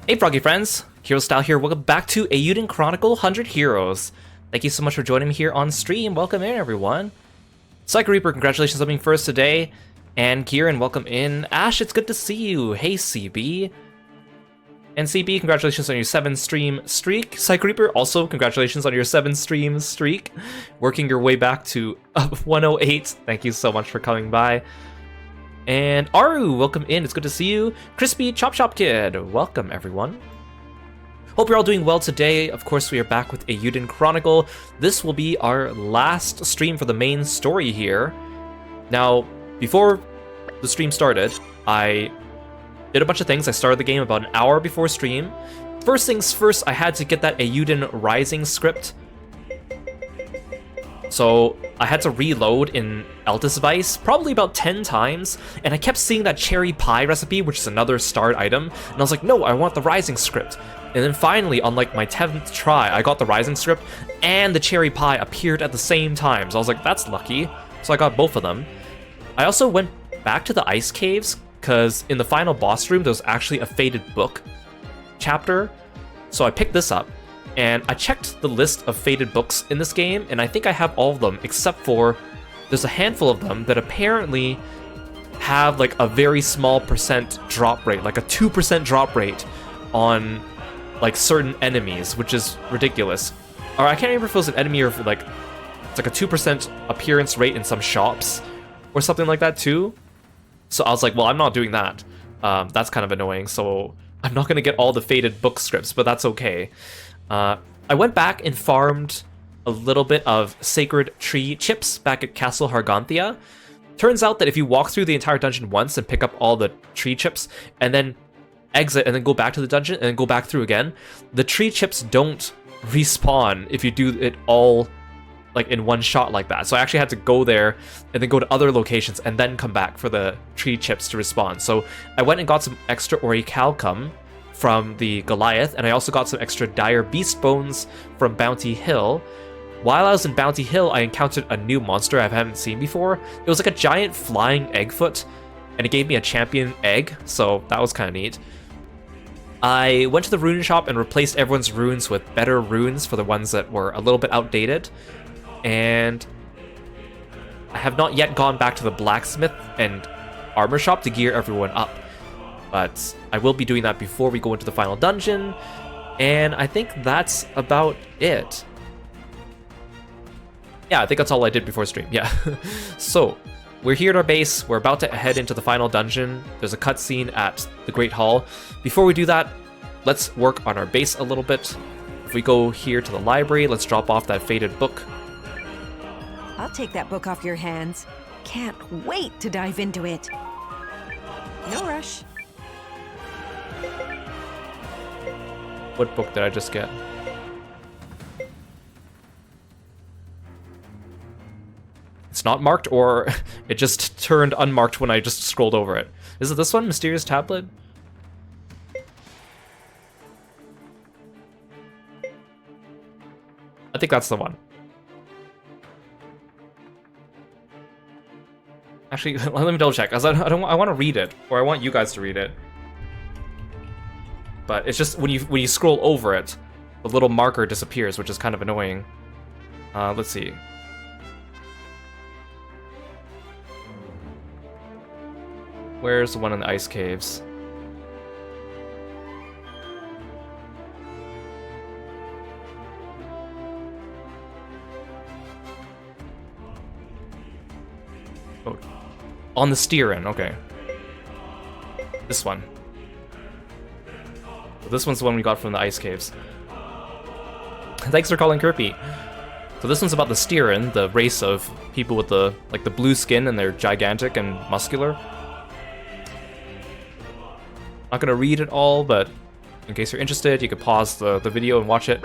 Hey Froggy friends, Kirostyle here, welcome back to Eiyuden Chronicle 100 Heroes. Thank you so much for joining me here on stream, welcome in everyone. Psycho Reaper, congratulations on being first today. And Kieran, welcome in. Ash, it's good to see you. Hey CB. And CB, congratulations on your 7-stream streak. Psycho Reaper, also congratulations on your 7-stream streak. Working your way back to 108, thank you so much for coming by. And Aru, welcome in, it's good to see you. Crispy Chop Chop Kid, welcome everyone. Hope you're all doing well today. Of course, we are back with Eiyuden Chronicle. This will be our last stream for the main story here. Now, before the stream started, I did a bunch of things. I started the game about an hour before stream. First things first, I had to get that Eiyuden Rising script. So I had to reload in Altus Vice probably about 10 times, and I kept seeing that cherry pie recipe, which is another starred item, and I was like, no, I want the Rising script. And then finally, on like my 10th try, I got the Rising script, and the cherry pie appeared at the same time, so I was like, that's lucky. So I got both of them. I also went back to the ice caves, because in the final boss room, there was actually a Fated Book chapter, so I picked this up. And I checked the list of Fated books in this game, and I think I have all of them, except for there's a handful of them that apparently have like a very small percent drop rate, like a 2% drop rate on like certain enemies, which is ridiculous. Or I can't remember if it was an enemy or if like it's like a 2% appearance rate in some shops or something like that too. So I was like, well, I'm not doing that. That's kind of annoying, so I'm not going to get all the Fated book scripts, but that's okay. I went back and farmed a little bit of Sacred Tree chips back at Castle Harganthia. Turns out that if you walk through the entire dungeon once and pick up all the tree chips, and then exit and then go back to the dungeon and then go back through again, the tree chips don't respawn if you do it all like in one shot like that. So I actually had to go there and then go to other locations and then come back for the tree chips to respawn. So I went and got some extra Orichalcum from the Goliath, and I also got some extra Dire Beast Bones from Bounty Hill. While I was in Bounty Hill, I encountered a new monster I haven't seen before. It was like a giant flying eggfoot, and it gave me a champion egg, so that was kind of neat. I went to the rune shop and replaced everyone's runes with better runes for the ones that were a little bit outdated, and I have not yet gone back to the blacksmith and armor shop to gear everyone up. But I will be doing that before we go into the final dungeon, and I think that's about it. Yeah, I think that's all I did before stream, yeah. So, we're here at our base, we're about to head into the final dungeon. There's a cutscene at the Great Hall. Before we do that, let's work on our base a little bit. If we go here to the library, let's drop off that Fated book. I'll take that book off your hands. Can't wait to dive into it. No rush. What book did I just get? It's not marked, or it just turned unmarked when I just scrolled over it. Is it this one? Mysterious Tablet? I think that's the one. Actually, let me double check, because I want to read it, or I want you guys to read it. But it's just when you scroll over it, the little marker disappears, which is kind of annoying. Let's see. Where's the one in the ice caves? Oh, on the steer-in, okay. This one. This one's the one we got from the ice caves. Thanks for calling Kirby. So this one's about the steer-in, the race of people with the the blue skin, and they're gigantic and muscular. Not gonna read it all, but in case you're interested, you could pause the video and watch it.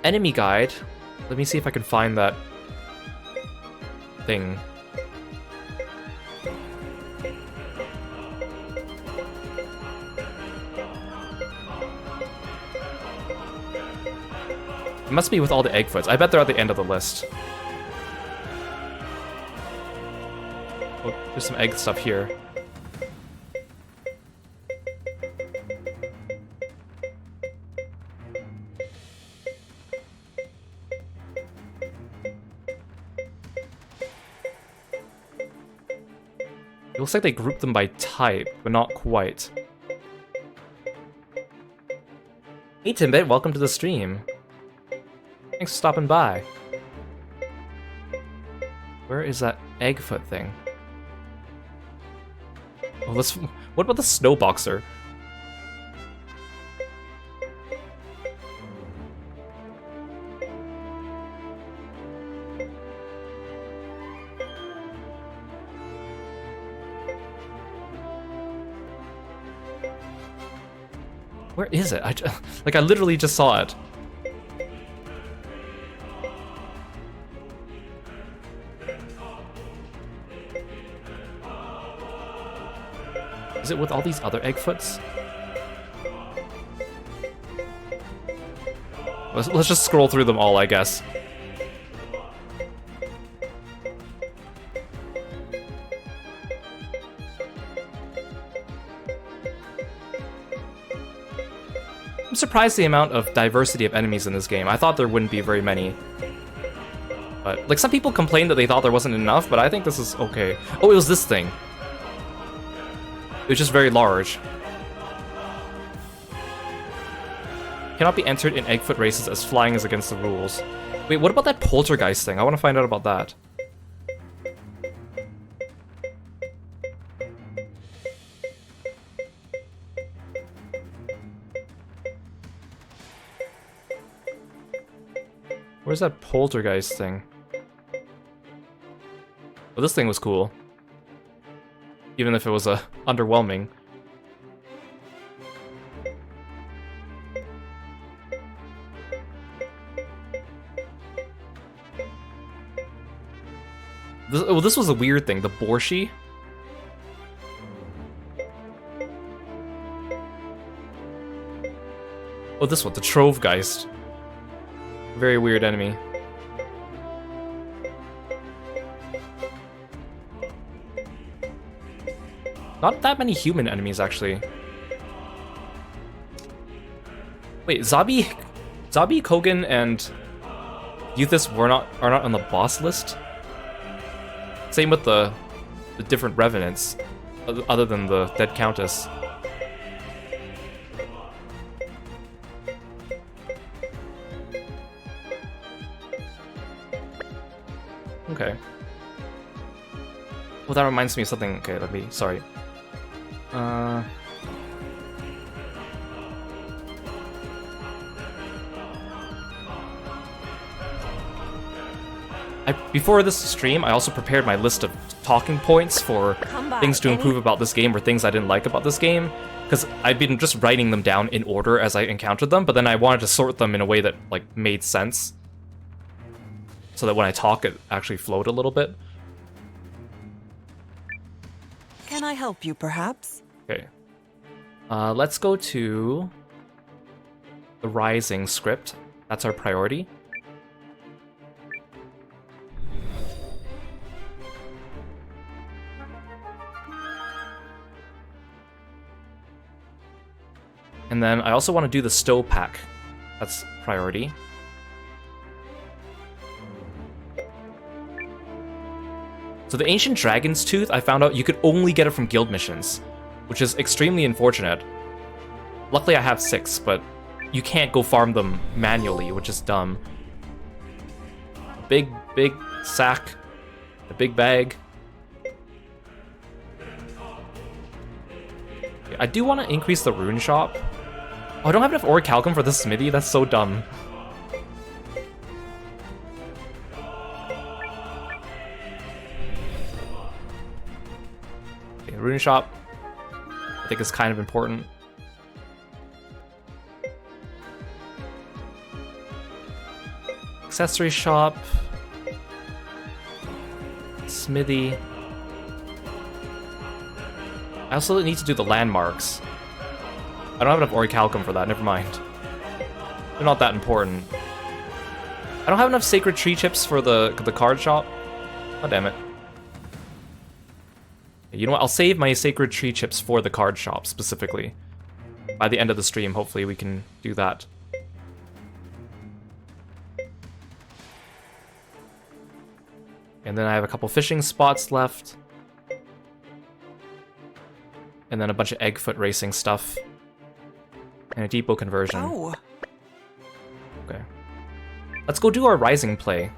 Enemy guide. Let me see if I can find that thing. It must be with all the Eggfoots. I bet they're at the end of the list. Oh, there's some egg stuff here. looks like they grouped them by type, but not quite. Hey Timbit, welcome to the stream. Thanks for stopping by. Where is that Eggfoot thing? Oh, let's. What about the Snowboxer? Where is it? I literally just saw it. Is it with all these other Eggfoots? Let's just scroll through them all, I guess. I'm surprised the amount of diversity of enemies in this game. I thought there wouldn't be very many. But, like, some people complained that they thought there wasn't enough, but I think this is okay. Oh, it was this thing. It was just very large. Cannot be entered in Eggfoot races as flying is against the rules. Wait, what about that poltergeist thing? I want to find out about that. Where's that poltergeist thing? Oh, this thing was cool. Even if it was underwhelming. This was a weird thing, the Borshi. Oh, this one, the Trovegeist. Very weird enemy. Not that many human enemies, actually. Wait, Zabi, Kogan, and Euthys are not on the boss list? Same with the different revenants, other than the Dead Countess. Okay. Well, that reminds me of something. Okay, sorry. Before this stream, I also prepared my list of talking points for things to improve about this game or things I didn't like about this game. Because I've been just writing them down in order as I encountered them, but then I wanted to sort them in a way that, like, made sense. So that when I talk, it actually flowed a little bit. Can I help you, perhaps? Okay. Let's go to the Rising script. That's our priority. And then I also want to do the Stow Pack. That's priority. So the Ancient Dragon's Tooth, I found out you could only get it from guild missions, which is extremely unfortunate. Luckily I have 6, but you can't go farm them manually, which is dumb. Big sack, a big bag. Okay, I do want to increase the rune shop. Oh, I don't have enough orichalcum for this smithy, that's so dumb. Okay, rune shop, I think is kind of important. Accessory shop, smithy. I also need to do the landmarks. I don't have enough orichalcum for that, never mind. They're not that important. I don't have enough sacred tree chips for the card shop. Oh, damn it. You know what, I'll save my sacred tree chips for the card shop, specifically. By the end of the stream, hopefully we can do that. And then I have a couple fishing spots left. And then a bunch of Eggfoot racing stuff. And a depot conversion. Oh, Okay. Let's go do our Rising play.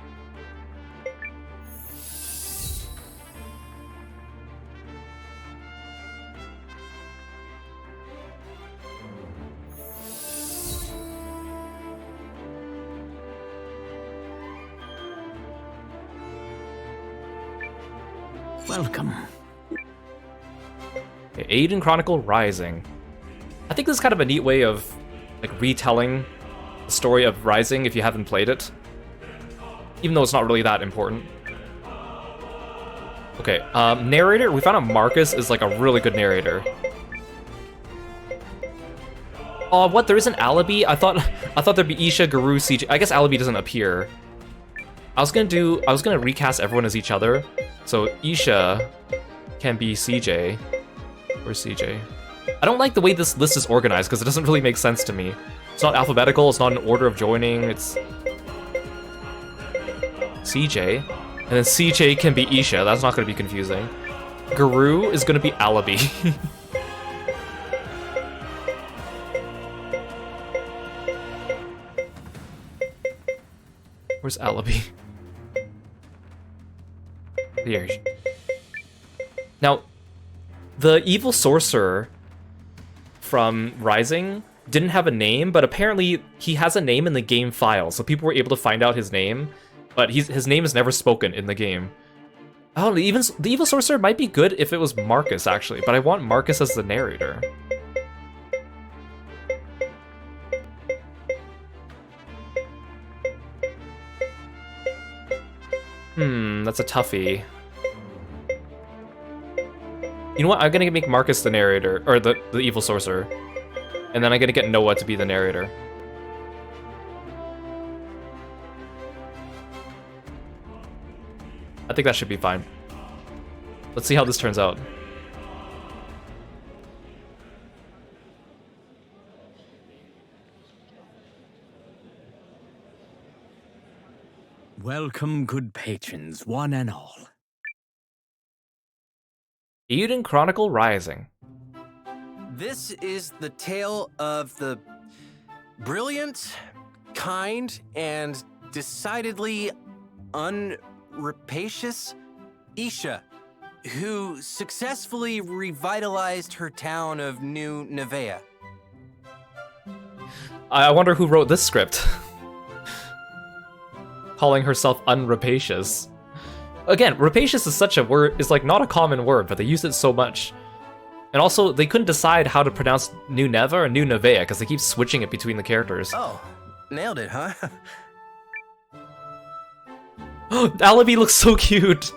Welcome. Okay, Eiyuden Chronicle Rising. I think this is kind of a neat way of like retelling the story of Rising if you haven't played it. Even though it's not really that important. Okay, narrator. We found out Marcus is like a really good narrator. Oh, what? There is an Alibi? I thought there'd be Isha, Guru, CJ. I guess Alibi doesn't appear. I was gonna recast everyone as each other. So Isha can be CJ. Where's CJ? I don't like the way this list is organized because it doesn't really make sense to me. It's not alphabetical, it's not an order of joining, it's CJ. And then CJ can be Isha, that's not gonna be confusing. Guru is gonna be Alibi. Where's Alibi? Here. Now, the evil sorcerer from Rising didn't have a name, but apparently he has a name in the game file, so people were able to find out his name, but his name is never spoken in the game. Oh, even the evil sorcerer might be good if it was Marcus, actually, but I want Marcus as the narrator. That's a toughie. You know what? I'm gonna make Marcus the narrator, or the evil sorcerer. And then I'm gonna get Noah to be the narrator. I think that should be fine. Let's see how this turns out. Welcome, good patrons, one and all. Eiyuden Chronicle Rising. This is the tale of the brilliant, kind, and decidedly unrapacious Isha, who successfully revitalized her town of New Nevea. I wonder who wrote this script. Calling herself unrapacious. Again, rapacious is such a word, is like not a common word, but they use it so much. And also, they couldn't decide how to pronounce New Neva or New Nevea because they keep switching it between the characters. Oh, nailed it, huh? Alibi looks so cute.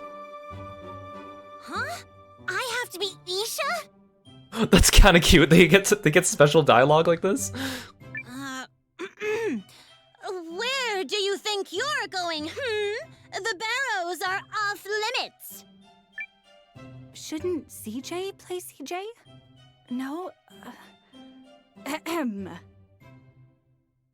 Huh? I have to be Isha? That's kind of cute. They get special dialogue like this. Where do you think you're going, The Barrows are off limits. Shouldn't CJ play CJ? No? Ahem.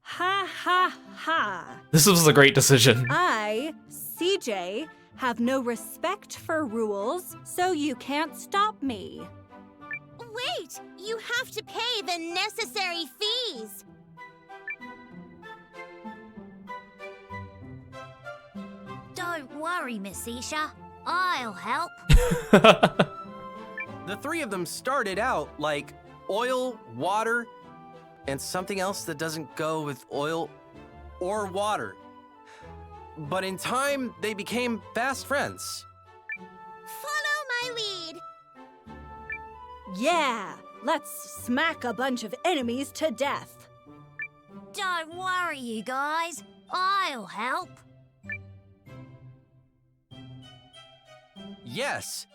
Ha ha ha. This was a great decision. I, CJ, have no respect for rules, so you can't stop me. Wait, you have to pay the necessary fees. Don't worry, Miss Isha. I'll help. The three of them started out like oil, water, and something else that doesn't go with oil or water. But in time, they became fast friends. Follow my lead. Yeah, let's smack a bunch of enemies to death. Don't worry, you guys. I'll help. Yes,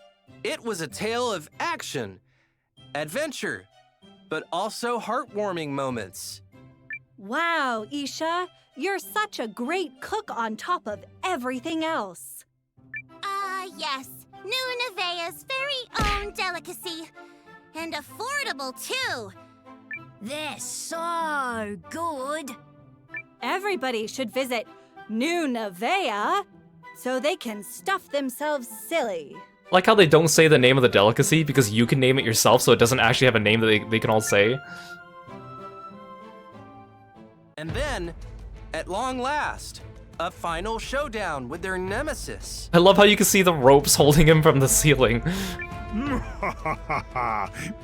it was a tale of action, adventure, but also heartwarming moments. Wow, Isha, you're such a great cook on top of everything else. Yes. New Nevea's very own delicacy. And affordable, too. They're so good. Everybody should visit New Nevea so they can stuff themselves silly. I like how they don't say the name of the delicacy because you can name it yourself, so it doesn't actually have a name that they can all say. And then, at long last, a final showdown with their nemesis. I love how you can see the ropes holding him from the ceiling.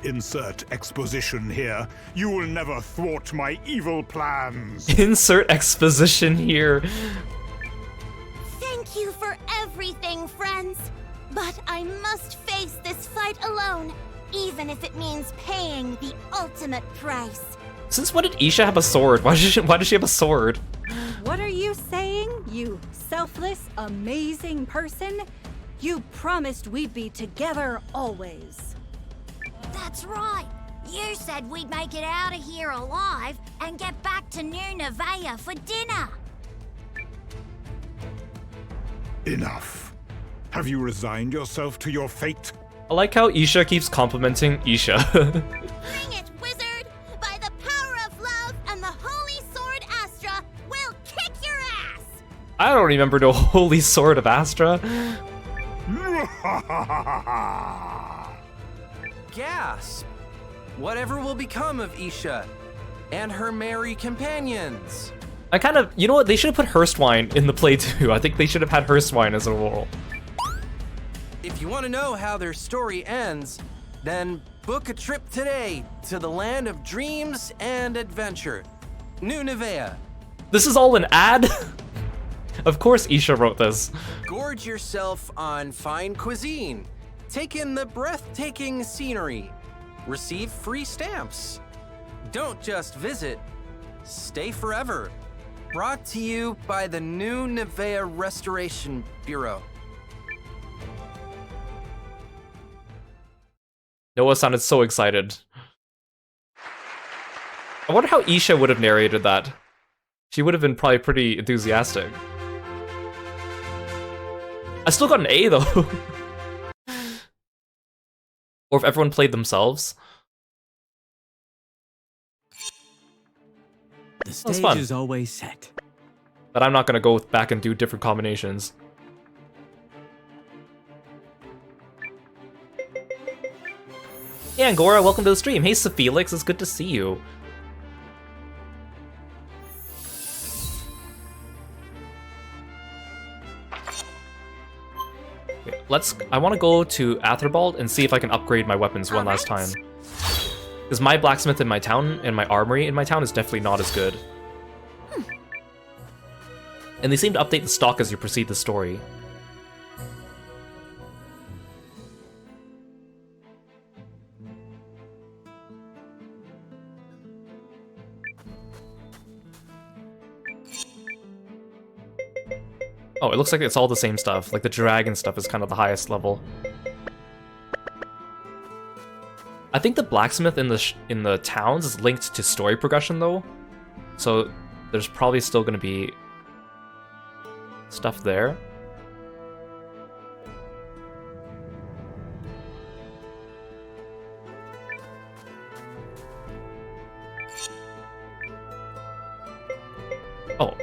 Insert exposition here. You will never thwart my evil plans. Insert exposition here. Thank you for everything, friends. But I must face this fight alone, even if it means paying the ultimate price. Since when did Isha have a sword? Why does she have a sword? What are you saying, you selfless, amazing person? You promised we'd be together always. That's right. You said we'd make it out of here alive and get back to New Nevaeh for dinner. Enough. Have you resigned yourself to your fate? I like how Isha keeps complimenting Isha. Bring it, wizard! By the power of love and the holy sword Astra, we'll kick your ass! I don't remember the holy sword of Astra. Gasp! Whatever will become of Isha and her merry companions? I kind of, you know what, they should have put Hurstwine in the play too. I think they should have had Hurstwine as a role. If you want to know how their story ends, then book a trip today to the land of dreams and adventure, New Nevaeh. This is all an ad? Of course Isha wrote this. Gorge yourself on fine cuisine, take in the breathtaking scenery, receive free stamps. Don't just visit, stay forever. Brought to you by the New Nevaeh Restoration Bureau. Noah sounded so excited. I wonder how Isha would have narrated that. She would have been probably pretty enthusiastic. I still got an A though. Or if everyone played themselves. The was stage fun. is always set. But I'm not gonna go back and do different combinations. Hey Angora, welcome to the stream. Hey Sophilix, it's good to see you. Okay, I want to go to Atherbald and see if I can upgrade my weapons one last time. Because my blacksmith in my town and my armory in my town is definitely not as good. And they seem to update the stock as you proceed the story. Oh, it looks like it's all the same stuff. Like the dragon stuff is kind of the highest level. I think the blacksmith in the towns is linked to story progression though, so there's probably still going to be stuff there. Oh,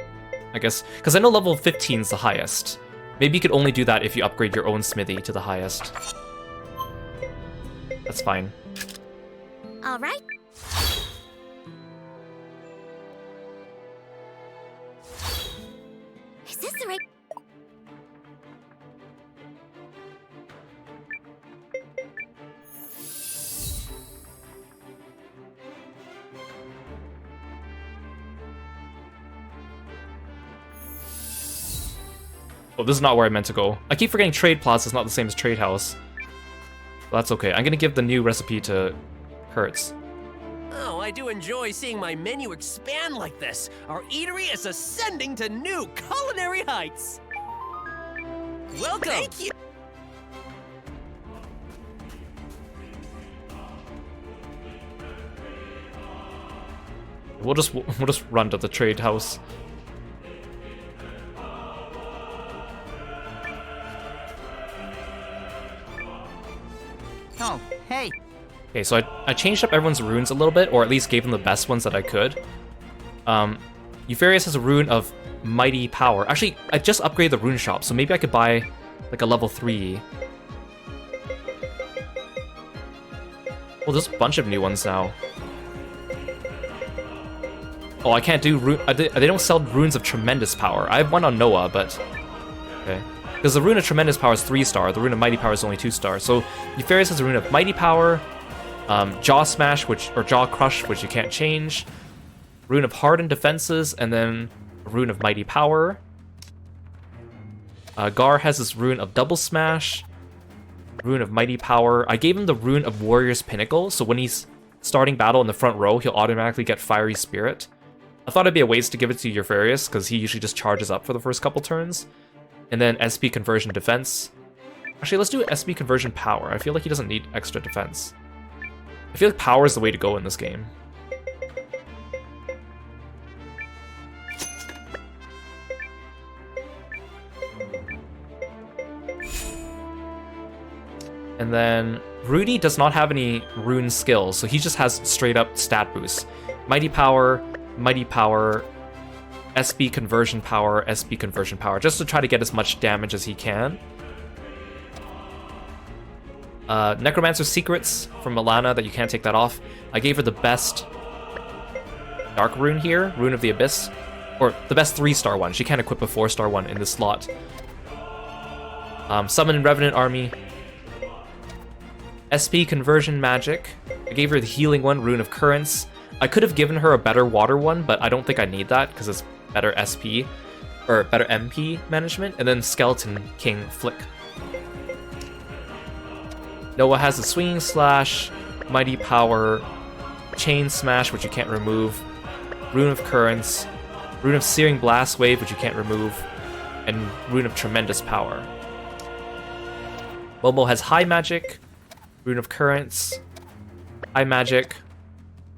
I guess, because I know level 15 is the highest. Maybe you could only do that if you upgrade your own smithy to the highest. That's fine. All right. Is this the right... Oh, this is not where I meant to go. I keep forgetting Trade Plaza is not the same as Trade House. But that's okay. I'm gonna give the new recipe to Kurtz. Oh, I do enjoy seeing my menu expand like this. Our eatery is ascending to new culinary heights. Welcome. Thank you. We'll just run to the Trade House. Oh, hey. Okay, so I changed up everyone's runes a little bit, or at least gave them the best ones that I could. Eupharius has a rune of Mighty Power. Actually, I just upgraded the rune shop, so maybe I could buy like a level 3 Well, there's a bunch of new ones now. Oh, I can't do they don't sell runes of tremendous power. I have one on Noah, but okay. Because the rune of tremendous power is 3-star. The rune of mighty power is only 2-star. So Eupharius has a rune of mighty power, jaw smash, or jaw crush, which you can't change. Rune of hardened defenses, and then a rune of mighty power. Gar has this rune of double smash, rune of mighty power. I gave him the rune of warrior's pinnacle, so when he's starting battle in the front row, he'll automatically get fiery spirit. I thought it'd be a waste to give it to Eupharius, because he usually just charges up for the first couple turns. And then SP conversion defense. Actually, let's do SP conversion power. I feel like he doesn't need extra defense. I feel like power is the way to go in this game. And then Rudy does not have any rune skills, so he just has straight up stat boosts. Mighty power, SP conversion power, just to try to get as much damage as he can. Necromancer's Secrets from Milana, that you can't take that off. I gave her the best dark rune here, Rune of the Abyss. Or the best 3-star one. She can't equip a 4-star one in this slot. Summon Revenant Army. SP conversion magic. I gave her the healing one, Rune of Currents. I could have given her a better water one, but I don't think I need that because it's better SP, or better MP management. And then Skeleton King Flick. Noah has the Swinging Slash, Mighty Power, Chain Smash, which you can't remove, Rune of Currents, Rune of Searing Blast Wave, which you can't remove, and Rune of Tremendous Power. Momo has High Magic, Rune of Currents, High Magic,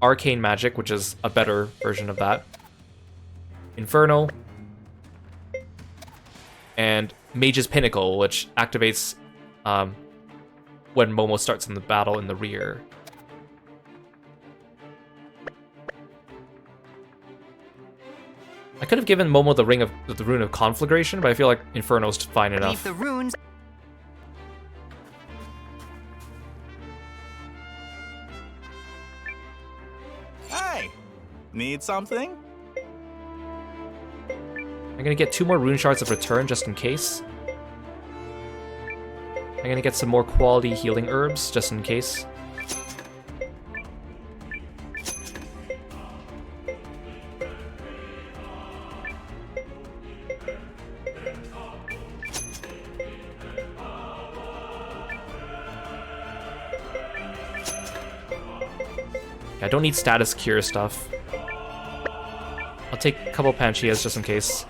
Arcane Magic, which is a better version of that, Inferno, and Mage's Pinnacle, which activates when Momo starts in the battle in the rear. I could have given Momo the Rune of Conflagration, but I feel like Inferno's fine enough. Leave the runes. Hey, need something? I'm gonna get 2 more rune shards of return just in case. I'm gonna get some more quality healing herbs just in case. I don't need status cure stuff. I'll take a couple Pancheas just in case.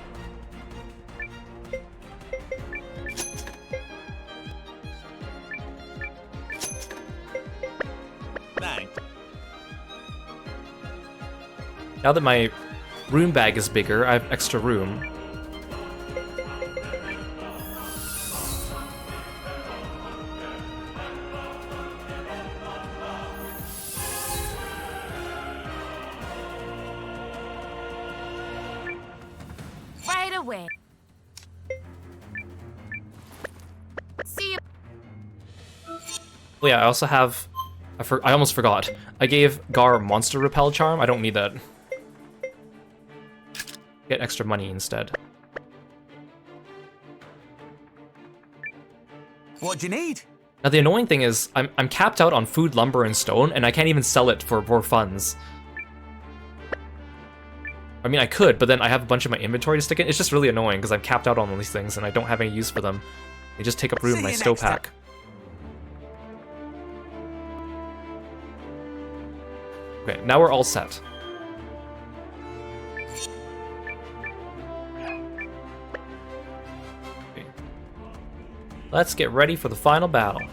Now that my rune bag is bigger, I have extra room. Right away. See you. Oh yeah, I also have... I almost forgot. I gave Gar Monster Repel Charm. I don't need that. Get extra money instead. What do you need? Now the annoying thing is, I'm capped out on food, lumber, and stone, and I can't even sell it for more funds. I mean, I could, but then I have a bunch of my inventory to stick in. It's just really annoying because I'm capped out on all these things and I don't have any use for them. They just take up room in my stow pack. Okay, now we're all set. Okay. Let's get ready for the final battle.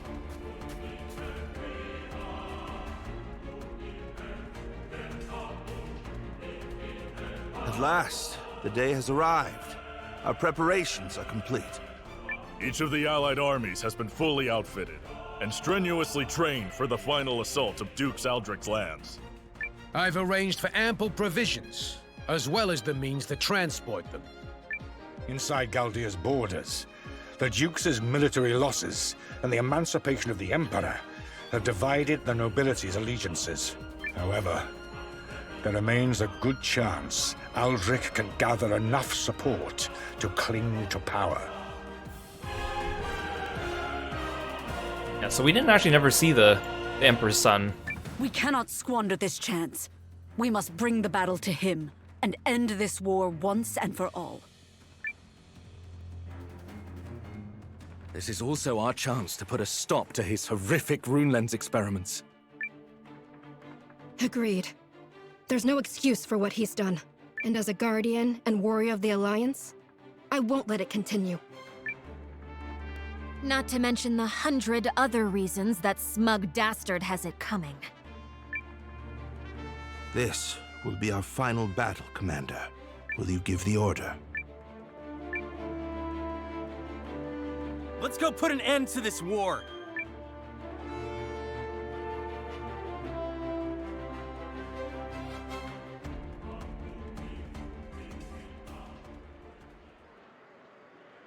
At last, the day has arrived. Our preparations are complete. Each of the Allied armies has been fully outfitted and strenuously trained for the final assault of Dukes Aldrich's lands. I've arranged for ample provisions, as well as the means to transport them. Inside Galdia's borders, the Duke's military losses and the emancipation of the Emperor have divided the nobility's allegiances. However, there remains a good chance Aldrich can gather enough support to cling to power. Yeah, so we didn't actually never see the Emperor's son. We cannot squander this chance. We must bring the battle to him and end this war once and for all. This is also our chance to put a stop to his horrific rune lens experiments. Agreed. There's no excuse for what he's done. And as a guardian and warrior of the Alliance, I won't let it continue. Not to mention the 100 other reasons that smug dastard has it coming. This will be our final battle, Commander. Will you give the order? Let's go put an end to this war.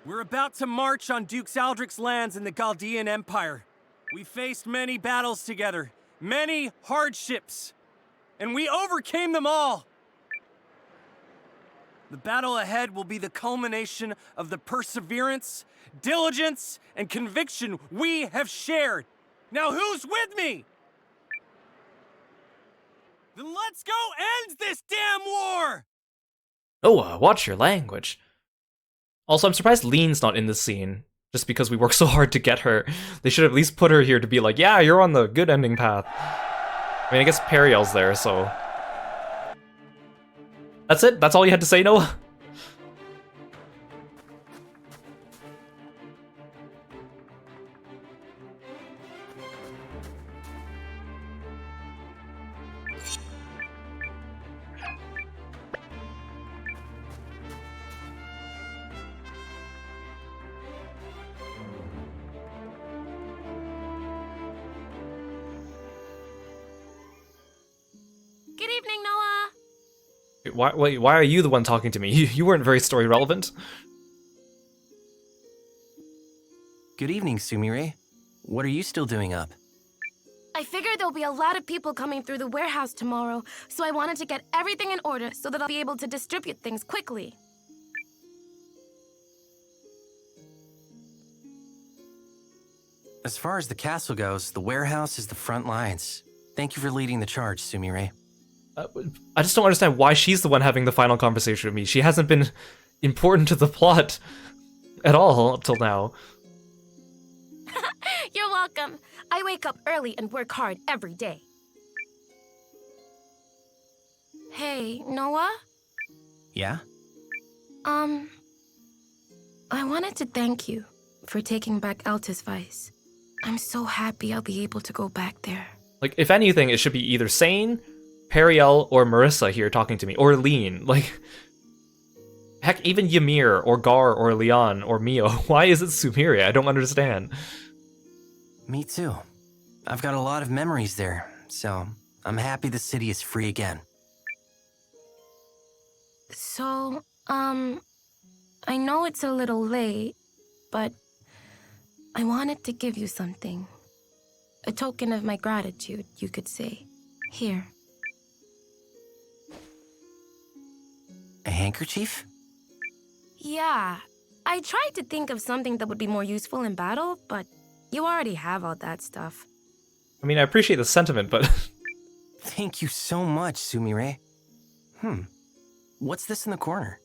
We're about to march on Duke Aldrich's lands in the Chaldean Empire. We faced many battles together, many hardships, and we overcame them all. The battle ahead will be the culmination of the perseverance, diligence, and conviction we have shared. Now who's with me? Then let's go end this damn war! Noah, watch your language. Also, I'm surprised Lean's not in this scene, just because we worked so hard to get her. They should at least put her here to be like, yeah, you're on the good ending path. I mean, I guess Periel's there, so... That's it? That's all you had to say, Noah? Good evening, Noah. Why are you the one talking to me? You weren't very story relevant. Good evening, Sumire. What are you still doing up? I figured there'll be a lot of people coming through the warehouse tomorrow, so I wanted to get everything in order so that I'll be able to distribute things quickly. As far as the castle goes, the warehouse is the front lines. Thank you for leading the charge, Sumire. I just don't understand why she's the one having the final conversation with me. She hasn't been important to the plot at all up till now. You're welcome. I wake up early and work hard every day. Hey, Noah? Yeah? I wanted to thank you for taking back Altus Vice. I'm so happy I'll be able to go back there. Like, if anything, it should be either Sane, Periel, or Marissa here talking to me, or Lean. Like, heck, even Ymir, or Gar, or Leon, or Mio. Why is it Sumire? I don't understand. Me too. I've got a lot of memories there, so I'm happy the city is free again. So, I know it's a little late, but I wanted to give you something. A token of my gratitude, you could say. Here. A handkerchief? Yeah. I tried to think of something that would be more useful in battle, but you already have all that stuff. I mean, I appreciate the sentiment, but... Thank you so much, Sumire. What's this in the corner?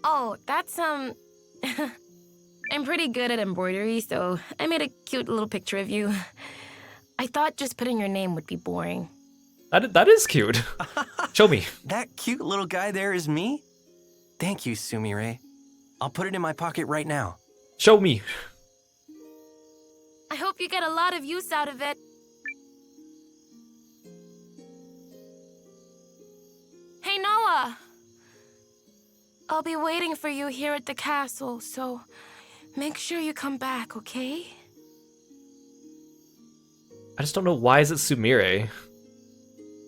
Oh, that's, I'm pretty good at embroidery, so I made a cute little picture of you. I thought just putting your name would be boring. That is cute. Show me. That cute little guy there is me? Thank you, Sumire. I'll put it in my pocket right now. Show me. I hope you get a lot of use out of it. Hey, Noah! I'll be waiting for you here at the castle, so make sure you come back, okay? I just don't know, why is it Sumire?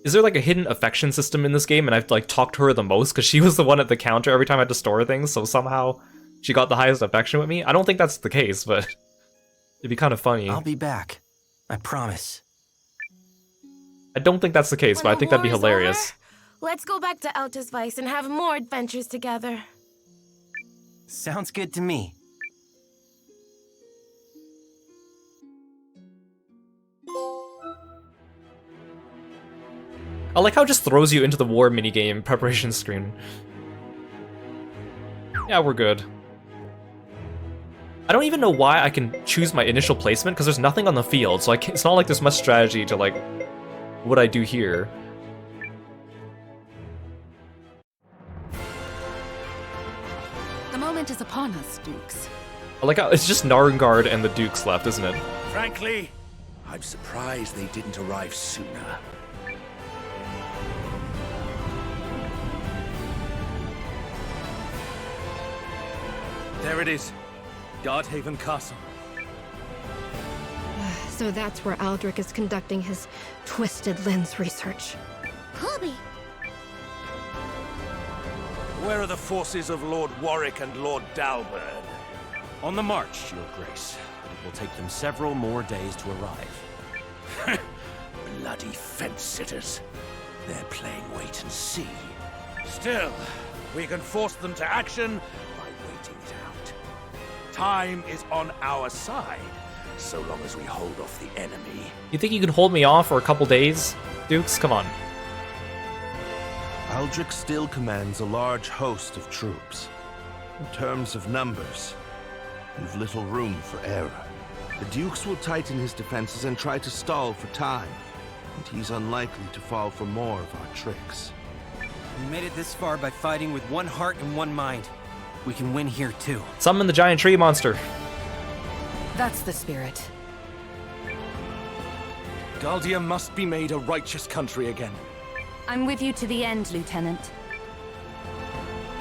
Is there like a hidden affection system in this game and I've like talked to her the most because she was the one at the counter every time I had to store things, so somehow she got the highest affection with me? I don't think that's the case, but it'd be kind of funny. I'll be back. I promise. I don't think that's the case, but I think that'd be hilarious. Let's go back to Altusvice and have more adventures together. Sounds good to me. I like how it just throws you into the war minigame preparation screen. Yeah, we're good. I don't even know why I can choose my initial placement, because there's nothing on the field, so it's not like there's much strategy to, like, what I do here. The moment is upon us, Dukes. I like how it's just Narngard and the Dukes left, isn't it? Frankly, I'm surprised they didn't arrive sooner. There it is. Guardhaven Castle. So that's where Aldrich is conducting his twisted lens research. Colby! Where are the forces of Lord Warwick and Lord Dalburn? On the march, Your Grace. But it will take them several more days to arrive. Bloody fence-sitters. They're playing wait and see. Still, we can force them to action by waiting it out. Time is on our side, so long as we hold off the enemy. You think you can hold me off for a couple days, Dukes? Come on. Aldrich still commands a large host of troops. In terms of numbers, we've little room for error. The Dukes will tighten his defenses and try to stall for time, and he's unlikely to fall for more of our tricks. We made it this far by fighting with one heart and one mind. We can win here too. Summon the giant tree monster. That's the spirit. Galdia must be made a righteous country again. I'm with you to the end, Lieutenant.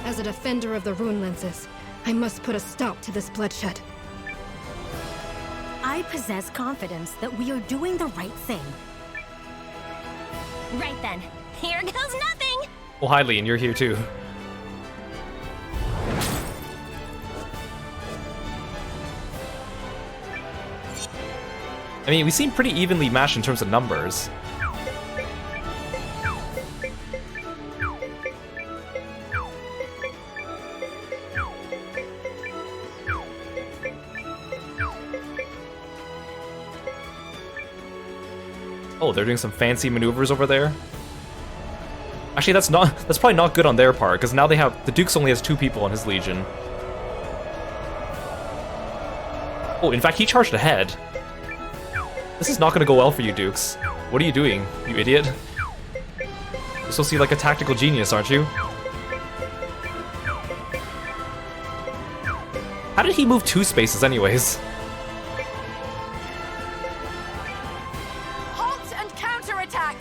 As a defender of the rune lenses, I must put a stop to this bloodshed. I possess confidence that we are doing the right thing. Right then, here goes nothing! Well, hi, Leon, you're here too. I mean, we seem pretty evenly matched in terms of numbers. Oh, they're doing some fancy maneuvers over there. Actually, that's probably not good on their part, because now the Dukes only has 2 people in his legion. Oh, in fact, he charged ahead. This is not gonna go well for you, Dukes. What are you doing, you idiot? You're supposed to be like a tactical genius, aren't you? How did he move 2 spaces anyways? Halt and counterattack!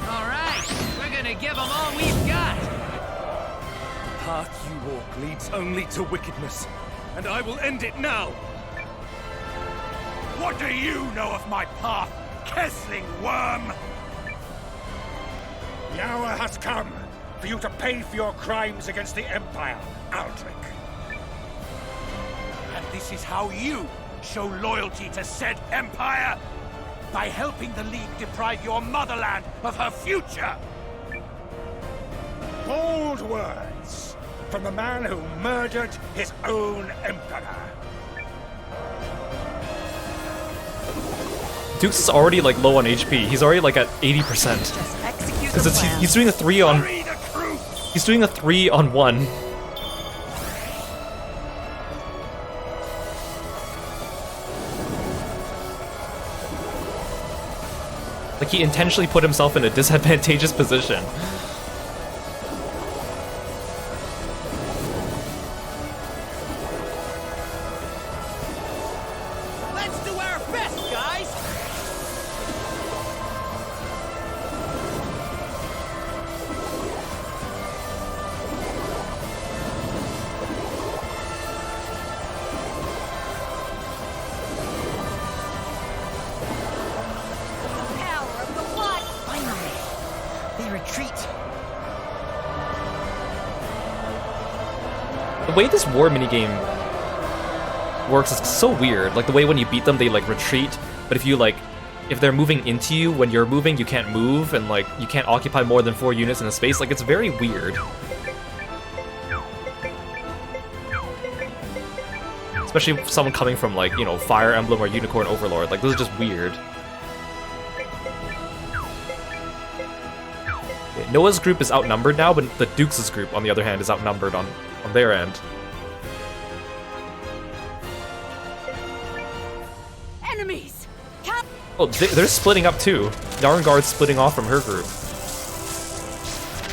Alright, we're gonna give them all we've got! The path you walk leads only to wickedness, and I will end it now! What do you know of my path, Kessling worm? The hour has come for you to pay for your crimes against the Empire, Aldrich. And this is how you show loyalty to said Empire? By helping the League deprive your motherland of her future! Bold words from the man who murdered his own Emperor. Dukes is already like low on HP. He's already like at 80%. Because he's doing a 3 on. He's doing a 3 on 1. Like he intentionally put himself in a disadvantageous position. Let's do our best, guys! The way this war minigame works is so weird. Like the way when you beat them, they like retreat, but if they're moving into you when you're moving, you can't move, and like you can't occupy more than 4 units in a space. Like, it's very weird. Especially someone coming from, like, you know, Fire Emblem or Unicorn Overlord. Like, this is just weird. Noah's group is outnumbered now, but the Dukes' group, on the other hand, is outnumbered on their end. Enemies! Oh, they're splitting up too. Narngard's splitting off from her group.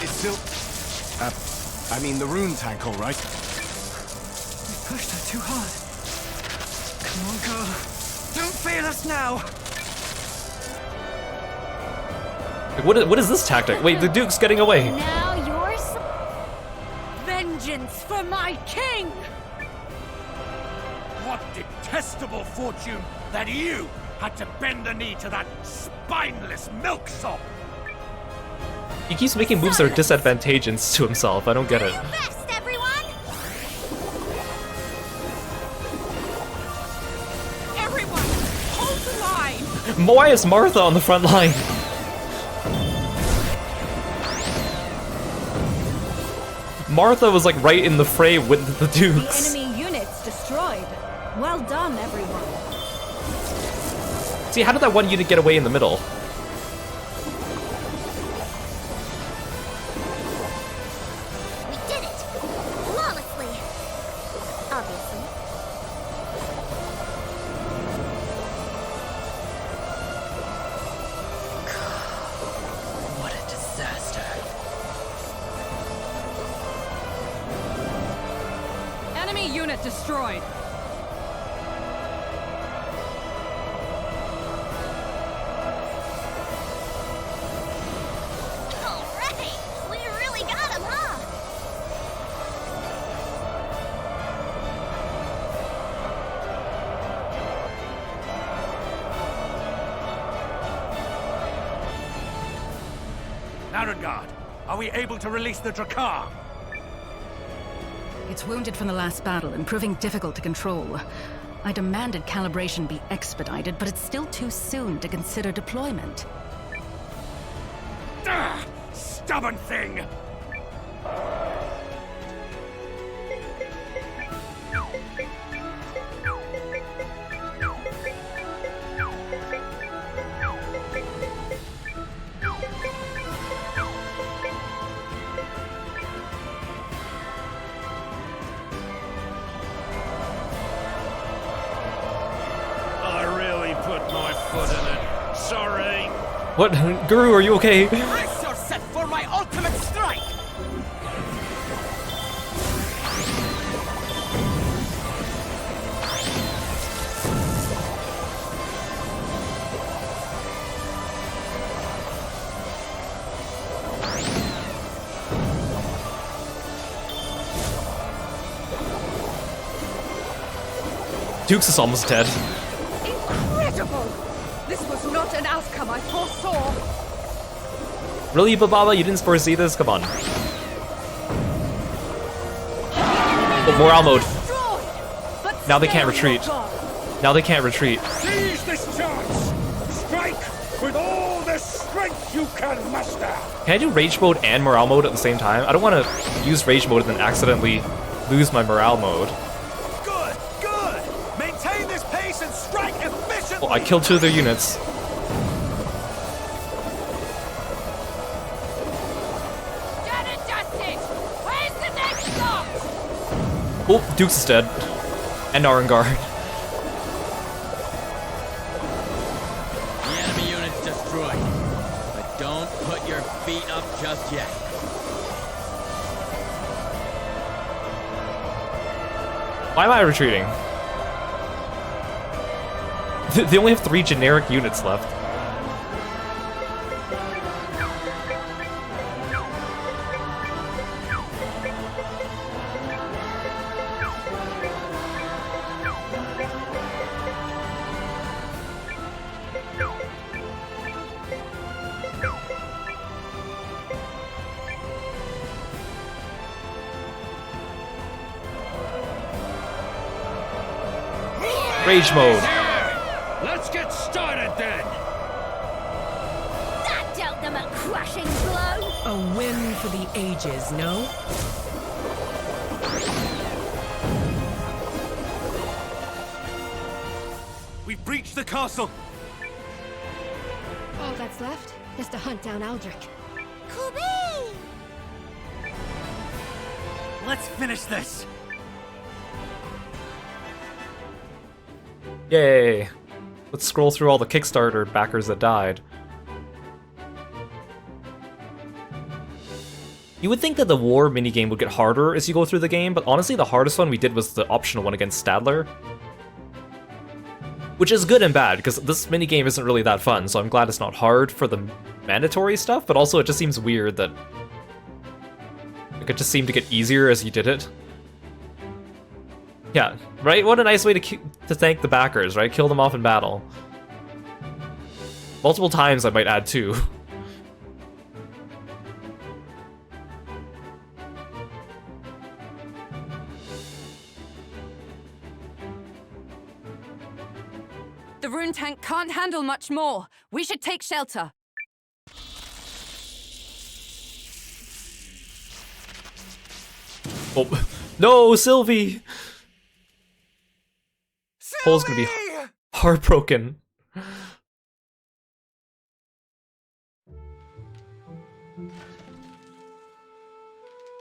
It's still... I mean the rune tank, all right? We pushed her too hard. Come on, girl. Don't fail us now! Like, what is this tactic? Wait, the Duke's getting away. Now yours. Vengeance for my king! What detestable fortune that you had to bend the knee to that spineless milksop! He keeps making moves that are disadvantageous to himself. I don't get it. Best, everyone. Everyone, hold the line! Why is Martha on the front line? Martha was like right in the fray with the Dukes. The enemy units destroyed. Well done, everyone. See, how did that one unit get away in the middle? We did it flawlessly. Obviously. What a disaster. Enemy unit destroyed. Alright, we really got him, huh? Narengard, are we able to release the Drakkar? It's wounded from the last battle and proving difficult to control. I demanded calibration be expedited, but it's still too soon to consider deployment. Ah, stubborn thing! I really put my foot in it. Sorry. What? Guru, are you okay? Brace yourself for my ultimate strike! Dukes is almost dead. Incredible! This was not an outcome I foresaw. Really, Bababa? You didn't foresee this? Come on. Oh, morale mode. Now they can't retreat. Now they can't retreat. Seize this chance! Strike with all the strength you can muster! Can I do rage mode and morale mode at the same time? I don't want to use rage mode and then accidentally lose my morale mode. Good, good. Maintain this pace and strike efficiently. Oh, I killed 2 of their units. Done and dusted! Where's the next stop? Oh, Dukes is dead. And Narengard. The enemy unit's destroyed. But don't put your feet up just yet. Why am I retreating? They only have 3 generic units left. Rage mode. Let's get started! crushing blow. A win for the ages, no? We've breached the castle. All that's left is to hunt down Aldrich. Kubi! Let's finish this. Yay! Let's scroll through all the Kickstarter backers that died. You would think that the war minigame would get harder as you go through the game, but honestly the hardest one we did was the optional one against Stadler. Which is good and bad, because this minigame isn't really that fun, so I'm glad it's not hard for the mandatory stuff, but also it just seems weird that like, it just seemed to get easier as you did it. Yeah, right? What a nice way to thank the backers, right? Kill them off in battle. Multiple times, I might add, too. The rune tank can't handle much more. We should take shelter. Oh, no, Sylvie! Pole's gonna be heartbroken.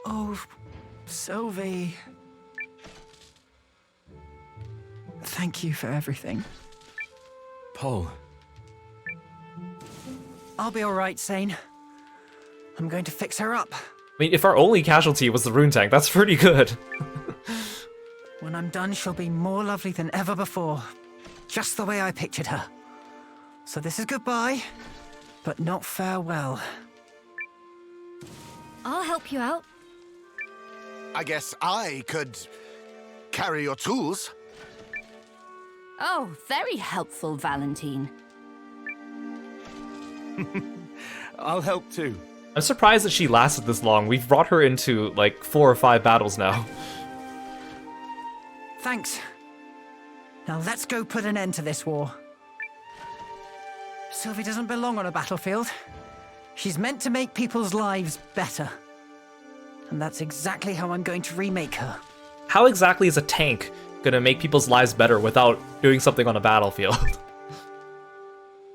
Oh, Sylvie. Thank you for everything. Pole. I'll be alright, Sane. I'm going to fix her up. I mean, if our only casualty was the rune tank, that's pretty good. When I'm done, she'll be more lovely than ever before. Just the way I pictured her. So this is goodbye, but not farewell. I'll help you out. I guess I could carry your tools. Oh, very helpful, Valentine. I'll help too. I'm surprised that she lasted this long. We've brought her into, like, 4 or 5 battles now. Thanks. Now let's go put an end to this war. Sylvie doesn't belong on a battlefield. She's meant to make people's lives better. And that's exactly how I'm going to remake her. How exactly is a tank gonna make people's lives better without doing something on a battlefield?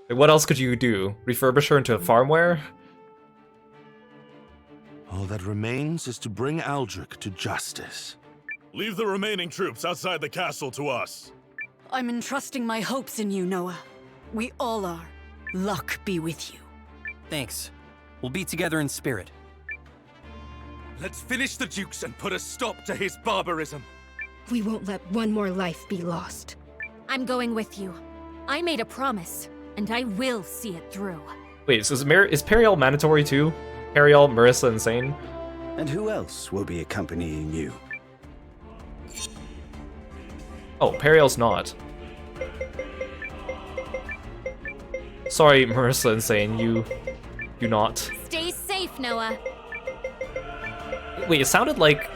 Like, what else could you do? Refurbish her into farmware? All that remains is to bring Aldrich to justice. Leave the remaining troops outside the castle to us. I'm entrusting my hopes in you, Noah. We all are. Luck be with you. Thanks. We'll be together in spirit. Let's finish the Dukes and put a stop to his barbarism. We won't let one more life be lost. I'm going with you. I made a promise, and I will see it through. Wait, so is Periel mandatory too? Periel, Marissa, and Sane? And who else will be accompanying you? Oh, Periel's not. Sorry, Marissa and Sane, you do not. Stay safe, Noah. Wait, it sounded like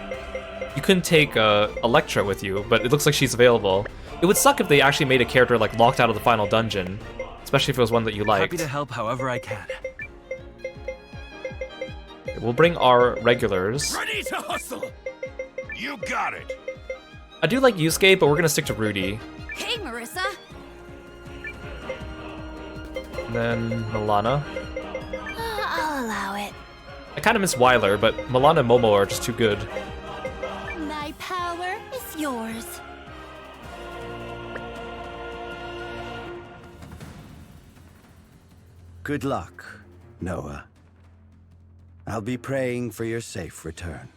you couldn't take Electra with you, but it looks like she's available. It would suck if they actually made a character like locked out of the final dungeon, especially if it was one that you liked. Happy to help however I can. We'll bring our regulars. Ready to hustle! You got it! I do like Yusuke, but we're gonna stick to Rudy. Hey, Marissa! And then Milana. I'll allow it. I kind of miss Wyler, but Milana and Momo are just too good. My power is yours. Good luck, Noah. I'll be praying for your safe return.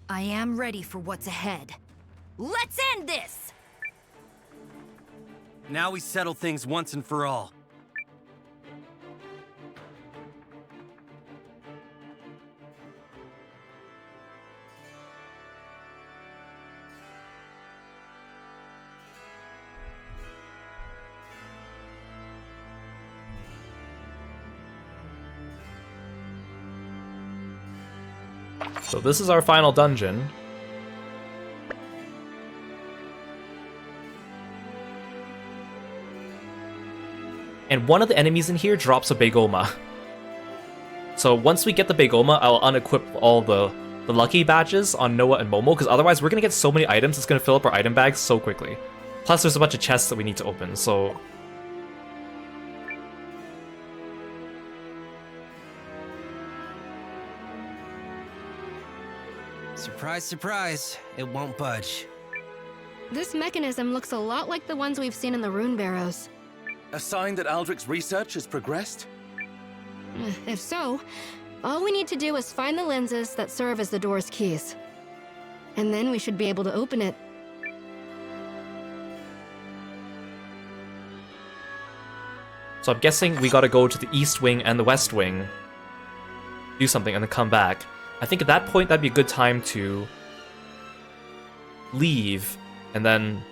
I am ready for what's ahead. Let's end this! Now we settle things once and for all. So this is our final dungeon. And one of the enemies in here drops a Begoma. So once we get the Begoma, I'll unequip all the lucky badges on Noah and Momo, because otherwise we're gonna get so many items, it's gonna fill up our item bags so quickly. Plus there's a bunch of chests that we need to open, so... Surprise, surprise, it won't budge. This mechanism looks a lot like the ones we've seen in the rune barrows. A sign that Aldrich's research has progressed? If so, all we need to do is find the lenses that serve as the door's keys. And then we should be able to open it. So I'm guessing we gotta go to the East Wing and the West Wing, do something, and then come back. I think at that point that'd be a good time to leave and then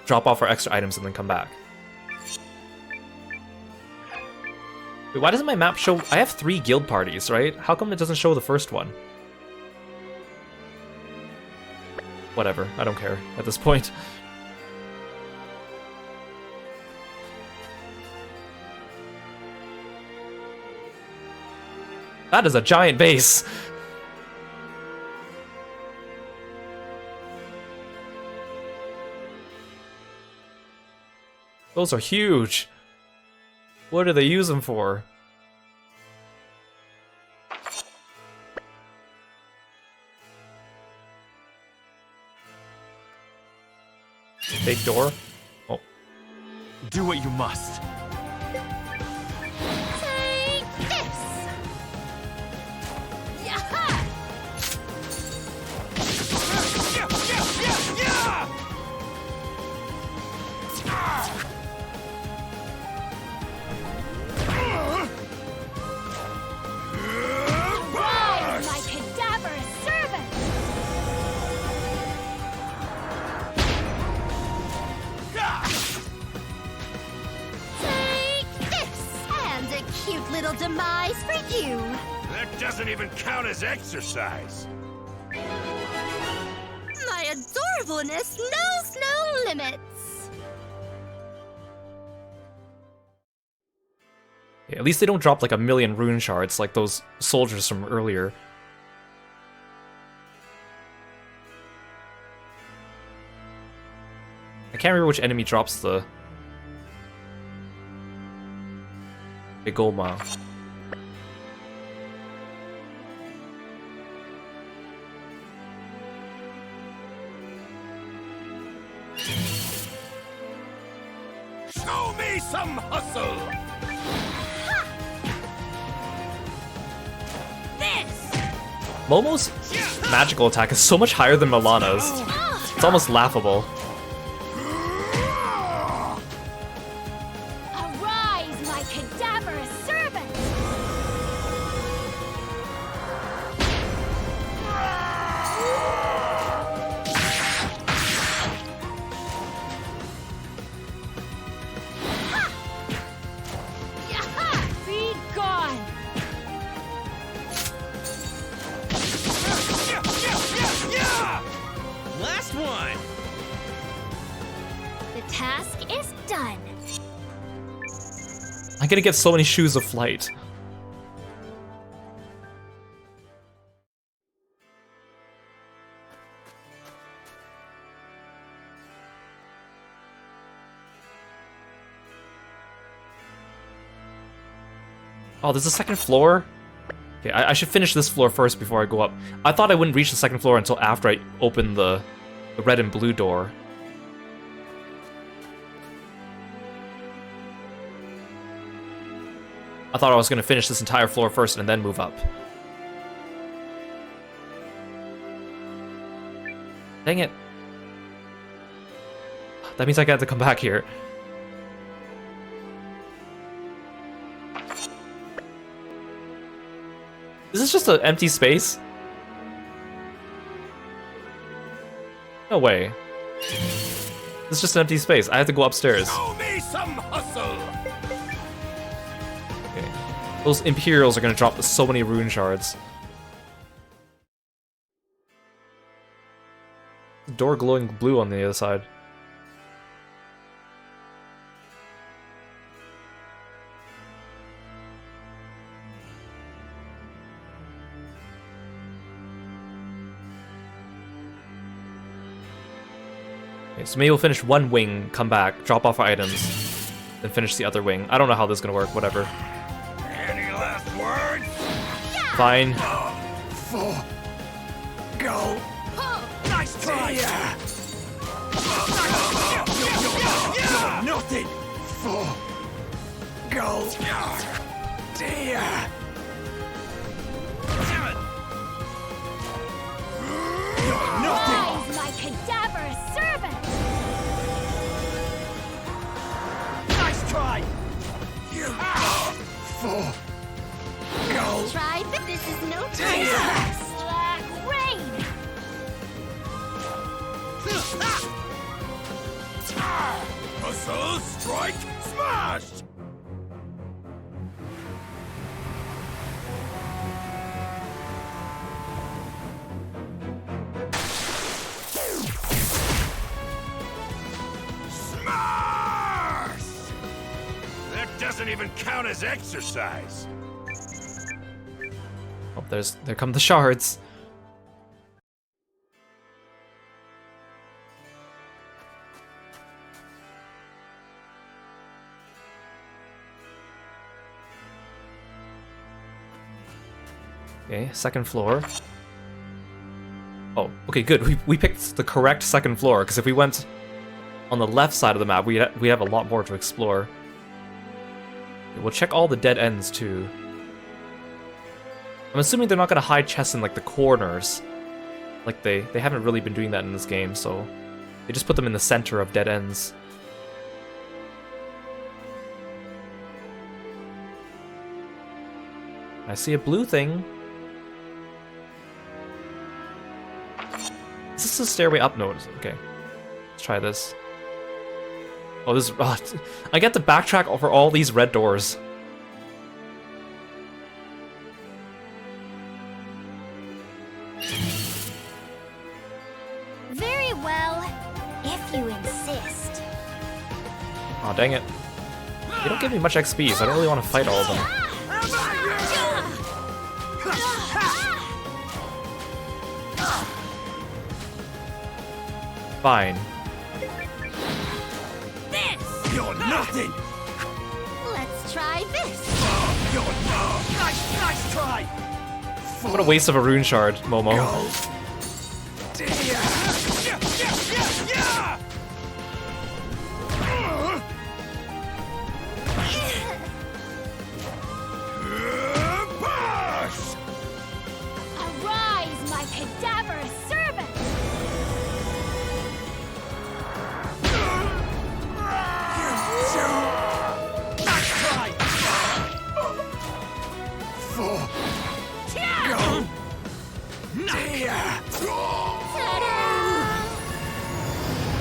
drop off our extra items and then come back. Wait, why doesn't my map show... I have 3 guild parties, right? How come it doesn't show the first one? Whatever, I don't care at this point. That is a giant base! Those are huge! What do they use them for? Big door? Oh. Do what you must. Take this! Yaha! Arise, my cadaverous servant! Take this! And a cute little demise for you! That doesn't even count as exercise. My adorableness knows no limits! Yeah, at least they don't drop like a million rune shards like those soldiers from earlier. I can't remember which enemy drops the Begoma. Show me some hustle! Momo's magical attack is so much higher than Milana's. It's almost laughable. Arise, my cadaverous servant! Yaha! Be gone! Last one! The task is done. I'm gonna get so many shoes of flight. Oh, there's a second floor? Okay, I should finish this floor first before I go up. I thought I wouldn't reach the second floor until after I open the red and blue door. I thought I was going to finish this entire floor first and then move up. Dang it. That means I got to come back here. Is this just an empty space? No way. It's just an empty space. I have to go upstairs. Show me some hustle! Okay. Those Imperials are gonna drop so many rune shards. The door glowing blue on the other side. Okay, so maybe we'll finish one wing, come back, drop off our items, then finish the other wing. I don't know how this is gonna work, whatever. Any last words? Fine. Go. Nice try. Nothing. Go. Dear. Rise, my cadaverous servant! Nice try. Go. Try this is no time to rest. Black rain! Hustle, strike, smash! Smash! That doesn't even count as exercise. Oh, there come the shards. Okay, second floor. Oh, okay, good. We picked the correct second floor, because if we went on the left side of the map, we'd have a lot more to explore. Okay, we'll check all the dead ends, too. I'm assuming they're not going to hide chests in, like, the corners. Like, they haven't really been doing that in this game, so they just put them in the center of dead ends. I see a blue thing. Is this a stairway up? No, okay. Let's try this. Oh, this is... I get to backtrack over all these red doors. Very well, if you insist. Aw, dang it. They don't give me much XP, so I don't really want to fight all of them. Fine. This! You're nothing! Let's try this! You're nice try! What a waste of a rune shard, Momo. Arise, my cadaverous servant!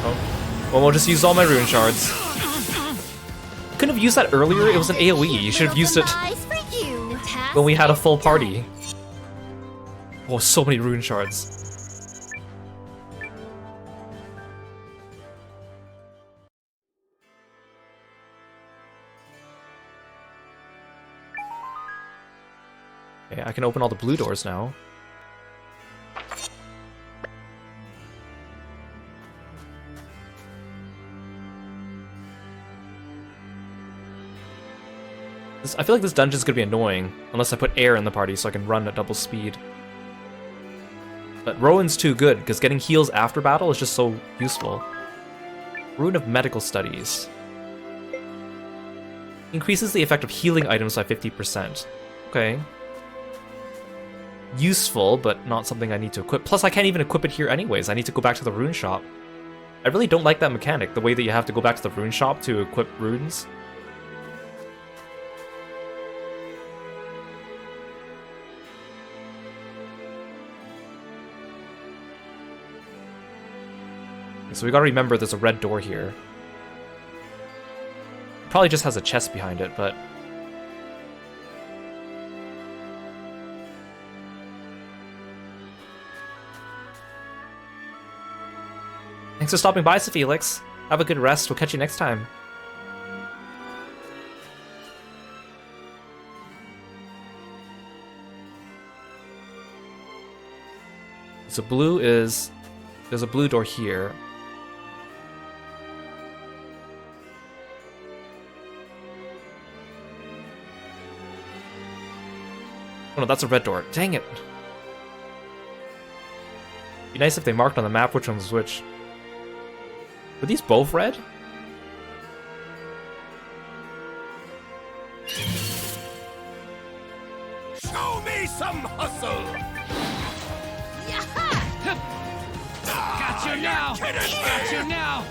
Oh. Well, we'll just use all my rune shards. Couldn't have used that earlier, it was an AoE. You should have used it when we had a full party. Oh, so many rune shards. Okay, I can open all the blue doors now. I feel like this dungeon is going to be annoying, unless I put air in the party so I can run at double speed. But Rowan's too good, because getting heals after battle is just so useful. Rune of Medical Studies. Increases the effect of healing items by 50%. Okay. Useful, but not something I need to equip. Plus, I can't even equip it here anyways. I need to go back to the rune shop. I really don't like that mechanic, the way that you have to go back to the rune shop to equip runes. So we gotta remember there's a red door here. Probably just has a chest behind it, but... Thanks for stopping by, Sir Felix. Have a good rest. We'll catch you next time. So blue is... There's a blue door here. no, that's a red door. Dang it. Be nice if they marked on the map which one's which. Were these both red? Show me some hustle! Got you now! Got you now!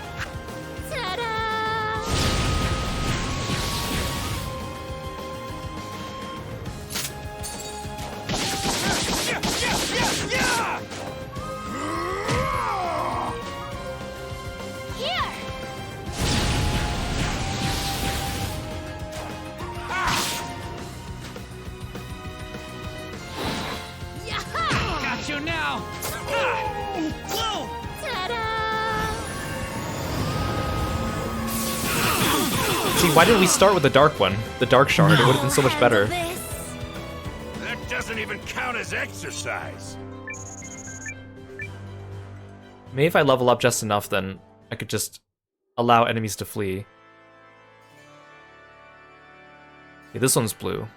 Got you now! Whoa! See, why didn't we start with the dark one? The dark shard, it would have been so much better. That doesn't even count as exercise. Maybe if I level up just enough, then I could just allow enemies to flee. Okay, this one's blue.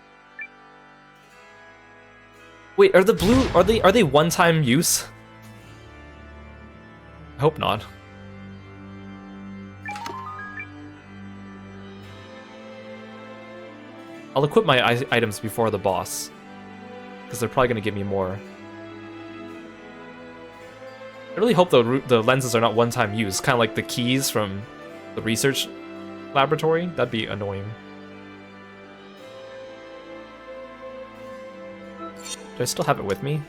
Wait, are the blue, are they one-time use? I hope not. I'll equip my items before the boss, because they're probably going to give me more. I really hope the lenses are not one-time use, kind of like the keys from the research laboratory. That'd be annoying. Do I still have it with me?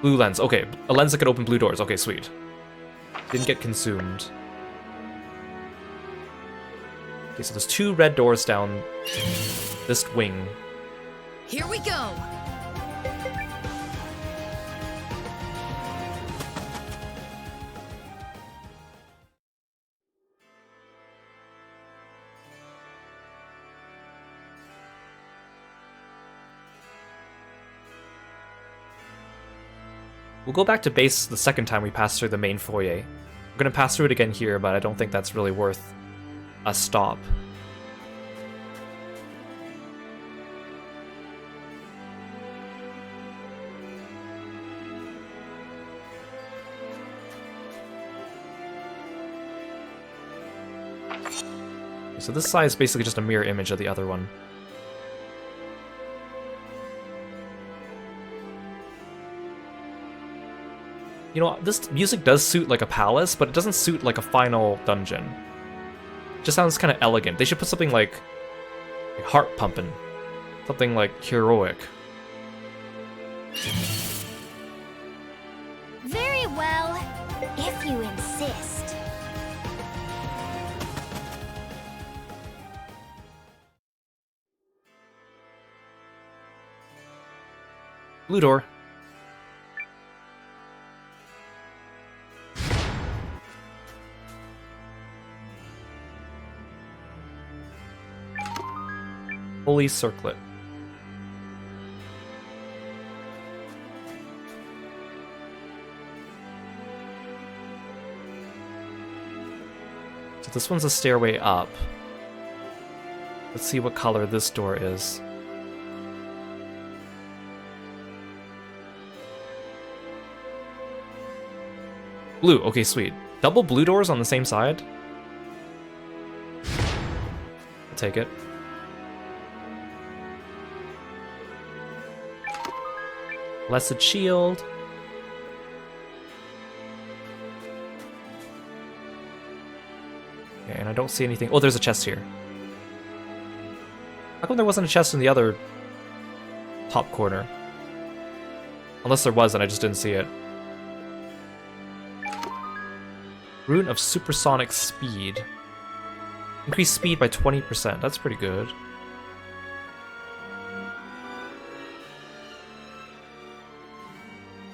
Blue lens. Okay, a lens that could open blue doors. Okay, sweet. Didn't get consumed. Okay, so there's 2 red doors down this wing. Here we go! We'll go back to base the second time we pass through the main foyer. We're gonna pass through it again here, but I don't think that's really worth a stop. So this side is basically just a mirror image of the other one. You know, this music does suit like a palace, but it doesn't suit like a final dungeon. It just sounds kind of elegant. They should put something like heart pumping. Something like heroic. Very well, if you insist. Blue door. Holy circlet. So this one's a stairway up. Let's see what color this door is. Blue, okay, sweet. Double blue doors on the same side? I'll take it. Blessed shield. Okay, and I don't see anything. Oh, there's a chest here. How come there wasn't a chest in the other top corner? Unless there was and I just didn't see it. Rune of supersonic speed. Increase speed by 20%. That's pretty good.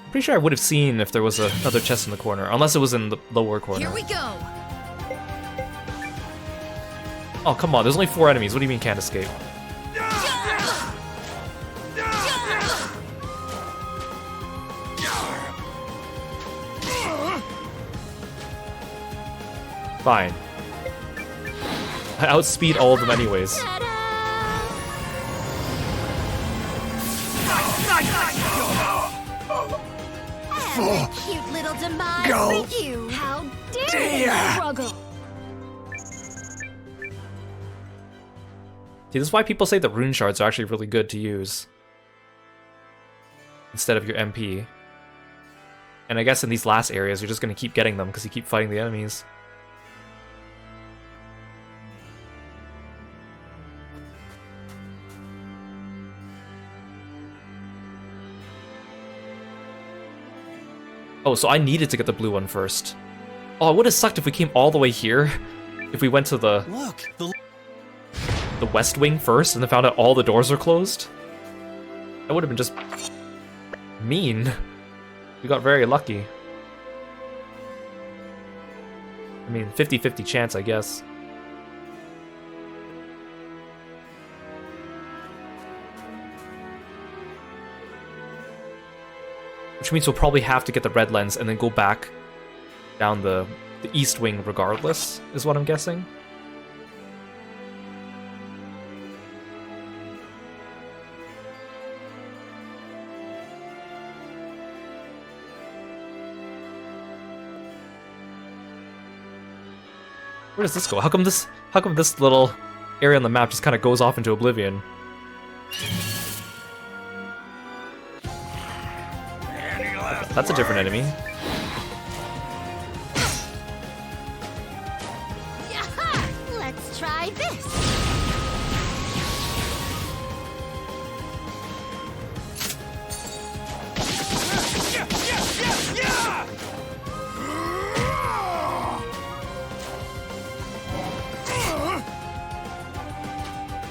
I'm pretty sure I would have seen if there was another chest in the corner, unless it was in the lower corner. Here we go! Oh, come on, there's only 4 enemies. What do you mean can't escape? Fine. I outspeed all of them anyways. And a cute little demise Go. for you. How dare you struggle? See, this is why people say that rune shards are actually really good to use instead of your MP. And I guess in these last areas, you're just going to keep getting them because you keep fighting the enemies. Oh, so I needed to get the blue one first. Oh, it would have sucked if we came all the way here. If we went to the West Wing first and then found out all the doors are closed. That would have been just mean. We got very lucky. I mean, 50-50 chance, I guess. Which means we'll probably have to get the red lens and then go back down the east wing regardless, is what I'm guessing. Where does this go? How come this little area on the map just kind of goes off into oblivion? That's a different enemy. Yaha! Let's try this.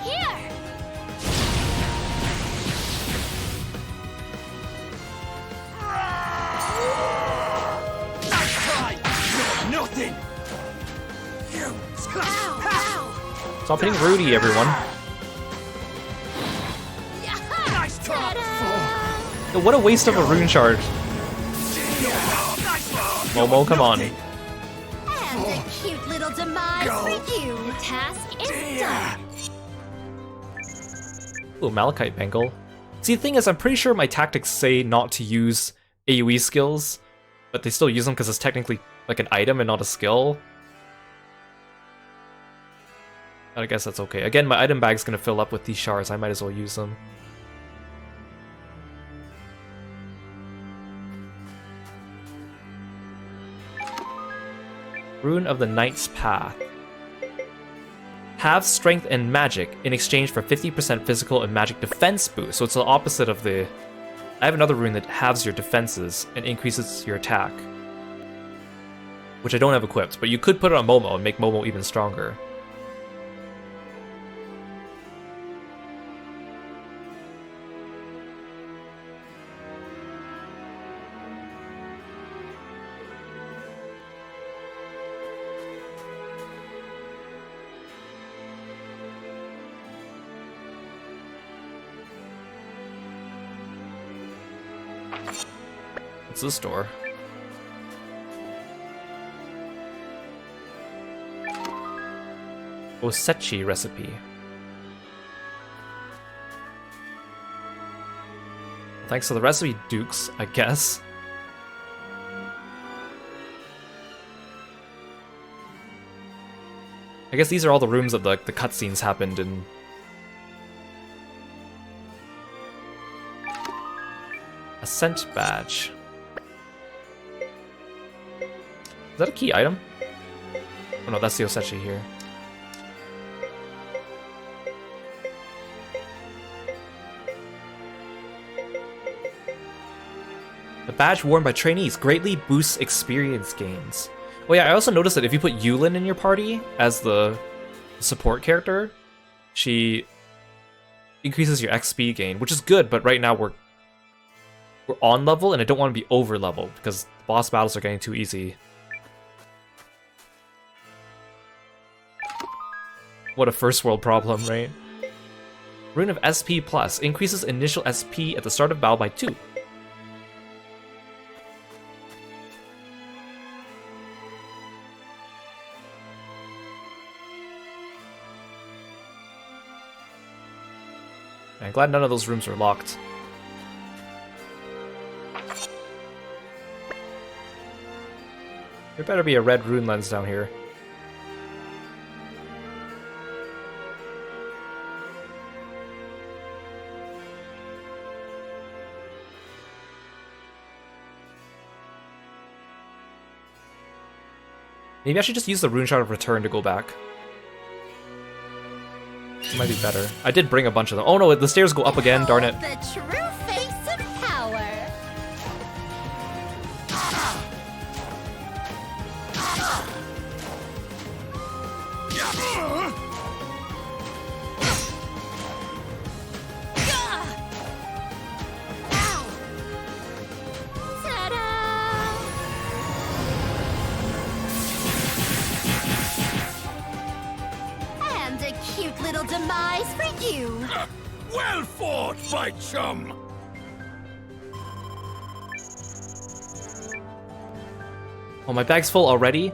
Here. Nothing. Stop hitting Rudy, everyone. Nice try. Yo, what a waste of a rune shard. Momo, come on. And a cute little demise for you. The task is done. Ooh, Malachite Bengal. See, the thing is, I'm pretty sure my tactics say not to use AoE skills, but they still use them because it's technically like an item and not a skill. But I guess that's okay. Again, my item bag's gonna fill up with these shards. I might as well use them. Rune of the Knight's Path. Have strength and magic in exchange for 50% physical and magic defense boost. So it's the opposite of the... I have another rune that halves your defenses and increases your attack, which I don't have equipped, but you could put it on Momo and make Momo even stronger. What's this door? Osechi recipe. Thanks for the recipe, Dukes, I guess. I guess these are all the rooms that the cutscenes happened in. Ascent badge. Is that a key item? Oh no, that's the Osechi here. The badge worn by trainees greatly boosts experience gains. Oh yeah, I also noticed that if you put Eiyuden in your party as the support character, she increases your XP gain, which is good, but right now we're on level and I don't want to be over level because boss battles are getting too easy. What a first world problem, right? Rune of SP Plus increases initial SP at the start of battle by 2. I'm glad none of those rooms were locked. There better be a red rune lens down here. Maybe I should just use the rune shard of return to go back. It might be better. I did bring a bunch of them. Oh no, the stairs go up again, darn it. The true face of power. And a cute little demise for you. Well fought, my chum! Oh, my bag's full already?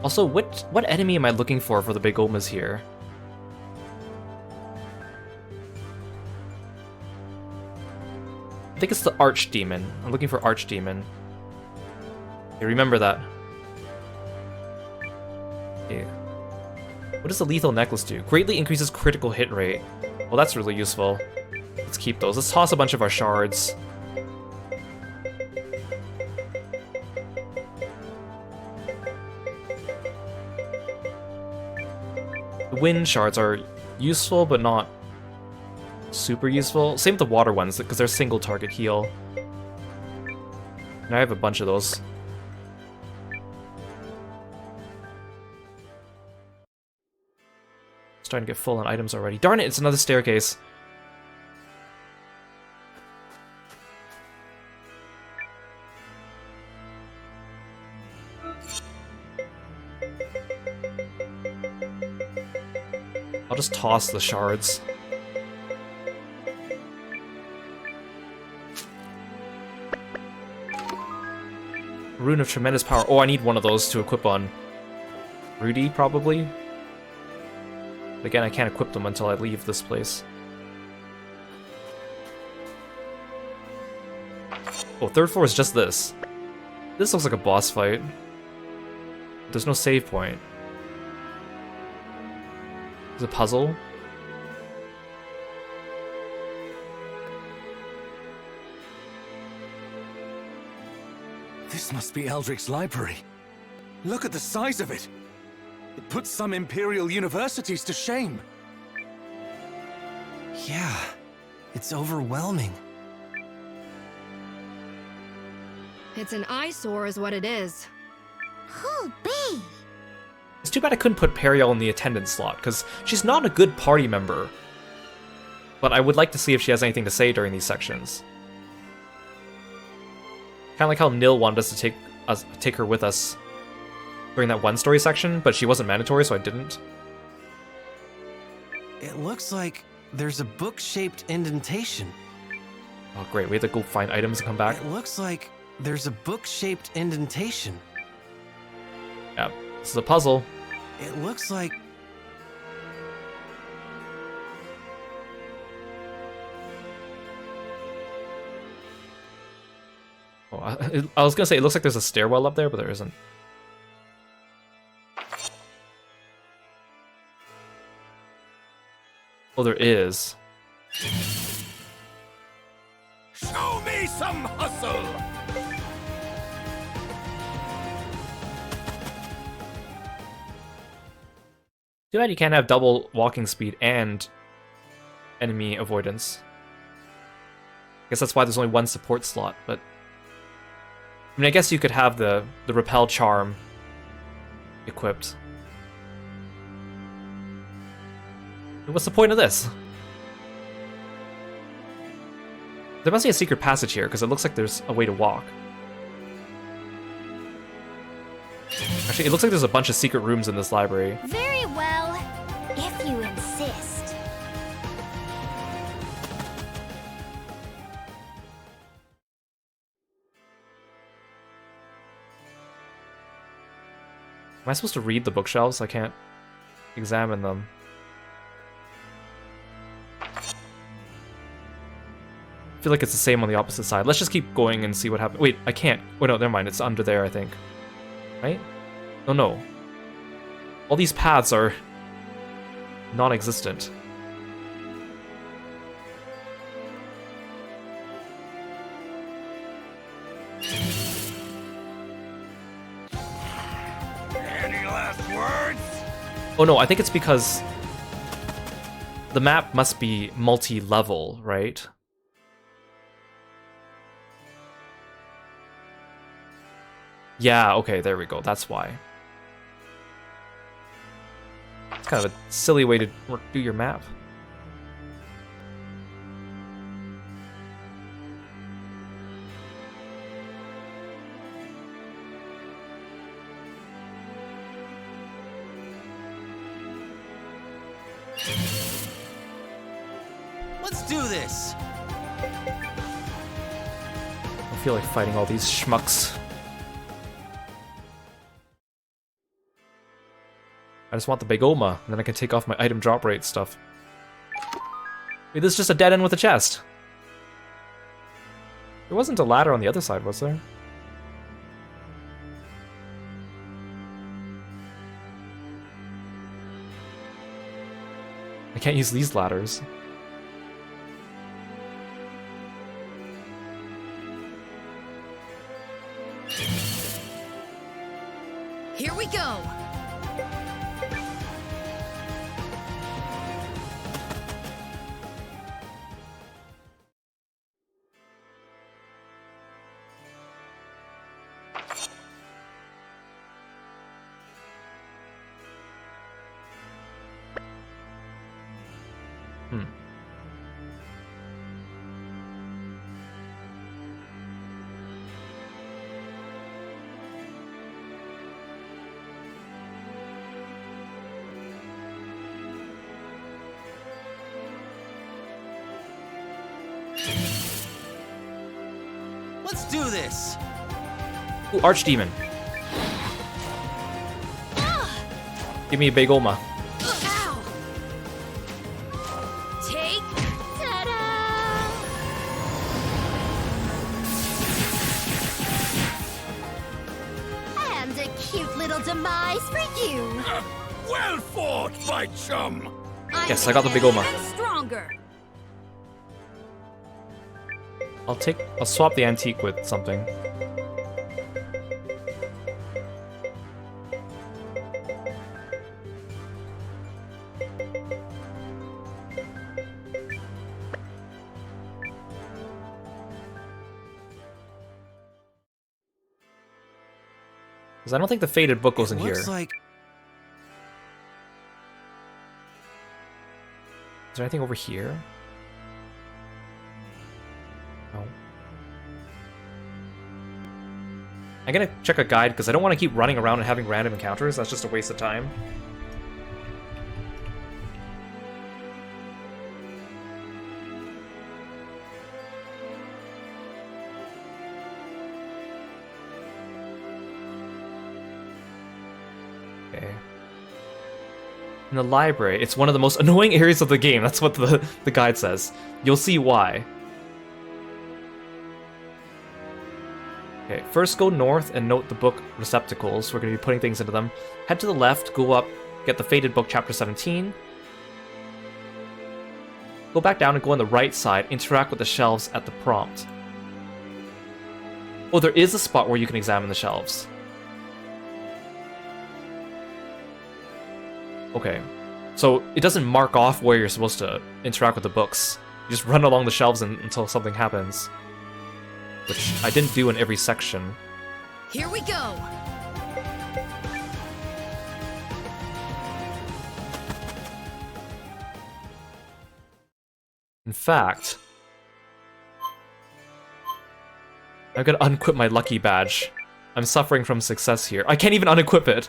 Also, what enemy am I looking for the big Omas here? I think it's the Archdemon. I'm looking for Archdemon. Okay, remember that. Okay. What does the lethal necklace do? Greatly increases critical hit rate. Well, that's really useful. Let's keep those. Let's toss a bunch of our shards. The wind shards are useful, but not super useful. Same with the water ones, because they're single target heal. And I have a bunch of those. Starting to get full on items already. Darn it, it's another staircase. I'll just toss the shards. Rune of Tremendous Power. Oh, I need one of those to equip on Rudy, probably. But again, I can't equip them until I leave this place. Oh, third floor is just this. This looks like a boss fight. There's no save point. There's a puzzle. This must be Eldric's library. Look at the size of it. It puts some Imperial universities to shame. Yeah, it's overwhelming. It's an eyesore is what it is. Who'll be? It's too bad I couldn't put Periel in the attendance slot, because she's not a good party member. But I would like to see if she has anything to say during these sections. Kind of like how Nil wanted us to take her with us during that one story section, but she wasn't mandatory, so I didn't. It looks like there's a book-shaped indentation. Oh great, we have to go find items and come back. It looks like there's a book-shaped indentation. Yeah, this is a puzzle. It looks like... Oh, I was gonna say, it looks like there's a stairwell up there, but there isn't. Oh, there is. Show me some hustle! Too bad you can't have double walking speed and enemy avoidance. I guess that's why there's only one support slot, but... I mean, I guess you could have the repel charm equipped. What's the point of this? There must be a secret passage here, because it looks like there's a way to walk. Actually, it looks like there's a bunch of secret rooms in this library. Very well, if you insist. Am I supposed to read the bookshelves? I can't examine them. I feel like it's the same on the opposite side. Let's just keep going and see what happens. Wait, I can't. Oh no, never mind. It's under there, I think. Right? Oh no. All these paths are non-existent. Any last words? Oh no, I think it's because the map must be multi-level, right? Yeah, okay, there we go. That's why. It's kind of a silly way to do your map. Let's do this. I feel like fighting all these schmucks. I just want the big Oma, and then I can take off my item drop rate stuff. Wait, this is just a dead end with a chest. There wasn't a ladder on the other side, was there? I can't use these ladders. Here we go. Let's do this. Ooh, Archdemon. Give me a big Oma. Ow! Take. And a cute little demise for you. Well fought, my chum. Yes, I got the big Oma. Stronger. I'll swap the antique with something. Because I don't think the faded book goes in here. Looks like Is there anything over here? No. I'm gonna check a guide because I don't want to keep running around and having random encounters. That's just a waste of time. Okay. In the library, it's one of the most annoying areas of the game. That's what the guide says. You'll see why. Okay, first go north and note the book receptacles. We're going to be putting things into them. Head to the left, go up, get the faded book chapter 17. Go back down and go on the right side, interact with the shelves at the prompt. Oh, there is a spot where you can examine the shelves. Okay, so it doesn't mark off where you're supposed to interact with the books. You just run along the shelves until something happens. Which I didn't do in every section. Here we go. In fact, I'm gonna unequip my lucky badge. I'm suffering from success here. I can't even unequip it!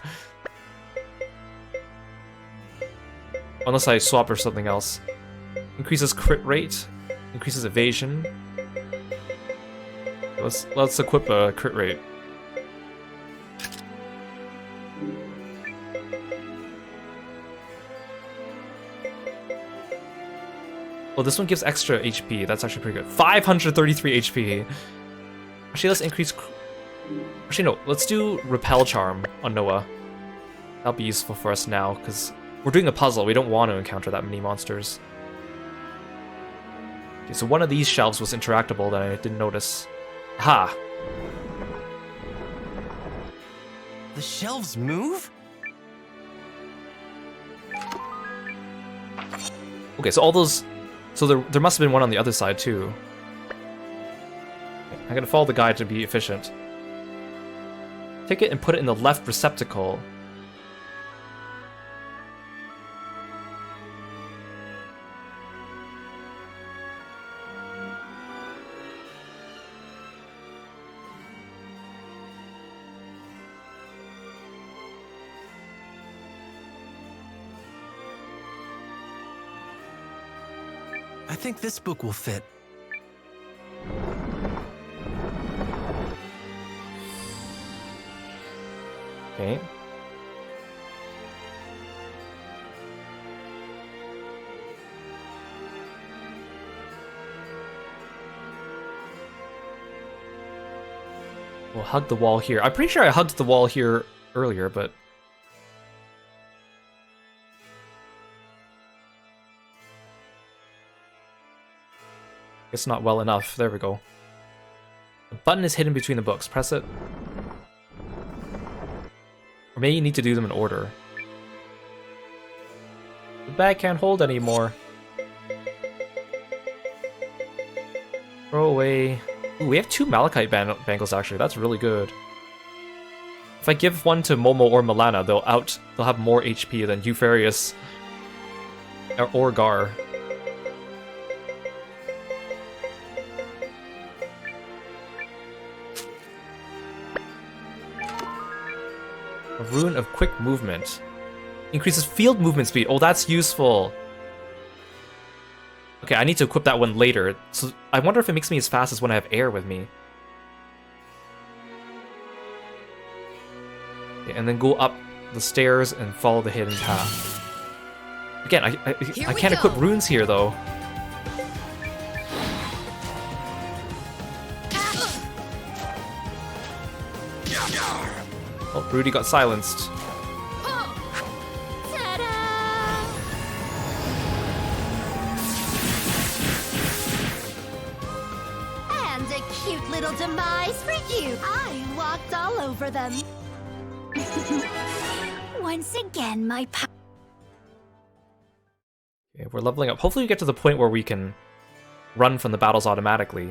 Unless I swap or something else. Increases crit rate, increases evasion. Let's equip a crit rate. Well, this one gives extra HP. That's actually pretty good. 533 HP. Actually, let's increase Actually, no. Let's do Repel Charm on Noah. That'll be useful for us now, because we're doing a puzzle. We don't want to encounter that many monsters. Okay, so one of these shelves was interactable that I didn't notice. Ha! The shelves move? Okay, so all those... So there must have been one on the other side, too. Okay, I'm gonna follow the guide to be efficient. Take it and put it in the left receptacle. I think this book will fit. Okay. We'll hug the wall here. I'm pretty sure I hugged the wall here earlier, but... It's not well enough. There we go. The button is hidden between the books. Press it. Or maybe you need to do them in order. The bag can't hold anymore. Throw away. Ooh, we have 2 Malachite bangles actually. That's really good. If I give one to Momo or Milana, they'll have more HP than Eupharius or Gar. A rune of quick movement. Increases field movement speed. Oh, that's useful. Okay, I need to equip that one later. So I wonder if it makes me as fast as when I have air with me. Okay, and then go up the stairs and follow the hidden path. Again, I can't equip runes here though. Oh, Rudy got silenced. And a cute little demise for you. I walked all over them. Once again, my Okay, we're leveling up. Hopefully we get to the point where we can run from the battles automatically.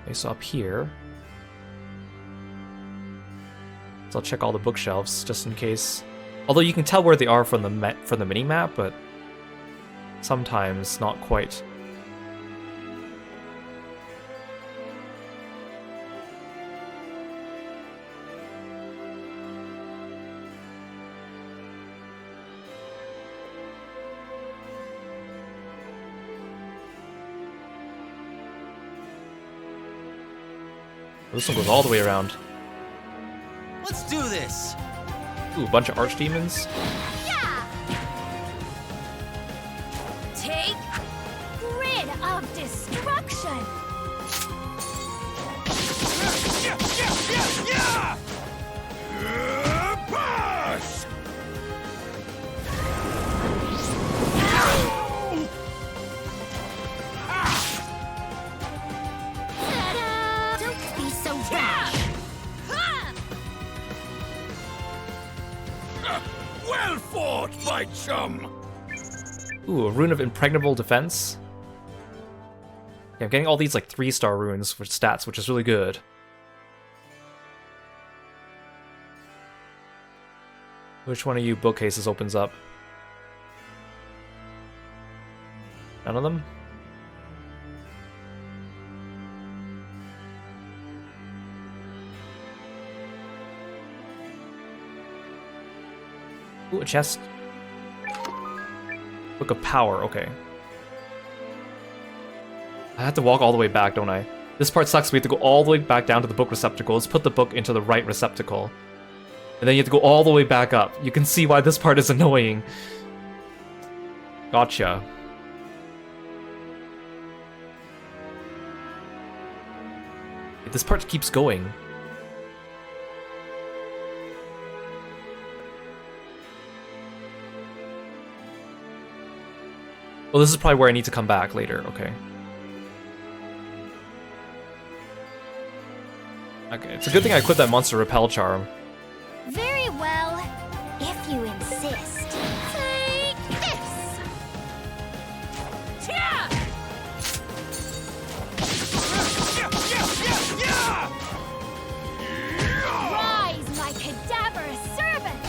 Okay, so up here. So I'll check all the bookshelves just in case. Although you can tell where they are from the mini-map, but sometimes not quite. This one goes all the way around. Let's do this! Ooh, a bunch of archdemons. Yeah! Take grid of destruction! Pass! Don't be so rash! Well fought, my chum! Ooh, a rune of impregnable defense. Yeah, I'm getting all these like 3-star runes for stats, which is really good. Which one of you bookcases opens up? None of them? Ooh, a chest. Book of Power, okay. I have to walk all the way back, don't I? This part sucks, we have to go all the way back down to the book receptacles, put the book into the right receptacle. And then you have to go all the way back up. You can see why this part is annoying. Gotcha. this part keeps going. Well, this is probably where I need to come back later, okay. Okay, it's a good thing I equipped that monster repel charm. Very well, if you insist. Take this! Rise, my cadaverous servant!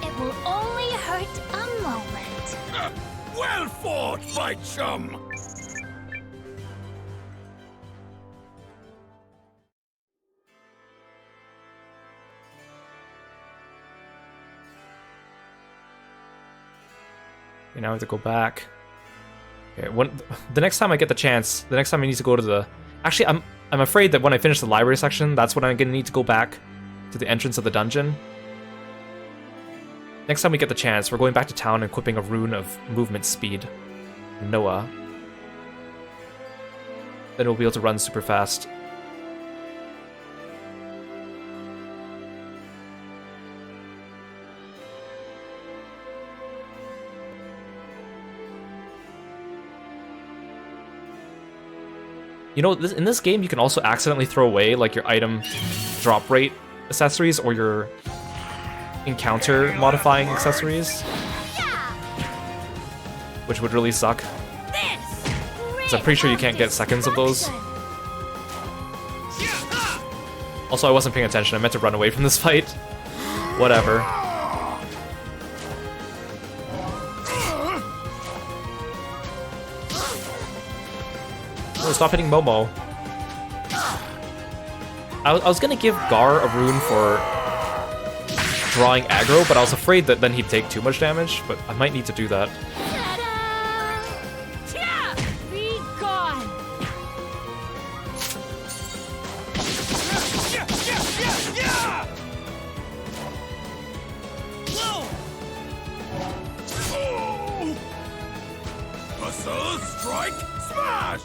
It will only hurt a moment. Well fought, my chum! Okay, now I have to go back. Okay, the next time I get the chance, the next time I need to go to the... Actually, I'm afraid that when I finish the library section, that's when I'm gonna need to go back to the entrance of the dungeon. Next time we get the chance, we're going back to town and equipping a rune of movement speed. Noah. Then we'll be able to run super fast. You know, in this game, you can also accidentally throw away like your item drop rate accessories or your encounter modifying accessories, which would really suck. Because I'm pretty sure you can't get seconds of those. Also, I wasn't paying attention. I meant to run away from this fight. Whatever. Oh, stop hitting Momo. I was gonna give Gar a rune for drawing aggro, but I was afraid that then he'd take too much damage, but I might need to do that. Be gone! Muscle strike smash!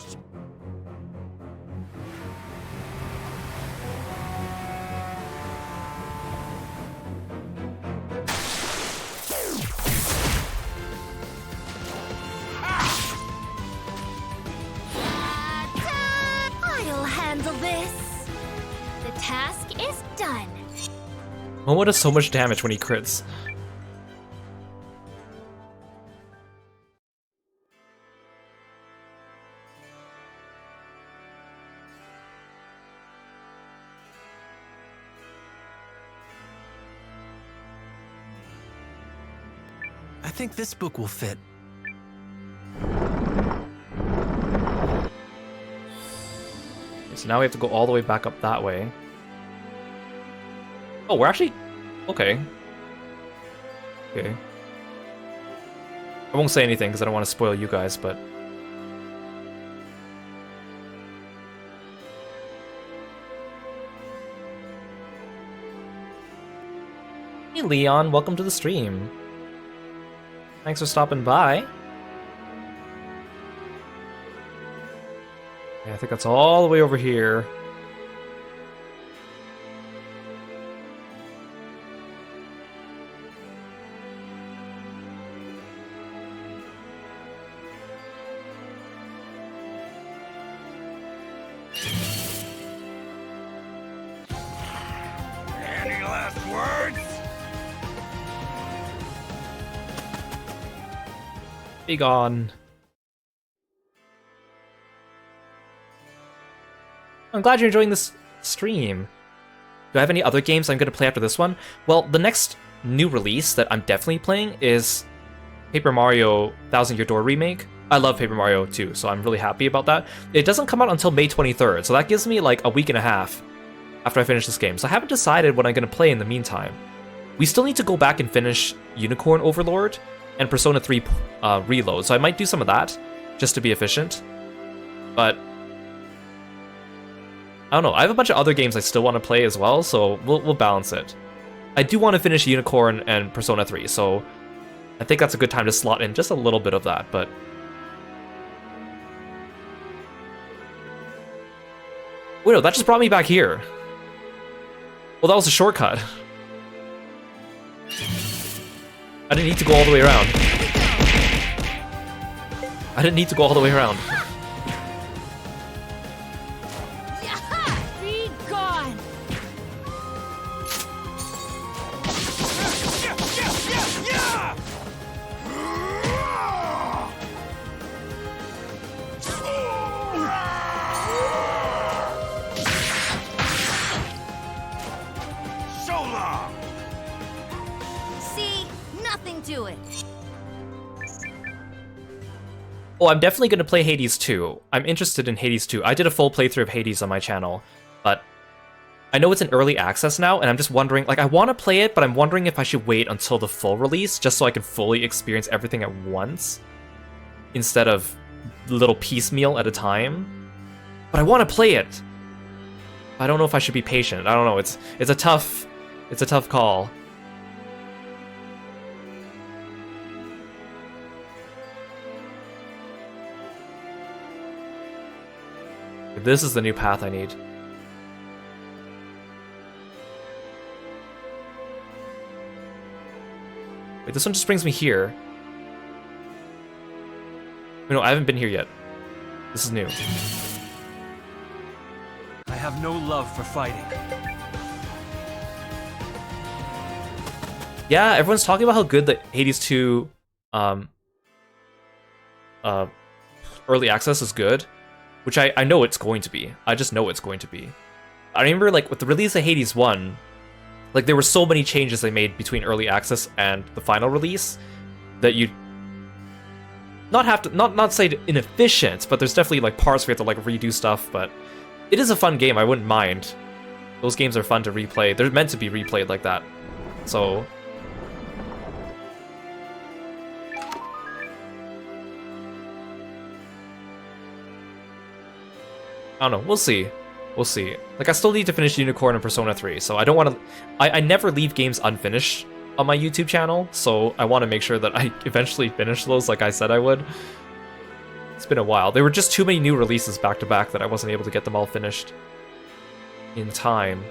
I'll handle this. The task is done. Momo does so much damage when he crits. I think this book will fit. So now we have to go all the way back up that way. Oh, we're actually... Okay. Okay. I won't say anything because I don't want to spoil you guys, but... Hey Leon, welcome to the stream. Thanks for stopping by. Yeah, I think that's all the way over here. Any last words? Be gone. I'm glad you're enjoying this stream. Do I have any other games I'm going to play after this one? Well, the next new release that I'm definitely playing is Paper Mario Thousand Year Door Remake. I love Paper Mario 2, so I'm really happy about that. It doesn't come out until May 23rd, so that gives me like a week and a half after I finish this game. So I haven't decided what I'm going to play in the meantime. We still need to go back and finish Unicorn Overlord and Persona 3 Reload, so I might do some of that just to be efficient. But I don't know, I have a bunch of other games I still want to play as well, so we'll balance it. I do want to finish Unicorn and Persona 3, so I think that's a good time to slot in just a little bit of that, but Wait, no, that just brought me back here. Well, that was a shortcut. I didn't need to go all the way around. I didn't need to go all the way around. Be gone! See? Nothing to it. Oh, I'm definitely going to play Hades 2. I'm interested in Hades 2. I did a full playthrough of Hades on my channel, but I know it's in early access now, and I'm just wondering, like, I want to play it, but I'm wondering if I should wait until the full release, just so I can fully experience everything at once, instead of little piecemeal at a time. But I want to play it. I don't know if I should be patient. I don't know. It's a tough call. This is the new path I need. Wait, this one just brings me here. Wait, no, I haven't been here yet. This is new. I have no love for fighting. Yeah, everyone's talking about how good the Hades 2 early access is good, which I know it's going to be. I just know it's going to be. I remember, like, with the release of Hades 1, like, there were so many changes they made between early access and the final release that you not have to not say inefficient, but there's definitely like parts where you have to like redo stuff. But it is a fun game. I wouldn't mind. Those games are fun to replay. They're meant to be replayed like that. So I don't know. We'll see. We'll see. Like, I still need to finish Unicorn and Persona 3, so I don't want to... I never leave games unfinished on my YouTube channel, so I want to make sure that I eventually finish those like I said I would. It's been a while. There were just too many new releases back-to-back that I wasn't able to get them all finished in time.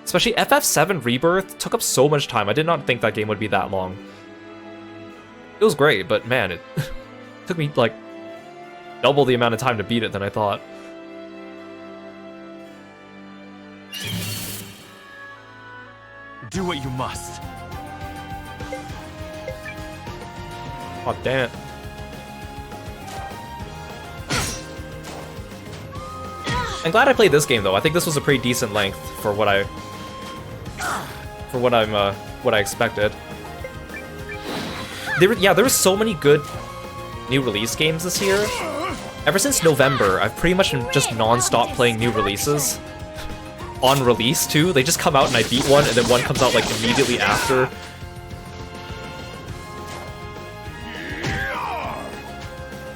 Especially FF7 Rebirth took up so much time. I did not think that game would be that long. It was great, but man, it took me, like, double the amount of time to beat it than I thought. Do what you must. Oh, damn it. I'm glad I played this game though. I think this was a pretty decent length for what I expected. There were so many good new release games this year. Ever since November, I've pretty much been just non-stop playing new releases. On release too. They just come out and I beat one, and then one comes out like immediately after.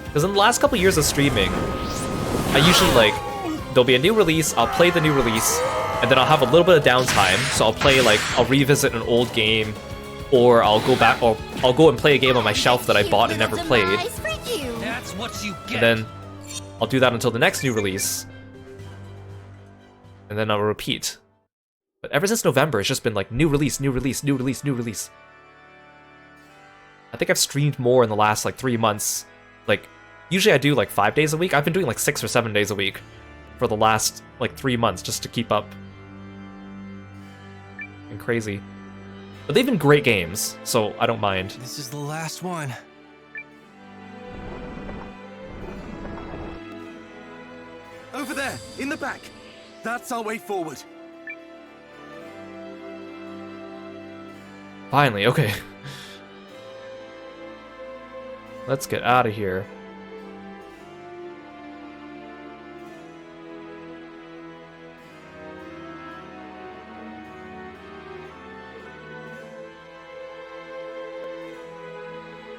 Because in the last couple years of streaming, I usually like, there'll be a new release, I'll play the new release, and then I'll have a little bit of downtime, so I'll play like, I'll revisit an old game, or I'll go back, or I'll go and play a game on my shelf that I bought and never played. That's what you get. And then I'll do that until the next new release. And then I'll repeat. But ever since November, it's just been like, new release, new release, new release, new release. I think I've streamed more in the last like 3 months. Like, usually I do like 5 days a week. I've been doing like 6 or 7 days a week for the last like 3 months just to keep up. And crazy. But they've been great games, so I don't mind. This is the last one. Over there, in the back. That's our way forward. Finally, okay. Let's get out of here.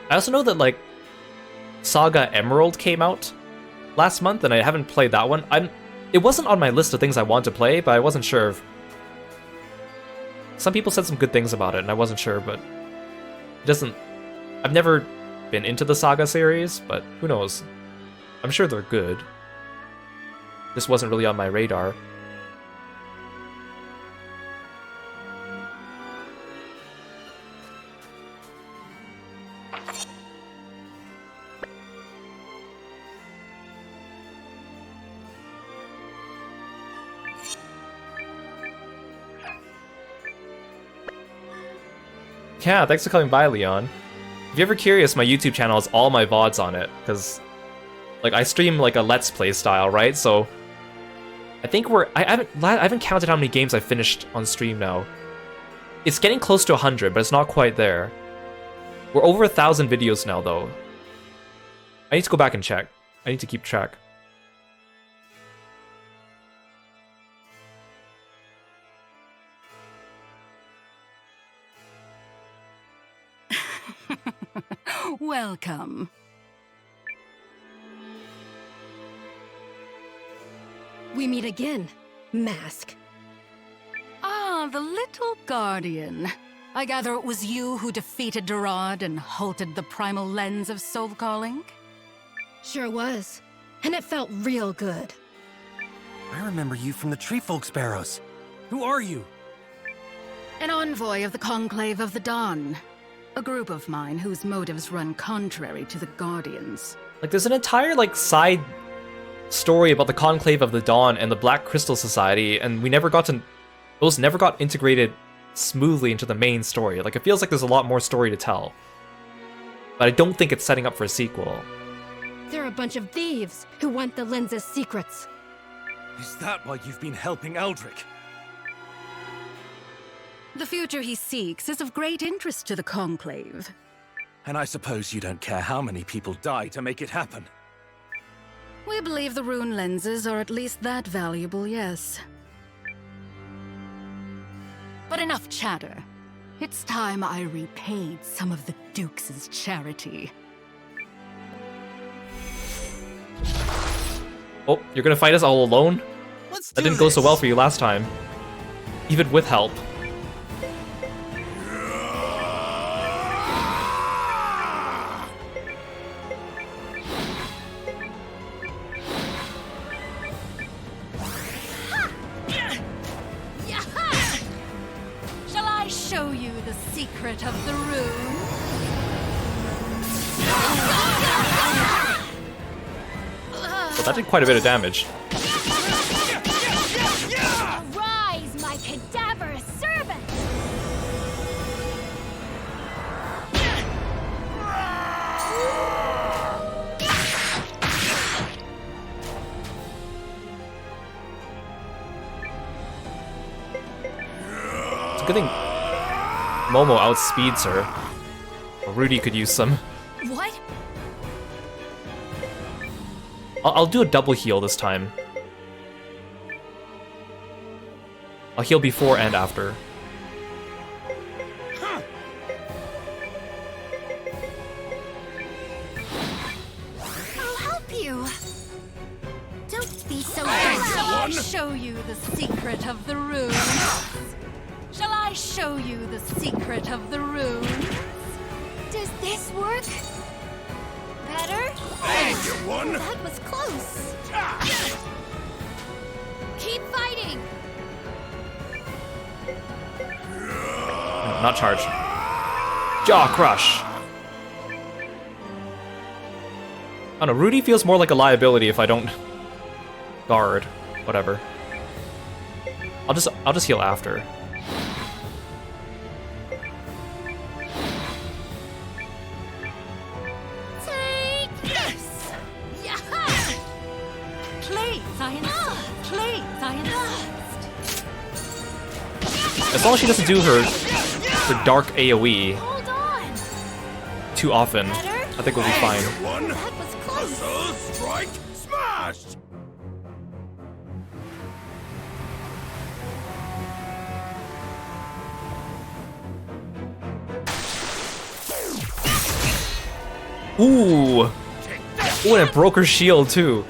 I also know that, like, Saga Emerald came out last month, and I haven't played that one. It wasn't on my list of things I want to play, but I wasn't sure if... Some people said some good things about it, and I wasn't sure, but... It doesn't... I've never been into the Saga series, but who knows? I'm sure they're good. This wasn't really on my radar. Yeah, thanks for coming by, Leon. If you're ever curious, my YouTube channel has all my VODs on it, because, like, I stream, like, a Let's Play style, right? So, I think I haven't counted how many games I've finished on stream now. It's getting close to 100, but it's not quite there. We're over 1,000 videos now, though. I need to go back and check. I need to keep track. Welcome. We meet again, Mask. Ah, the little guardian. I gather it was you who defeated Durad and halted the primal lens of soul calling? Sure was. And it felt real good. I remember you from the Tree Folk Sparrows. Who are you? An envoy of the Conclave of the Dawn. A group of mine whose motives run contrary to the Guardians. Like, there's an entire, like, side story about the Conclave of the Dawn and the Black Crystal Society, and those never got integrated smoothly into the main story. Like, it feels like there's a lot more story to tell. But I don't think it's setting up for a sequel. They're a bunch of thieves who want the lens's secrets. Is that why you've been helping Eldrick? The future he seeks is of great interest to the Conclave. And I suppose you don't care how many people die to make it happen. We believe the rune lenses are at least that valuable, yes. But enough chatter. It's time I repaid some of the Dukes' charity. Oh, you're gonna fight us all alone? That didn't go so well for you last time. Even with help. Shall I show you the secret of the rune? Well, that did quite a bit of damage. Arise, my cadaverous servant! It's a good thing Momo outspeeds her. Or Rudy could use some. What? I'll do a double heal this time. I'll heal before and after. I'll help you. Don't be so Shall I bad. show you the secret of the rune? Shall I show you the secret of the rune? Does this work? Better? one. That was close. Keep fighting. No, not charge. Jaw crush. I don't know, Rudy feels more like a liability if I don't guard. Whatever. I'll just heal after. Take this. Yaha! Please, I insist. Please, I insist. As long as she doesn't do her dark AoE Hold on. too often, I think we'll be fine. That was close. Strike, smash! Ooh! Ooh, and it broke her shield too.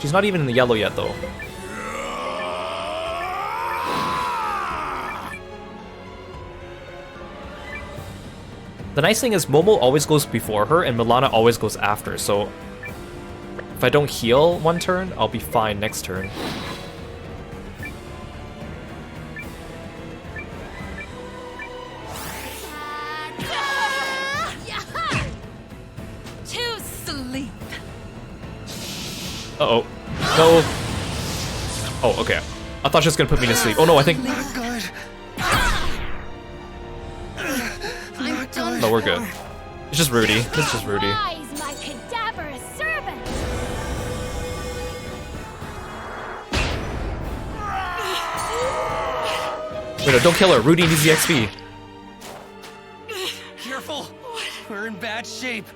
She's not even in the yellow yet though. The nice thing is Momo always goes before her and Milana always goes after, so If I don't heal one turn, I'll be fine next turn. To sleep. Uh-oh. No. Oh, okay. I thought she was gonna put me to sleep. Oh no, I think... Not good. No, we're good. It's just Rudy. It's just Rudy. Rise, my cadaverous servant! Wait, no, don't kill her. Rudy needs the XP. Careful! We're in bad shape.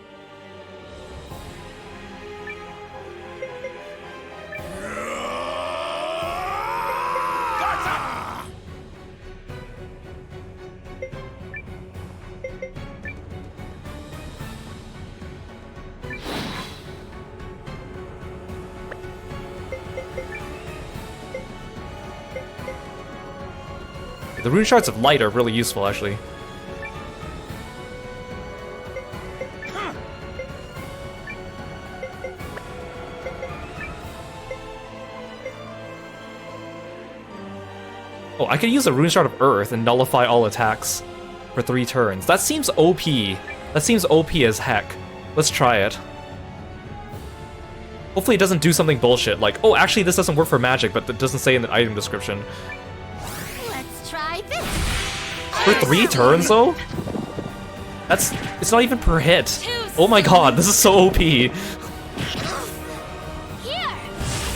The rune shards of light are really useful, actually. Oh, I could use a rune shard of earth and nullify all attacks for 3 turns. That seems OP. That seems OP as heck. Let's try it. Hopefully it doesn't do something bullshit like, oh, actually this doesn't work for magic, but it doesn't say in the item description. Let's try this. For 3 turns, though? It's not even per hit. Oh my god, this is so OP. Here!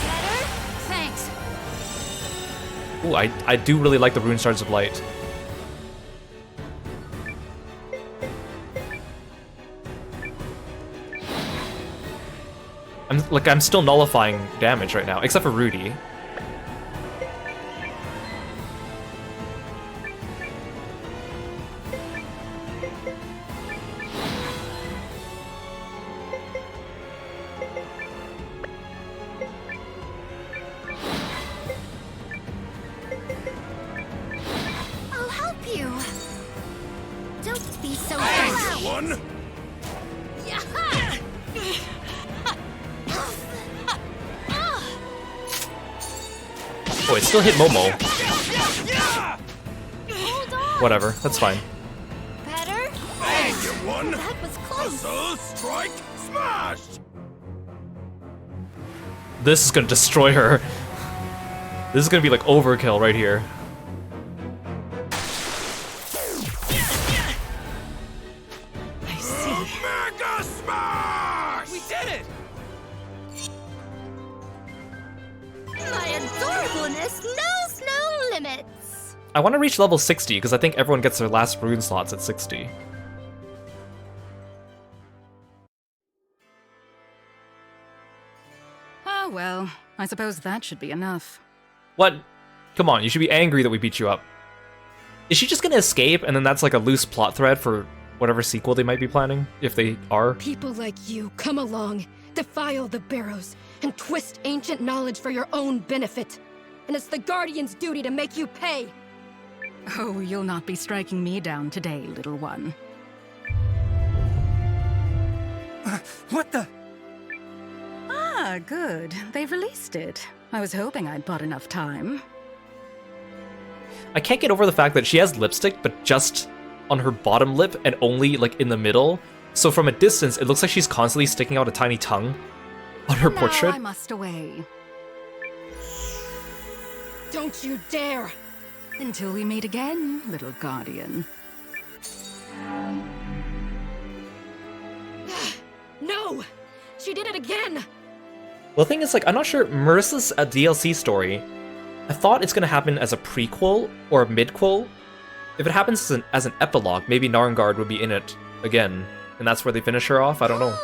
Better? Thanks. Ooh, I do really like the rune shards of light. I'm still nullifying damage right now, except for Rudy. I'll help you. Don't be so Hey, one. Oh, it still hit Momo. Whatever, that's fine. Better? Hey, you one. That was close. So strike, smash. This is gonna destroy her. This is gonna be like overkill right here. I see. Mega smash. We did it. My adorableness knows no limits. I want to reach level 60 because I think everyone gets their last rune slots at 60. Oh well, I suppose that should be enough. What? Come on, you should be angry that we beat you up. Is she just gonna escape and then that's like a loose plot thread for whatever sequel they might be planning, if they are? People like you come along, defile the barrows, and twist ancient knowledge for your own benefit. And it's the Guardian's duty to make you pay. Oh, you'll not be striking me down today, little one. What the? Ah, good. They've released it. I was hoping I'd bought enough time. I can't get over the fact that she has lipstick, but just on her bottom lip and only like in the middle. So from a distance, it looks like she's constantly sticking out a tiny tongue on her portrait. Now I must away. Don't you dare! Until we meet again, little guardian. No! She did it again! Well, the thing is, like, I'm not sure. Marissa's a DLC story. I thought it's gonna happen as a prequel or a midquel. If it happens as an epilogue, maybe Narngard would be in it again, and that's where they finish her off. I don't know.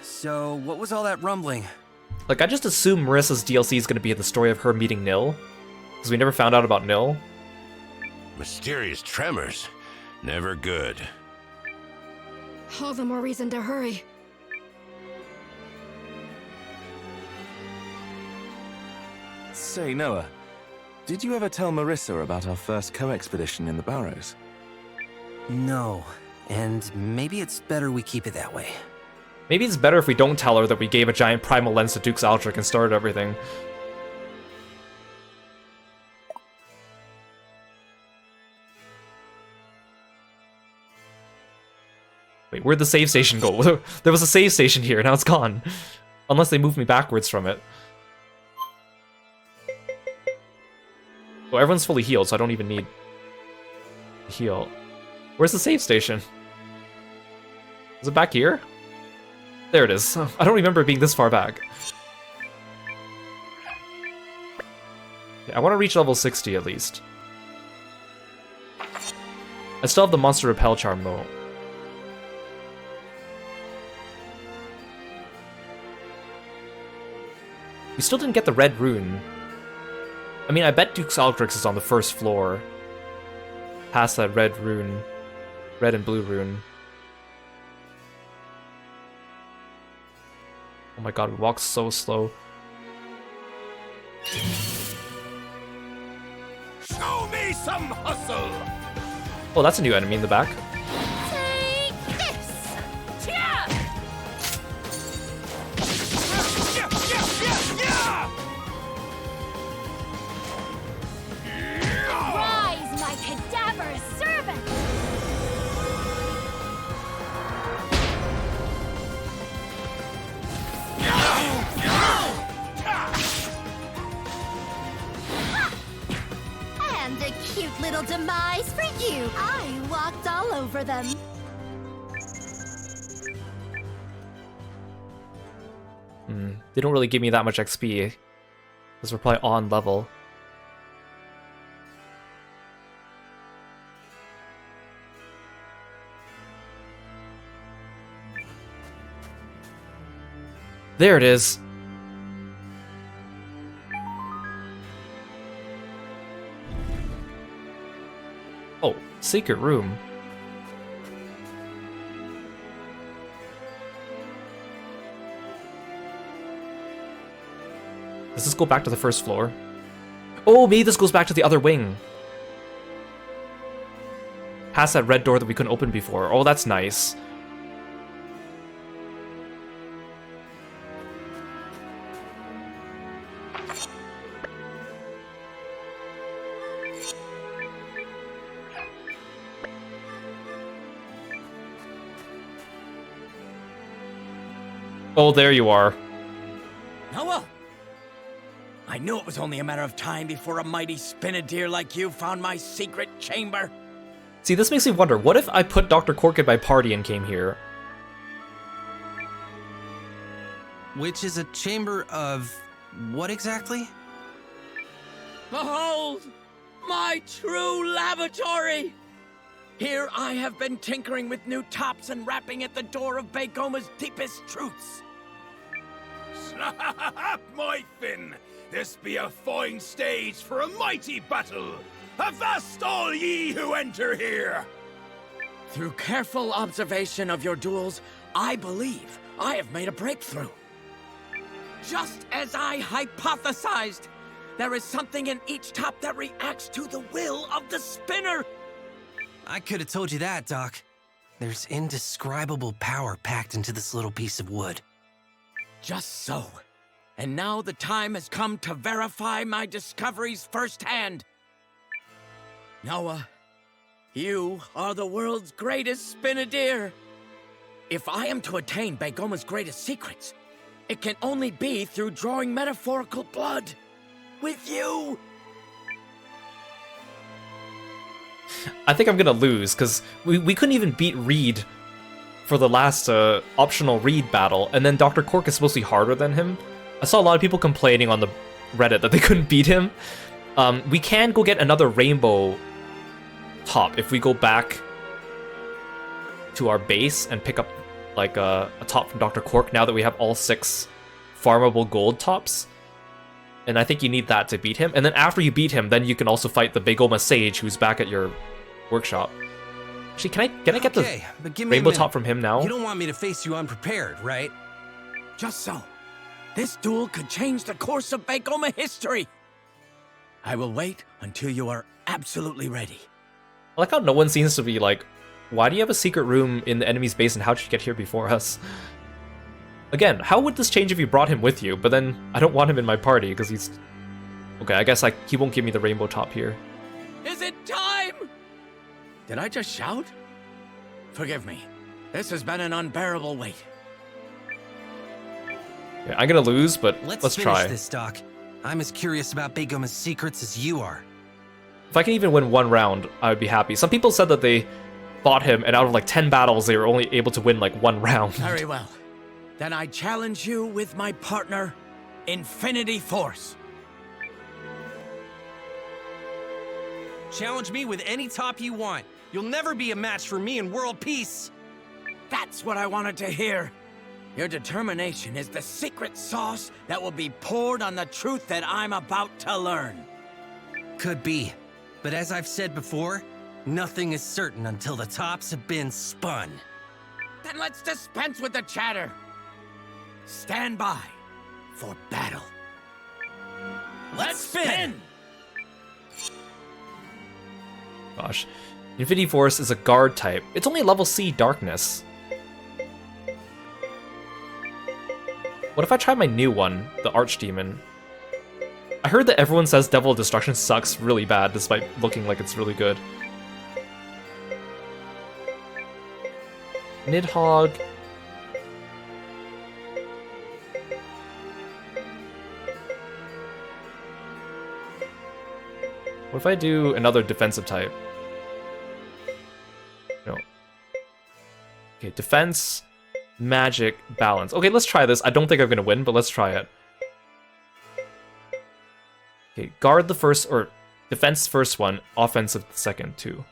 So what was all that rumbling? Like, I just assume Marissa's DLC is gonna be the story of her meeting Nil, because we never found out about Nil. Mysterious tremors. Never good. All the more reason to hurry. Say, Noah, did you ever tell Marissa about our first co-expedition in the Barrows? No, and maybe it's better we keep it that way. Maybe it's better if we don't tell her that we gave a giant primal lens to Duke's Aldrich and started everything. Wait, where'd the save station go? There was a save station here, now it's gone. Unless they moved me backwards from it. Oh, everyone's fully healed, so I don't even need to heal. Where's the save station? Is it back here? There it is. I don't remember it being this far back. Okay, I want to reach level 60 at least. I still have the monster repel charm though. We still didn't get the red rune. I mean, I bet Duke's Aldrich is on the first floor. Past that red rune. Red and blue rune. Oh my god, we walk so slow. Show me some hustle! Oh, that's a new enemy in the back. Take this! Yeah! Rise, my cadaver servant! And a cute little demise for you. I walked all over them. They don't really give me that much XP. Because we're probably on level. There it is. Oh, secret room. Does this go back to the first floor? Oh, maybe this goes back to the other wing. Past that red door that we couldn't open before. Oh, that's nice. Oh, there you are. Noah! I knew it was only a matter of time before a mighty spinadeer like you found my secret chamber. See, this makes me wonder, what if I put Dr. Cork in my party and came here? Which is a chamber of what exactly? Behold, my true laboratory! Here I have been tinkering with new tops and rapping at the door of Bagoma's deepest truths. Snap, my Finn! This be a fine stage for a mighty battle! Avast all ye who enter here! Through careful observation of your duels, I believe I have made a breakthrough. Just as I hypothesized, there is something in each top that reacts to the will of the spinner. I could have told you that, Doc. There's indescribable power packed into this little piece of wood. Just so. And now the time has come to verify my discoveries firsthand. Noah, you are the world's greatest spinadeer. If I am to attain Bagoma's greatest secrets, it can only be through drawing metaphorical blood. With you! I think I'm gonna lose, because we couldn't even beat Reed for the last optional Reed battle, and then Dr. Cork is supposed to be harder than him. I saw a lot of people complaining on the Reddit that they couldn't beat him. We can go get another rainbow top if we go back to our base and pick up like a top from Dr. Cork now that we have all 6 farmable gold tops. And I think you need that to beat him. And then after you beat him, then you can also fight the Bagoma Sage who's back at your workshop. Actually, can I get the but give me rainbow a minute. top from him now? You don't want me to face you unprepared, right? Just so. This duel could change the course of Bagoma history. I will wait until you are absolutely ready. I like how no one seems to be like, why do you have a secret room in the enemy's base and how did you get here before us? Again, how would this change if you brought him with you? But then I don't want him in my party because he's... Okay, I guess he won't give me the rainbow top here. Is it time? Did I just shout? Forgive me. This has been an unbearable wait. Yeah, I'm gonna lose, but let's finish try. this, Doc. I'm as curious about Big Goma's secrets as you are. If I can even win 1 round, I would be happy. Some people said that they fought him, and out of like 10 battles, they were only able to win like 1 round. Very well. Then I challenge you with my partner, Infinity Force. Challenge me with any top you want. You'll never be a match for me in world peace. That's what I wanted to hear. Your determination is the secret sauce that will be poured on the truth that I'm about to learn. Could be. But as I've said before, nothing is certain until the tops have been spun. Then let's dispense with the chatter. Stand by for battle. Let's spin! Gosh. Infinity Force is a guard type. It's only level C darkness. What if I try my new one, the Archdemon? I heard that everyone says Devil of Destruction sucks really bad despite looking like it's really good. Nidhogg. What if I do another defensive type? No. Okay, defense, magic, balance. Okay, let's try this. I don't think I'm gonna win, but let's try it. Okay, guard the first, or defense first one, offensive the second two.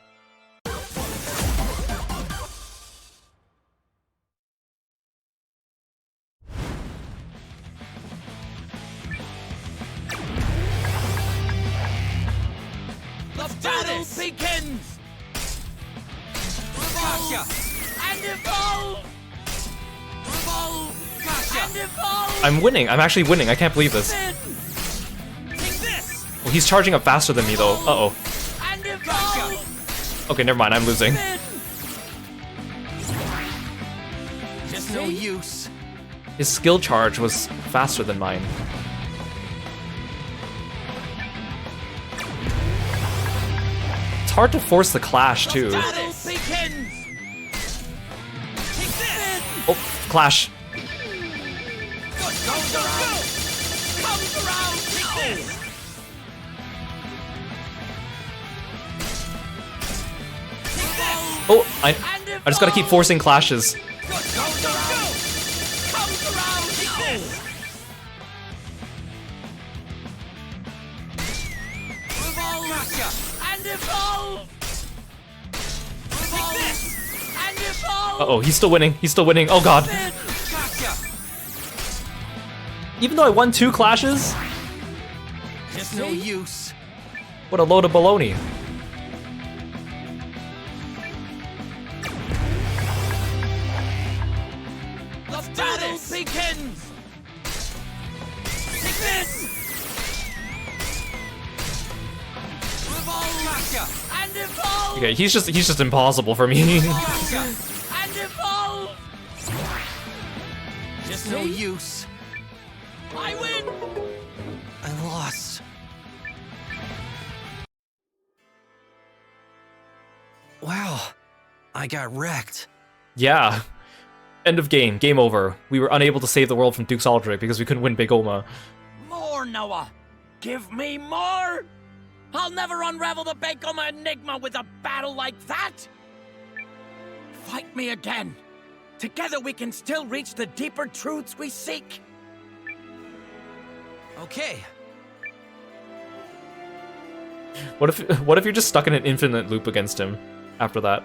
Begins! Gotcha! And evolve! Revolve! Gotcha! And evolve! I'm winning. I'm actually winning. I can't believe this. Take this! Well, he's charging up faster than me, though. Uh-oh. And evolve! Okay, never mind. I'm losing. Just no use. His skill charge was faster than mine. It's hard to force the clash, too. Oh, clash. Oh, I just gotta keep forcing clashes. Uh-oh, he's still winning. He's still winning. Oh god. Even though I won 2 clashes? Just no use. What a load of baloney. The battle begins! Take this! Revolve! And evolve! Okay, he's just impossible for me. And evolve! Just no use. I win! I lost. Wow, I got wrecked. Yeah. End of game. Game over. We were unable to save the world from Duke's Aldrich because we couldn't win Big Oma. More, Noah! Give me more! I'll never unravel the Big Oma enigma with a battle like that! Fight me again! Together we can still reach the deeper truths we seek! Okay. What if you're just stuck in an infinite loop against him after that?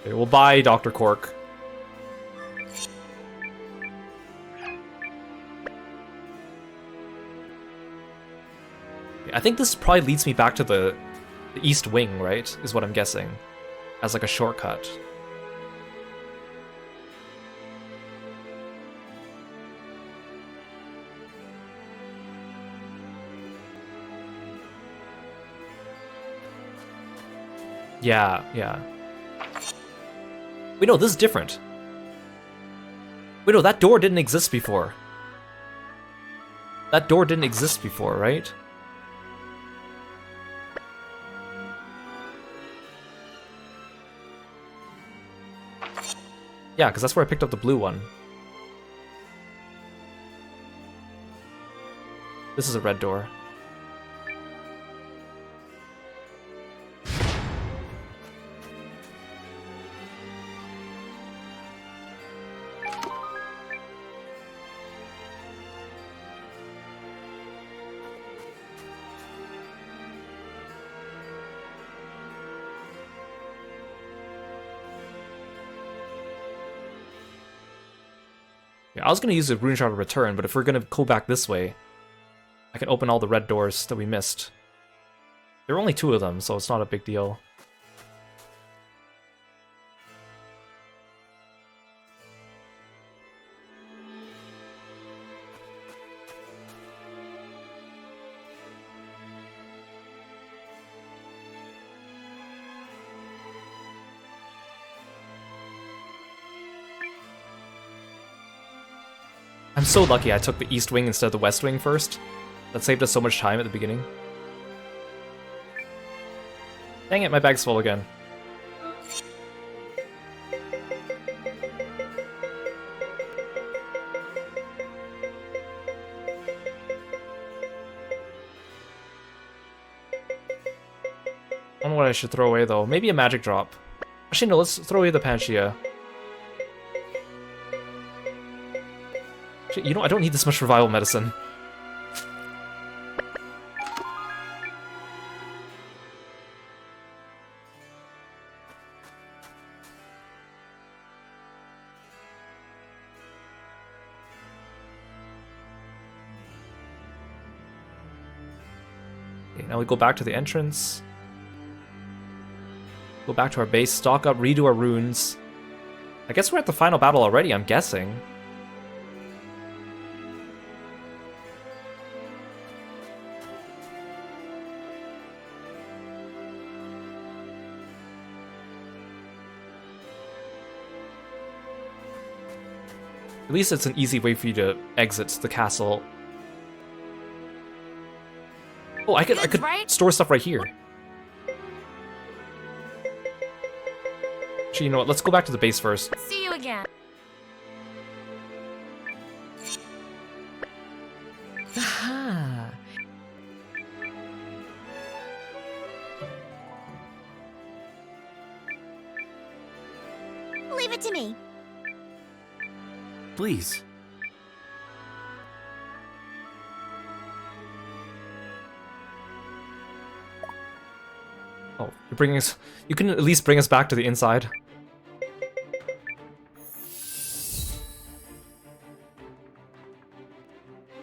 Okay, we'll buy Dr. Cork. I think this probably leads me back to the East Wing, right? Is what I'm guessing. As like a shortcut. Yeah. Wait, no, this is different. Wait, no, that door didn't exist before. That door didn't exist before, right? Yeah, because that's where I picked up the blue one. This is a red door. Yeah, I was going to use the rune shard to return, but if we're going to go back this way, I can open all the red doors that we missed. There are only 2 of them, so it's not a big deal. I'm so lucky I took the east wing instead of the west wing first. That saved us so much time at the beginning. Dang it, my bag's full again. I don't know what I should throw away though. Maybe a magic drop. Actually no, let's throw away the Panacea. You know, I don't need this much revival medicine. Okay, now we go back to the entrance. Go back to our base, stock up, redo our runes. I guess we're at the final battle already, I'm guessing. At least it's an easy way for you to exit the castle. Oh, I could store stuff right here. Actually, you know what? Let's go back to the base first. See you again. Aha. Leave it to me. Please. Oh, you're bringing us. You can at least bring us back to the inside.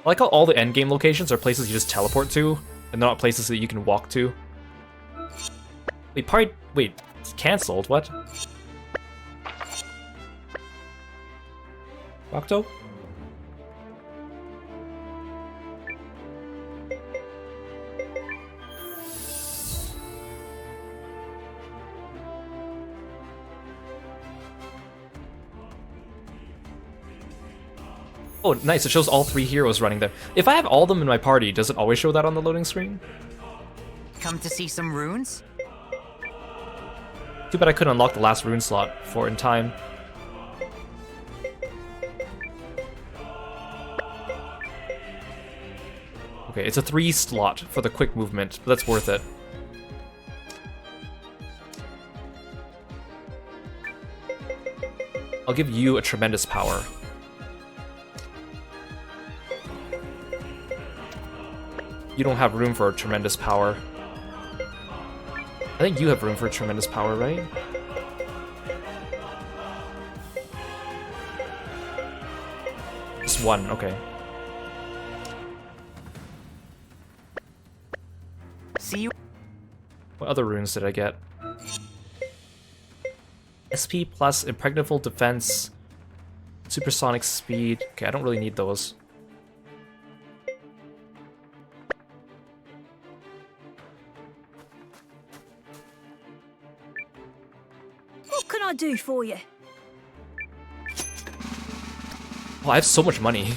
I like how all the endgame locations are places you just teleport to, and they're not places that you can walk to. Wait, it's cancelled, what? Octo? Oh, nice, it shows all 3 heroes running there. If I have all of them in my party, does it always show that on the loading screen? Come to see some runes? Too bad I couldn't unlock the last rune slot for in time. Okay, it's a 3 slot for the quick movement, but that's worth it. I'll give you a tremendous power. You don't have room for a tremendous power. I think you have room for a tremendous power, right? Just 1, okay. See you. What other runes did I get? SP plus impregnable defense, supersonic speed. Okay, I don't really need those. What can I do for you? Oh, I have so much money.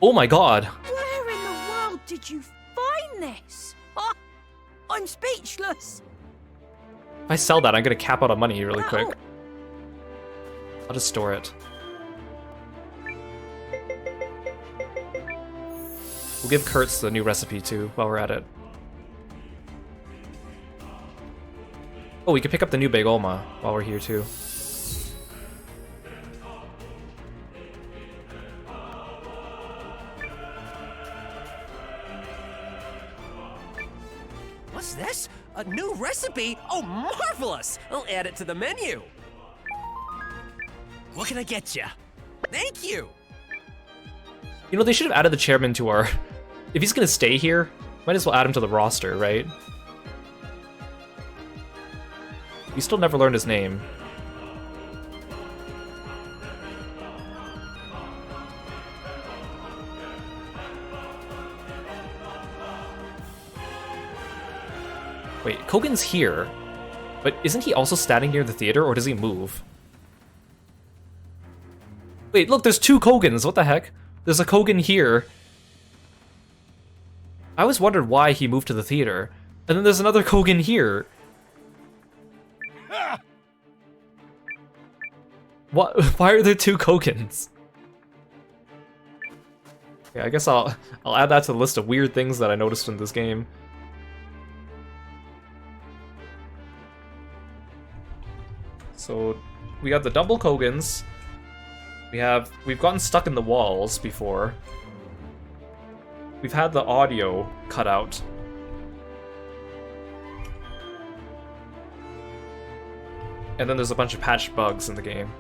Oh my god. Where in the world did you find this? Oh, I'm speechless. If I sell that, I'm gonna cap out on money really quick. I'll just store it. We'll give Kurtz the new recipe too while we're at it. Oh, we can pick up the new Begoma while we're here too. What's this? A new recipe? Oh, marvelous! I'll add it to the menu. What can I get you? Thank you! You know, they should have added the chairman to our... If he's gonna stay here, might as well add him to the roster, right? We still never learned his name. Wait, Kogan's here, but isn't he also standing near the theater, or does he move? Wait, look, there's two Kogans, what the heck? There's a Kogan here. I always wondered why he moved to the theater, and then there's another Kogan here. What? Why are there two Kogans? Okay, I guess I'll add that to the list of weird things that I noticed in this game. So we got the double Kogans. We've gotten stuck in the walls before. We've had the audio cut out. And then there's a bunch of patched bugs in the game.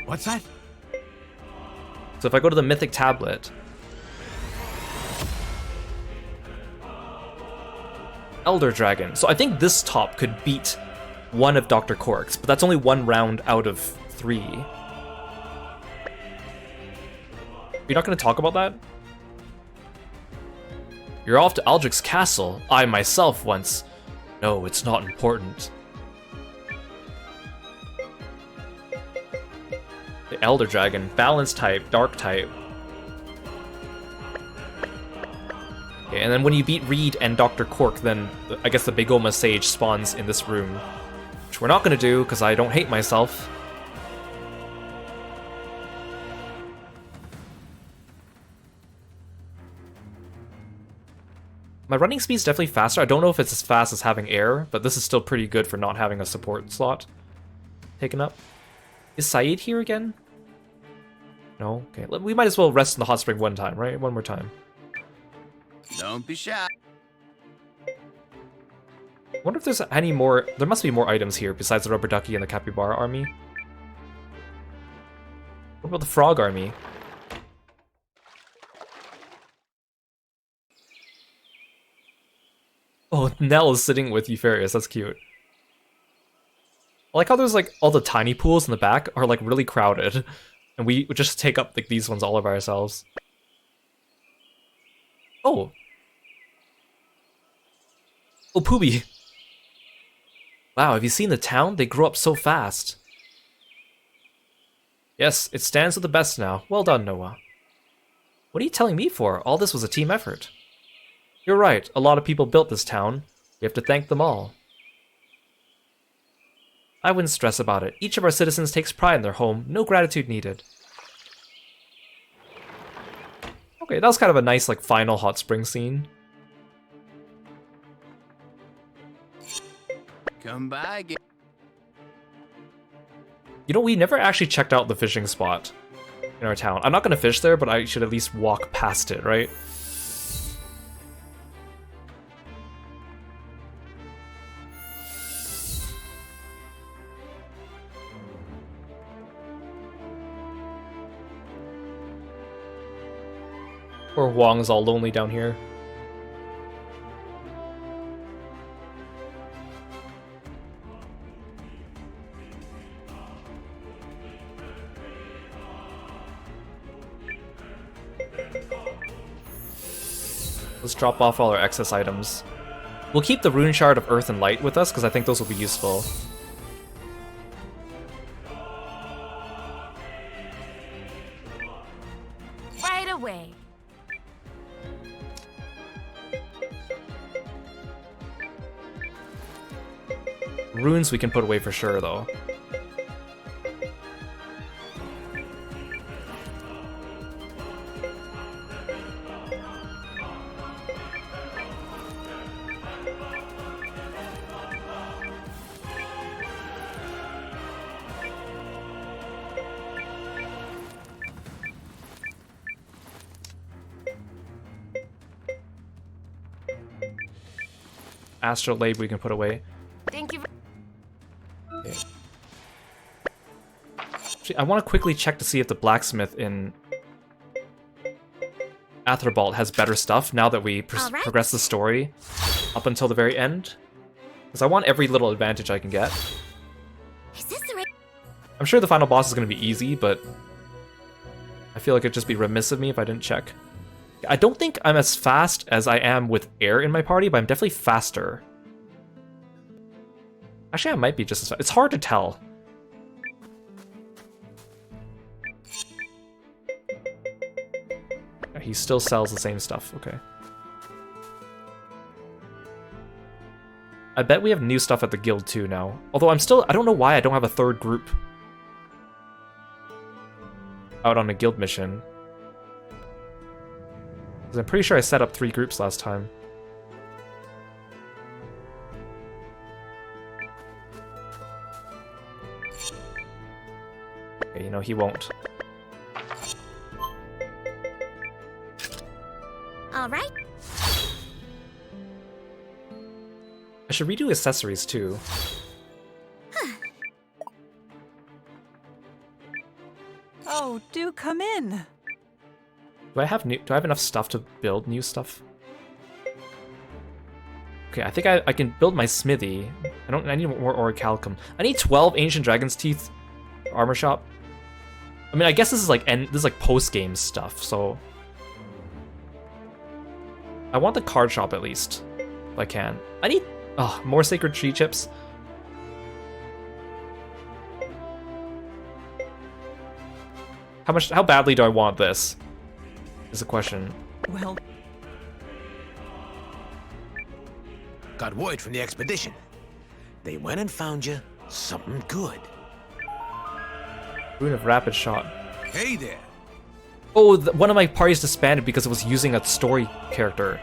What's that? So if I go to the Mythic Tablet... Elder Dragon. So I think this top could beat one of Dr. Cork's, but that's only one round out of 3. You're not going to talk about that? You're off to Aldrich's castle. I myself once... No, it's not important. The Elder Dragon. Balance type, dark type. Okay, and then when you beat Reed and Dr. Cork, then I guess the Begoma Sage spawns in this room. Which we're not going to do, because I don't hate myself. My running speed's definitely faster. I don't know if it's as fast as having air, but this is still pretty good for not having a support slot taken up. Is Saeed here again? No? Okay, we might as well rest in the hot spring one time, right? One more time. Don't be shy. I wonder if there's any more... There must be more items here besides the Rubber Ducky and the Capybara army. What about the Frog army? Oh, Nell is sitting with Eupharius. That's cute. I like how there's like all the tiny pools in the back are like really crowded. And we just take up like these ones all of ourselves. Oh. Oh, Pooby. Wow, have you seen the town? They grew up so fast. Yes, it stands with the best now. Well done, Noah. What are you telling me for? All this was a team effort. You're right, a lot of people built this town. We have to thank them all. I wouldn't stress about it. Each of our citizens takes pride in their home. No gratitude needed. Okay, that was kind of a nice, like, final hot spring scene. Come by again. You know, we never actually checked out the fishing spot in our town. I'm not gonna fish there, but I should at least walk past it, right? Poor Wong's all lonely down here. Let's drop off all our excess items. We'll keep the Rune Shard of Earth and Light with us, because I think those will be useful. Right away. Runes we can put away for sure, though. Astrolabe we can put away. Thank you. Okay. Actually, I want to quickly check to see if the blacksmith in Aetherbolt has better stuff now that we progress the story up until the very end. Because I want every little advantage I can get. Is this the right? I'm sure the final boss is going to be easy, but I feel like it'd just be remiss of me if I didn't check. I don't think I'm as fast as I am with air in my party, but I'm definitely faster. Actually, I might be just as fast. It's hard to tell. He still sells the same stuff. Okay. I bet we have new stuff at the guild too now. Although I don't know why I don't have a third group out on a guild mission. Because I'm pretty sure I set up 3 groups last time. Okay, you know, he won't. All right. I should redo accessories too. Oh, do come in. Do I have enough stuff to build new stuff? Okay, I think I can build my smithy. I need more orichalcum. I need 12 ancient dragon's teeth armor shop. I mean, I guess this is like post-game stuff, so I want the card shop at least, if I can. I need more sacred tree chips. How badly do I want this? Is the question. Well, got word from the expedition. They went and found you something good. Rune of Rapid Shot. Hey there. Oh, one of my parties disbanded because it was using a story character.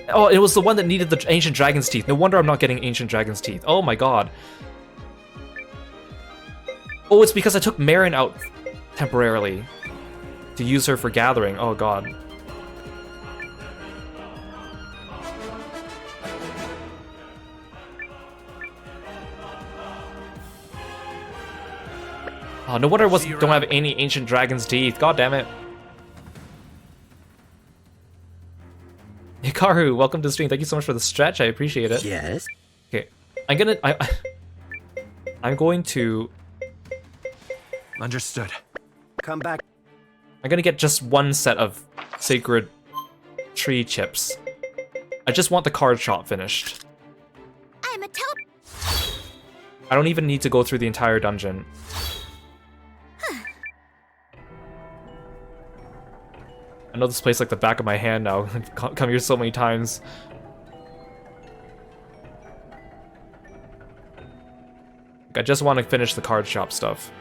Oh, it was the one that needed the ancient dragon's teeth. No wonder I'm not getting ancient dragon's teeth. Oh my god. Oh, it's because I took Marin out temporarily to use her for gathering. Oh god. Oh, no wonder I don't have any ancient dragon's teeth. God damn it. Hikaru, welcome to the stream. Thank you so much for the stretch. I appreciate it. Yes. Okay, I'm going to. Understood. Come back. I'm gonna get just one set of sacred tree chips. I just want the card shop finished. I'm a I don't even need to go through the entire dungeon. I know this place like the back of my hand now. I've come here so many times. I just want to finish the card shop stuff.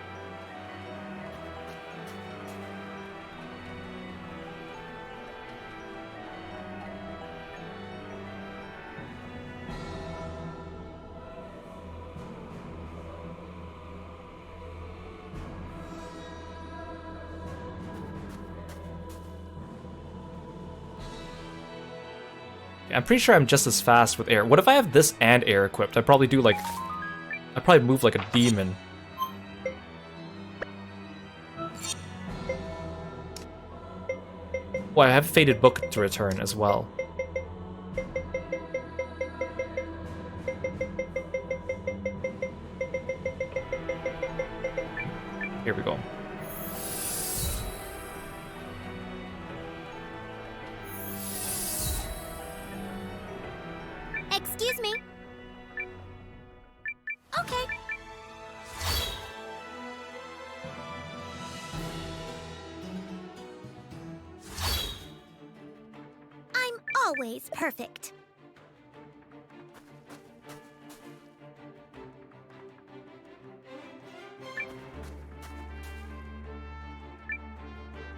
I'm pretty sure I'm just as fast with air. What if I have this and air equipped? I'd probably do like... I'd probably move like a demon. Well, I have a Fated Book to return as well. Here we go. always perfect.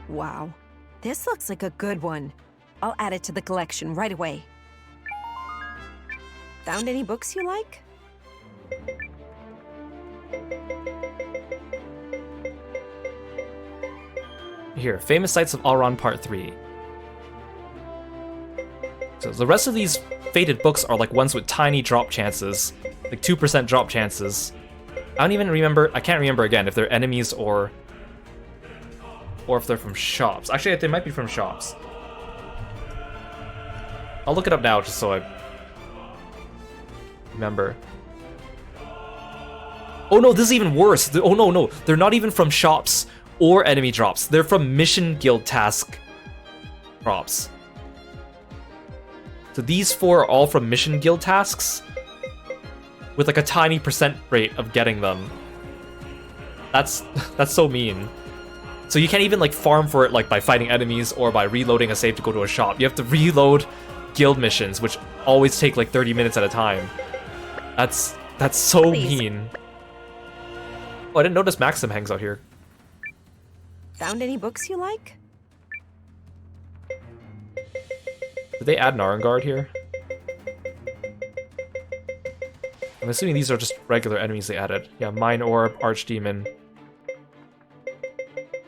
Wow. This looks like a good one. I'll add it to the collection right away. Found any books you like? Here, Famous Sites of Alron Part 3. So the rest of these fated books are like ones with tiny drop chances, like 2% drop chances. I can't remember again if they're enemies or if they're from shops. Actually, they might be from shops. I'll look it up now just so I remember. Oh no, this is even worse. Oh no, they're not even from shops or enemy drops. They're from Mission Guild task drops. So these 4 are all from Mission Guild tasks with like a tiny percent rate of getting them. That's so mean. So you can't even like farm for it like by fighting enemies or by reloading a save to go to a shop. You have to reload guild missions, which always take like 30 minutes at a time. That's so mean. Oh, I didn't notice Maxim hangs out here. Found any books you like? Did they add Narengard here? I'm assuming these are just regular enemies they added. Yeah, Mine Orb, Archdemon,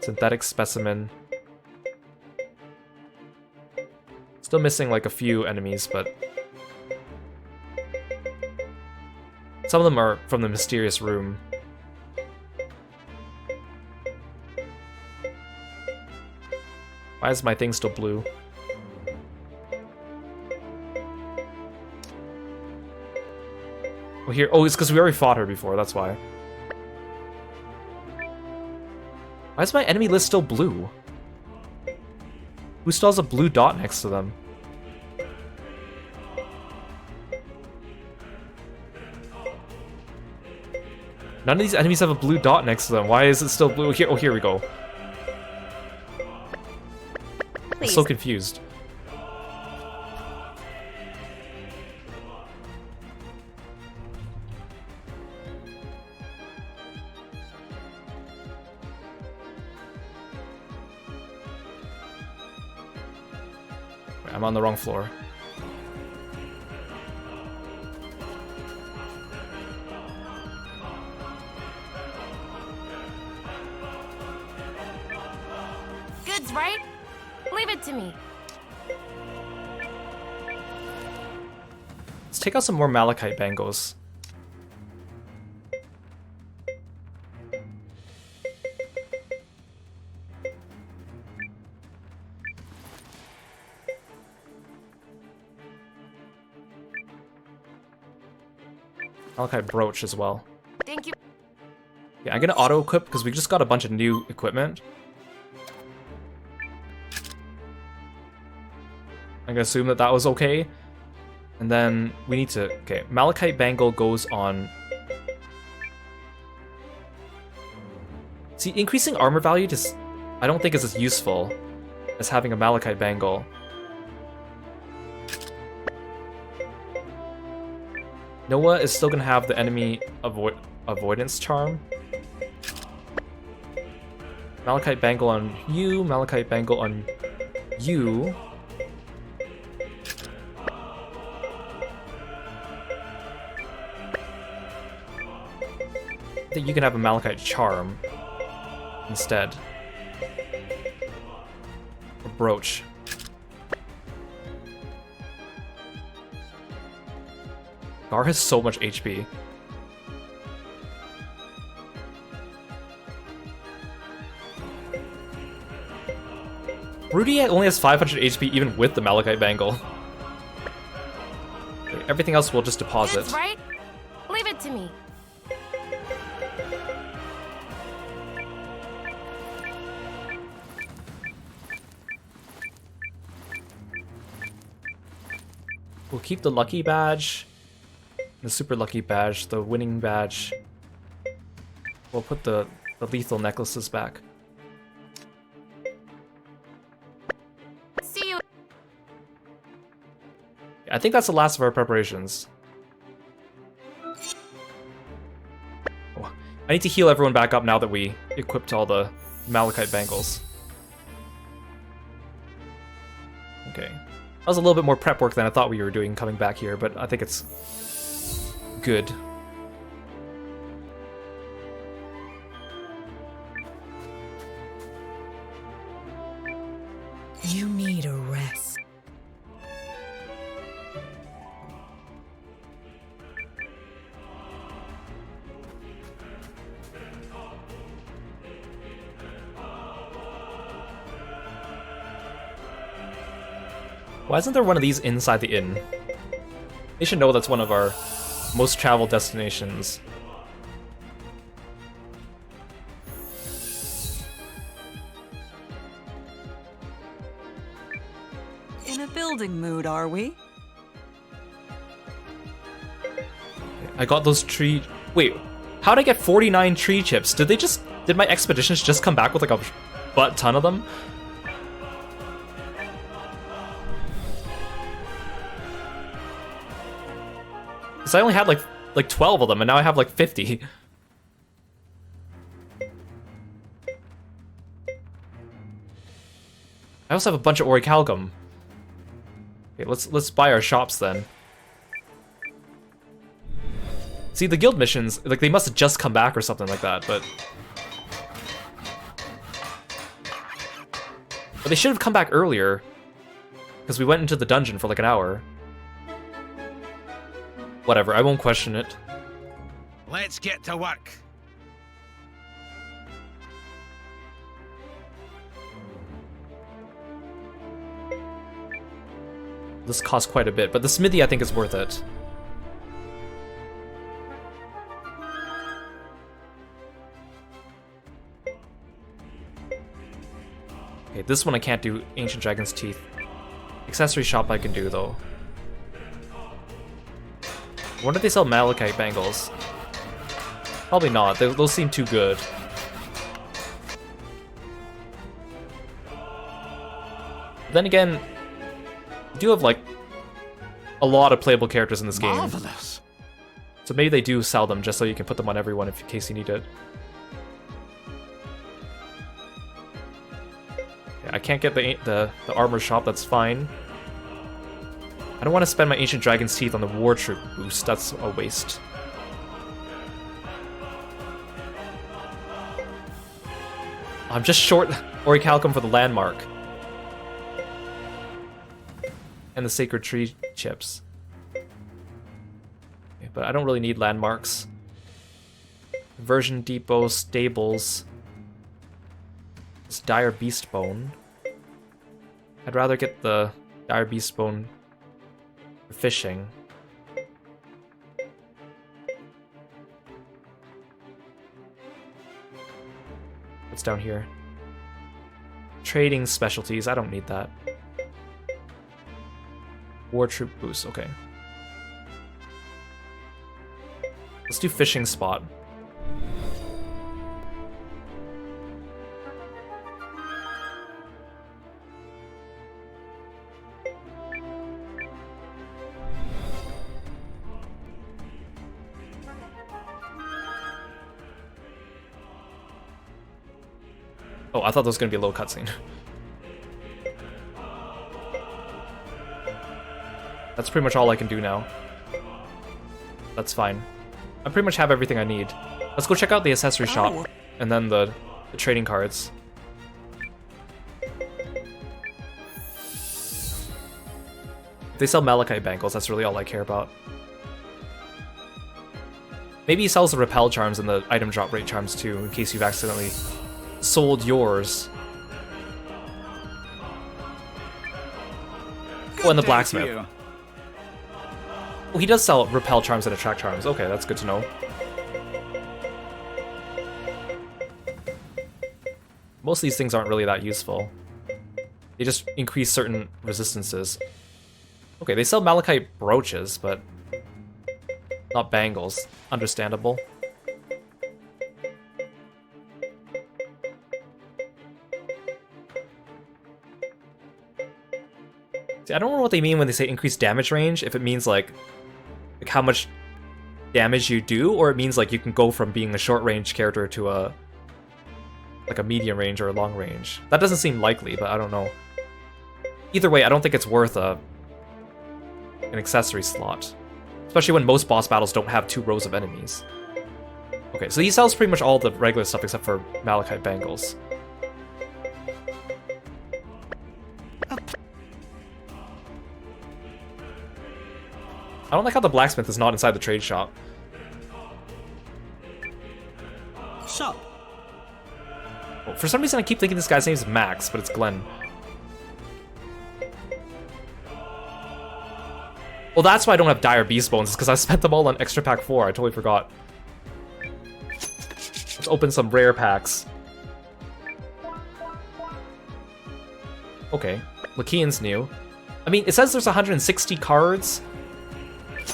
Synthetic Specimen. Still missing like a few enemies, but some of them are from the Mysterious Room. Why is my thing still blue? Oh, here. Oh, it's because we already fought her before, that's why. Why is my enemy list still blue? Who still has a blue dot next to them? None of these enemies have a blue dot next to them. Why is it still blue? Here, oh, here we go. I'm so confused. I'm on the wrong floor. Goods, right? Leave it to me. Let's take out some more Malachite bangles. Malachite brooch as well. Thank you. Yeah, I'm gonna auto-equip because we just got a bunch of new equipment. I'm gonna assume that that was okay. And then we need to... Okay, Malachite Bangle goes on... See, increasing armor value just... I don't think is as useful as having a Malachite Bangle. Noah is still gonna have the enemy avoidance charm. Malachite Bangle on you, Malachite Bangle on you. I think you can have a Malachite charm instead. Or brooch. Gar has so much HP. Rudy only has 500 HP even with the Malachite Bangle. Okay, everything else we'll just deposit. Goods, right? Leave it to me. We'll keep the lucky badge, the super lucky badge, the winning badge. We'll put the lethal necklaces back. See you. I think that's the last of our preparations. Oh, I need to heal everyone back up now that we equipped all the malachite bangles. Okay. That was a little bit more prep work than I thought we were doing coming back here, but I think it's good. You need a rest. Why isn't there one of these inside the inn? They should know that's one of our most traveled destinations. In a building mood, are we? I got those tree... Wait, how'd I get 49 tree chips? Did my expeditions just come back with like a butt ton of them? Because I only had like 12 of them, and now I have like 50. I also have a bunch of orichalcum. Okay, let's buy our shops then. See, the guild missions, like, they must have just come back or something like that, but they should have come back earlier, because we went into the dungeon for like an hour. Whatever, I won't question it. Let's get to work. This costs quite a bit, but the smithy I think is worth it. Okay, this one I can't do Ancient Dragon's Teeth. Accessory shop I can do though. I wonder if they sell malachite bangles. Probably not, those seem too good. Then again, you do have like a lot of playable characters in this game. Marvelous. So maybe they do sell them just so you can put them on everyone in case you need it. Yeah, I can't get the armor shop, that's fine. I don't want to spend my Ancient Dragon's Teeth on the War Troop boost, that's a waste. I'm just short orichalcum for the landmark. And the Sacred Tree chips. Okay, but I don't really need landmarks. Conversion Depot, Stables. This Dire Beast Bone. I'd rather get the Dire Beast Bone for fishing. What's down here? Trading specialties, I don't need that. War Troop boost, okay. Let's do fishing spot. Oh, I thought that was gonna be a low cutscene. That's pretty much all I can do now. That's fine. I pretty much have everything I need. Let's go check out the accessory shop, and then the trading cards. They sell malachite bangles, that's really all I care about. Maybe he sells the repel charms and the item drop rate charms too, in case you've accidentally sold yours. Oh, and the blacksmith. Oh, he does sell repel charms and attract charms. Okay, that's good to know. Most of these things aren't really that useful. They just increase certain resistances. Okay, they sell malachite brooches, but not bangles. Understandable. See, I don't know what they mean when they say increased damage range, if it means like how much damage you do, or it means like you can go from being a short range character to a medium range or a long range. That doesn't seem likely, but I don't know. Either way, I don't think it's worth an accessory slot, especially when most boss battles don't have 2 rows of enemies. Okay, so he sells pretty much all the regular stuff except for Malachite Bangles. I don't like how the blacksmith is not inside the trade shop. Shop. Oh, for some reason, I keep thinking this guy's name is Max, but it's Glenn. Well, that's why I don't have Dire Beast Bones, is because I spent them all on Extra Pack 4. I totally forgot. Let's open some rare packs. Okay, Lakian's new. I mean, it says there's 160 cards.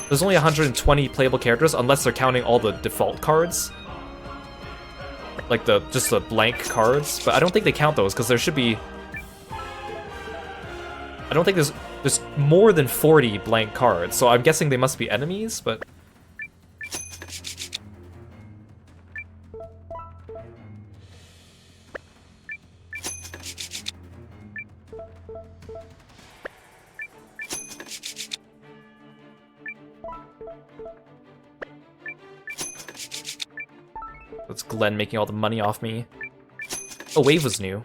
There's only 120 playable characters, unless they're counting all the default cards. Like just the blank cards, but I don't think they count those, because there should be... I don't think there's more than 40 blank cards, so I'm guessing they must be enemies, but... That's Glenn making all the money off me. Oh, Wave was new.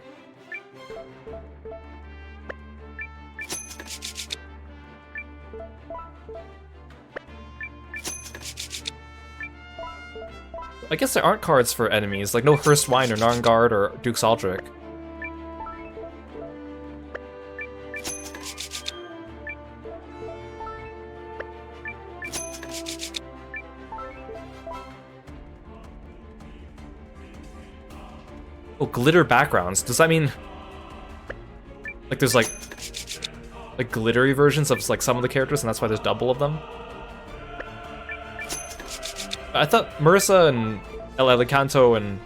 I guess there aren't cards for enemies, like no Hurstwine or Narngard or Duke's Aldrich. Oh, glitter backgrounds. Does that mean like there's like glittery versions of like some of the characters, and that's why there's double of them? I thought Marissa and El Elicanto and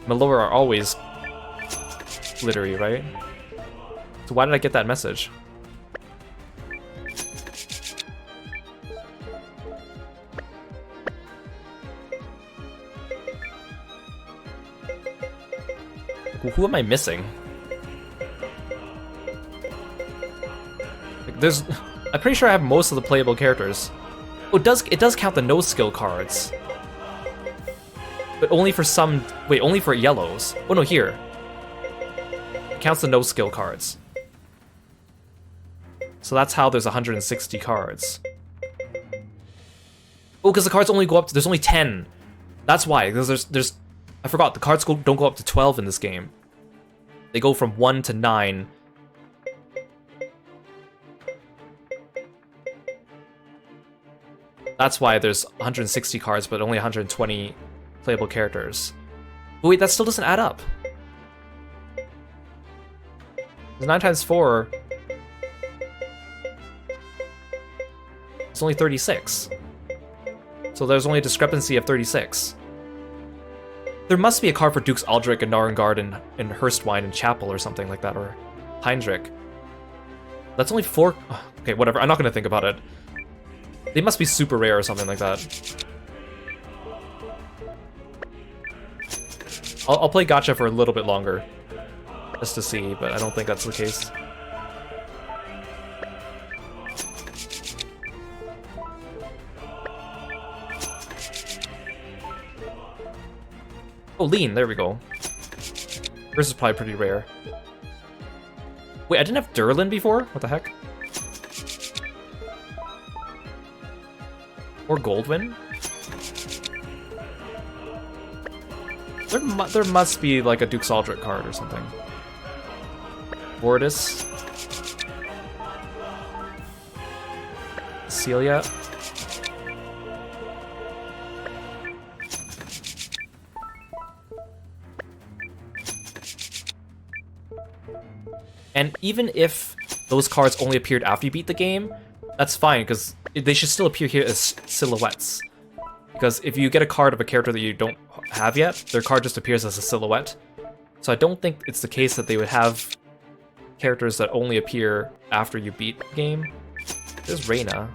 Melora are always glittery, right? So why did I get that message? Who am I missing? Like, I'm pretty sure I have most of the playable characters. Oh, it does count the no skill cards. But only for some... Wait, only for yellows. Oh no, here. It counts the no skill cards. So that's how there's 160 cards. Oh, because the cards only go up to... There's only 10. That's why. Because there's... I forgot, the cards don't go up to 12 in this game. They go from 1 to 9. That's why there's 160 cards, but only 120 playable characters. But wait, that still doesn't add up. 9 times 4... It's only 36. So there's only a discrepancy of 36. There must be a card for Duke's Aldrich and Narngard and Hurstwine and Chapel or something like that, or Heinrich. That's only 4... Okay, whatever, I'm not going to think about it. They must be super rare or something like that. I'll play gacha for a little bit longer, just to see, but I don't think that's the case. Oh, Lean, there we go. Hers is probably pretty rare. Wait, I didn't have Durlin before? What the heck? Or Goldwyn? There must be like a Duke's Aldrich card or something. Vortis. Celia. And even if those cards only appeared after you beat the game, that's fine, because they should still appear here as silhouettes. Because if you get a card of a character that you don't have yet, their card just appears as a silhouette. So I don't think it's the case that they would have characters that only appear after you beat the game. There's Reina.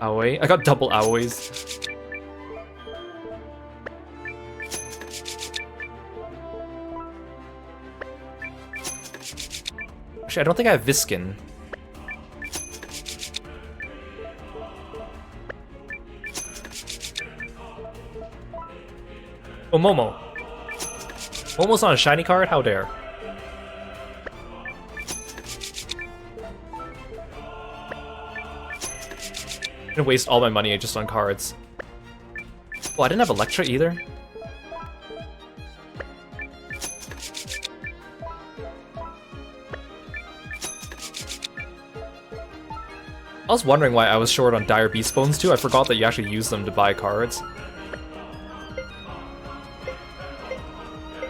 Aoi. I got double Aois. Actually, I don't think I have Viskin. Oh, Momo. Momo's on a shiny card? How dare. I'm gonna waste all my money just on cards. Oh, I didn't have Electra either? I was wondering why I was short on Dire Beast Bones too. I forgot that you actually use them to buy cards.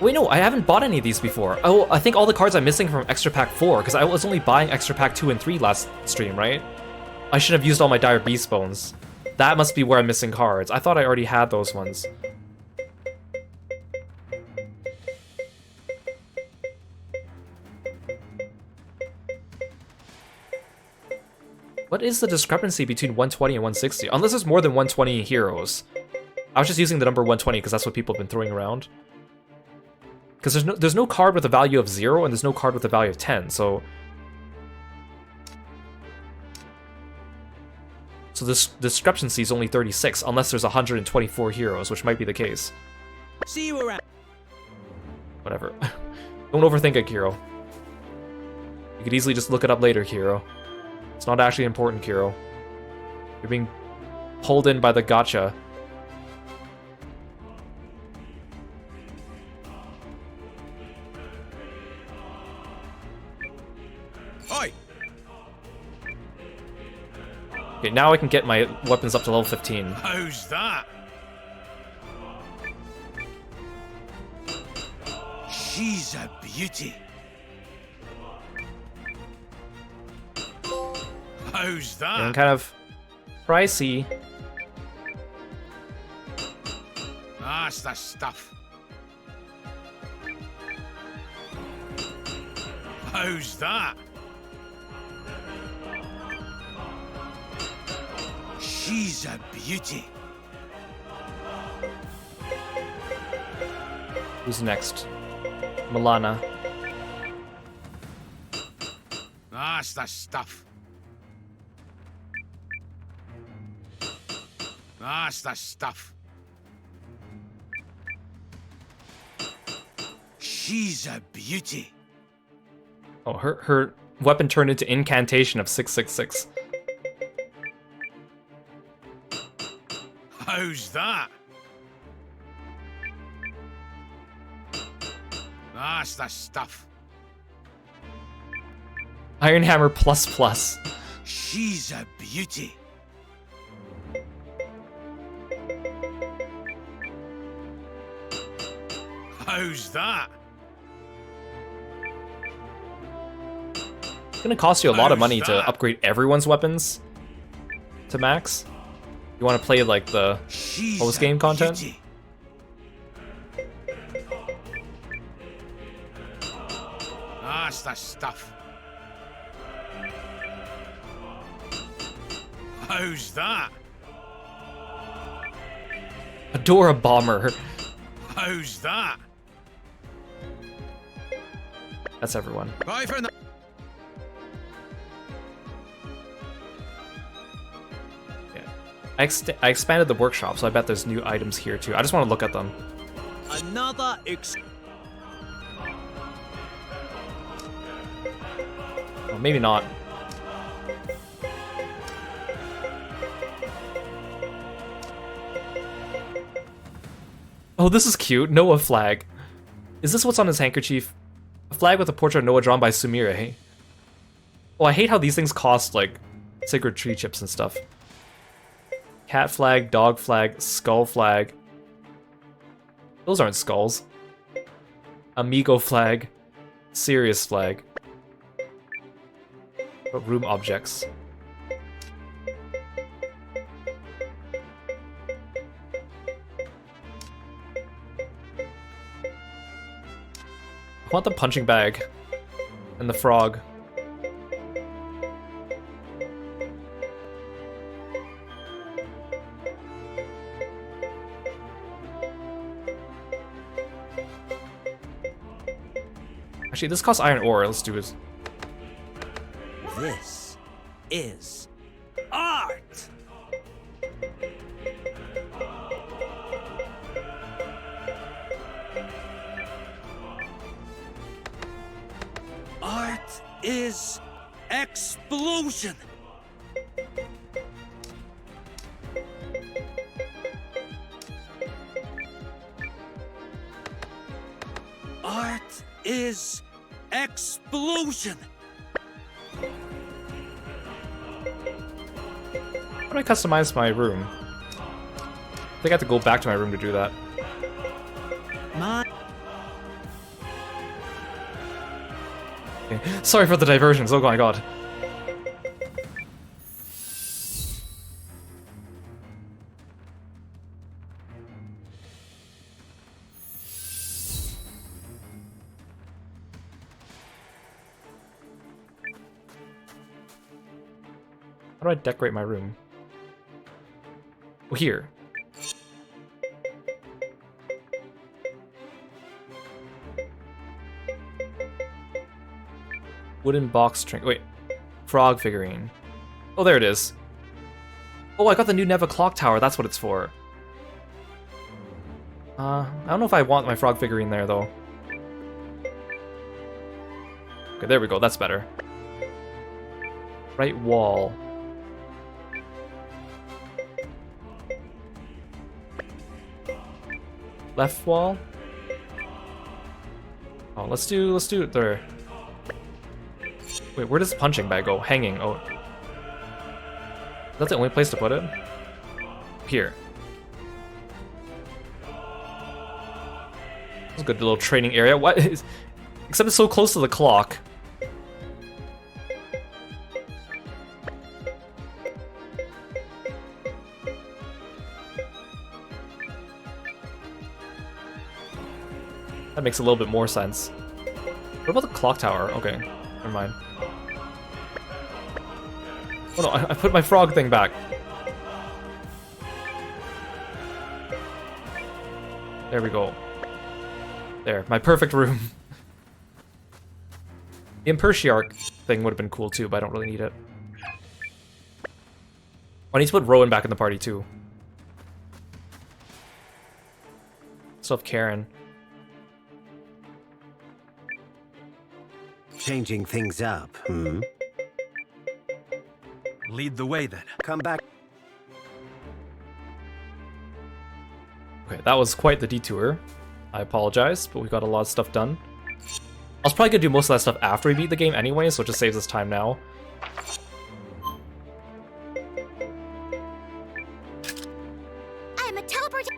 Wait, no, I haven't bought any of these before. Oh, I think all the cards I'm missing from Extra Pack 4, because I was only buying Extra Pack 2 and 3 last stream, right? I should have used all my Dire Beast Bones. That must be where I'm missing cards. I thought I already had those ones. What is the discrepancy between 120 and 160? Unless there's more than 120 heroes. I was just using the number 120 because that's what people have been throwing around. Because there's no card with a value of 0 and there's no card with a value of 10, so... So this discrepancy is only 36, unless there's 124 heroes, which might be the case. See you around. Whatever. Don't overthink it, Kiro. You could easily just look it up later, Kiro. It's not actually important, Kiro. You're being pulled in by the gacha. Oi! Okay, now I can get my weapons up to level 15. How's that? She's a beauty. How's that? And kind of pricey. That's the stuff. How's that? She's a beauty. Who's next? Milana. That's the stuff. That's the stuff. She's a beauty. Oh, her weapon turned into incantation of 666. How's that? That's the stuff. Iron Hammer plus plus. She's a beauty. How's that? It's gonna cost you a lot of money to upgrade everyone's weapons to max. You want to play like the post-game content? Beauty. That's the stuff. How's that? Adora Bomber. How's that? That's everyone. Bye for now. I expanded the workshop, so I bet there's new items here too. I just want to look at them. Another Oh, maybe not. Oh, this is cute. Noah flag. Is this what's on his handkerchief? A flag with a portrait of Noah drawn by Sumire. Oh, I hate how these things cost, like, sacred tree chips and stuff. Cat flag, dog flag, skull flag. Those aren't skulls. Amigo flag. Serious flag. Room objects. I want the punching bag and the frog. Actually, this costs iron ore. Let's do this. This is art! Art is explosion! Art is explosion! How do I customize my room? I think I have to go back to my room to do that. Okay. Sorry for the diversions, oh my god. How do I decorate my room? Oh, here. Wooden box trinket. Wait. Frog figurine. Oh, there it is. Oh, I got the new Neva clock tower. That's what it's for. I don't know if I want my frog figurine there, though. Okay, there we go. That's better. Right wall. Left wall? Oh, let's do it there. Wait, where does the punching bag go? Hanging. Oh. That's the only place to put it? Here. That's a good little training area. What is... Except it's so close to the clock. That makes a little bit more sense. What about the clock tower? Okay, never mind. Oh no, I put my frog thing back. There we go. There, my perfect room. The Impertiarch thing would have been cool too, but I don't really need it. I need to put Rowan back in the party too. Still have Karen. Changing things up, hmm? Lead the way then. Come back. Okay, that was quite the detour. I apologize, but we got a lot of stuff done. I was probably gonna do most of that stuff after we beat the game anyway, so it just saves us time now. I'm a teleporter.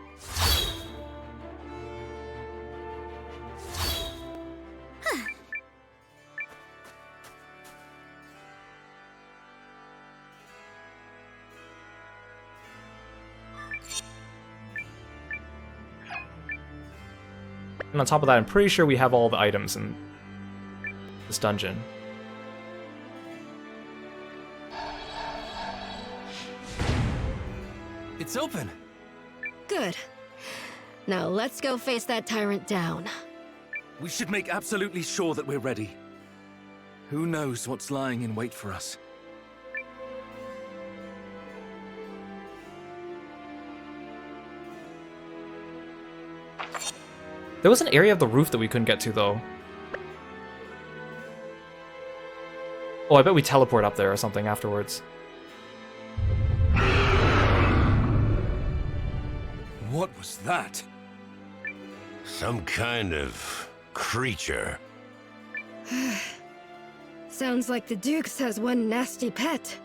And on top of that, I'm pretty sure we have all the items in this dungeon. It's open. Good. Now let's go face that tyrant down. We should make absolutely sure that we're ready. Who knows what's lying in wait for us? There was an area of the roof that we couldn't get to, though. Oh, I bet we teleport up there or something afterwards. What was that? Some kind of creature. Sounds like the Dukes has one nasty pet.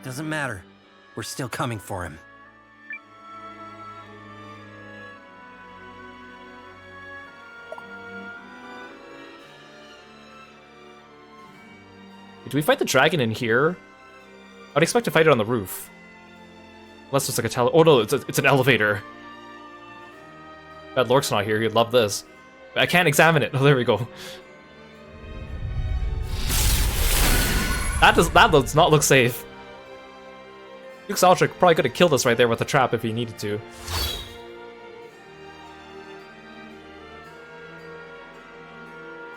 Doesn't matter. We're still coming for him. Do we fight the dragon in here? I'd expect to fight it on the roof. Unless it's like a oh no, it's an elevator. Bad Lork's not here, he'd love this. I can't examine it. Oh, there we go. That does not look safe. Duke Saltric probably could have killed us right there with a trap if he needed to.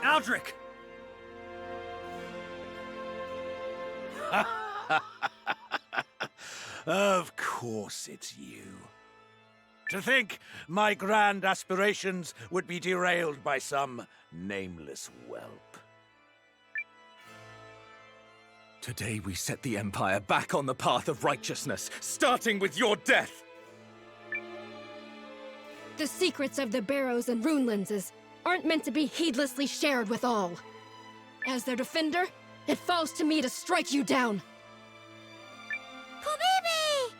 Aldrich! Of course it's you. To think my grand aspirations would be derailed by some nameless whelp. Today we set the Empire back on the path of righteousness, starting with your death! The secrets of the Barrows and Rune Lenses aren't meant to be heedlessly shared with all. As their defender, it falls to me to strike you down. Kubibi!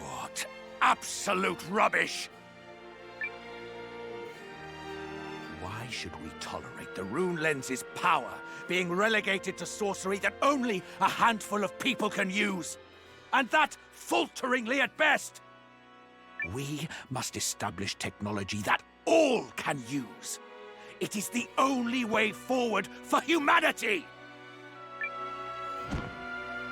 What absolute rubbish! Why should we tolerate the Rune Lens's power being relegated to sorcery that only a handful of people can use? And that falteringly at best! We must establish technology that all can use. It is the only way forward for humanity!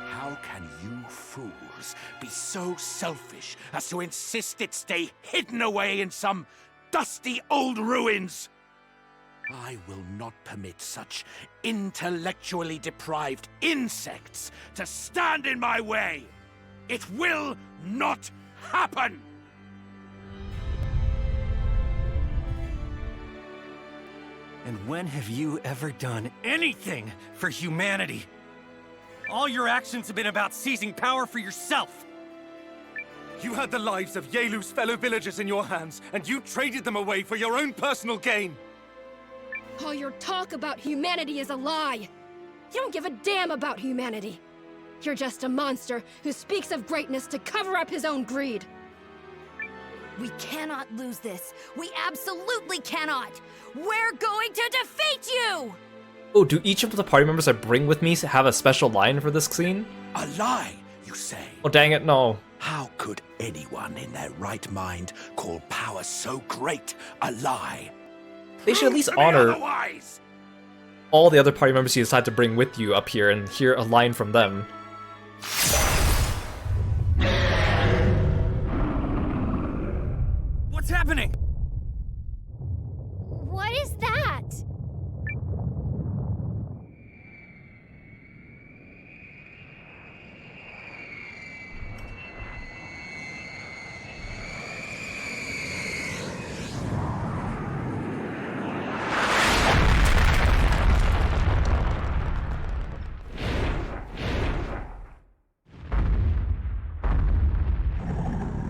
How can you fools be so selfish as to insist it stay hidden away in some dusty old ruins? I will not permit such intellectually deprived insects to stand in my way! It will not happen! And when have you ever done anything for humanity? All your actions have been about seizing power for yourself! You had the lives of Yelu's fellow villagers in your hands, and you traded them away for your own personal gain! All your talk about humanity is a lie! You don't give a damn about humanity! You're just a monster who speaks of greatness to cover up his own greed! We cannot lose this. We absolutely cannot. We're going to defeat you! Oh, do each of the party members I bring with me have a special line for this scene? A lie, you say? Oh, dang it, no. How could anyone in their right mind call power so great a lie? They should at least honor all the other party members you decide to bring with you up here and hear a line from them. What's happening? What is that?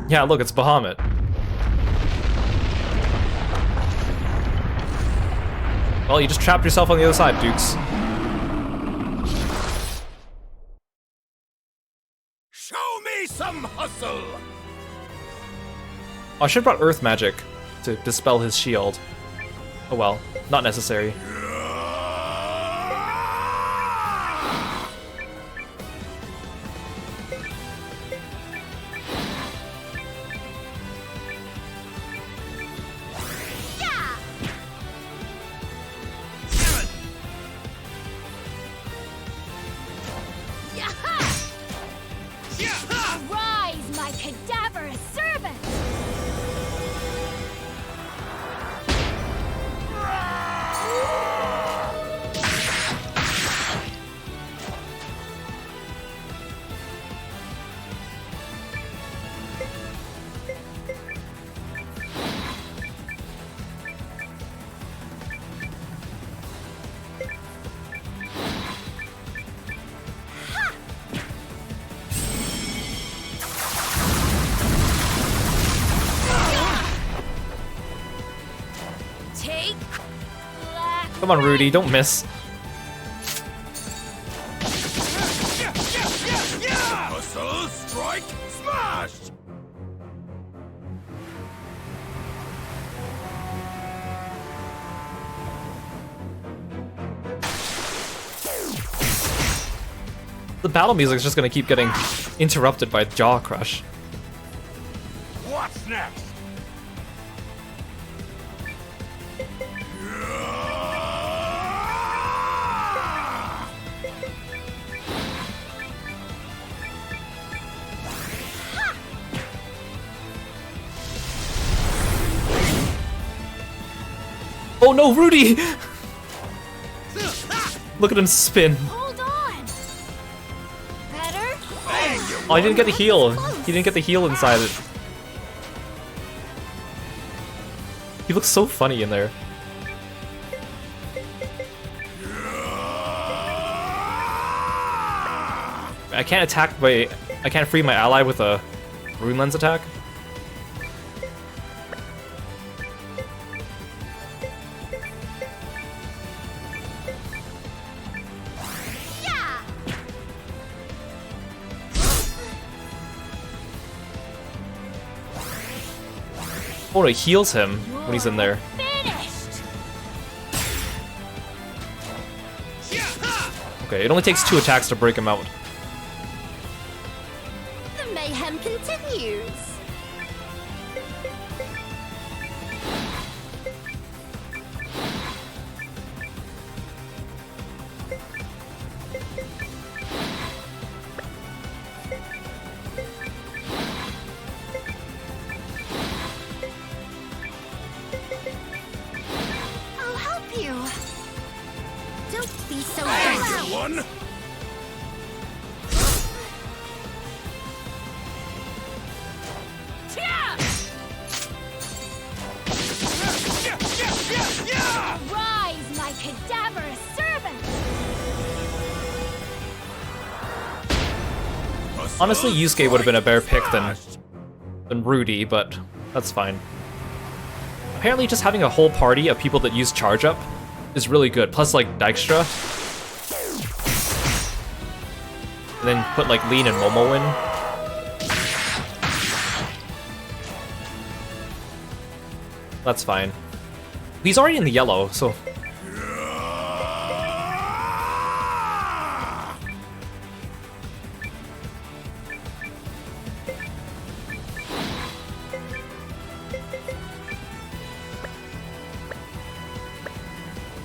Yeah, look, it's Bahamut. Well, you just trapped yourself on the other side, Dukes. Show me some hustle! Oh, I should have brought Earth Magic to dispel his shield. Oh well, not necessary. Arise, my cadaverous servant! Come on, Rudy, don't miss. Hustle, strike, smash! The battle music is just gonna keep getting interrupted by Jaw Crush. What's next? Oh no, Rudy! Look at him spin. Hold on. Better? Oh, he didn't get the heal. He didn't get the heal inside it. He looks so funny in there. I can't attack by... I can't free my ally with a Rune Lens attack. Oh, it heals him when he's in there. Okay, it only takes 2 attacks to break him out. The mayhem continues. I'll help you. Don't be so One. Rise, my cadaverous servant! Honestly, Yusuke would have been a better pick than Rudy, but that's fine. Apparently just having a whole party of people that use charge up is really good. Plus like Dijkstra. And then put like Lean and Momo in. That's fine. He's already in the yellow, so...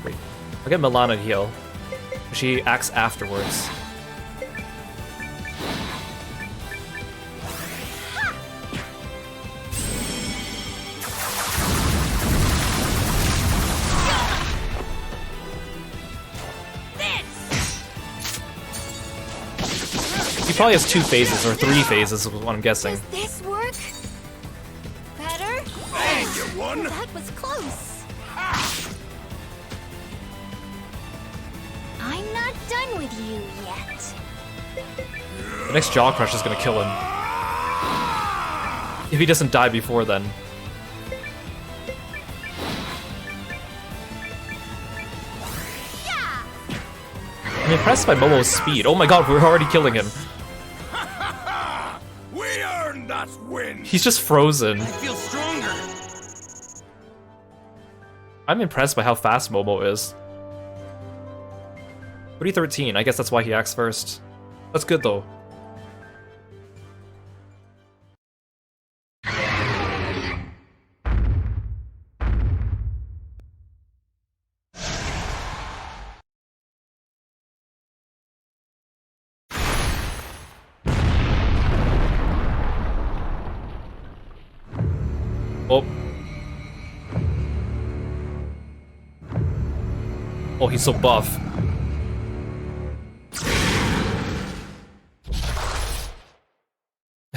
Wait, I'll get Milana to heal. She acts afterwards. He probably has 2 phases, or 3 phases is what I'm guessing. Does this work? Better? One. That was close. I'm not done with you yet. The next Jaw Crush is gonna kill him. If he doesn't die before then. I'm impressed by Momo's speed. Oh my god, we're already killing him. We earned that win. He's just frozen. I feel stronger. I'm impressed by how fast Momo is. 313, I guess that's why he acts first. That's good though. Oh. Oh, he's so buff.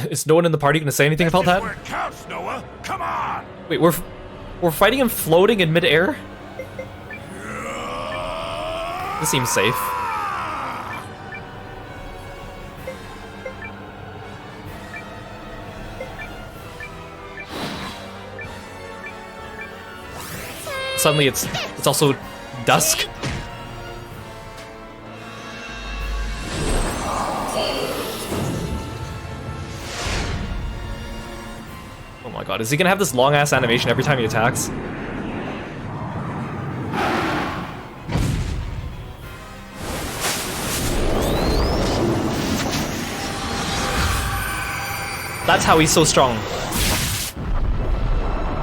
Is no one in the party gonna say anything about that? Where it counts, Noah. Come on. Wait, we're fighting him floating in midair? This seems safe. Suddenly it's also dusk. Oh my god, is he gonna have this long ass animation every time he attacks? That's how he's so strong.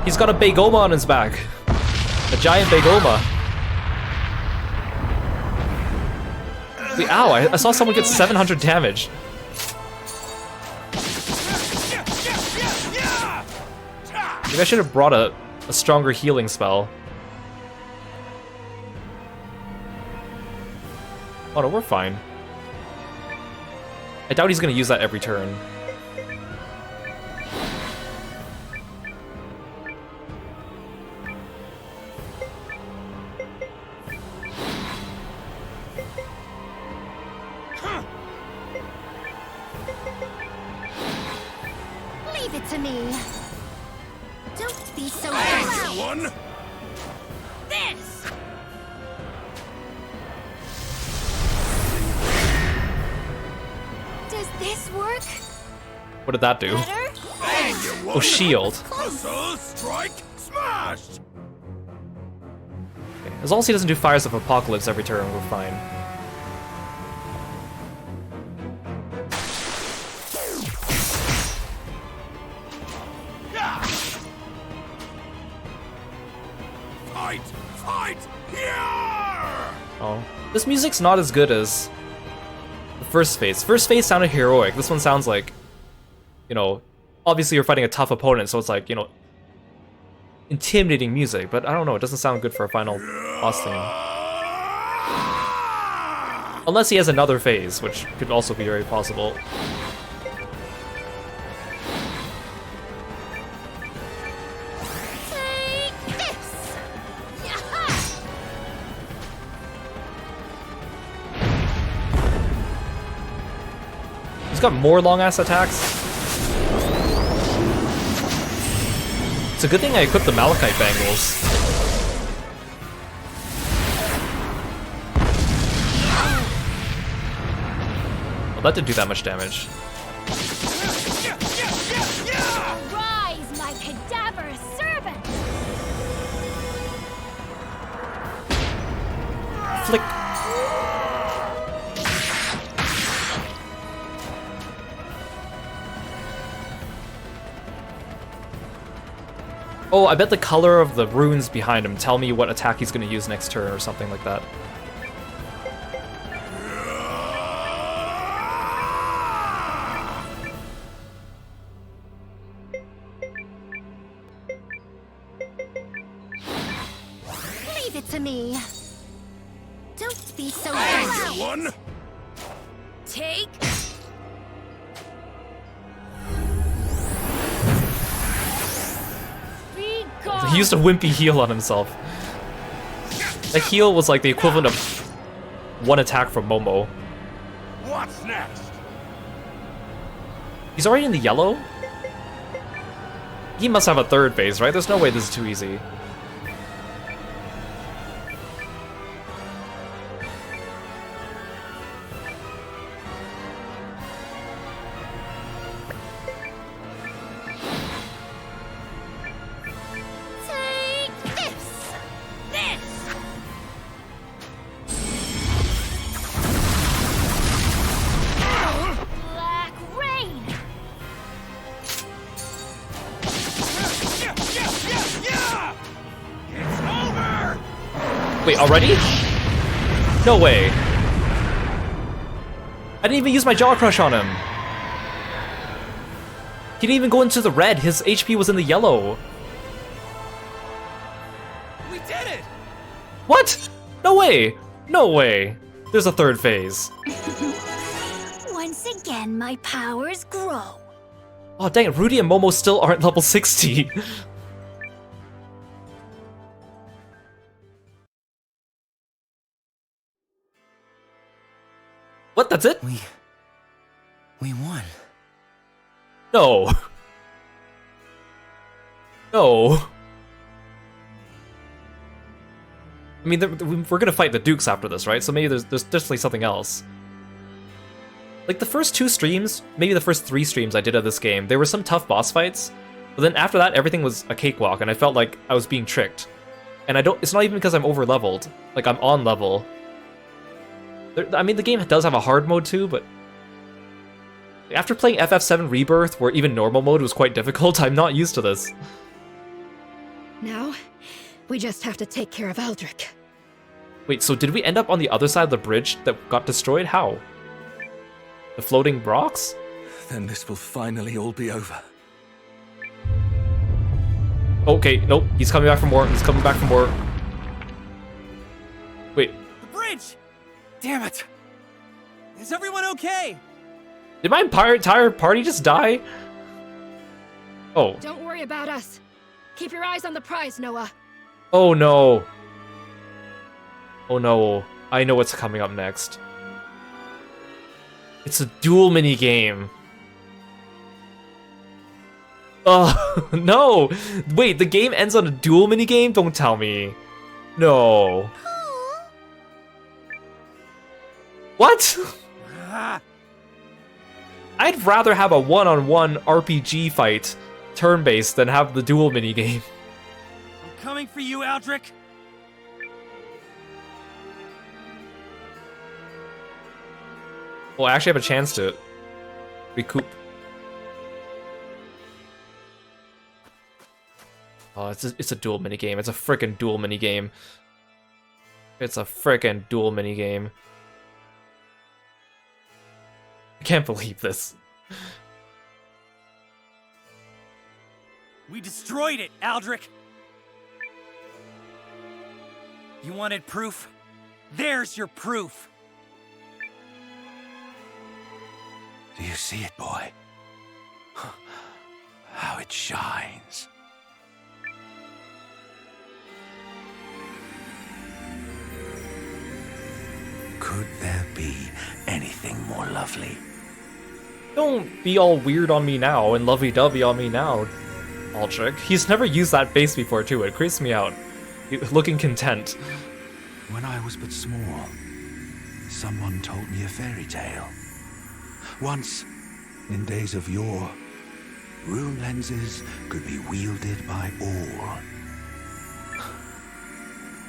He's got a Begoma on his back. A giant Begoma. Wait, ow, I saw someone get 700 damage. Maybe I should have brought a stronger healing spell. Oh no, we're fine. I doubt he's gonna use that every turn. Leave it to me. Don't be so One. This! Does this work? What did that do? Oh, shield. Muscle strike smash. Okay. As long as he doesn't do Fires of Apocalypse every turn, we're fine. Fight! Fight! Yeah! Oh. This music's not as good as the first phase. First phase sounded heroic. This one sounds like, you know, obviously you're fighting a tough opponent, so it's like, you know, intimidating music, but I don't know, it doesn't sound good for a final boss thing. Unless he has another phase, which could also be very possible. He's got more long-ass attacks. It's a good thing I equipped the Malachite Bangles. Well, that didn't do that much damage. Arise, my cadaverous servant! Flick. Oh, I bet the color of the runes behind him tell me what attack he's going to use next turn or something like that. Leave it to me. Don't be so One. Take. He used a wimpy heal on himself. The heal was like the equivalent of one attack from Momo. What's next? He's already in the yellow? He must have a third phase, right? There's no way this is too easy. Wait, already? No way. I didn't even use my Jaw Crush on him. He didn't even go into the red. His HP was in the yellow. We did it! What? No way. No way. There's a third phase. Once again, my powers grow. Oh, dang it. Rudy and Momo still aren't level 60. What? That's it? We won. No. No. I mean, we're gonna fight the Dukes after this, right? So maybe there's definitely something else. Like, the first 2 streams, maybe the first 3 streams I did of this game, there were some tough boss fights, but then after that, everything was a cakewalk, and I felt like I was being tricked. And it's not even because I'm over-leveled. Like, I'm on level. I mean, the game does have a hard mode too, but After playing FF7 Rebirth, where even normal mode was quite difficult, I'm not used to this. Now, we just have to take care of Aldrich. Wait, so did we end up on the other side of the bridge that got destroyed? How? The floating rocks? Then this will finally all be over. Okay, nope, he's coming back for more. He's coming back for more. Wait. The bridge! Damn it! Is everyone okay? Did my entire party just die? Oh. Don't worry about us. Keep your eyes on the prize, Noah. Oh no. Oh no. I know what's coming up next. It's a duel mini game. Oh, no! Wait, the game ends on a duel mini game? Don't tell me. No. What? I'd rather have a one-on-one RPG fight, turn-based, than have the duel mini game. I'm coming for you, Aldrich. Well, I actually have a chance to recoup. Oh, it's a duel minigame. It's a frickin' duel minigame. It's a frickin' duel minigame. I can't believe this. We destroyed it, Aldrich. You wanted proof? There's your proof. Do you see it, boy? How it shines. Could there be anything more lovely? Don't be all weird on me now and lovey-dovey on me now, Aldrich. He's never used that face before, too. It creeps me out. Looking content. When I was but small, someone told me a fairy tale. Once, in days of yore, rune lenses could be wielded by all.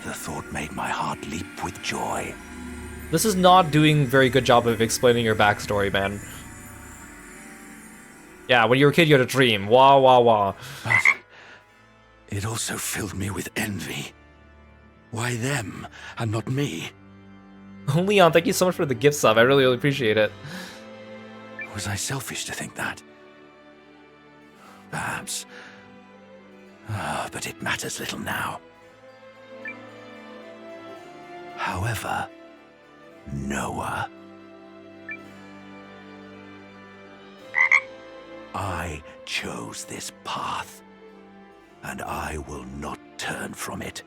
The thought made my heart leap with joy. This is not doing a very good job of explaining your backstory, man. Yeah, when you were a kid, you had a dream. Wah, wah, wah. But it also filled me with envy. Why them, and not me? Leon, thank you so much for the gift sub. I really, really appreciate it. Was I selfish to think that? Perhaps. But it matters little now. However, Noah, I chose this path, and I will not turn from it.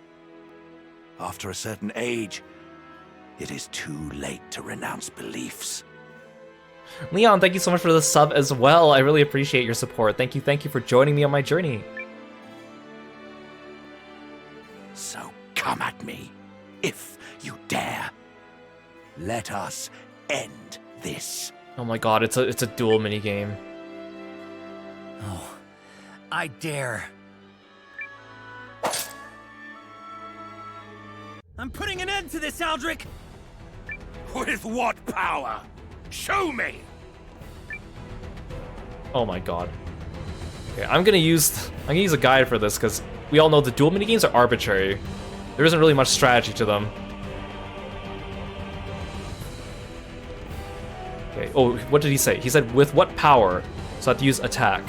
After a certain age, it is too late to renounce beliefs. Leon, thank you so much for the sub as well. I really appreciate your support. Thank you for joining me on my journey. So come at me, if you dare. Let us end this. Oh my god, it's a duel minigame. Oh, I dare. I'm putting an end to this, Aldrich! With what power? Show me! Oh my god. Okay, I'm gonna use a guide for this because we all know the duel minigames are arbitrary. There isn't really much strategy to them. Okay, oh, what did he say? He said with what power? So I have to use attack.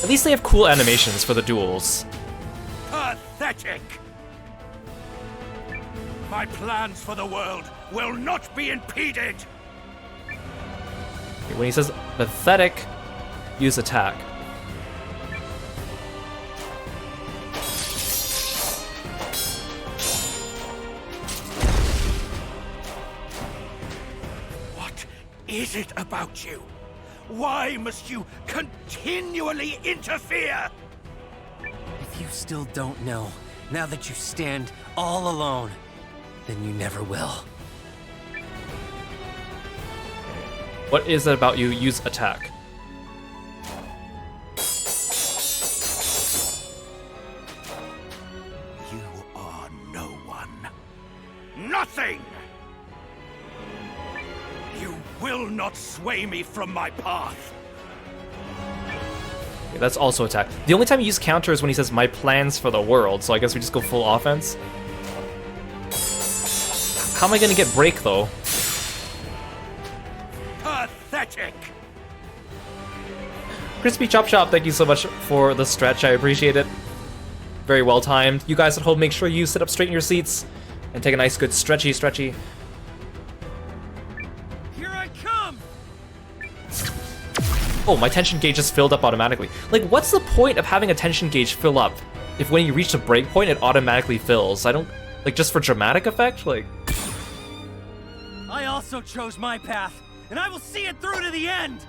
At least they have cool animations for the duels. Pathetic! My plans for the world will not be impeded! Okay, when he says pathetic, use attack. What is it about you? Why must you continually interfere? If you still don't know, now that you stand all alone, then you never will. What is it about you? Use attack. You are no one. Nothing! not sway me from my path. Okay, that's also attack. The only time you use counter is when he says my plans for the world, so I guess we just go full offense. How am I gonna get break though? Pathetic. Crispy Chop Shop, thank you so much for the stretch, I appreciate it. Very well timed. You guys at home, make sure you sit up straight in your seats and take a nice good stretchy. Here I come! Oh, my tension gauge just filled up automatically. Like, what's the point of having a tension gauge fill up if when you reach the break point it automatically fills? I don't, like, just for dramatic effect? Like, I also chose my path, and I will see it through to the end!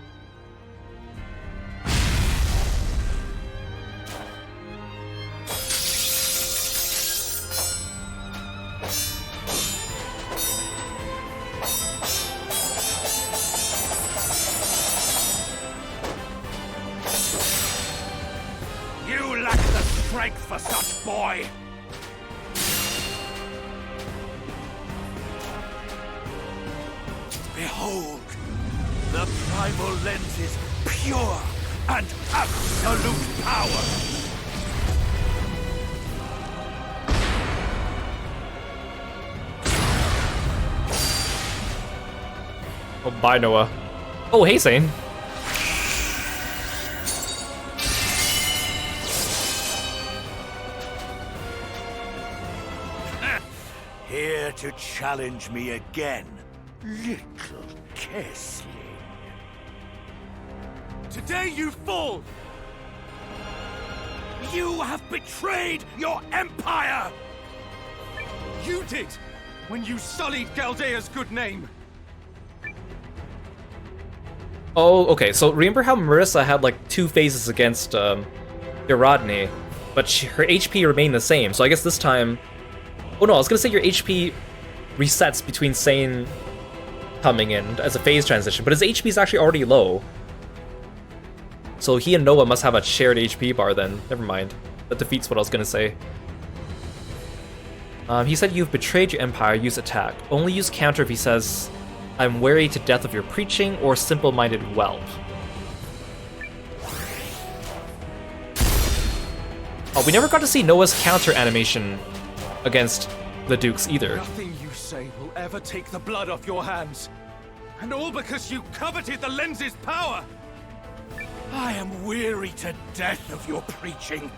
You lack the strength for such, boy. Behold, the primal lens's pure and absolute power. oh, bye, Noah. Oh, hey, Zane. Here to challenge me again, little Kessling. Today you fall! You have betrayed your empire! You did! When you sullied Galdea's good name! Oh, okay, so remember how Marissa had, like, 2 phases against, Irodne, but her HP remained the same, so I guess this time... Oh no, I was gonna say your HP resets between Sane coming in as a phase transition, but his HP is actually already low. So he and Noah must have a shared HP bar then. Never mind. That defeats what I was gonna say. He said you've betrayed your empire, use attack. Only use counter if he says, I'm weary to death of your preaching or simple-minded whelp. Oh, we never got to see Noah's counter animation against the Dukes either. Nothing you say will ever take the blood off your hands. And all because you coveted the lens's power! I am weary to death of your preaching.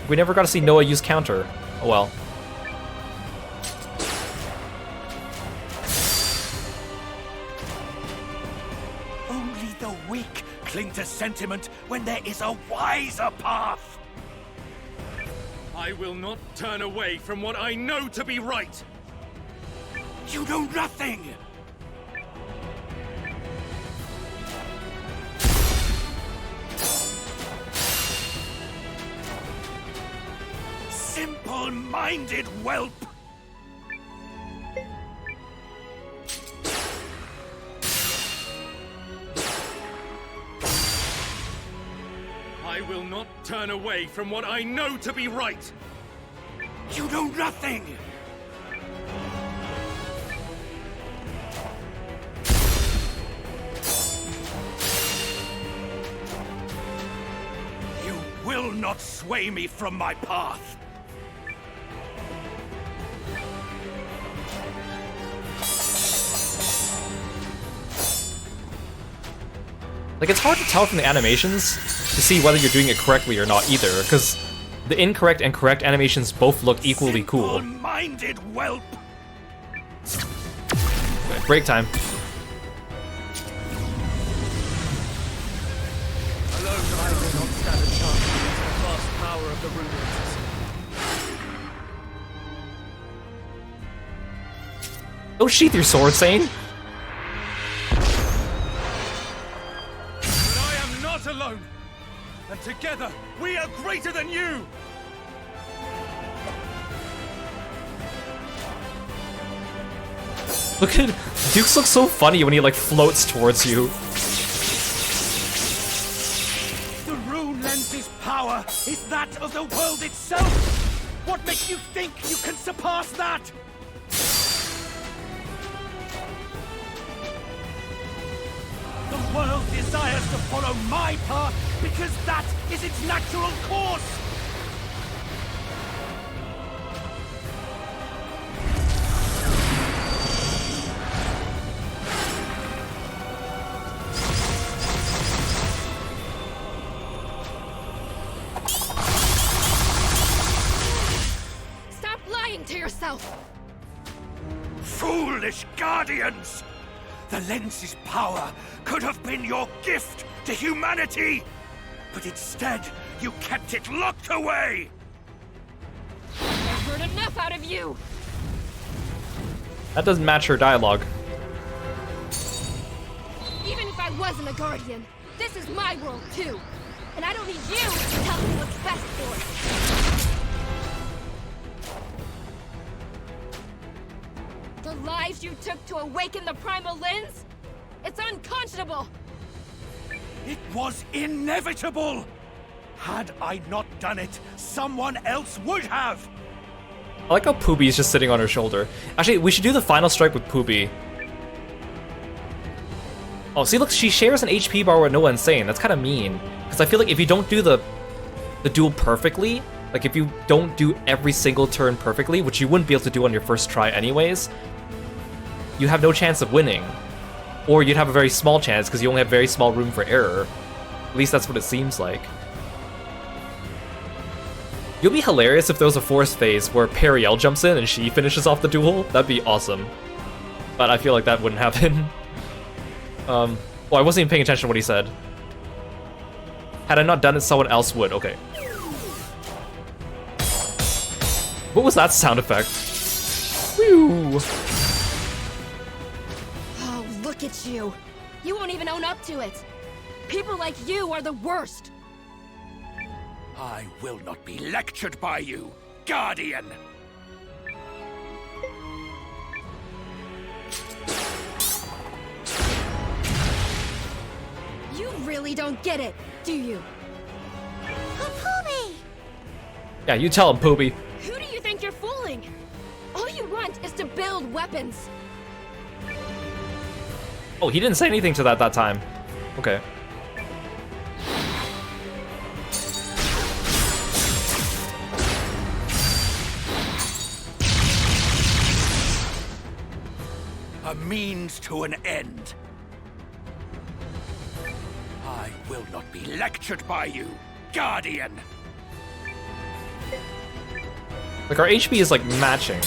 We never got to see Noah use counter. Oh well. Only the weak cling to sentiment when there is a wiser path. I will not turn away from what I know to be right! You know nothing! Simple-minded whelp! I will not turn away from what I know to be right! You know nothing! You will not sway me from my path! Like, it's hard to tell from the animations to see whether you're doing it correctly or not either, because the incorrect and correct animations both look equally cool. Simple-minded whelp! Okay, break time. Alone I will not stand a chance against the vast power of the Rulers. Don't sheath your sword, Sane! But I am not alone! And together, we are greater than you! Look at... Dukes looks so funny when he, like, floats towards you. The rune lens's power is that of the world itself! What makes you think you can surpass that? world desires to follow my path because that is its natural course. Stop lying to yourself! Foolish guardians! The lens's power could have been your gift to humanity, but instead you kept it locked away! I've heard enough out of you! That doesn't match her dialogue. Even if I wasn't a guardian, this is my world too! And I don't need you to tell me what's best for it! The lives you took to awaken the primal lens? It's unconscionable! It was inevitable! Had I not done it, someone else would have! I like how Poopy's just sitting on her shoulder. Actually, we should do the final strike with Poopy. Oh, see, look, she shares an HP bar with Noah and Sane. That's kind of mean. Because I feel like if you don't do the duel perfectly, like if you don't do every single turn perfectly, which you wouldn't be able to do on your first try anyways, you have no chance of winning. Or you'd have a very small chance because you only have very small room for error. At least that's what it seems like. It'll be hilarious if there was a forest phase where Periel jumps in and she finishes off the duel. That'd be awesome. But I feel like that wouldn't happen. Well, I wasn't even paying attention to what he said. Had I not done it, someone else would. Okay. What was that sound effect? Whew. Oh, look at you! You won't even own up to it! People like you are the worst! I will not be lectured by you, Guardian! You really don't get it, do you? Poopy! Yeah, you tell him, Poopy. Who do you think you're fooling? All you want is to build weapons. Oh, he didn't say anything to that time. Okay. A means to an end. I will not be lectured by you, Guardian! Like, our HP is, like, matching.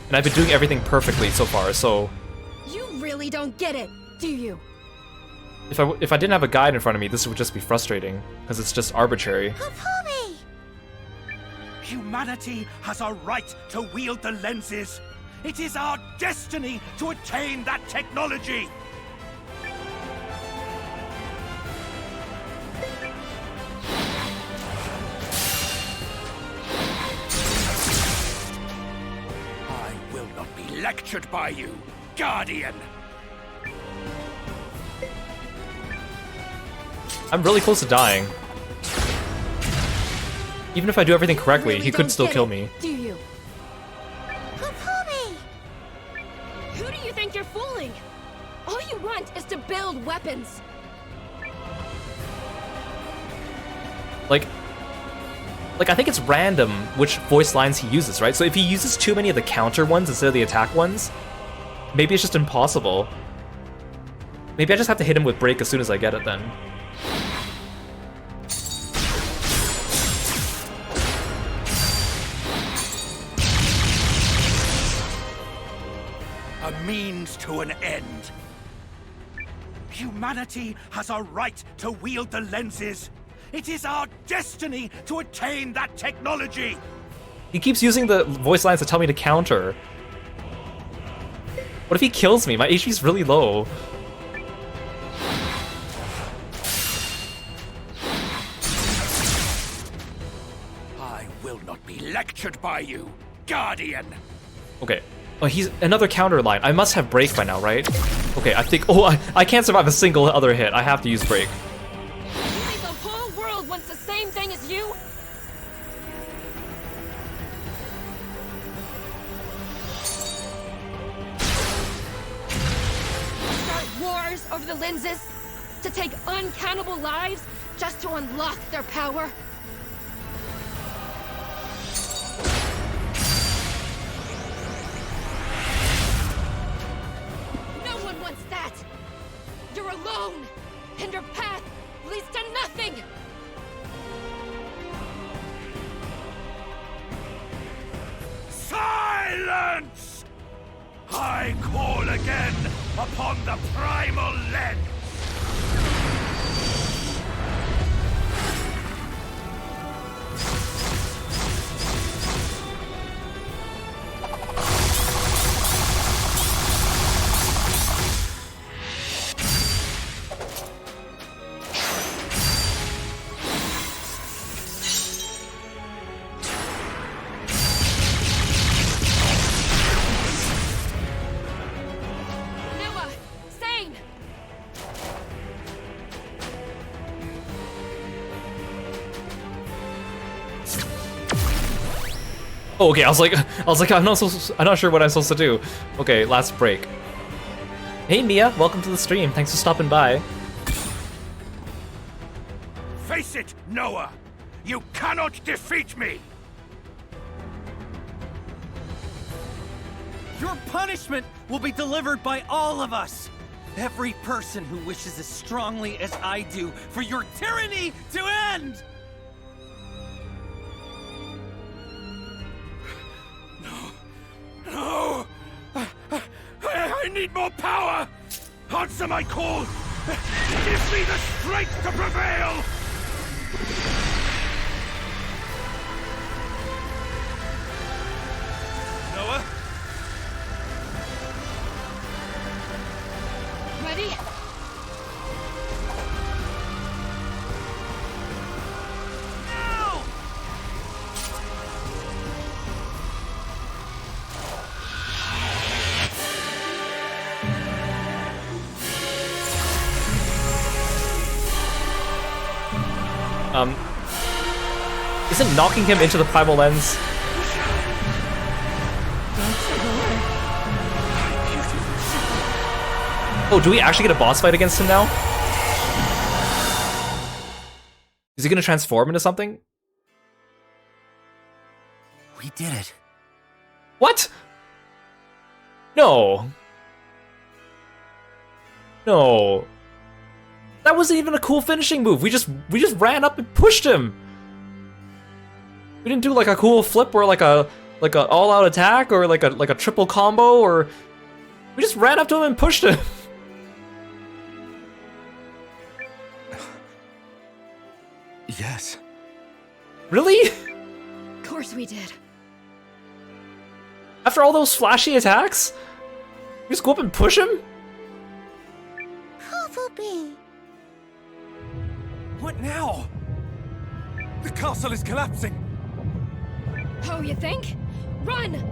And I've been doing everything perfectly so far, so... You really don't get it, do you? If I didn't have a guide in front of me, this would just be frustrating. Because it's just arbitrary. Poopy! Humanity has a right to wield the lenses. It is our destiny to attain that technology. I will not be lectured by you, Guardian. I'm really close to dying. Even if I do everything correctly, Really he could still kill me. Do you? Poopy! Who do you think you're fooling? All you want is to build weapons. Like, I think it's random which voice lines he uses, right? So if he uses too many of the counter ones instead of the attack ones, maybe it's just impossible. Maybe I just have to hit him with break as soon as I get it then. A means to an end. Humanity has a right to wield the lenses. It is our destiny to attain that technology. He keeps using the voice lines to tell me to counter. What if he kills me? My HP's really low. I will not be lectured by you, Guardian. Okay. Oh, he's another counter line. I must have break by now, right? Okay, I think... Oh, I can't survive a single other hit. I have to use break. You think the whole world wants the same thing as you? Start wars over the lenses? To take uncountable lives just to unlock their power? No one wants that! You're alone! And your path leads to nothing! Silence! I call again upon the primal lens! Oh, okay, I was like, I'm not sure what I'm supposed to do. Okay, last break. Hey Mia, welcome to the stream. Thanks for stopping by. Face it, Noah! You cannot defeat me! Your punishment will be delivered by all of us! Every person who wishes as strongly as I do for your tyranny to end! No! I need more power! Answer my call! Give me the strength to prevail! Noah? Ready? Now! Isn't knocking him into the primal lens? Oh, do we actually get a boss fight against him now? Is he gonna transform into something? We did it. What? No. No. That wasn't even a cool finishing move. We just ran up and pushed him. We didn't do like a cool flip or like a all-out attack or like a triple combo, or we just ran up to him and pushed him. Yes. Really? Of course we did. After all those flashy attacks? We just go up and push him? Probably. What now? The castle is collapsing. Oh, you think? Run!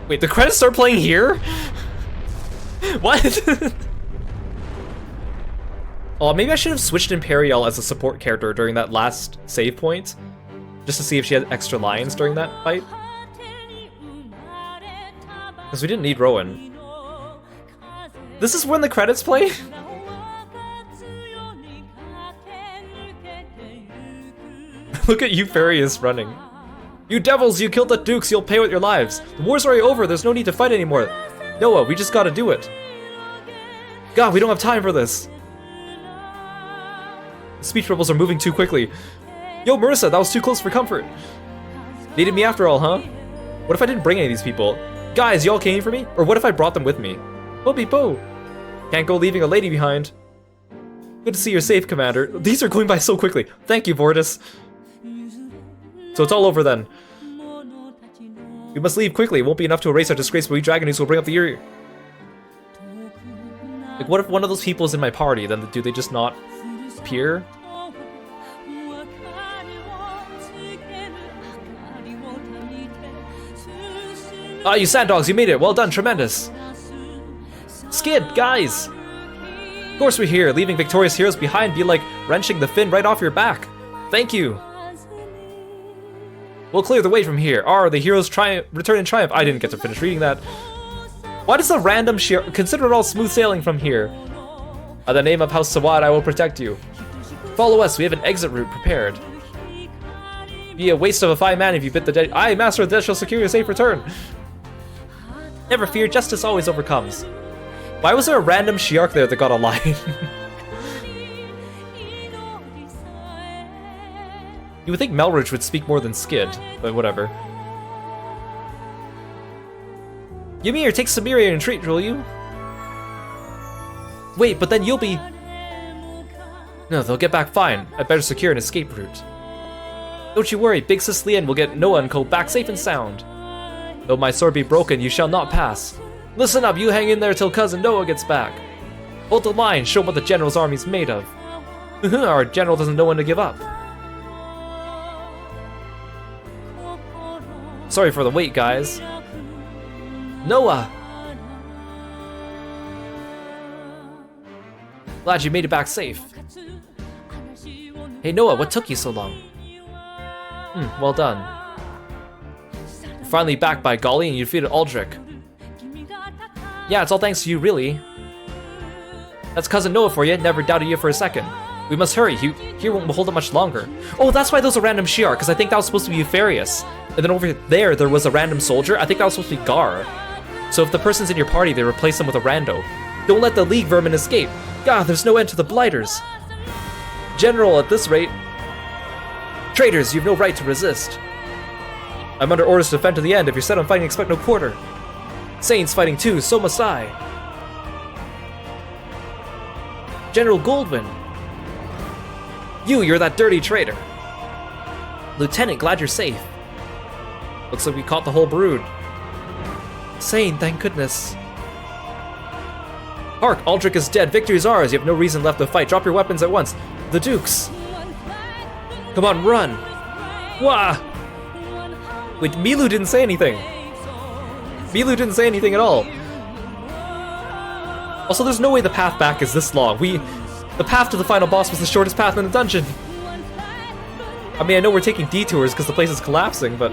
Wait, the credits start playing here? What? Oh, maybe I should have switched Imperial as a support character during that last save point, just to see if she had extra lines during that fight. Because we didn't need Rowan. This is when the credits play? Look at Eupharius running. You devils, you killed the dukes, you'll pay with your lives. The war's already over, there's no need to fight anymore. Noah, we just gotta do it. God, we don't have time for this. The speech bubbles are moving too quickly. Yo, Marissa, that was too close for comfort. Needed me after all, huh? What if I didn't bring any of these people? Guys, y'all came for me? Or what if I brought them with me? Whoopie boo. Can't go leaving a lady behind. Good to see you're safe, Commander. These are going by so quickly. Thank you, Vortis. So it's all over then. We must leave quickly. It won't be enough to erase our disgrace, but we dragon news will bring up the year. Like, what if one of those people is in my party? Then do they just not appear? Ah, you sand dogs, you made it. Well done, tremendous. Skid, guys. Of course we're here. Leaving victorious heroes behind be like wrenching the fin right off your back. Thank you. We'll clear the way from here. The heroes return in triumph. I didn't get to finish reading that. Why does a random Shiar... Consider it all smooth sailing from here. By the name of House Sawad, I will protect you. Follow us, we have an exit route prepared. Be a waste of a fine man if you bit the dead. I, Master of Death, shall secure your safe return. Never fear, justice always overcomes. Why was there a random Shiark there that got a line? You would think Melridge would speak more than Skid, but whatever. Ymir, take Samiria and treat, will you? Wait, but then you'll be... No, they'll get back fine. I better secure an escape route. Don't you worry, Big Sis Lien will get Noah and Co back safe and sound. Though my sword be broken, you shall not pass. Listen up, you hang in there till Cousin Noah gets back. Hold the line, show what the General's army's made of. Our General doesn't know when to give up. Sorry for the wait, guys. Noah! Glad you made it back safe. Hey Noah, what took you so long? Well done. You're finally back, by golly, and you defeated Aldrich. Yeah, it's all thanks to you, really. That's Cousin Noah for you, never doubted you for a second. We must hurry, here won't hold up much longer. Oh, that's why those are random Shiar, because I think that was supposed to be Eupharius. And then over there was a random soldier. I think that was supposed to be Gar. So if the person's in your party, they replace them with a rando. Don't let the League vermin escape. God, there's no end to the Blighters. General, at this rate... Traitors, you've no right to resist. I'm under orders to defend to the end. If you're set on fighting, expect no quarter. Saints fighting too, so must I. General Goldwyn. You're that dirty traitor. Lieutenant, glad you're safe. Looks like we caught the whole brood. Sane, thank goodness. Hark, Aldrich is dead. Victory is ours. You have no reason left to fight. Drop your weapons at once. The Dukes. Come on, run. Wah! Wait, Milu didn't say anything. Milu didn't say anything at all. Also, there's no way the path back is this long. The path to the final boss was the shortest path in the dungeon. I mean, I know we're taking detours because the place is collapsing, but...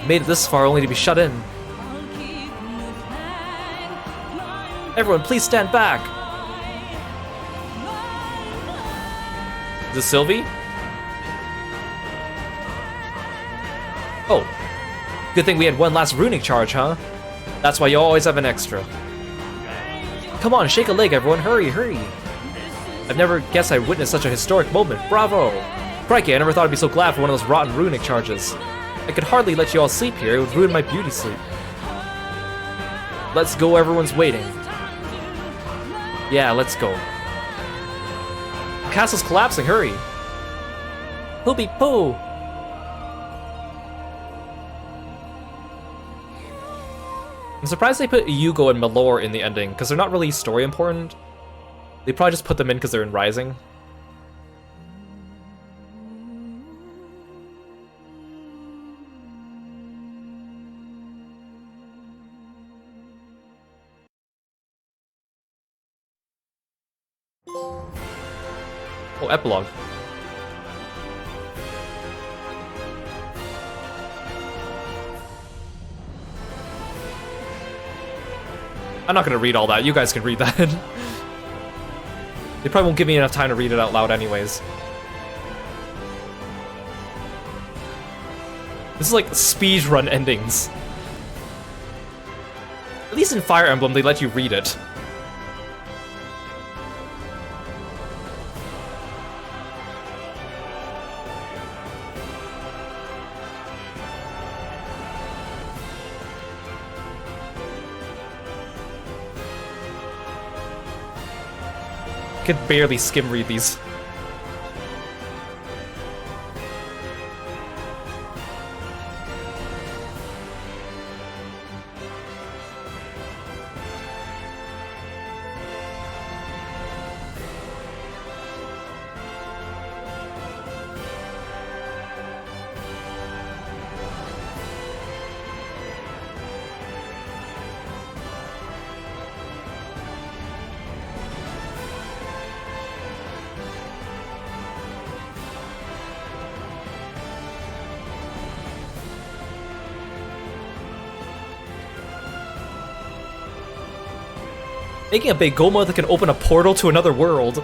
made it this far only to be shut in. Everyone, please stand back. Is this Sylvie? Oh. Good thing we had one last runic charge, huh? That's why you always have an extra. Come on, shake a leg, everyone. Hurry, hurry. I've never guessed I'd witness such a historic moment. Bravo! Crikey, I never thought I'd be so glad for one of those rotten runic charges. I could hardly let you all sleep here. It would ruin my beauty sleep. Let's go, everyone's waiting. Yeah, let's go. The castle's collapsing, hurry. Poopy poo! I'm surprised they put Yugo and Malor in the ending, because they're not really story important. They probably just put them in because they're in Rising. Oh, epilogue. I'm not gonna read all that. You guys can read that. They probably won't give me enough time to read it out loud anyways. This is like speedrun endings. At least in Fire Emblem, they let you read it. I could barely skim read these. Making a Begoma that can open a portal to another world.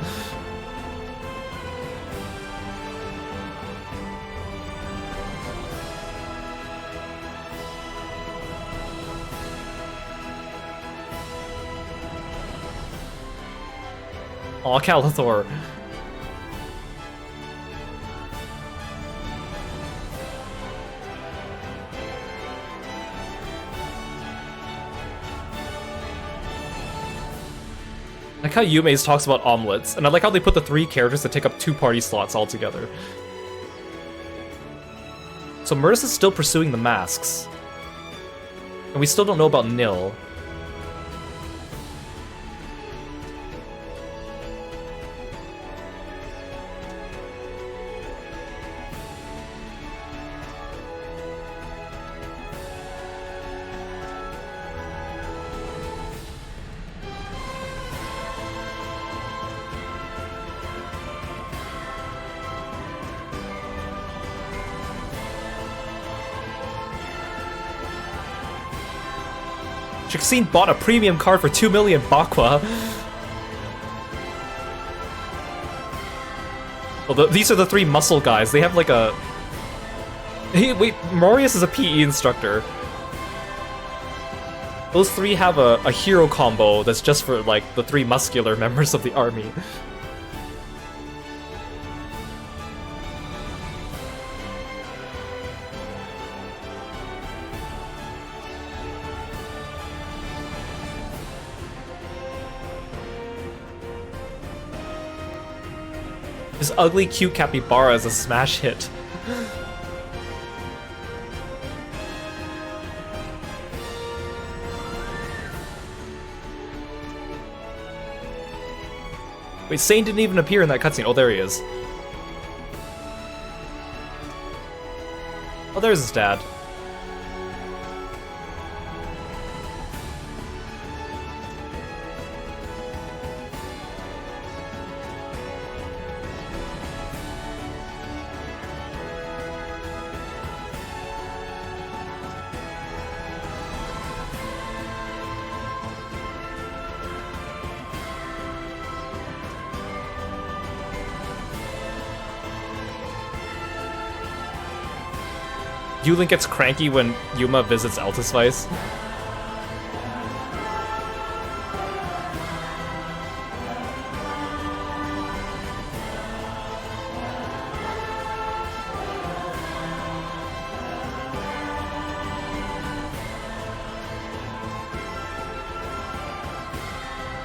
Aw, Calathor. I like how Yume's talks about omelets, and I like how they put the 3 characters that take up 2 party slots all together. So Marissa's still pursuing the masks. And we still don't know about Nil. Jaxine bought a premium card for 2 million Bakwa. Well, these are the 3 muscle guys. They have like a... Hey, wait, Marius is a PE instructor. Those 3 have a hero combo that's just for like the 3 muscular members of the army. This ugly, cute capybara is a smash hit. Wait, Sane didn't even appear in that cutscene. Oh, there he is. Oh, there's his dad. Yulin gets cranky when Yuma visits Altisvice.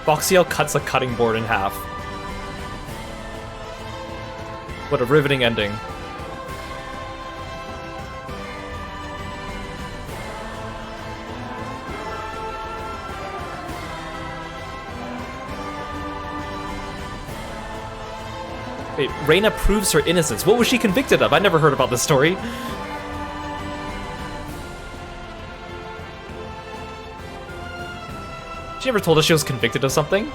Boxiel cuts a cutting board in half. What a riveting ending. Wait, Reina proves her innocence. What was she convicted of? I never heard about this story. She ever told us she was convicted of something?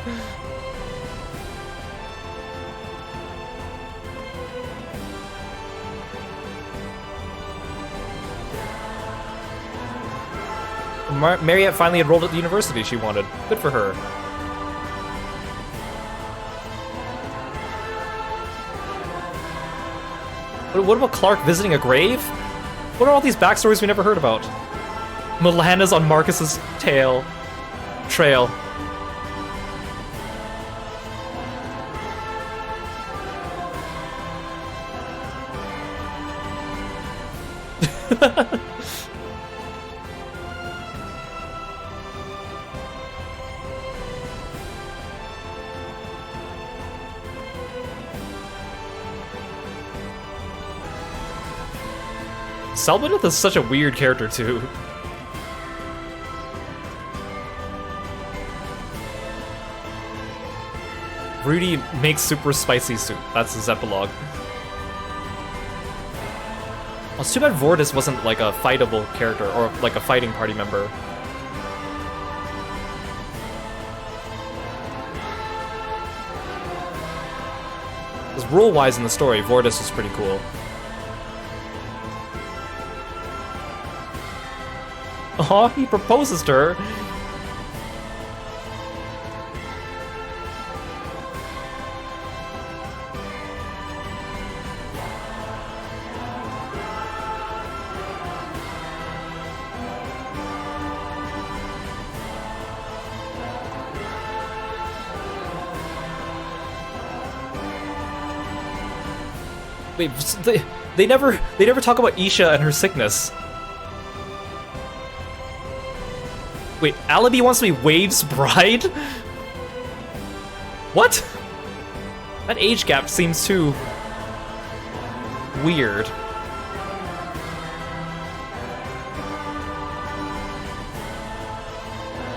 Mariette finally enrolled at the university she wanted. Good for her. What about Clark visiting a grave? What are all these backstories we never heard about? Milana's on Marcus's trail. Selbinith is such a weird character, too. Rudy makes super spicy soup. That's his epilogue. Well, it's too bad Vortis wasn't like a fightable character or like a fighting party member. Because role-wise in the story, Vortis was pretty cool. Oh, he proposes to her. Wait, they never talk about Isha and her sickness. Wait, Alibi wants to be Wave's bride? What? That age gap seems too weird.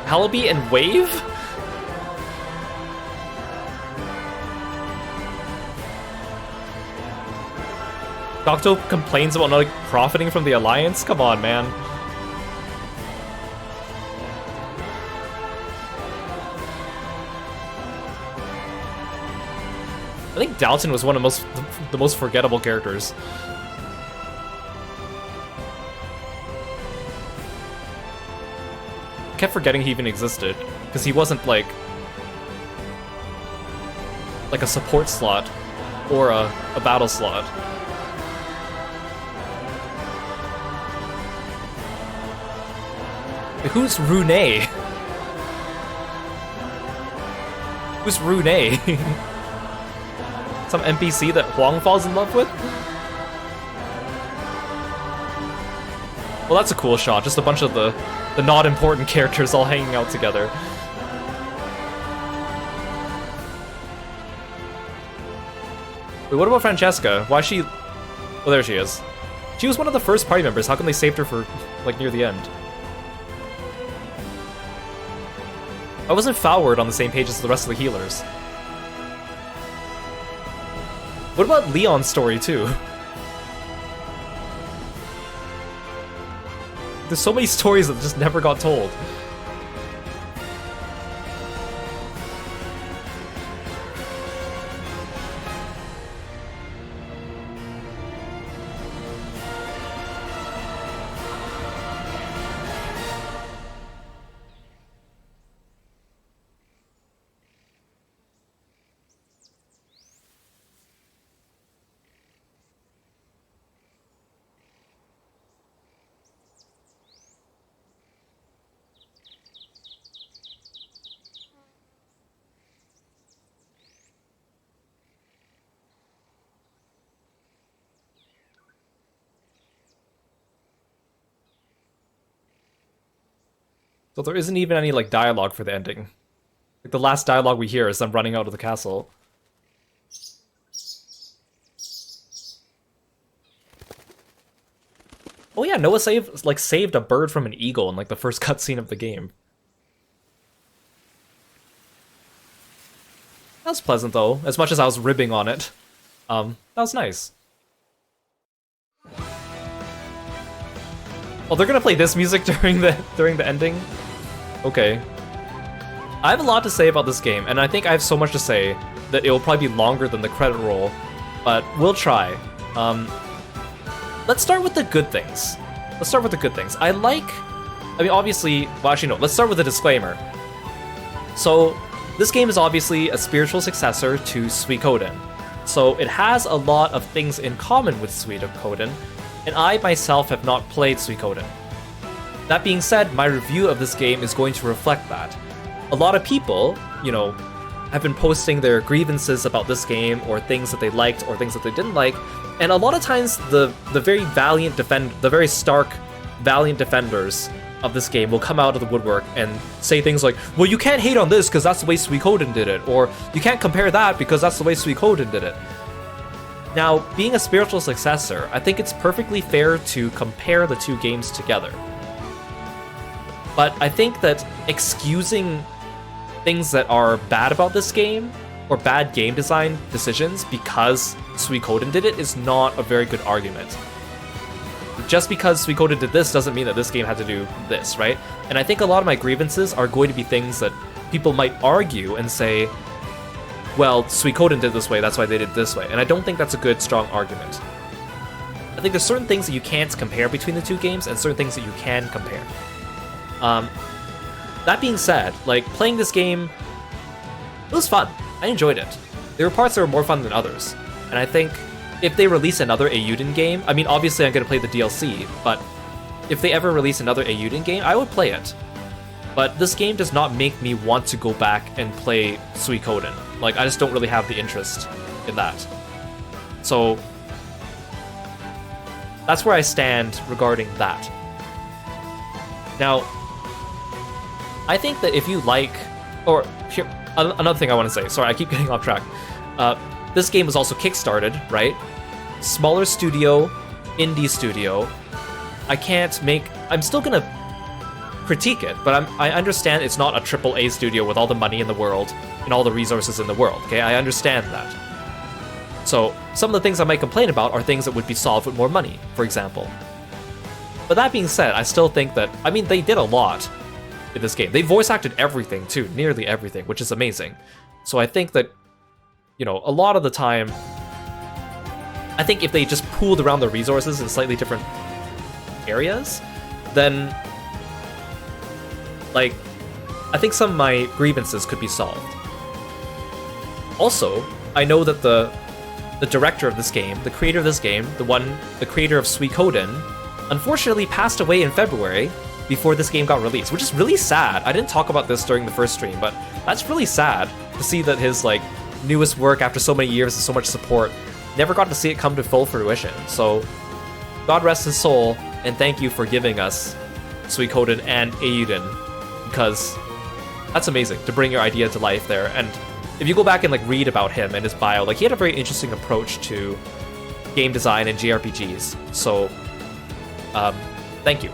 Alibi and Wave? Docto complains about not profiting from the Alliance? Come on, man. I think Dalton was one of the most forgettable characters. I kept forgetting he even existed, because he wasn't like a support slot or a battle slot. Who's Rune? Who's Rune? Some NPC that Huang falls in love with? Well, that's a cool shot. Just a bunch of the not important characters all hanging out together. Wait, what about Francesca? Why is she... Oh, there she is. She was one of the first party members. How come they saved her for, like, near the end? I wasn't Foward on the same page as the rest of the healers. What about Leon's story, too? There's so many stories that just never got told. So there isn't even any, like, dialogue for the ending. Like, the last dialogue we hear is them running out of the castle. Oh yeah, Noah saved a bird from an eagle in, like, the first cutscene of the game. That was pleasant, though, as much as I was ribbing on it. That was nice. Oh, they're gonna play this music during the ending? Okay. I have a lot to say about this game, and I think I have so much to say that it will probably be longer than the credit roll, but we'll try. Let's start with the good things. I mean, obviously, well, actually, no, let's start with a disclaimer. So, this game is obviously a spiritual successor to Suikoden. So, it has a lot of things in common with Suikoden, and I myself have not played Suikoden. That being said, my review of this game is going to reflect that. A lot of people, you know, have been posting their grievances about this game, or things that they liked, or things that they didn't like, and a lot of times the very stark, valiant defenders of this game will come out of the woodwork and say things like, well, you can't hate on this because that's the way Suikoden did it, or you can't compare that because that's the way Suikoden did it. Now, being a spiritual successor, I think it's perfectly fair to compare the two games together. But I think that excusing things that are bad about this game, or bad game design decisions because Suikoden did it, is not a very good argument. Just because Suikoden did this doesn't mean that this game had to do this, right? And I think a lot of my grievances are going to be things that people might argue and say, well, Suikoden did this way, that's why they did it this way. And I don't think that's a good, strong argument. I think there's certain things that you can't compare between the two games, and certain things that you can compare. That being said, like, playing this game, it was fun. I enjoyed it. There were parts that were more fun than others. And I think if they release another Eiyuden game, I mean, obviously I'm going to play the DLC, but if they ever release another Eiyuden game, I would play it. But this game does not make me want to go back and play Suikoden. Like, I just don't really have the interest in that. So, that's where I stand regarding that. Now, I think that if you like, or here, another thing I want to say, sorry, I keep getting off track. This game was also kickstarted, right? Smaller studio, indie studio. I'm still gonna critique it, but I understand it's not a AAA studio with all the money in the world and all the resources in the world, okay? I understand that. So, some of the things I might complain about are things that would be solved with more money, for example. But that being said, I still think that, I mean, they did a lot in this game. They voice acted everything, too, nearly everything, which is amazing. So I think that, you know, a lot of the time, I think if they just pooled around the resources in slightly different areas, then, like, I think some of my grievances could be solved. Also, I know that the director of this game, the creator of this game, the creator of Suikoden, unfortunately passed away in February before this game got released, which is really sad. I didn't talk about this during the first stream, but that's really sad to see that his, like, newest work after so many years and so much support never got to see it come to full fruition. So, God rest his soul, and thank you for giving us Suikoden and Eiyuden, because that's amazing to bring your idea to life there. And if you go back and, like, read about him and his bio, like, he had a very interesting approach to game design and JRPGs. So, thank you.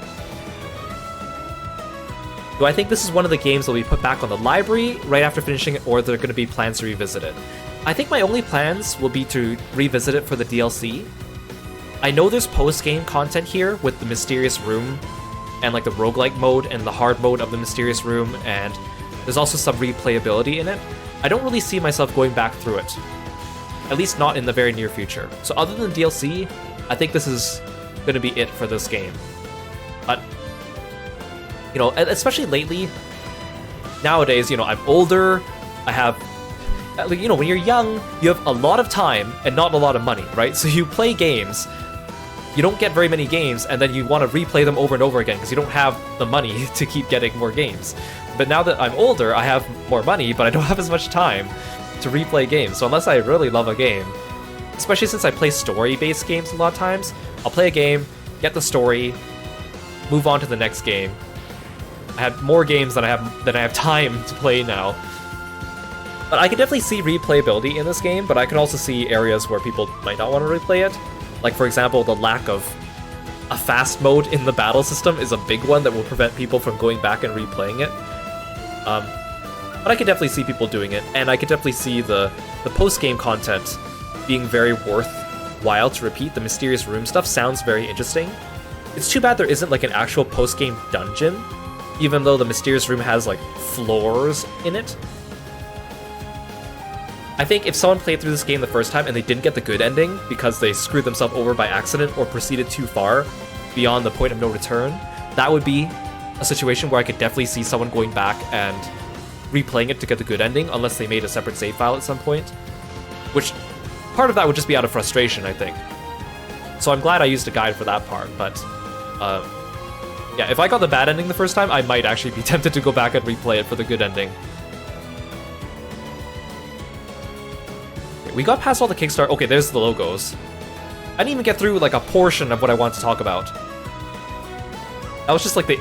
Do I think this is one of the games that will be put back on the library right after finishing it, or are there going to be plans to revisit it? I think my only plans will be to revisit it for the DLC. I know there's post-game content here with the Mysterious Room and, like, the roguelike mode and the hard mode of the Mysterious Room, and there's also some replayability in it. I don't really see myself going back through it, at least not in the very near future. So other than DLC, I think this is going to be it for this game. But, you know, especially lately, nowadays, you know, I'm older, I have, you know, when you're young, you have a lot of time and not a lot of money, right? So you play games, you don't get very many games, and then you want to replay them over and over again because you don't have the money to keep getting more games. But now that I'm older, I have more money, but I don't have as much time to replay games. So unless I really love a game, especially since I play story-based games a lot of times, I'll play a game, get the story, move on to the next game. I have more games than I have time to play now. But I can definitely see replayability in this game, but I can also see areas where people might not want to replay it. Like, for example, the lack of a fast mode in the battle system is a big one that will prevent people from going back and replaying it. But I could definitely see people doing it, and I could definitely see the post-game content being very worthwhile to repeat. The Mysterious Room stuff sounds very interesting. It's too bad there isn't, like, an actual post-game dungeon, even though the Mysterious Room has, like, floors in it. I think if someone played through this game the first time and they didn't get the good ending because they screwed themselves over by accident or proceeded too far beyond the point of no return, that would be a situation where I could definitely see someone going back and replaying it to get the good ending, unless they made a separate save file at some point. Which, part of that would just be out of frustration, I think. So I'm glad I used a guide for that part, but yeah, if I got the bad ending the first time, I might actually be tempted to go back and replay it for the good ending. We got past all the Kickstarter. Okay, there's the logos. I didn't even get through, like, a portion of what I want to talk about. That was just like the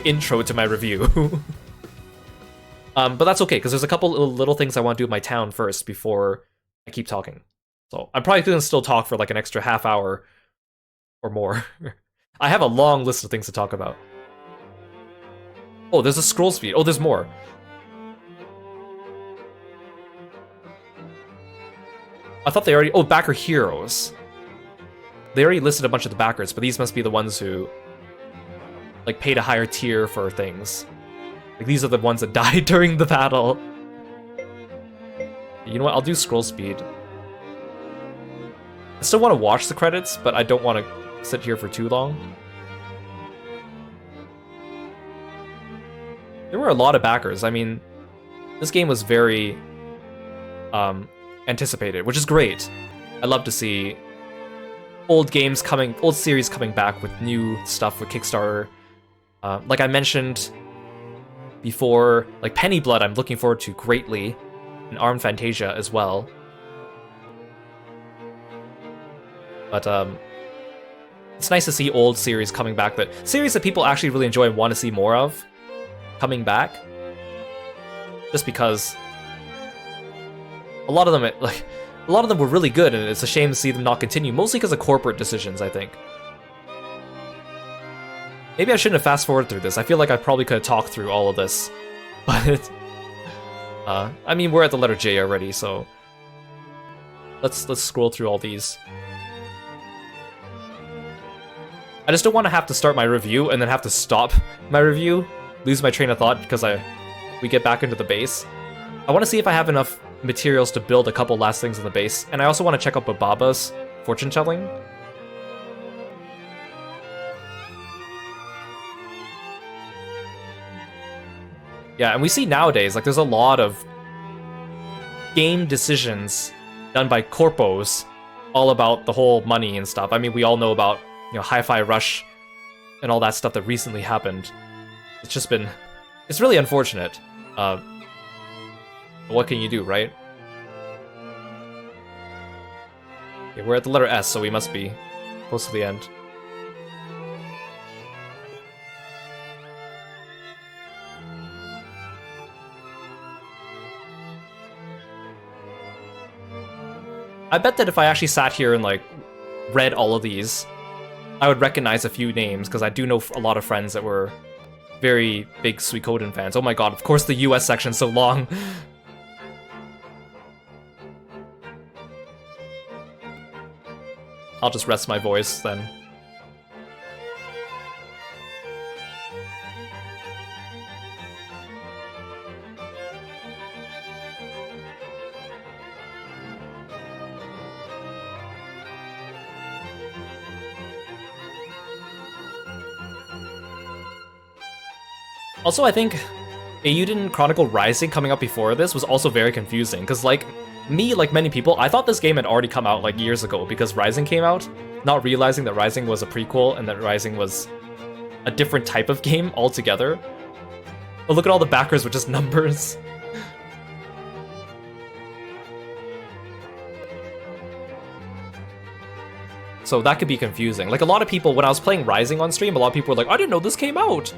intro to my review. But that's okay, because there's a couple little things I want to do with my town first before I keep talking. So I'm probably going to still talk for like an extra half hour or more. I have a long list of things to talk about. Oh, there's a scroll speed. Oh, there's more. I thought they already... Oh, backer heroes. They already listed a bunch of the backers, but these must be the ones who, like, paid a higher tier for things. Like, these are the ones that died during the battle. You know what? I'll do scroll speed. I still want to watch the credits, but I don't want to sit here for too long. There were a lot of backers. I mean, this game was very anticipated, which is great. I love to see old series coming back with new stuff with Kickstarter. Like I mentioned before, like Penny Blood, I'm looking forward to greatly, and Armed Fantasia as well. But It's nice to see old series coming back, series that people actually really enjoy and want to see more of coming back. Just because a lot of them, were really good, and it's a shame to see them not continue, mostly because of corporate decisions, I think. Maybe I shouldn't have fast-forwarded through this. I feel like I probably could have talked through all of this. But, I mean, we're at the letter J already, so let's scroll through all these. I just don't want to have to start my review and then have to stop my review, lose my train of thought because we get back into the base. I want to see if I have enough materials to build a couple last things in the base, and I also want to check out Baba's fortune telling. Yeah, and we see nowadays, like, there's a lot of game decisions done by corpos all about the whole money and stuff. I mean, we all know about, you know, Hi-Fi Rush and all that stuff that recently happened. It's just been... It's really unfortunate. What can you do, right? Okay, we're at the letter S, so we must be close to the end. I bet that if I actually sat here and, like, read all of these, I would recognize a few names, because I do know a lot of friends that were very big Suikoden fans. Oh my god, of course the US section's so long. I'll just rest my voice then. Also, I think Eiyuden Chronicle Rising coming up before this was also very confusing, because like many people, I thought this game had already come out like years ago because Rising came out, not realizing that Rising was a prequel and that Rising was a different type of game altogether. But look at all the backers with just numbers. So that could be confusing. Like a lot of people, when I was playing Rising on stream, a lot of people were like, I didn't know this came out!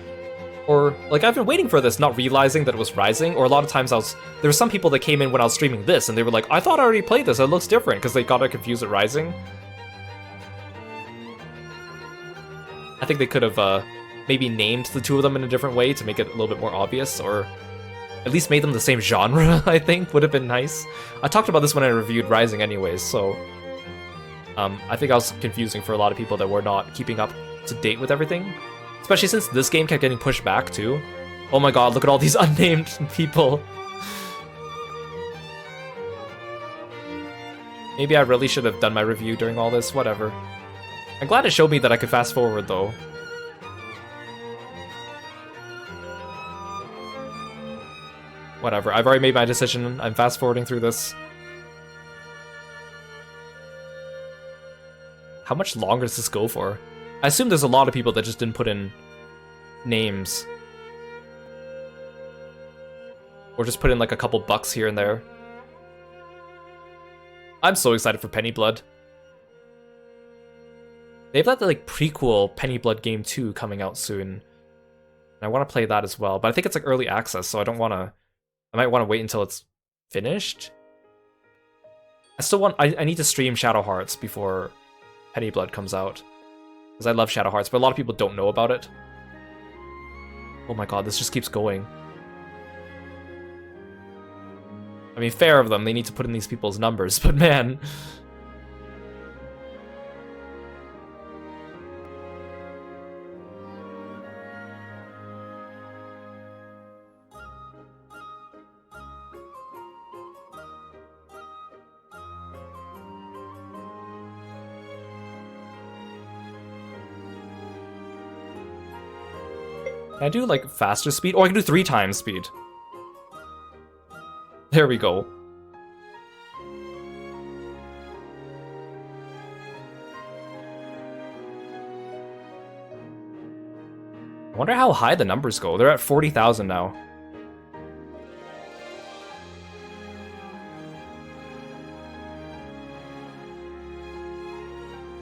Or, like, I've been waiting for this, not realizing that it was Rising. Or a lot of times there were some people that came in when I was streaming this, and they were like, I thought I already played this, it looks different, because they got it confused with Rising. I think they could have, maybe named the two of them in a different way to make it a little bit more obvious, or at least made them the same genre, I think, would have been nice. I talked about this when I reviewed Rising anyways, so... I think I was confusing for a lot of people that were not keeping up to date with everything. Especially since this game kept getting pushed back, too. Oh my god, look at all these unnamed people. Maybe I really should have done my review during all this, whatever. I'm glad it showed me that I could fast forward, though. Whatever, I've already made my decision. I'm fast forwarding through this. How much longer does this go for? I assume there's a lot of people that just didn't put in names. Or just put in like a couple bucks here and there. I'm so excited for Penny Blood. They have that like prequel Penny Blood Game 2 coming out soon. And I want to play that as well, but I think it's like early access, so I might want to wait until it's finished. I need to stream Shadow Hearts before Penny Blood comes out. Because I love Shadow Hearts, but a lot of people don't know about it. Oh my god, this just keeps going. I mean, fair of them, they need to put in these people's numbers, but man... Can I do, like, faster speed? Oh, I can do 3 times speed. There we go. I wonder how high the numbers go. They're at 40,000 now.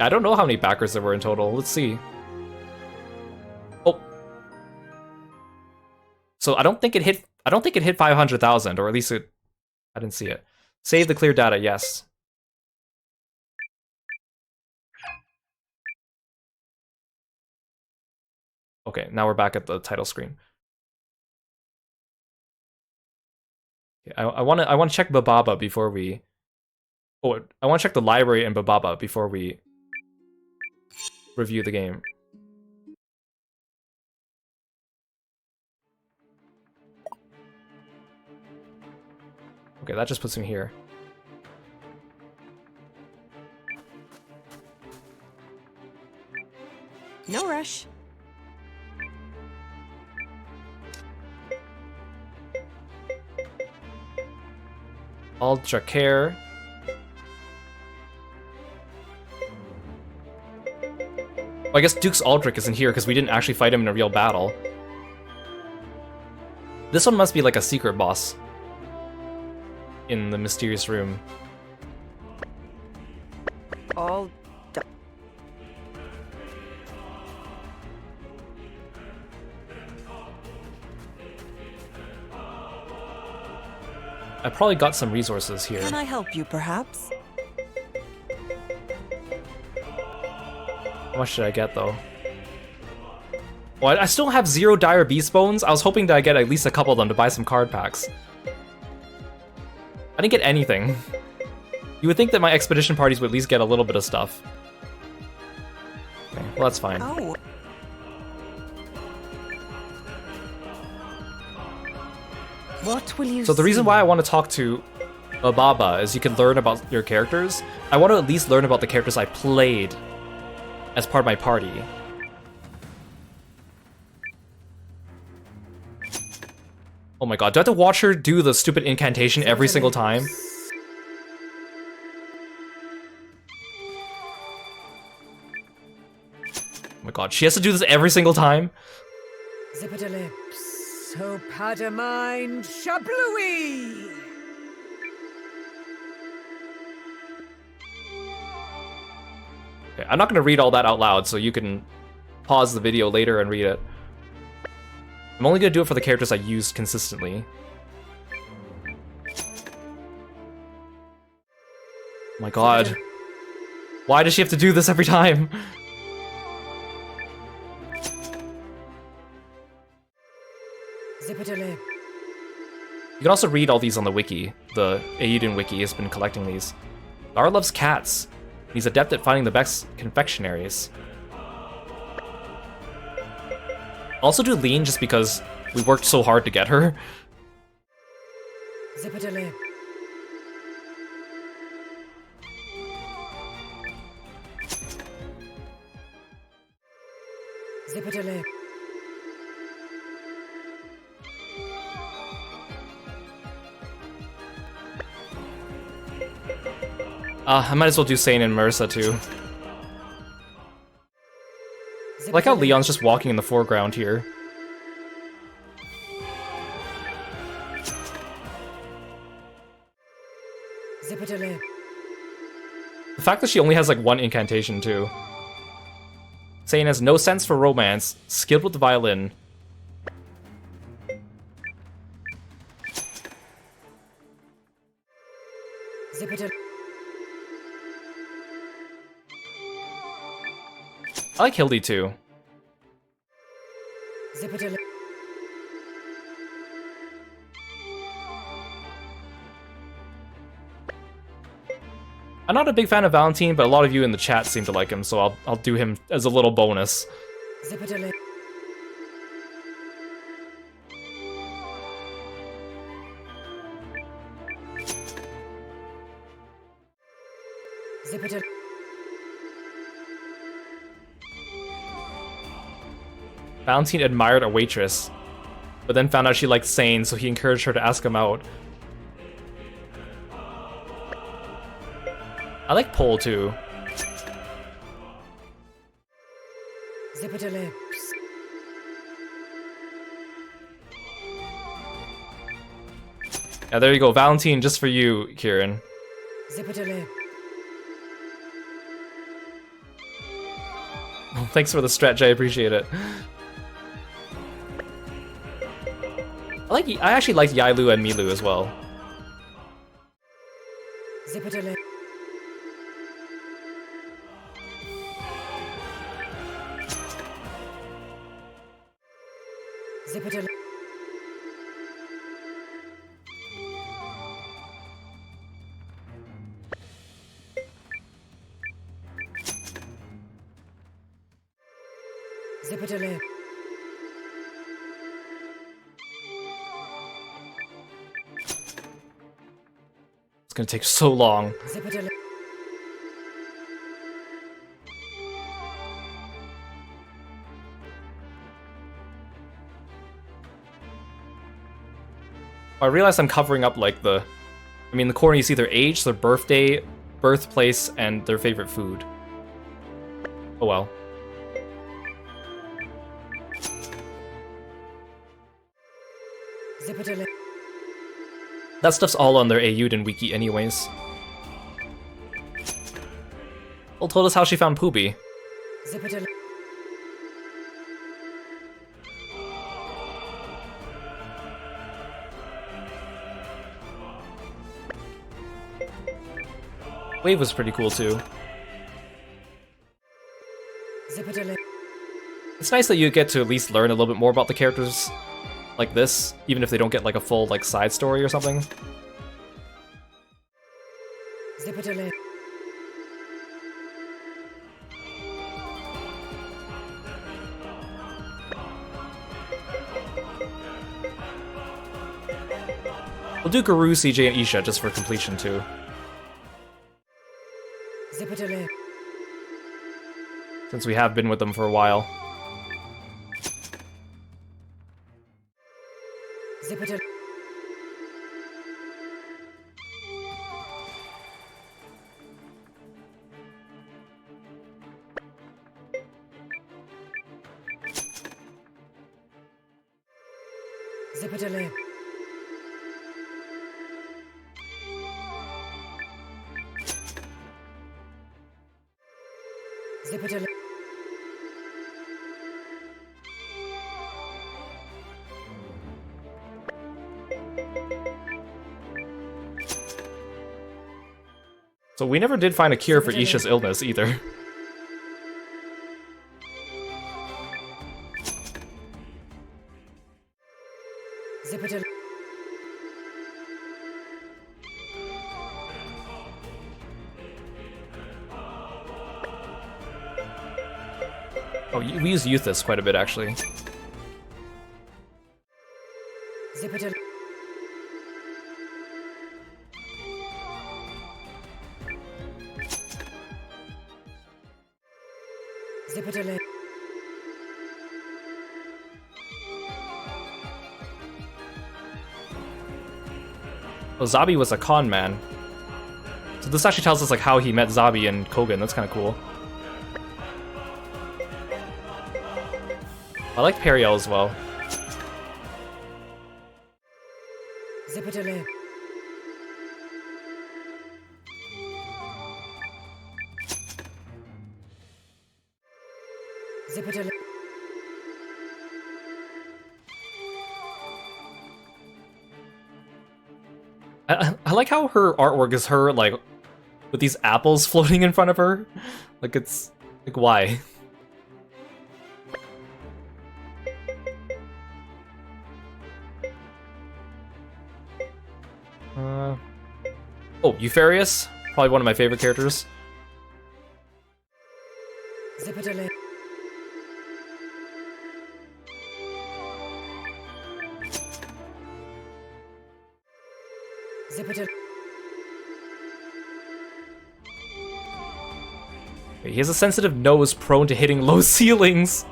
I don't know how many backers there were in total. Let's see. Oh. So I don't think it hit 500,000, or at least I didn't see it. Save the clear data, yes. Okay, now we're back at the title screen. Okay, I want to check Bababa before we. Oh, I want to check the library and Bababa before we review the game. Okay, that just puts me here. No rush. Ultra Care. Well, I guess Duke's Aldrich isn't here because we didn't actually fight him in a real battle. This one must be like a secret boss in the mysterious room. All done. I probably got some resources here. Can I help you, perhaps? How much should I get, though? Well, I still have 0 Dire Beast Bones. I was hoping that I get at least a couple of them to buy some card packs. I didn't get anything. You would think that my expedition parties would at least get a little bit of stuff. Okay, well, that's fine. Oh. What will you So the reason why I want to talk to Bababa is you can learn about your characters. I want to at least learn about the characters I played as part of my party. Oh my god, do I have to watch her do the stupid incantation every single time? Oh my god, she has to do this every single time? Zippity-lips, so Padamine Shablooey! Okay, I'm not going to read all that out loud, so you can pause the video later and read it. I'm only going to do it for the characters I used consistently. Oh my god. Why does she have to do this every time? Zippity-lip. You can also read all these on the wiki. The Eiyuden wiki has been collecting these. Lara loves cats. He's adept at finding the best confectionaries. Also do Lean just because we worked so hard to get her. Zippity-lip. Zippity-lip. I might as well do Sane and Marissa too. I like how Leon's just walking in the foreground here. Zippity-lip. The fact that she only has like 1 incantation too. Sane has no sense for romance, skilled with the violin. Zippity-lip. I like Hildy too. Zippity-lip. I'm not a big fan of Valentine, but a lot of you in the chat seem to like him, so I'll do him as a little bonus. Zippity-lip. Zippity-lip. Valentine admired a waitress, but then found out she liked Sane, so he encouraged her to ask him out. I like Pole too. Zippity-lips. Yeah, there you go. Valentine, just for you, Kieran. Zippity-lip. Thanks for the stretch, I appreciate it. I actually liked Yailu and Milu as well. Zippity. Zippity. Zippity. It's gonna take so long. Zippity. I realize I'm covering up like the corner you see their age, their birthday, birthplace, and their favorite food. Oh well. Zippity. That stuff's all on their Eiyuden wiki anyways. Well, told us how she found Pooby. Zippity. Wave was pretty cool too. Zippity. It's nice that you get to at least learn a little bit more about the characters like this, even if they don't get like a full like side story or something. Zippity. We'll do Guru, CJ, and Isha just for completion too. Zippity. Since we have been with them for a while. Zippity. Zippity. Zippity. So we never did find a cure for Isha's illness either. Zippity. Oh, we use Euthys quite a bit actually. Zippity. Zippity. Oh, Zabi was a con man. So this actually tells us like how he met Zabi and Kogan. That's kind of cool. I like Periel as well. Zippity. Zippity. I like how her artwork is her like with these apples floating in front of her. Like it's like why? Oh, Eupharius, probably one of my favorite characters. Zippity. Zippity. He has a sensitive nose prone to hitting low ceilings.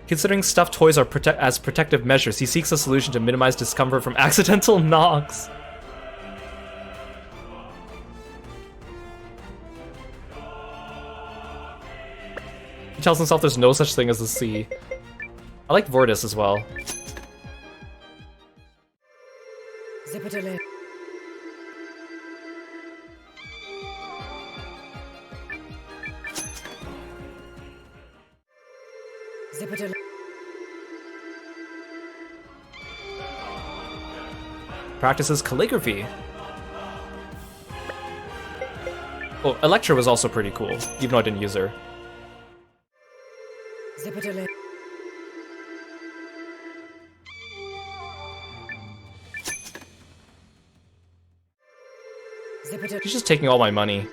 Considering stuffed toys are as protective measures, he seeks a solution to minimize discomfort from accidental knocks. He tells himself there's no such thing as the sea. I like Vortis as well. Zippity. Zipitale. Practices calligraphy. Oh, Electra was also pretty cool, even though I didn't use her. Zipitale. She's just taking all my money.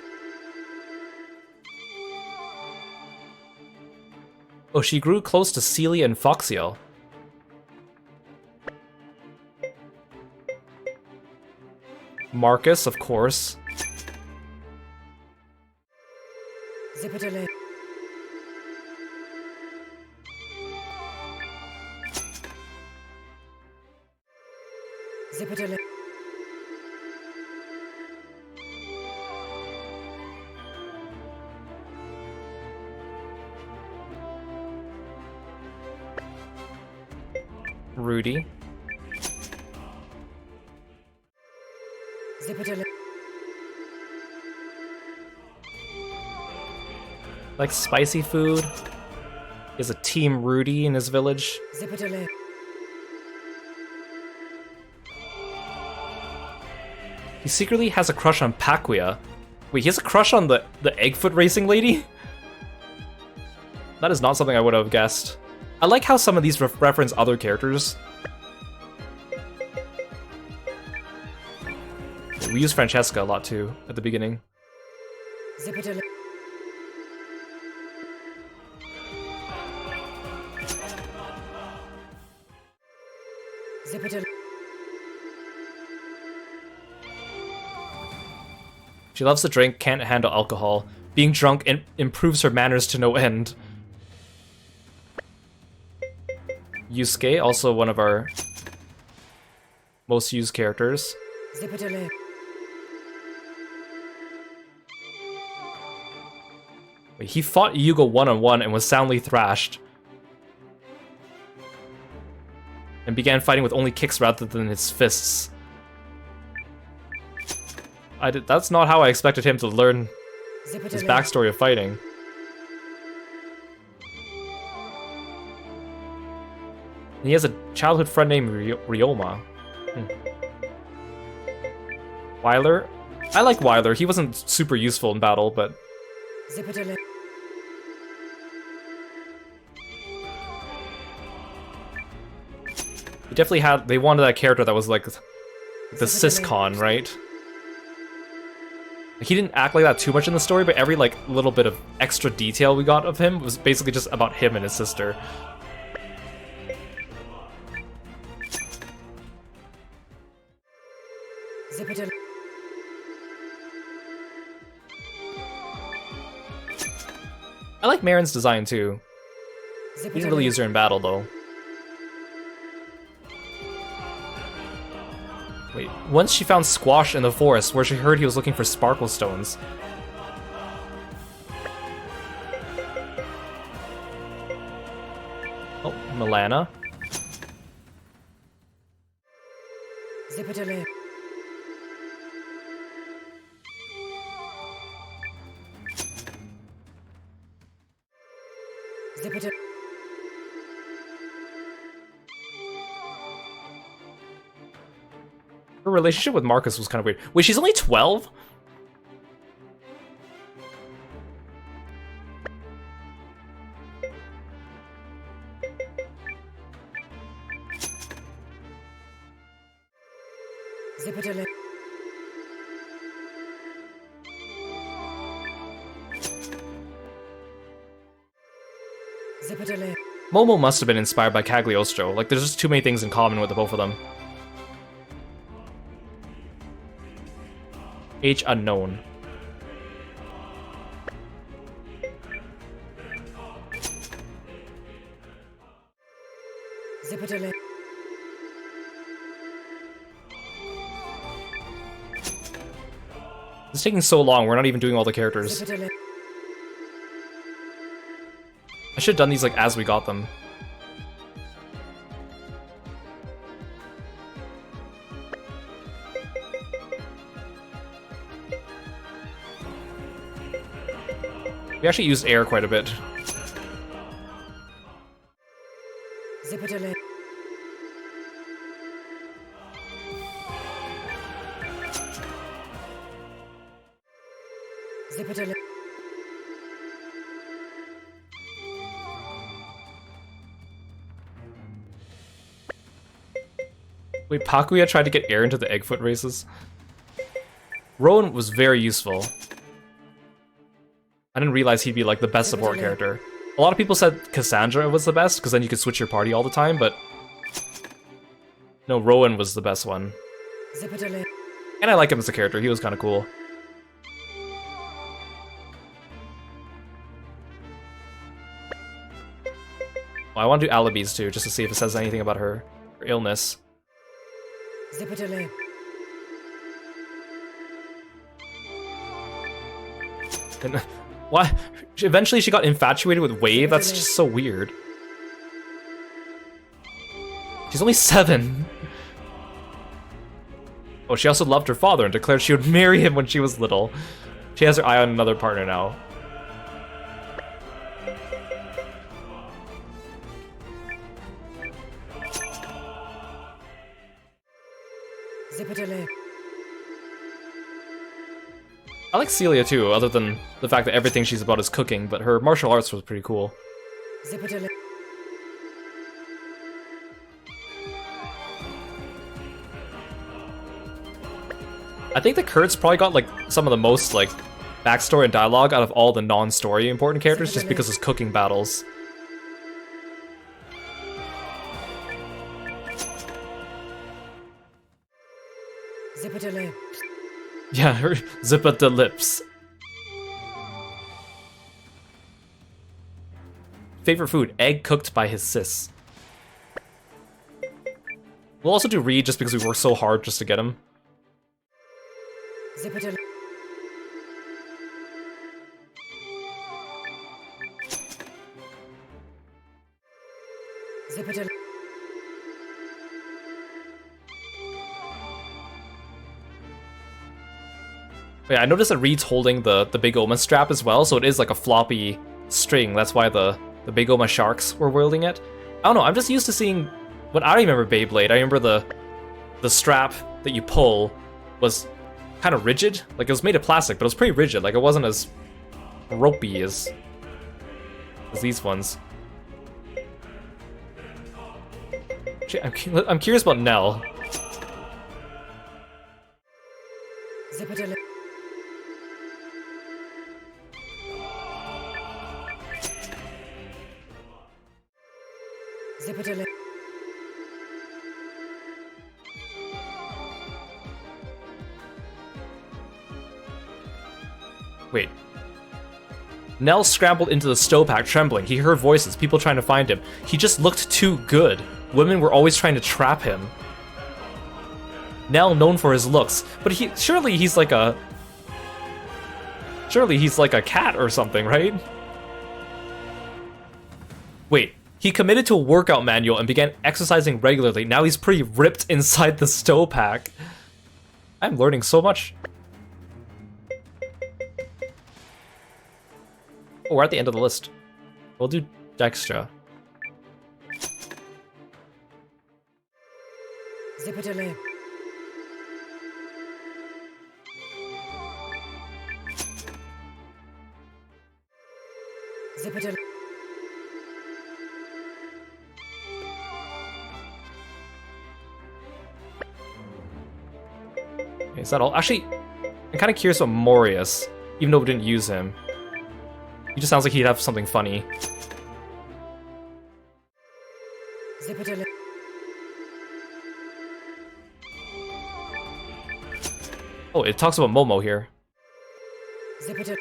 Oh, she grew close to Celia and Foxiel. Marcus, of course. Zipitale. Zipitale. Rudy. Zipitale. Like spicy food. He has a Team Rudy in his village. Zipitale. He secretly has a crush on Paquia. Wait, he has a crush on the Eggfoot racing lady? That is not something I would have guessed. I like how some of these reference other characters. We use Francesca a lot too at the beginning. Zipitale. Zipitale. She loves to drink, can't handle alcohol. Being drunk improves her manners to no end. Yusuke, also one of our most used characters. Zipitale. Wait, he fought Yugo one-on-one and was soundly thrashed. And began fighting with only kicks rather than his fists. That's not how I expected him to learn his backstory of fighting. And he has a childhood friend named Ryoma. Wyler? I like Wyler. He wasn't super useful in battle, but... Zipitale. He definitely had... They wanted that character that was like the Syscon, right? He didn't act like that too much in the story, but every like little bit of extra detail we got of him was basically just about him and his sister. Zipitale. I like Marin's design too. We didn't really use her in battle though. Wait, once she found Squash in the forest where she heard he was looking for sparkle stones. Oh, Milana. Zipitale. Zipitale. Her relationship with Marcus was kind of weird. Wait, she's only 12? Zipitale. Zipitale. Momo must have been inspired by Cagliostro. Like, there's just too many things in common with the both of them. Age unknown. Zipitale. It's taking so long, we're not even doing all the characters. Zipitale. I should have done these like as we got them. We actually used air quite a bit. Zipitale. Zipitale. Wait, Pakuya tried to get air into the Eggfoot races? Rowan was very useful. I didn't realize he'd be like the best support character. A lot of people said Cassandra was the best, because then you could switch your party all the time, but... No, Rowan was the best one. Zipitale. And I like him as a character, he was kind of cool. Well, I want to do Alibi's too, just to see if it says anything about her illness. Zipitale. And, why? Eventually she got infatuated with Wave? That's just so weird. She's only 7. Oh, she also loved her father and declared she would marry him when she was little. She has her eye on another partner now. Zipitale. I like Celia too, other than the fact that everything she's about is cooking, but her martial arts was pretty cool. Zipitale. I think the Kurt's probably got like some of the most like backstory and dialogue out of all the non-story important characters just because of cooking battles. Zipitale. Yeah, her zippa the lips. Favorite food, egg cooked by his sis. We'll also do Reed just because we worked so hard just to get him. Zipitale. Zipitale. Yeah, I noticed that Reed's holding the Big Oma strap as well, so it is like a floppy string. That's why the Big Oma sharks were wielding it. I don't know, I'm just used to seeing... When I remember Beyblade, I remember the strap that you pull was kind of rigid. Like, it was made of plastic, but it was pretty rigid. Like, it wasn't as ropey as these ones. I'm curious about Nell. Zipitale. Zipitale. Wait. Nell scrambled into the snowpack trembling. He heard voices, people trying to find him. He just looked too good. Women were always trying to trap him. Nell known for his looks, but surely he's like a cat or something, right? Wait, he committed to a workout manual and began exercising regularly. Now he's pretty ripped inside the snowpack. I'm learning so much. Oh, we're at the end of the list. We'll do Dextra. Zipitale. Zipitale. Okay, is that all? Actually, I'm kind of curious about Morius, even though we didn't use him. He just sounds like he'd have something funny. Zipitale. Oh, it talks about Momo here. Zipitale.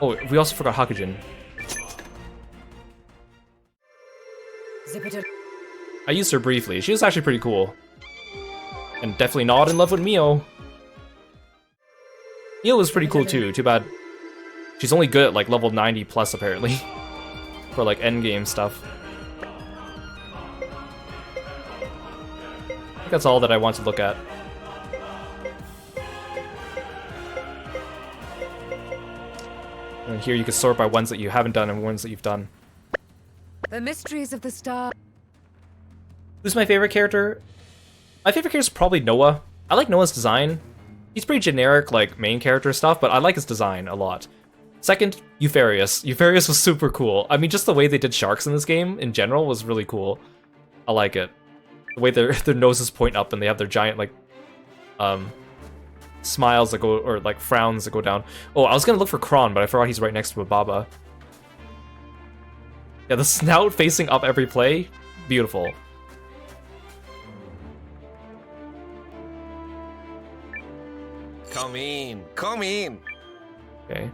Oh, we also forgot Hakujin. Zipitale. I used her briefly. She was actually pretty cool. And definitely not in love with Mio. Mio was pretty cool too. Too bad she's only good at like level 90 plus apparently. For like endgame stuff. I think that's all that I want to look at. And here you can sort by ones that you haven't done and ones that you've done. The mysteries of the star. Who's my favorite character? My favorite character is probably Noah. I like Noah's design. He's pretty generic, like, main character stuff, but I like his design a lot. Second, Eupharius. Eupharius was super cool. I mean, just the way they did sharks in this game, in general, was really cool. I like it. The way their noses point up and they have their giant, like, smiles that go, or, like, frowns that go down. Oh, I was gonna look for Kron, but I forgot he's right next to a Baba. Yeah, the snout facing up every play, beautiful. Come in, come in. Okay,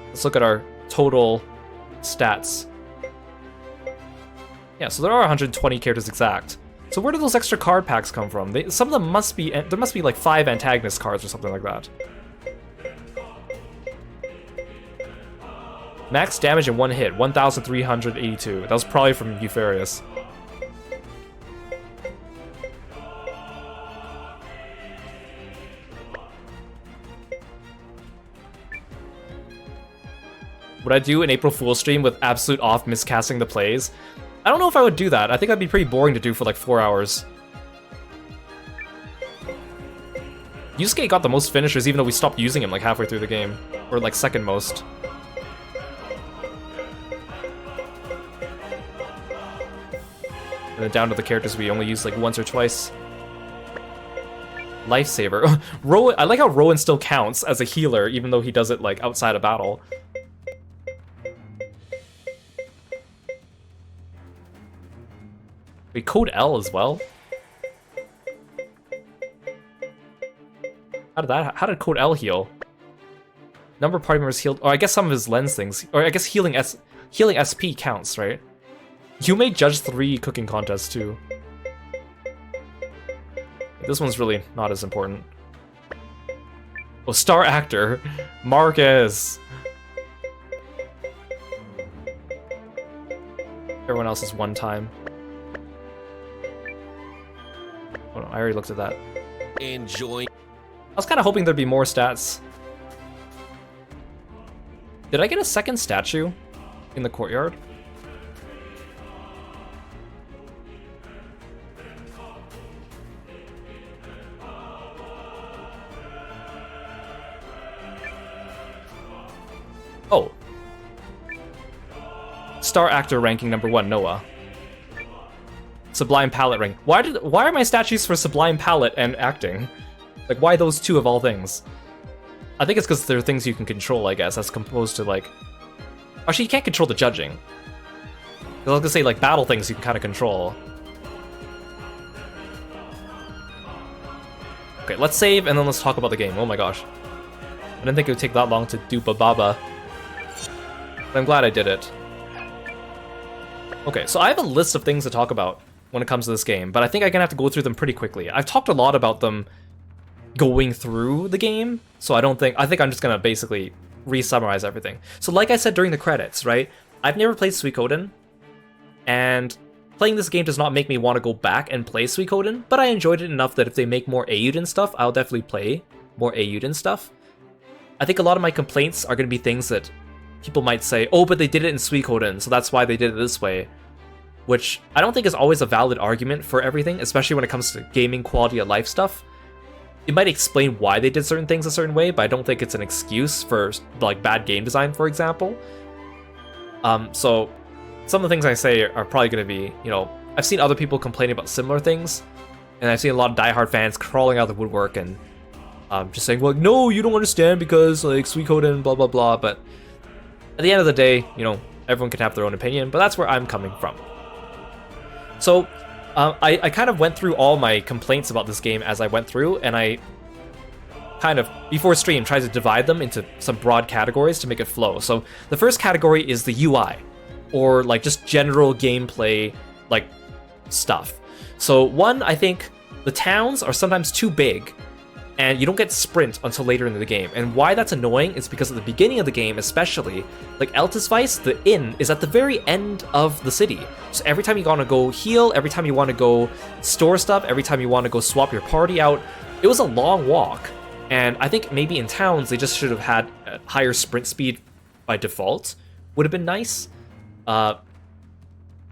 let's look at our total stats. Yeah, so there are 120 characters exact. So where do those extra card packs come from? Some of them must be, there must be like 5 antagonist cards or something like that. Max damage in one hit, 1,382. That was probably from Eupharius. Would I do an April Fool's stream with absolute off miscasting the plays? I don't know if I would do that. I think that'd be pretty boring to do for like 4 hours. Yusuke got the most finishers even though we stopped using him like halfway through the game. Or like second most. And then down to the characters we only use like once or twice. Lifesaver. Rowan, I like how Rowan still counts as a healer even though he does it like outside of battle. Wait, code L as well? How did code L heal? Number of party members healed. Oh, I guess some of his lens things. Or I guess healing SP counts, right? You may judge 3 cooking contests too. This one's really not as important. Oh, star actor. Marcus. Everyone else is one time. Oh no, I already looked at that. Enjoy. I was kind of hoping there'd be more stats. Did I get a second statue in the courtyard? Oh. Star actor ranking number 1, Noah. Sublime palette rank. Why are my statues for Sublime palette and acting? Like, why those two of all things? I think it's because they're things you can control, I guess, as opposed to, like... Actually, you can't control the judging. I was gonna say, like, battle things you can kind of control. Okay, let's save, and then let's talk about the game. Oh my gosh. I didn't think it would take that long to dupe a Baba. But I'm glad I did it. Okay, so I have a list of things to talk about when it comes to this game, but I think I'm gonna have to go through them pretty quickly. I've talked a lot about them going through the game, so I think I'm just gonna basically re-summarize everything. So like I said during the credits, right? I've never played Suikoden, and playing this game does not make me want to go back and play Suikoden, but I enjoyed it enough that if they make more Eiyuden stuff, I'll definitely play more Eiyuden stuff. I think a lot of my complaints are gonna be things that people might say, oh, but they did it in Suikoden, so that's why they did it this way. Which I don't think is always a valid argument for everything, especially when it comes to gaming quality of life stuff. It might explain why they did certain things a certain way, but I don't think it's an excuse for, like, bad game design, for example. So some of the things I say are probably going to be, you know, I've seen other people complaining about similar things, and I've seen a lot of diehard fans crawling out of the woodwork and just saying, well, no, you don't understand because, like, Suikoden, blah, blah, blah, but at the end of the day, you know, everyone can have their own opinion, but that's where I'm coming from. So, I kind of went through all my complaints about this game as I went through, and I kind of, before stream, tried to divide them into some broad categories to make it flow. So, the first category is the UI, or like just general gameplay, like, stuff. So, one, I think the towns are sometimes too big, and you don't get sprint until later in the game. And why that's annoying is because at the beginning of the game, especially, like Altisweiss, the inn is at the very end of the city. So every time you want to go heal, every time you want to go store stuff, every time you want to go swap your party out, it was a long walk. And I think maybe in towns, they just should have had a higher sprint speed by default would have been nice.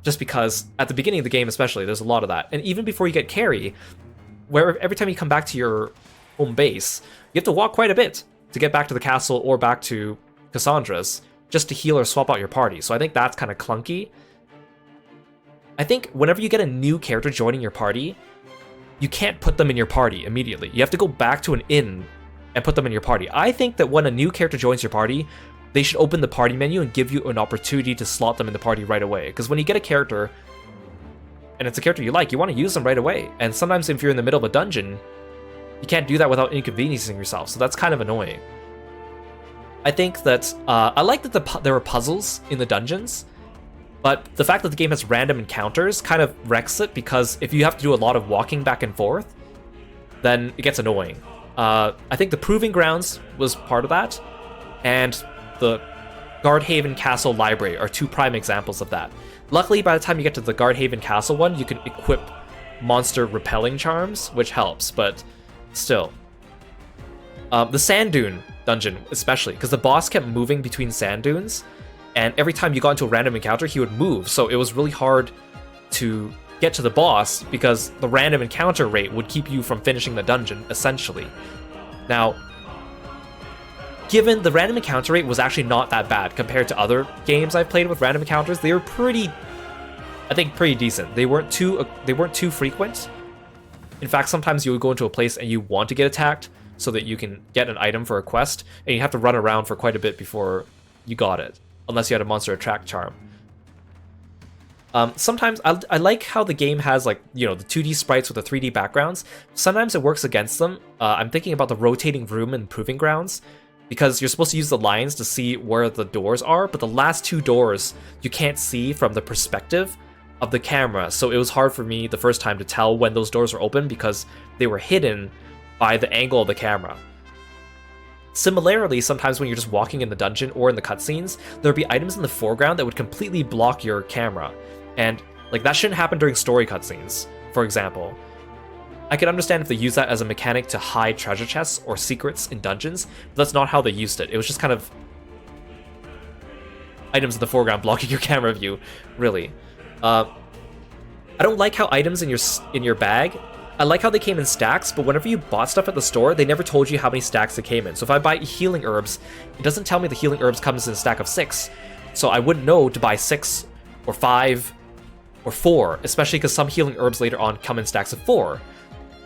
Just because at the beginning of the game especially, there's a lot of that. And even before you get carry, where every time you come back to your home base, you have to walk quite a bit to get back to the castle or back to Cassandra's just to heal or swap out your party. So I think that's kind of clunky. I think whenever you get a new character joining your party, you can't put them in your party immediately. You have to go back to an inn and put them in your party. I think that when a new character joins your party, they should open the party menu and give you an opportunity to slot them in the party right away. Because when you get a character, and it's a character you like, you want to use them right away. And sometimes if you're in the middle of a dungeon, you can't do that without inconveniencing yourself, so that's kind of annoying. I think that, I like that there were puzzles in the dungeons, but the fact that the game has random encounters kind of wrecks it, because if you have to do a lot of walking back and forth, then it gets annoying. I think the Proving Grounds was part of that, and the Guardhaven Castle Library are two prime examples of that. Luckily, by the time you get to the Guardhaven Castle one, you can equip monster repelling charms, which helps, but still. The Sand Dune dungeon, especially, because the boss kept moving between sand dunes, and every time you got into a random encounter, he would move, so it was really hard to get to the boss, because the random encounter rate would keep you from finishing the dungeon, essentially. Now, given the random encounter rate was actually not that bad compared to other games I've played with random encounters, they were pretty decent. They weren't too frequent. In fact, sometimes you would go into a place and you want to get attacked so that you can get an item for a quest, and you have to run around for quite a bit before you got it, unless you had a monster attract charm. Sometimes I like how the game has, like, you know, the 2D sprites with the 3D backgrounds. Sometimes it works against them. I'm thinking about the rotating room and Proving Grounds, because you're supposed to use the lines to see where the doors are, but the last two doors you can't see from the perspective of the camera, so it was hard for me the first time to tell when those doors were open because they were hidden by the angle of the camera. Similarly, sometimes when you're just walking in the dungeon or in the cutscenes, there would be items in the foreground that would completely block your camera, and like that shouldn't happen during story cutscenes, for example. I could understand if they use that as a mechanic to hide treasure chests or secrets in dungeons, but that's not how they used it. It was just kind of items in the foreground blocking your camera view, really. I don't like how items in your bag, I like how they came in stacks, but whenever you bought stuff at the store, they never told you how many stacks it came in. So if I buy healing herbs, it doesn't tell me the healing herbs comes in a stack of 6. So I wouldn't know to buy 6 or 5 or 4, especially because some healing herbs later on come in stacks of 4.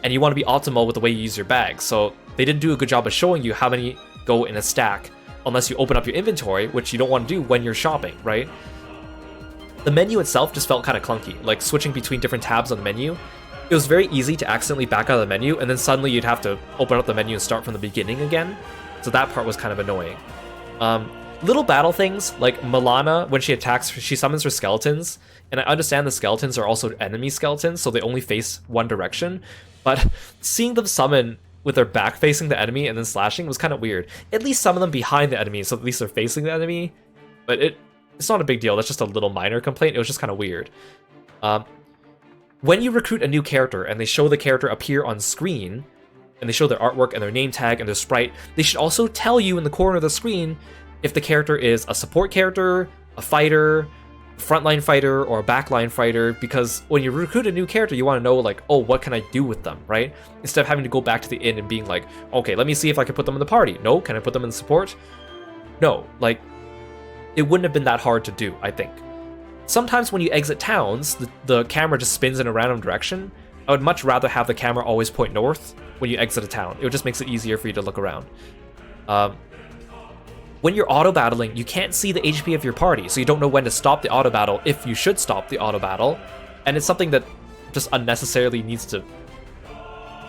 And you want to be optimal with the way you use your bag. So they didn't do a good job of showing you how many go in a stack, unless you open up your inventory, which you don't want to do when you're shopping, right? The menu itself just felt kind of clunky, like switching between different tabs on the menu. It was very easy to accidentally back out of the menu, and then suddenly you'd have to open up the menu and start from the beginning again. So that part was kind of annoying. Little battle things, like Milana, when she attacks, she summons her skeletons, and I understand the skeletons are also enemy skeletons, so they only face one direction, but seeing them summon with their back facing the enemy and then slashing was kind of weird. At least summon them behind the enemy, so at least they're facing the enemy, but it's not a big deal. That's just a little minor complaint. It was just kind of weird. When you recruit a new character and they show the character appear on screen, and they show their artwork and their name tag and their sprite, they should also tell you in the corner of the screen if the character is a support character, a fighter, a frontline fighter, or a backline fighter, because when you recruit a new character, you want to know, like, oh, what can I do with them, right? Instead of having to go back to the inn and being like, okay, let me see if I can put them in the party. No, can I put them in support? No, like, it wouldn't have been that hard to do, I think. Sometimes when you exit towns, the camera just spins in a random direction. I would much rather have the camera always point north when you exit a town. It just makes it easier for you to look around. When you're auto-battling, you can't see the HP of your party, so you don't know when to stop the auto-battle if you should stop the auto-battle. And it's something that just unnecessarily needs to...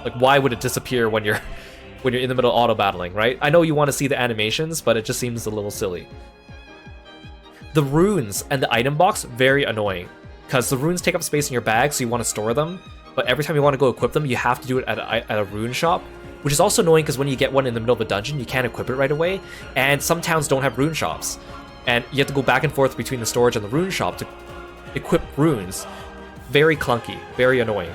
Like, why would it disappear when you're in the middle of auto-battling, right? I know you want to see the animations, but it just seems a little silly. The runes and the item box, very annoying, because the runes take up space in your bag, so you want to store them, but every time you want to go equip them, you have to do it at a rune shop, which is also annoying because when you get one in the middle of a dungeon, you can't equip it right away, and some towns don't have rune shops, and you have to go back and forth between the storage and the rune shop to equip runes. Very clunky, very annoying.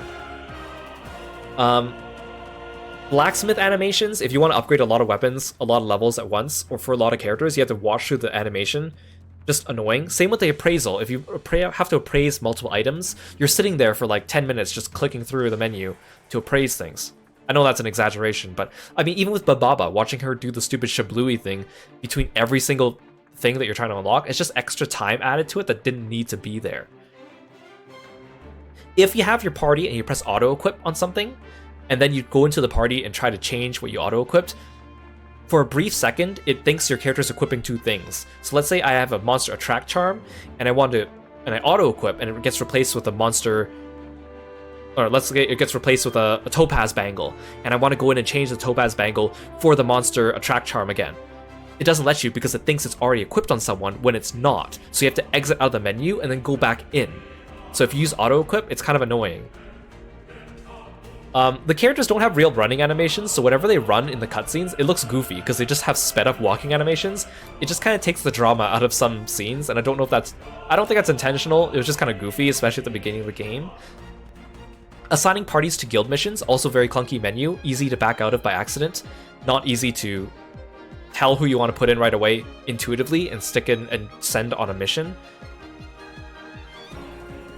Blacksmith animations, if you want to upgrade a lot of weapons, a lot of levels at once, or for a lot of characters, you have to watch through the animation. Just annoying. Same with the appraisal. If you have to appraise multiple items, you're sitting there for like 10 minutes just clicking through the menu to appraise things. I know that's an exaggeration, but I mean, even with Bababa, watching her do the stupid shablooey thing between every single thing that you're trying to unlock, it's just extra time added to it that didn't need to be there. If you have your party and you press auto-equip on something, and then you go into the party and try to change what you auto-equipped, for a brief second, it thinks your character's equipping two things. So let's say I have a monster attract charm, and I auto-equip, and it gets replaced with a monster, or let's say it gets replaced with a topaz bangle, and I want to go in and change the topaz bangle for the monster attract charm again. It doesn't let you because it thinks it's already equipped on someone when it's not. So you have to exit out of the menu and then go back in. So if you use auto-equip, it's kind of annoying. The characters don't have real running animations, so whenever they run in the cutscenes, it looks goofy because they just have sped up walking animations. It just kind of takes the drama out of some scenes, and I don't think that's intentional. It was just kind of goofy, especially at the beginning of the game. Assigning parties to guild missions, also very clunky menu, easy to back out of by accident, not easy to tell who you want to put in right away intuitively and stick in and send on a mission.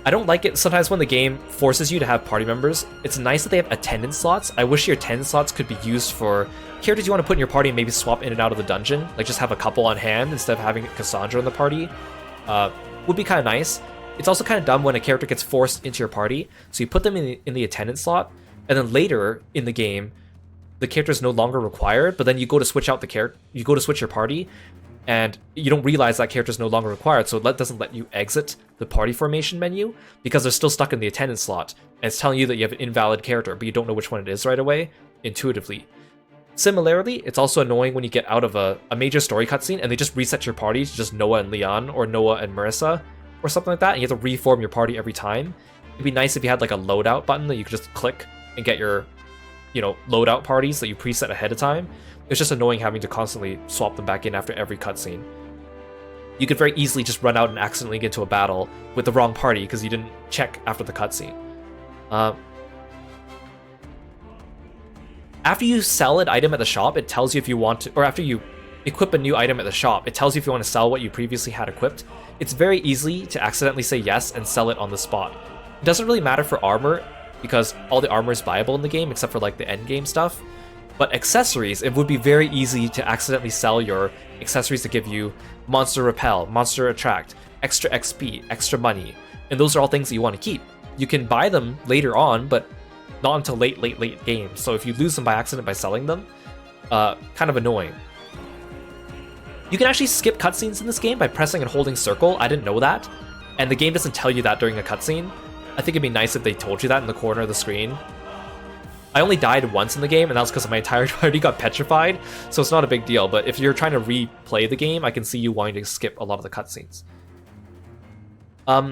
I don't like it sometimes when the game forces you to have party members. It's nice that they have attendance slots. I wish your attendance slots could be used for characters you want to put in your party and maybe swap in and out of the dungeon. Like just have a couple on hand instead of having Cassandra in the party. Would be kind of nice. It's also kind of dumb when a character gets forced into your party. So you put them in the attendance slot, and then later in the game, the character is no longer required, but then you go to switch out you go to switch your party, and you don't realize that character is no longer required, so it doesn't let you exit the party formation menu because they're still stuck in the attendance slot, and it's telling you that you have an invalid character, but you don't know which one it is right away, intuitively. Similarly, it's also annoying when you get out of a major story cutscene and they just reset your party to just Noah and Leon, or Noah and Marissa, or something like that, and you have to reform your party every time. It'd be nice if you had like a loadout button that you could just click and get your, loadout parties that you preset ahead of time. It's just annoying having to constantly swap them back in after every cutscene. You could very easily just run out and accidentally get into a battle with the wrong party because you didn't check after the cutscene. After you sell an item at the shop, it tells you if you want to, or after you equip a new item at the shop, it tells you if you want to sell what you previously had equipped. It's very easy to accidentally say yes and sell it on the spot. It doesn't really matter for armor because all the armor is buyable in the game except for like the end game stuff. But accessories, it would be very easy to accidentally sell your accessories to give you monster repel, monster attract, extra XP, extra money, and those are all things that you want to keep. You can buy them later on, but not until late game. So if you lose them by accident by selling them, kind of annoying. You can actually skip cutscenes in this game by pressing and holding circle. I didn't know that, and the game doesn't tell you that during a cutscene. I think it'd be nice if they told you that in the corner of the screen. I only died once in the game, and that was because my entire party got petrified, so it's not a big deal, but if you're trying to replay the game, I can see you wanting to skip a lot of the cutscenes.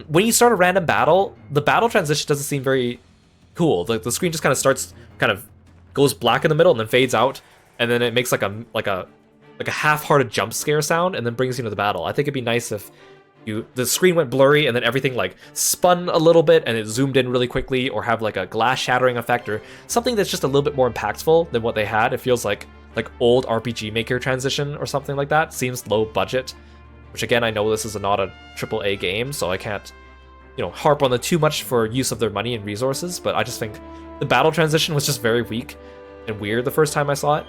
When you start a random battle, the battle transition doesn't seem very cool. The screen just kind of goes black in the middle and then fades out, and then it makes like a half-hearted jump scare sound and then brings you into the battle. I think it'd be nice if the screen went blurry and then everything like spun a little bit and it zoomed in really quickly, or have like a glass shattering effect or something that's just a little bit more impactful than what they had. It feels like old RPG Maker transition or something like that. Seems low budget, which again, I know this is not a AAA game, so I can't, harp on the too much for use of their money and resources, but I just think the battle transition was just very weak and weird the first time I saw it.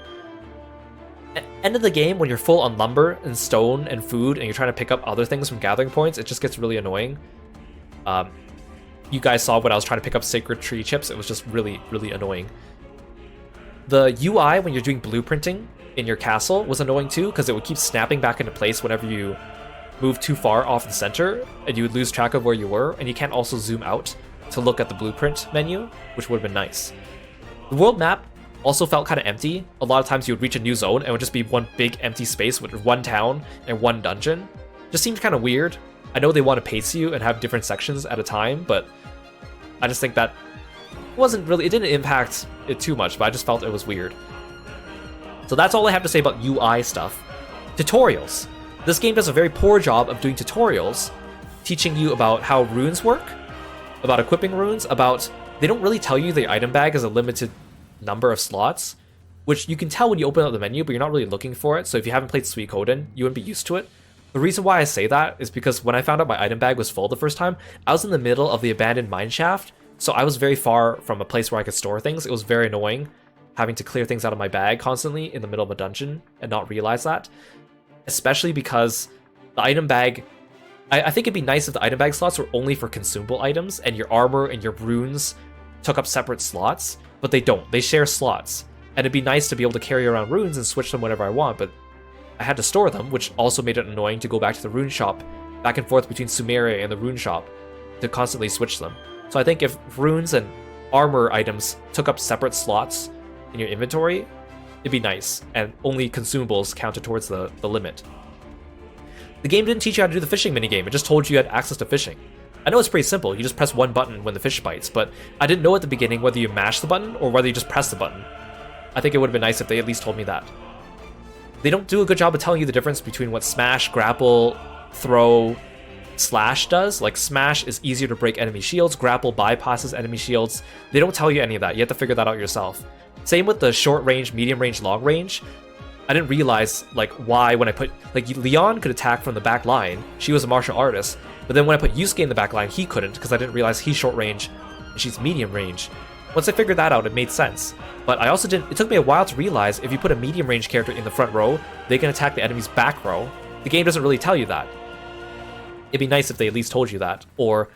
End of the game, when you're full on lumber and stone and food and you're trying to pick up other things from gathering points, it just gets really annoying. You guys saw when I was trying to pick up sacred tree chips, it was just really, really annoying. The UI when you're doing blueprinting in your castle was annoying too, because it would keep snapping back into place whenever you move too far off the center, and you would lose track of where you were, and you can't also zoom out to look at the blueprint menu, which would have been nice. The world map also felt kind of empty. A lot of times you would reach a new zone and it would just be one big empty space with one town and one dungeon. Just seemed kind of weird. I know they want to pace you and have different sections at a time, but I just think that it didn't impact it too much, but I just felt it was weird. So that's all I have to say about UI stuff. Tutorials. This game does a very poor job of doing tutorials, teaching you about how runes work, about equipping runes, they don't really tell you the item bag is a limited number of slots, which you can tell when you open up the menu, but you're not really looking for it. So if you haven't played Suikoden, you wouldn't be used to it. The reason why I say that is because when I found out my item bag was full the first time, I was in the middle of the abandoned mineshaft, so I was very far from a place where I could store things. It was very annoying having to clear things out of my bag constantly in the middle of a dungeon and not realize that. Especially because the item bag, I think it'd be nice if the item bag slots were only for consumable items and your armor and your runes took up separate slots, but they don't. They share slots. And it'd be nice to be able to carry around runes and switch them whenever I want, but I had to store them, which also made it annoying to go back to the rune shop, back and forth between Sumeria and the rune shop to constantly switch them. So I think if runes and armor items took up separate slots in your inventory, it'd be nice, and only consumables counted towards the limit. The game didn't teach you how to do the fishing minigame, it just told you had access to fishing. I know it's pretty simple, you just press one button when the fish bites, but I didn't know at the beginning whether you mash the button or whether you just press the button. I think it would have been nice if they at least told me that. They don't do a good job of telling you the difference between what smash, grapple, throw, slash does. Like smash is easier to break enemy shields, grapple bypasses enemy shields. They don't tell you any of that, you have to figure that out yourself. Same with the short range, medium range, long range. I didn't realize like why when I put, like Leon could attack from the back line, she was a martial artist, but then when I put Yusuke in the back line, he couldn't because I didn't realize he's short range and she's medium range. Once I figured that out, it made sense. But I also didn't, it took me a while to realize if you put a medium range character in the front row, they can attack the enemy's back row. The game doesn't really tell you that. It'd be nice if they at least told you that, or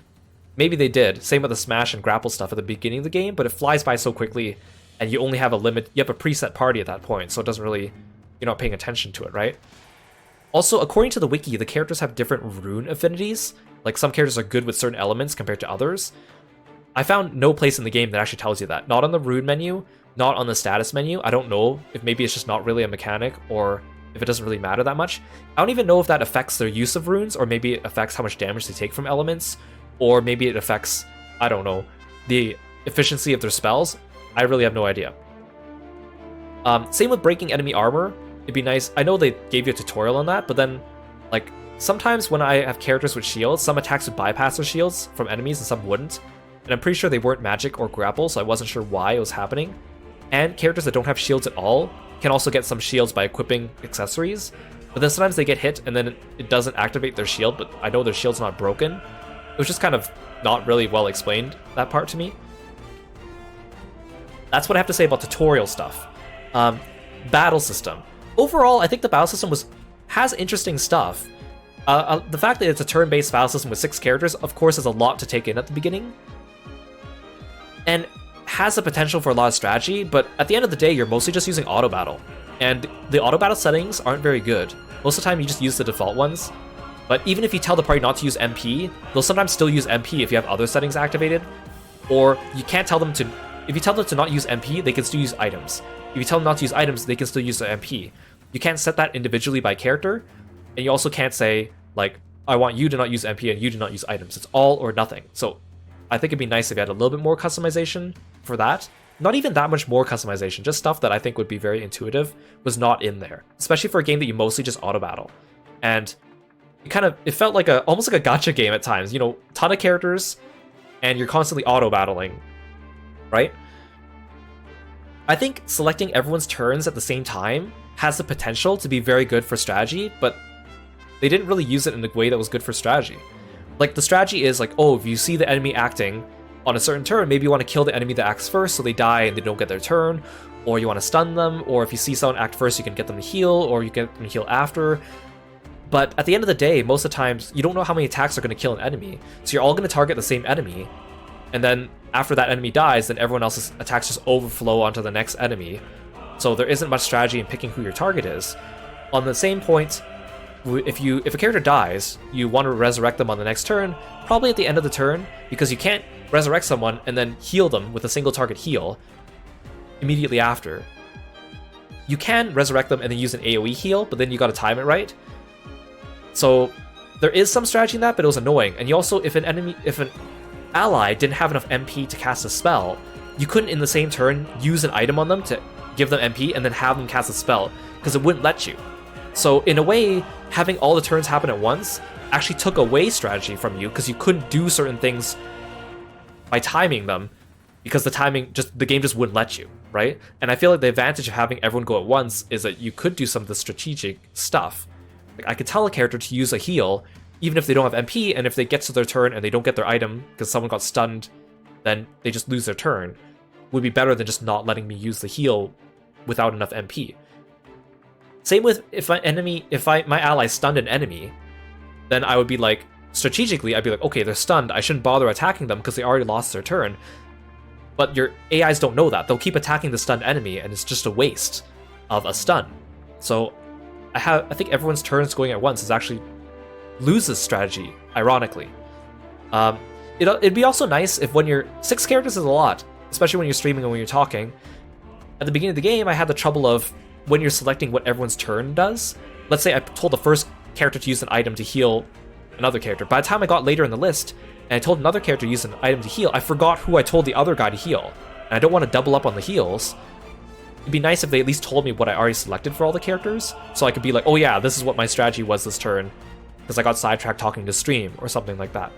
maybe they did. Same with the smash and grapple stuff at the beginning of the game, but it flies by so quickly and you only have a limit, you have a preset party at that point, so it doesn't really, you're not paying attention to it, right? Also, according to the wiki, the characters have different rune affinities. Like some characters are good with certain elements compared to others. I found no place in the game that actually tells you that. Not on the rune menu, not on the status menu. I don't know if maybe it's just not really a mechanic or if it doesn't really matter that much. I don't even know if that affects their use of runes or maybe it affects how much damage they take from elements or maybe it affects, I don't know, the efficiency of their spells. I really have no idea. Same with breaking enemy armor. It'd be nice. I know they gave you a tutorial on that, but then like sometimes when I have characters with shields, some attacks would bypass their shields from enemies and some wouldn't. And I'm pretty sure they weren't magic or grapple, so I wasn't sure why it was happening. And characters that don't have shields at all can also get some shields by equipping accessories. But then sometimes they get hit and then it doesn't activate their shield, but I know their shield's not broken. It was just kind of not really well explained, that part to me. That's what I have to say about tutorial stuff. Battle system. Overall, I think the battle system has interesting stuff. The fact that it's a turn-based battle system with 6 characters, of course, is a lot to take in at the beginning. And has the potential for a lot of strategy, but at the end of the day, you're mostly just using auto battle. And the auto battle settings aren't very good. Most of the time, you just use the default ones. But even if you tell the party not to use MP, they'll sometimes still use MP if you have other settings activated. Or you can't tell them to, if you tell them to not use MP, they can still use items. If you tell them not to use items, they can still use the MP. You can't set that individually by character, and you also can't say, like, I want you to not use MP and you do not use items. It's all or nothing. So I think it'd be nice if you had a little bit more customization for that. Not even that much more customization, just stuff that I think would be very intuitive was not in there. Especially for a game that you mostly just auto battle. And it felt like almost like a gacha game at times, you know, ton of characters and you're constantly auto battling, right? I think selecting everyone's turns at the same time has the potential to be very good for strategy, but they didn't really use it in a way that was good for strategy. Like, the strategy is like, oh, if you see the enemy acting on a certain turn, maybe you want to kill the enemy that acts first so they die and they don't get their turn, or you want to stun them, or if you see someone act first, you can get them to heal, or you get them to heal after. But at the end of the day, most of the times, you don't know how many attacks are going to kill an enemy, so you're all going to target the same enemy, and then after that enemy dies, then everyone else's attacks just overflow onto the next enemy. So there isn't much strategy in picking who your target is. On the same point, if a character dies, you want to resurrect them on the next turn, probably at the end of the turn, because you can't resurrect someone and then heal them with a single target heal immediately after. You can resurrect them and then use an AoE heal, but then you gotta time it right. So there is some strategy in that, but it was annoying. And you also, if an ally didn't have enough MP to cast a spell, you couldn't in the same turn use an item on them to give them MP and then have them cast a spell, because it wouldn't let you. So in a way, having all the turns happen at once actually took away strategy from you, because you couldn't do certain things by timing them, because the game just wouldn't let you, right? And I feel like the advantage of having everyone go at once is that you could do some of the strategic stuff. Like I could tell a character to use a heal, even if they don't have MP, and if they get to their turn and they don't get their item because someone got stunned, then they just lose their turn. Would be better than just not letting me use the heal without enough MP. Same with if my ally stunned an enemy, then I would be like, strategically, I'd be like, okay, they're stunned, I shouldn't bother attacking them because they already lost their turn. But your AIs don't know that. They'll keep attacking the stunned enemy, and it's just a waste of a stun. So I think everyone's turns going at once is actually loses strategy, ironically. It'd be also nice if when you're 6 characters is a lot, especially when you're streaming and when you're talking. At the beginning of the game, I had the trouble of when you're selecting what everyone's turn does. Let's say I told the first character to use an item to heal another character. By the time I got later in the list, and I told another character to use an item to heal, I forgot who I told the other guy to heal. And I don't want to double up on the heals. It'd be nice if they at least told me what I already selected for all the characters, so I could be like, oh yeah, this is what my strategy was this turn, because I got sidetracked talking to stream, or something like that.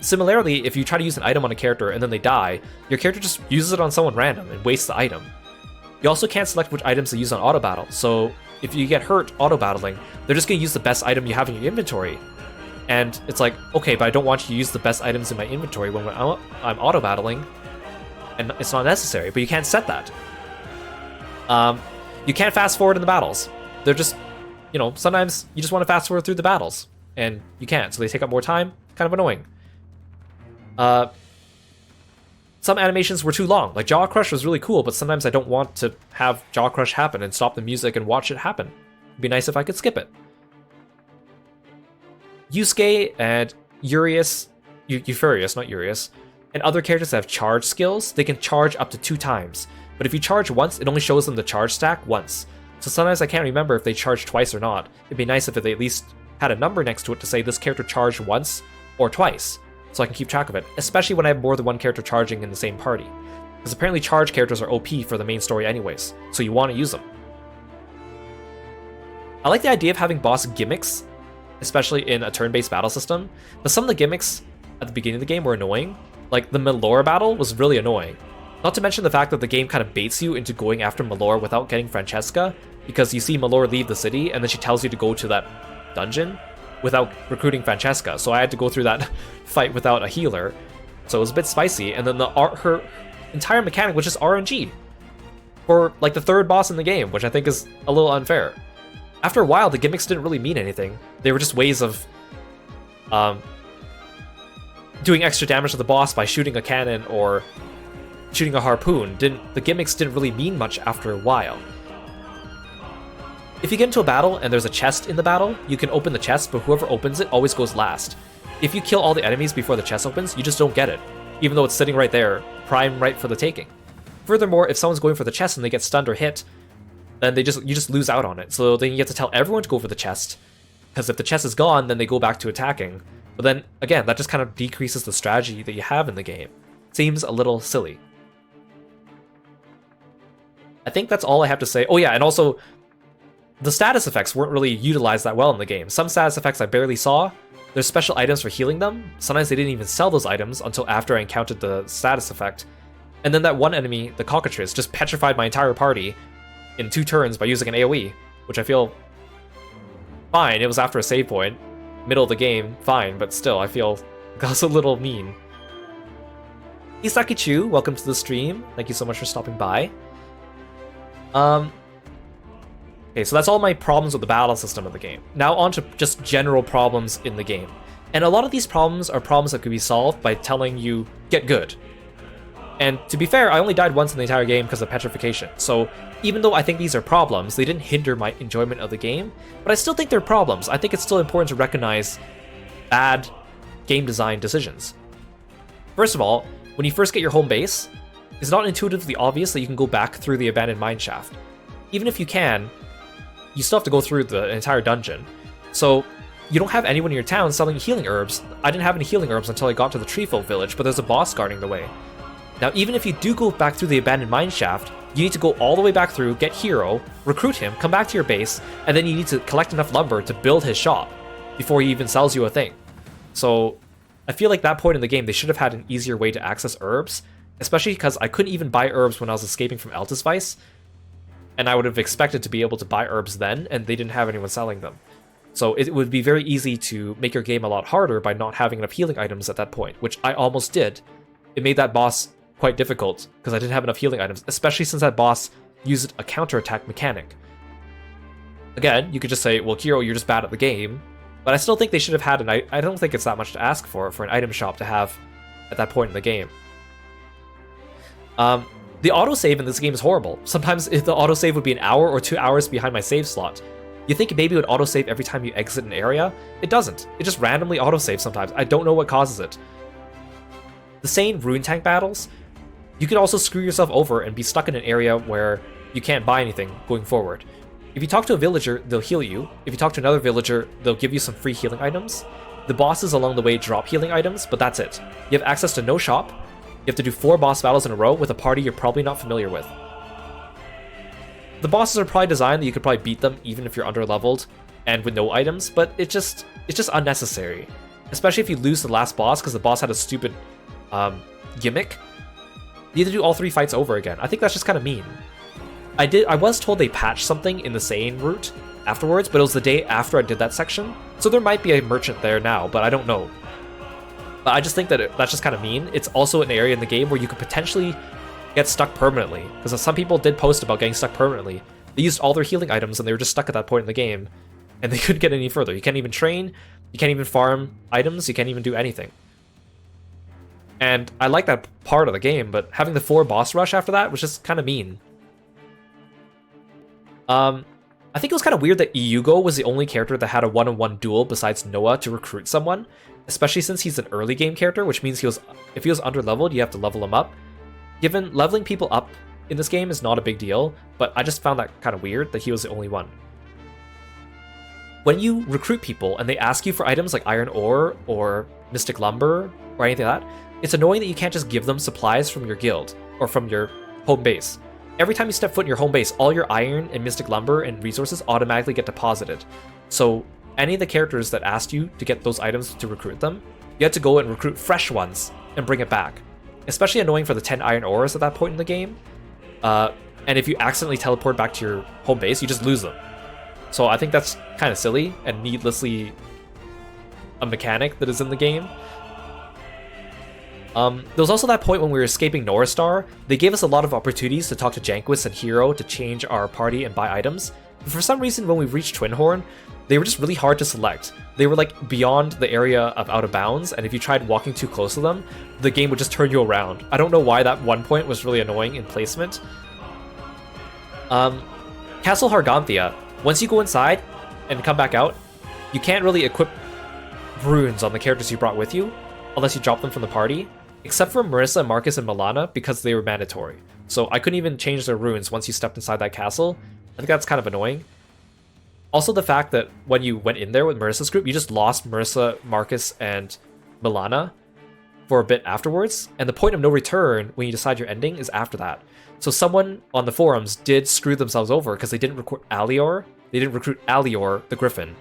Similarly, if you try to use an item on a character and then they die, your character just uses it on someone random and wastes the item. You also can't select which items they use on auto battle, so if you get hurt auto battling, they're just going to use the best item you have in your inventory. And it's like, okay, but I don't want you to use the best items in my inventory when I'm auto battling, and it's not necessary, but you can't set that. You can't fast forward in the battles. They're just, sometimes you just want to fast forward through the battles, and you can't, so they take up more time. Kind of annoying. Some animations were too long. Like Jaw Crush was really cool, but sometimes I don't want to have Jaw Crush happen and stop the music and watch it happen. It'd be nice if I could skip it. Yusuke and Euphorius, not Urius, and other characters that have charge skills, they can charge up to 2 times. But if you charge once, it only shows them the charge stack once. So sometimes I can't remember if they charge twice or not. It'd be nice if they at least had a number next to it to say this character charged once or twice, so I can keep track of it, especially when I have more than one character charging in the same party. Because apparently charge characters are OP for the main story anyways, so you want to use them. I like the idea of having boss gimmicks, especially in a turn-based battle system, but some of the gimmicks at the beginning of the game were annoying. Like the Melora battle was really annoying. Not to mention the fact that the game kind of baits you into going after Melora without getting Francesca, because you see Melora leave the city and then she tells you to go to that dungeon without recruiting Francesca, so I had to go through that fight without a healer, so it was a bit spicy. And then her entire mechanic was just RNG for like the 3rd boss in the game, which I think is a little unfair. After a while, the gimmicks didn't really mean anything. They were just ways of doing extra damage to the boss by shooting a cannon or shooting a harpoon. The gimmicks didn't really mean much after a while. If you get into a battle and there's a chest in the battle, you can open the chest, but whoever opens it always goes last. If you kill all the enemies before the chest opens, you just don't get it, even though it's sitting right there, prime right for the taking. Furthermore, if someone's going for the chest and they get stunned or hit, then you just lose out on it. So then you have to tell everyone to go for the chest, because if the chest is gone, then they go back to attacking. But then, again, that just kind of decreases the strategy that you have in the game. Seems a little silly. I think that's all I have to say. Oh yeah, and also, the status effects weren't really utilized that well in the game. Some status effects I barely saw. There's special items for healing them. Sometimes they didn't even sell those items until after I encountered the status effect. And then that one enemy, the cockatrice, just petrified my entire party in 2 turns by using an AoE, which I feel fine. It was after a save point, middle of the game, fine, but still, I feel that's a little mean. Isaki Chu, welcome to the stream. Thank you so much for stopping by. Okay, so that's all my problems with the battle system of the game. Now on to just general problems in the game. And a lot of these problems are problems that could be solved by telling you, get good. And to be fair, I only died once in the entire game because of petrification. So even though I think these are problems, they didn't hinder my enjoyment of the game, but I still think they're problems. I think it's still important to recognize bad game design decisions. First of all, when you first get your home base, it's not intuitively obvious that you can go back through the abandoned mine shaft. Even if you can, you still have to go through the entire dungeon. So you don't have anyone in your town selling healing herbs. I didn't have any healing herbs until I got to the Treefolk village, but there's a boss guarding the way. Now, even if you do go back through the abandoned mine shaft, you need to go all the way back through, get Kiro, recruit him, come back to your base, and then you need to collect enough lumber to build his shop before he even sells you a thing. So I feel like that point in the game, they should have had an easier way to access herbs, especially because I couldn't even buy herbs when I was escaping from Altusvice, and I would have expected to be able to buy herbs then, and they didn't have anyone selling them. So it would be very easy to make your game a lot harder by not having enough healing items at that point, which I almost did. It made that boss quite difficult, because I didn't have enough healing items, especially since that boss used a counterattack mechanic. Again, you could just say, well, Kiro, you're just bad at the game, but I still think they should have had I don't think it's that much to ask for an item shop to have at that point in the game. The autosave in this game is horrible. Sometimes the autosave would be an hour or 2 hours behind my save slot. You think maybe it would autosave every time you exit an area? It doesn't. It just randomly autosaves sometimes. I don't know what causes it. The same rune tank battles, you can also screw yourself over and be stuck in an area where you can't buy anything going forward. If you talk to a villager, they'll heal you. If you talk to another villager, they'll give you some free healing items. The bosses along the way drop healing items, but that's it. You have access to no shop. You have to do 4 boss battles in a row with a party you're probably not familiar with. The bosses are probably designed that you could probably beat them even if you're under-leveled and with no items, but it's just unnecessary. Especially if you lose the last boss because the boss had a stupid gimmick. You have to do all 3 fights over again. I think that's just kind of mean. I was told they patched something in the Saiyan route afterwards, but it was the day after I did that section, so there might be a merchant there now, but I don't know. But I just think that that's just kind of mean. It's also an area in the game where you could potentially get stuck permanently, because some people did post about getting stuck permanently. They used all their healing items and they were just stuck at that point in the game, and they couldn't get any further. You can't even train, you can't even farm items, you can't even do anything. And I like that part of the game, but having the 4 boss rush after that was just kind of mean. I think it was kind of weird that Eiyuden was the only character that had a one-on-one duel besides Noah to recruit someone, especially since he's an early game character, which means if he was under-leveled, you have to level him up. Given leveling people up in this game is not a big deal, but I just found that kind of weird that he was the only one. When you recruit people and they ask you for items like iron ore or mystic lumber or anything like that, it's annoying that you can't just give them supplies from your guild or from your home base. Every time you step foot in your home base, all your iron and mystic lumber and resources automatically get deposited. So any of the characters that asked you to get those items to recruit them, you had to go and recruit fresh ones and bring it back. Especially annoying for the 10 iron ores at that point in the game. And if you accidentally teleport back to your home base, you just lose them. So I think that's kind of silly and needlessly a mechanic that is in the game. There was also that point when we were escaping Noristar. They gave us a lot of opportunities to talk to Janquist and Hero to change our party and buy items. But for some reason, when we reached Twinhorn, they were just really hard to select. They were like beyond the area of out of bounds, and if you tried walking too close to them, the game would just turn you around. I don't know why that one point was really annoying in placement. Castle Harganthia. Once you go inside and come back out, you can't really equip runes on the characters you brought with you, unless you drop them from the party. Except for Marissa, Marcus, and Milana, because they were mandatory. So I couldn't even change their runes once you stepped inside that castle. I think that's kind of annoying. Also the fact that when you went in there with Marissa's group, you just lost Marissa, Marcus, and Milana for a bit afterwards. And the point of no return when you decide your ending is after that. So someone on the forums did screw themselves over because they didn't recruit Alior. They didn't recruit Alior, the Griffin,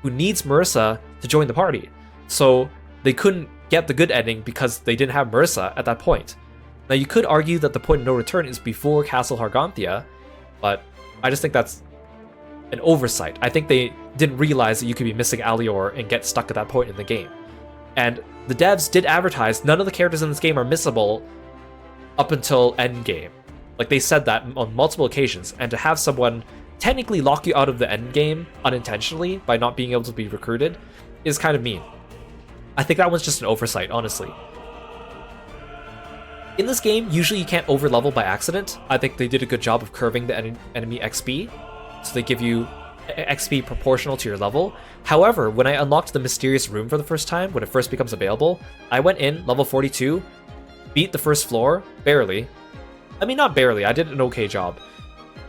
who needs Marissa to join the party. So they couldn't get the good ending because they didn't have Marissa at that point. Now you could argue that the point of no return is before Castle Harganthia, but I just think that's an oversight. I think they didn't realize that you could be missing Alior and get stuck at that point in the game. And the devs did advertise none of the characters in this game are missable up until endgame. Like they said that on multiple occasions, and to have someone technically lock you out of the endgame unintentionally by not being able to be recruited is kind of mean. I think that was just an oversight, honestly. In this game, usually you can't overlevel by accident. I think they did a good job of curving the enemy XP, so they give you XP proportional to your level. However, when I unlocked the mysterious room for the first time, when it first becomes available, I went in, level 42, beat the first floor, barely. I mean, not barely, I did an okay job.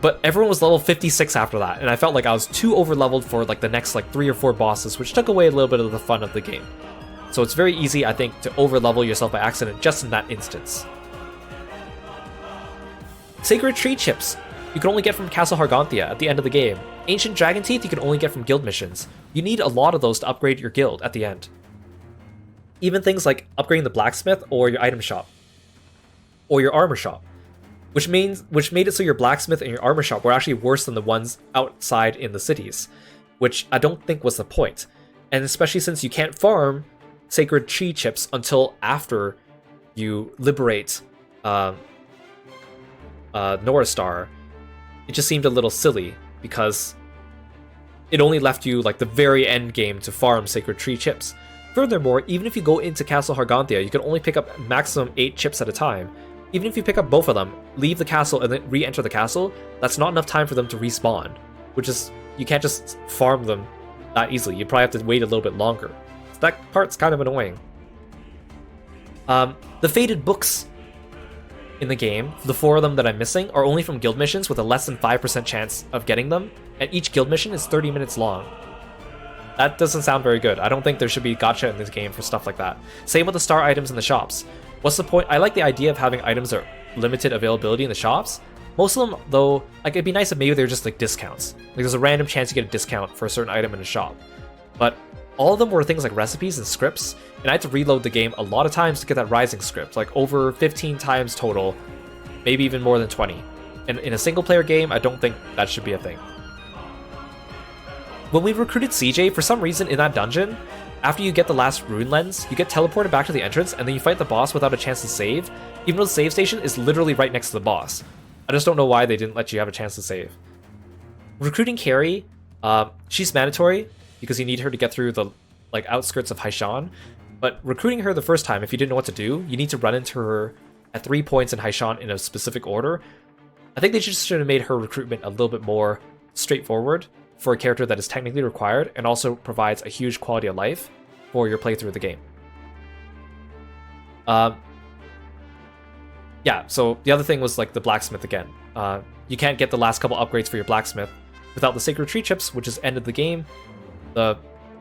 But everyone was level 56 after that, and I felt like I was too overleveled for like the next like 3 or 4 bosses, which took away a little bit of the fun of the game. So it's very easy, I think, to overlevel yourself by accident just in that instance. Sacred Tree Chips you can only get from Castle Harganthia at the end of the game. Ancient Dragon Teeth you can only get from guild missions. You need a lot of those to upgrade your guild at the end. Even things like upgrading the blacksmith or your item shop or your armor shop, which made it so your blacksmith and your armor shop were actually worse than the ones outside in the cities, which I don't think was the point. And especially since you can't farm sacred chi chips until after you liberate Norastar, it just seemed a little silly because it only left you like the very end game to farm sacred tree chips. Furthermore, even if you go into Castle Hargantia, you can only pick up maximum 8 chips at a time. Even if you pick up both of them, leave the castle and then re-enter the castle, that's not enough time for them to respawn, which is, you can't just farm them that easily. You probably have to wait a little bit longer. So that part's kind of annoying. The faded books in the game, the 4 of them that I'm missing, are only from guild missions with a less than 5% chance of getting them, and each guild mission is 30 minutes long. That doesn't sound very good. I don't think there should be gacha in this game for stuff like that. Same with the star items in the shops. What's the point? I like the idea of having items that are limited availability in the shops. Most of them, though, like it'd be nice if maybe they're just like discounts. Like there's a random chance you get a discount for a certain item in a shop. But all of them were things like recipes and scripts, and I had to reload the game a lot of times to get that rising script, like over 15 times total, maybe even more than 20. And in a single player game, I don't think that should be a thing. When we recruited CJ, for some reason in that dungeon, after you get the last rune lens, you get teleported back to the entrance and then you fight the boss without a chance to save, even though the save station is literally right next to the boss. I just don't know why they didn't let you have a chance to save. Recruiting Carrie, she's mandatory because you need her to get through the like outskirts of Haishan, but recruiting her the first time, if you didn't know what to do, you need to run into her at 3 points in Haishan in a specific order. I think they just should have made her recruitment a little bit more straightforward for a character that is technically required and also provides a huge quality of life for your playthrough of the game. Yeah, so the other thing was like the blacksmith again. You can't get the last couple upgrades for your blacksmith without the sacred tree chips, which has ended the game. The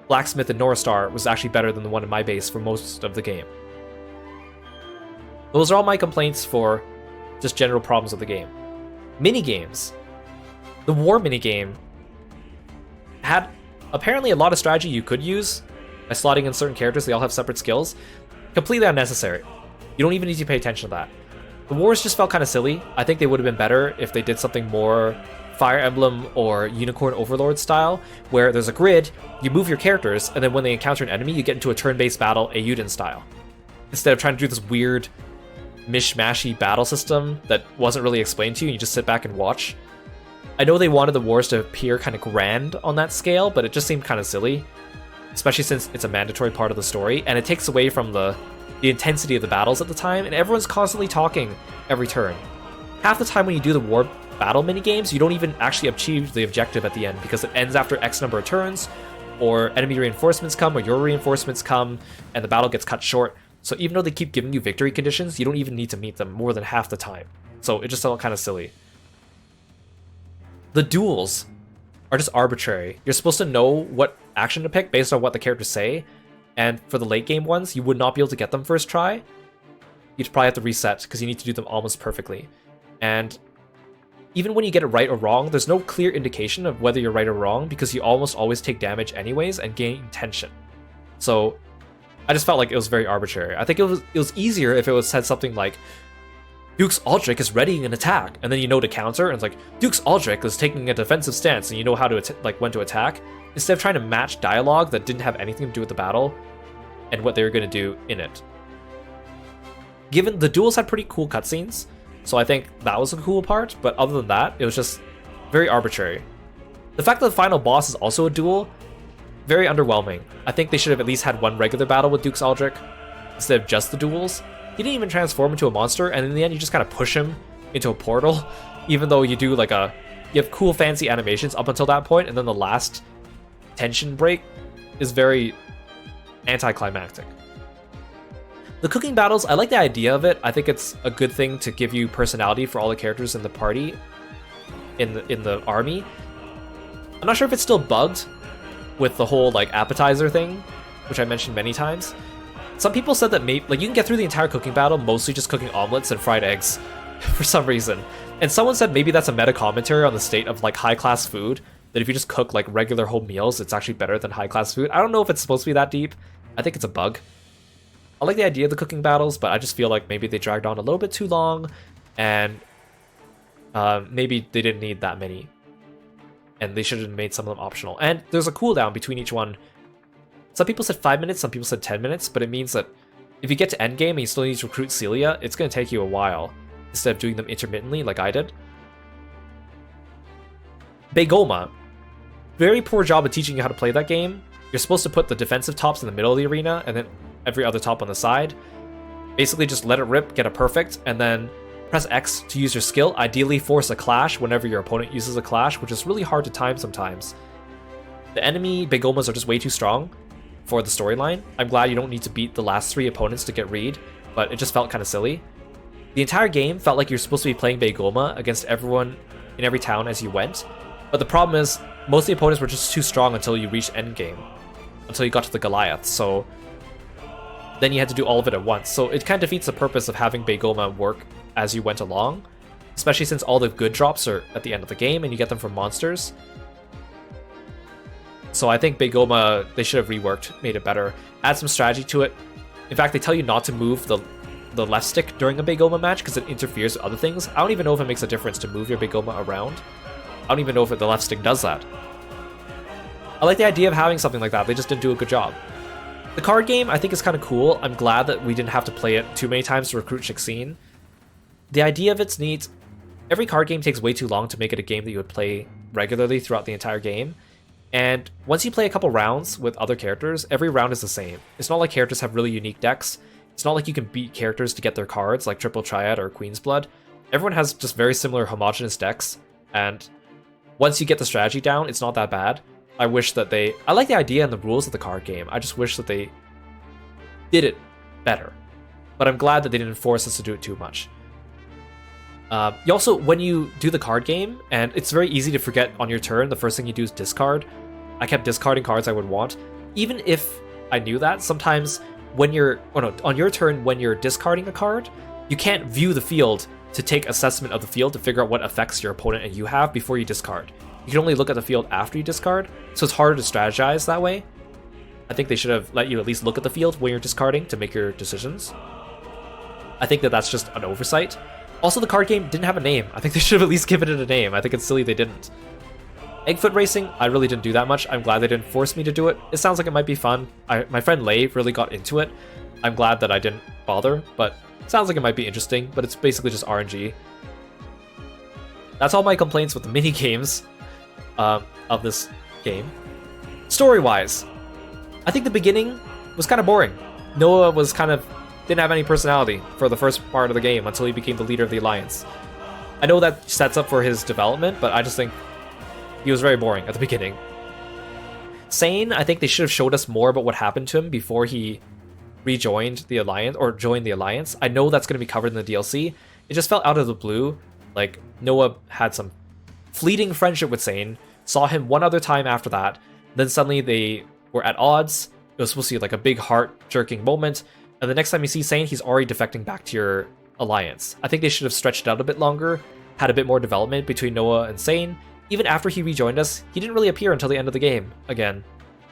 blacksmith in Norastar was actually better than the one in my base for most of the game. Those are all my complaints for just general problems of the game. Minigames. The war minigame had apparently a lot of strategy you could use by slotting in certain characters. They all have separate skills. Completely unnecessary. You don't even need to pay attention to that. The wars just felt kind of silly. I think they would have been better if they did something more Fire Emblem or Unicorn Overlord style, where there's a grid, you move your characters, and then when they encounter an enemy, you get into a turn-based battle Eiyuden style. Instead of trying to do this weird mishmashy battle system that wasn't really explained to you, and you just sit back and watch. I know they wanted the wars to appear kind of grand on that scale, but it just seemed kind of silly, especially since it's a mandatory part of the story, and it takes away from the intensity of the battles at the time, and everyone's constantly talking every turn. Half the time when you do the war battle minigames, you don't even actually achieve the objective at the end because it ends after X number of turns, or enemy reinforcements come, or your reinforcements come, and the battle gets cut short. So even though they keep giving you victory conditions, you don't even need to meet them more than half the time. So it just felt kind of silly. The duels are just arbitrary. You're supposed to know what action to pick based on what the characters say, and for the late game ones, you would not be able to get them first try. You'd probably have to reset because you need to do them almost perfectly. And even when you get it right or wrong, there's no clear indication of whether you're right or wrong because you almost always take damage anyways and gain tension. So I just felt like it was very arbitrary. I think it was easier if it was said something like, Dukes Aldrich is readying an attack, and then you know to counter, and it's like, Dukes Aldrich is taking a defensive stance, and you know how to when to attack, instead of trying to match dialogue that didn't have anything to do with the battle and what they were going to do in it. Given the duels had pretty cool cutscenes, so I think that was a cool part, but other than that, it was just very arbitrary. The fact that the final boss is also a duel, very underwhelming. I think they should have at least had one regular battle with Dukes Aldrich instead of just the duels. He didn't even transform into a monster, and in the end you just kind of push him into a portal, even though you do like you have cool fancy animations up until that point, and then the last tension break is very anticlimactic. The cooking battles, I like the idea of it. I think it's a good thing to give you personality for all the characters in the party, in the army. I'm not sure if it's still bugged with the whole like appetizer thing, which I mentioned many times. Some people said that maybe like you can get through the entire cooking battle mostly just cooking omelets and fried eggs for some reason. And someone said maybe that's a meta commentary on the state of like high class food, that if you just cook like regular home meals, it's actually better than high class food. I don't know if it's supposed to be that deep. I think it's a bug. I like the idea of the cooking battles, but I just feel like maybe they dragged on a little bit too long, and maybe they didn't need that many. And they should have made some of them optional. And there's a cooldown between each one. Some people said 5 minutes, some people said 10 minutes, but it means that if you get to endgame and you still need to recruit Celia, it's going to take you a while, instead of doing them intermittently like I did. Beigoma. Very poor job of teaching you how to play that game. You're supposed to put the defensive tops in the middle of the arena, and then every other top on the side. Basically just let it rip, get a perfect, and then press X to use your skill. Ideally force a clash whenever your opponent uses a clash, which is really hard to time sometimes. The enemy Beigomas are just way too strong for the storyline. I'm glad you don't need to beat the last 3 opponents to get Reed, but it just felt kind of silly. The entire game felt like you're supposed to be playing Beigoma against everyone in every town as you went, but the problem is most of the opponents were just too strong until you reached endgame, until you got to the Goliath, so then you had to do all of it at once. So it kind of defeats the purpose of having Beigoma work as you went along, especially since all the good drops are at the end of the game and you get them from monsters. So I think Beigoma, they should have reworked, made it better, add some strategy to it. In fact, they tell you not to move the left stick during a Beigoma match because it interferes with other things. I don't even know if it makes a difference to move your Beigoma around. I don't even know if the left stick does that. I like the idea of having something like that, they just didn't do a good job. The card game I think is kind of cool. I'm glad that we didn't have to play it too many times to recruit Shixine. The idea of it's neat. Every card game takes way too long to make it a game that you would play regularly throughout the entire game. And once you play a couple rounds with other characters, every round is the same. It's not like characters have really unique decks. It's not like you can beat characters to get their cards like Triple Triad or Queen's Blood. Everyone has just very similar homogenous decks, and once you get the strategy down, it's not that bad. I wish that I like the idea and the rules of the card game. I just wish that they did it better. But I'm glad that they didn't force us to do it too much. You also, when you do the card game, and it's very easy to forget on your turn, the first thing you do is discard. I kept discarding cards I would want. Even if I knew that, sometimes when on your turn, when you're discarding a card, you can't view the field to take assessment of the field to figure out what effects your opponent and you have before you discard. You can only look at the field after you discard, so it's harder to strategize that way. I think they should have let you at least look at the field when you're discarding to make your decisions. I think that that's just an oversight. Also, the card game didn't have a name. I think they should have at least given it a name. I think it's silly they didn't. Eggfoot Racing, I really didn't do that much. I'm glad they didn't force me to do it. It sounds like it might be fun. My friend Lei really got into it. I'm glad that I didn't bother, but it sounds like it might be interesting, but it's basically just RNG. That's all my complaints with the mini games of this game. Story-wise, I think the beginning was kind of boring. Noah was didn't have any personality for the first part of the game until he became the leader of the Alliance. I know that sets up for his development, but I just think he was very boring at the beginning. Sane, I think they should have showed us more about what happened to him before he rejoined the Alliance, or joined the Alliance. I know that's going to be covered in the DLC. It just felt out of the blue. Like, Noah had some fleeting friendship with Sane, saw him one other time after that, then suddenly they were at odds. It was supposed to be like a big heart-jerking moment, and the next time you see Sane, he's already defecting back to your Alliance. I think they should have stretched it out a bit longer, had a bit more development between Noah and Sane. Even after he rejoined us, he didn't really appear until the end of the game, again.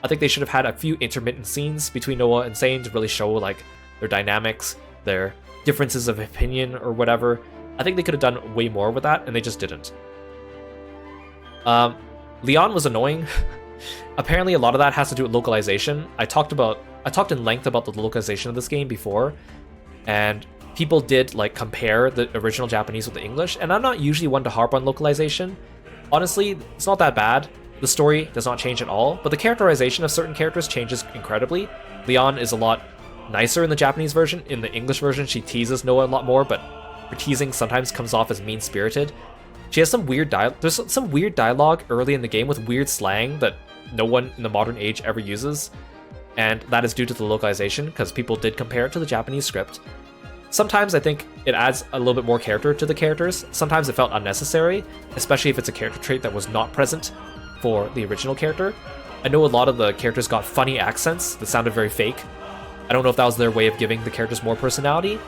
I think they should have had a few intermittent scenes between Noah and Sane to really show like their dynamics, their differences of opinion or whatever. I think they could have done way more with that, and they just didn't. Leon was annoying. Apparently a lot of that has to do with localization. I talked in length about the localization of this game before, and people did like compare the original Japanese with the English, and I'm not usually one to harp on localization. Honestly, it's not that bad. The story does not change at all, but the characterization of certain characters changes incredibly. Leon is a lot nicer in the Japanese version. In the English version, she teases Noah a lot more, but her teasing sometimes comes off as mean-spirited. She has some weird there's some weird dialogue early in the game with weird slang that no one in the modern age ever uses, and that is due to the localization, because people did compare it to the Japanese script. Sometimes I think it adds a little bit more character to the characters. Sometimes it felt unnecessary, especially if it's a character trait that was not present for the original character. I know a lot of the characters got funny accents that sounded very fake. I don't know if that was their way of giving the characters more personality,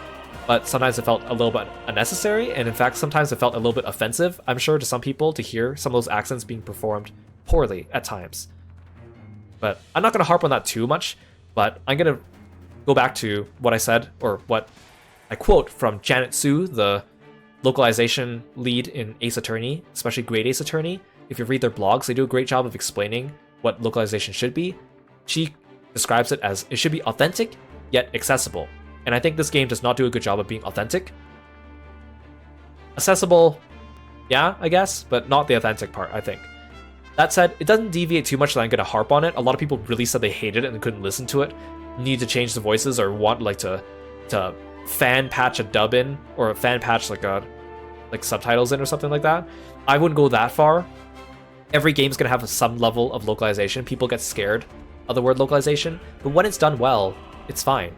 but sometimes it felt a little bit unnecessary, and in fact sometimes it felt a little bit offensive, I'm sure, to some people to hear some of those accents being performed poorly at times. But I'm not going to harp on that too much, but I'm going to go back to what I said, or what I quote from Janet Su, the localization lead in Ace Attorney, especially Great Ace Attorney. If you read their blogs, they do a great job of explaining what localization should be. She describes it as it should be authentic, yet accessible. And I think this game does not do a good job of being authentic. Accessible, yeah, I guess, but not the authentic part, I think. That said, it doesn't deviate too much that I'm going to harp on it. A lot of people really said they hated it and couldn't listen to it, need to change the voices, or want like to fan patch a dub in, or a fan patch like subtitles in or something like that. I wouldn't go that far. Every game's going to have some level of localization. People get scared of the word localization, but when it's done well, it's fine.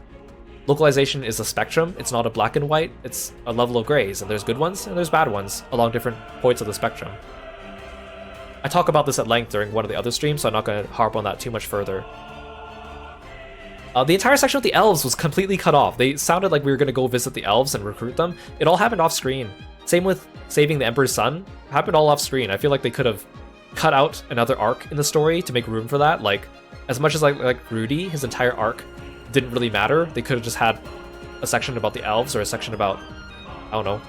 Localization is a spectrum. It's not a black and white. It's a level of grays, and there's good ones and there's bad ones along different points of the spectrum. I talk about this at length during one of the other streams, so I'm not going to harp on that too much further. The entire section with the elves was completely cut off. They sounded like we were going to go visit the elves and recruit them. It all happened off screen. Same with saving the Emperor's son. It happened all off screen. I feel like they could have cut out another arc in the story to make room for that. Like, as much as like Rudy, his entire arc didn't really matter. They could have just had a section about the elves, or a section about, I don't know,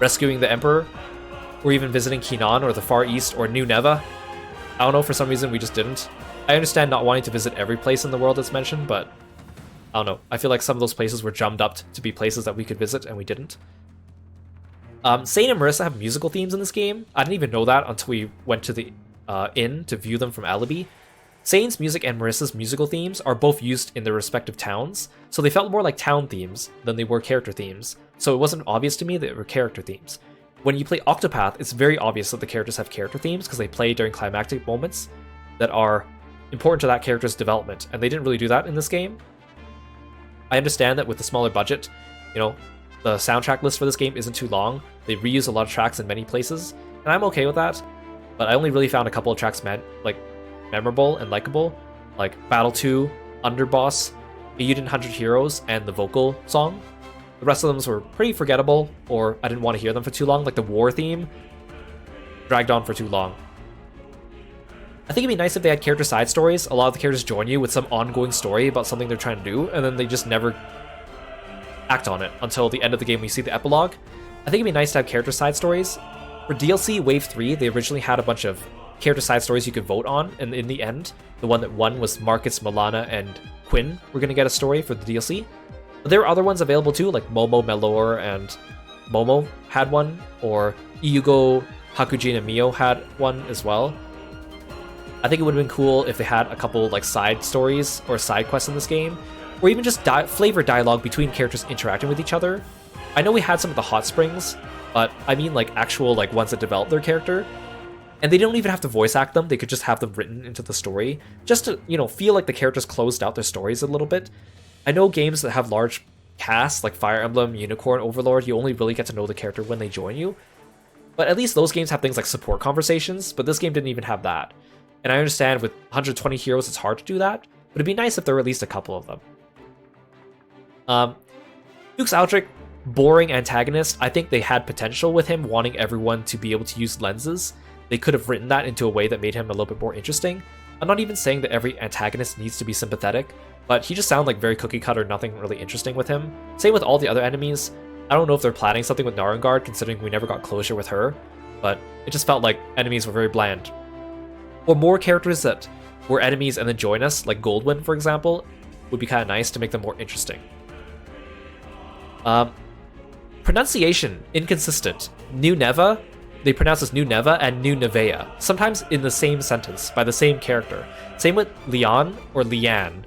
rescuing the Emperor, or even visiting Kinan or the Far East or New Neva. I don't know, for some reason we just didn't. I understand not wanting to visit every place in the world that's mentioned, but I don't know. I feel like some of those places were drummed up to be places that we could visit, and we didn't. Sane and Marissa have musical themes in this game. I didn't even know that until we went to the inn to view them from Alibi. Sane's music and Marissa's musical themes are both used in their respective towns, so they felt more like town themes than they were character themes, so it wasn't obvious to me that they were character themes. When you play Octopath, it's very obvious that the characters have character themes because they play during climactic moments that are important to that character's development, and they didn't really do that in this game. I understand that with the smaller budget, you know, the soundtrack list for this game isn't too long. They reuse a lot of tracks in many places, and I'm okay with that, but I only really found a couple of tracks memorable and likable, like Battle 2, Underboss, Eiyuden 100 Heroes, and the vocal song. The rest of them were pretty forgettable, or I didn't want to hear them for too long, like the war theme dragged on for too long. I think it'd be nice if they had character side stories. A lot of the characters join you with some ongoing story about something they're trying to do, and then they just never act on it until the end of the game we see the epilogue. I think it'd be nice to have character side stories. For DLC Wave 3, they originally had a bunch of character side stories you could vote on, and in the end, the one that won was Marcus, Milana, and Quinn were going to get a story for the DLC. But there were other ones available too, like Momo, Melor, and Momo had one, or Iyugo, Hakujin, and Mio had one as well. I think it would have been cool if they had a couple like side stories or side quests in this game, or even just flavor dialogue between characters interacting with each other. I know we had some of the hot springs, but I mean like actual like ones that develop their character. And they don't even have to voice act them, they could just have them written into the story, just to, you know, feel like the characters closed out their stories a little bit. I know games that have large casts, like Fire Emblem, Unicorn, Overlord, you only really get to know the character when they join you. But at least those games have things like support conversations, but this game didn't even have that. And I understand with 120 heroes it's hard to do that, but it'd be nice if there were at least a couple of them. Duke's Aldrich, boring antagonist. I think they had potential with him wanting everyone to be able to use lenses. They could have written that into a way that made him a little bit more interesting. I'm not even saying that every antagonist needs to be sympathetic, but he just sounded like very cookie cutter, nothing really interesting with him. Same with all the other enemies. I don't know if they're planning something with Narangard, considering we never got closure with her, but it just felt like enemies were very bland. Or more characters that were enemies and then join us, like Goldwyn, for example, would be kind of nice to make them more interesting. Pronunciation, inconsistent. New Neva, they pronounce as New Neva and New Nevea, sometimes in the same sentence, by the same character. Same with Leon or Lian,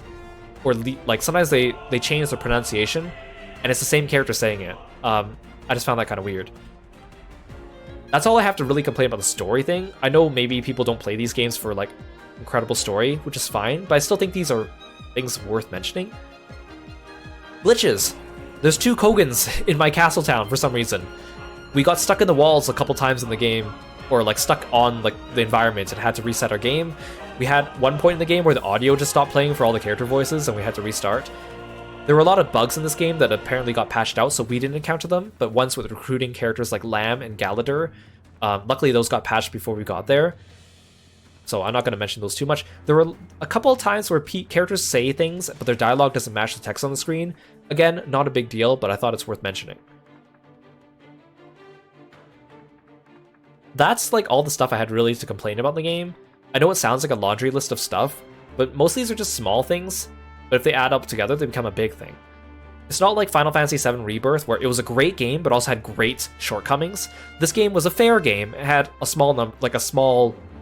or like sometimes they change the pronunciation, and it's the same character saying it. I just found that kind of weird. That's all I have to really complain about the story thing. I know maybe people don't play these games for like incredible story, which is fine, but I still think these are things worth mentioning. Glitches. There's 2 Kogans in my castle town for some reason. We got stuck in the walls a couple times in the game, or like stuck on like the environment and had to reset our game. We had one point in the game where the audio just stopped playing for all the character voices and we had to restart. There were a lot of bugs in this game that apparently got patched out, so we didn't encounter them, but once with recruiting characters like Lamb and Galadur, luckily those got patched before we got there. so I'm not going to mention those too much. There were a couple of times where characters say things, but their dialogue doesn't match the text on the screen. Again, not a big deal, but I thought it's worth mentioning. That's like all the stuff I had really to complain about in the game. I know it sounds like a laundry list of stuff, but most of these are just small things, but if they add up together, they become a big thing. It's not like Final Fantasy VII Rebirth, where it was a great game, but also had great shortcomings. This game was a fair game. It had a small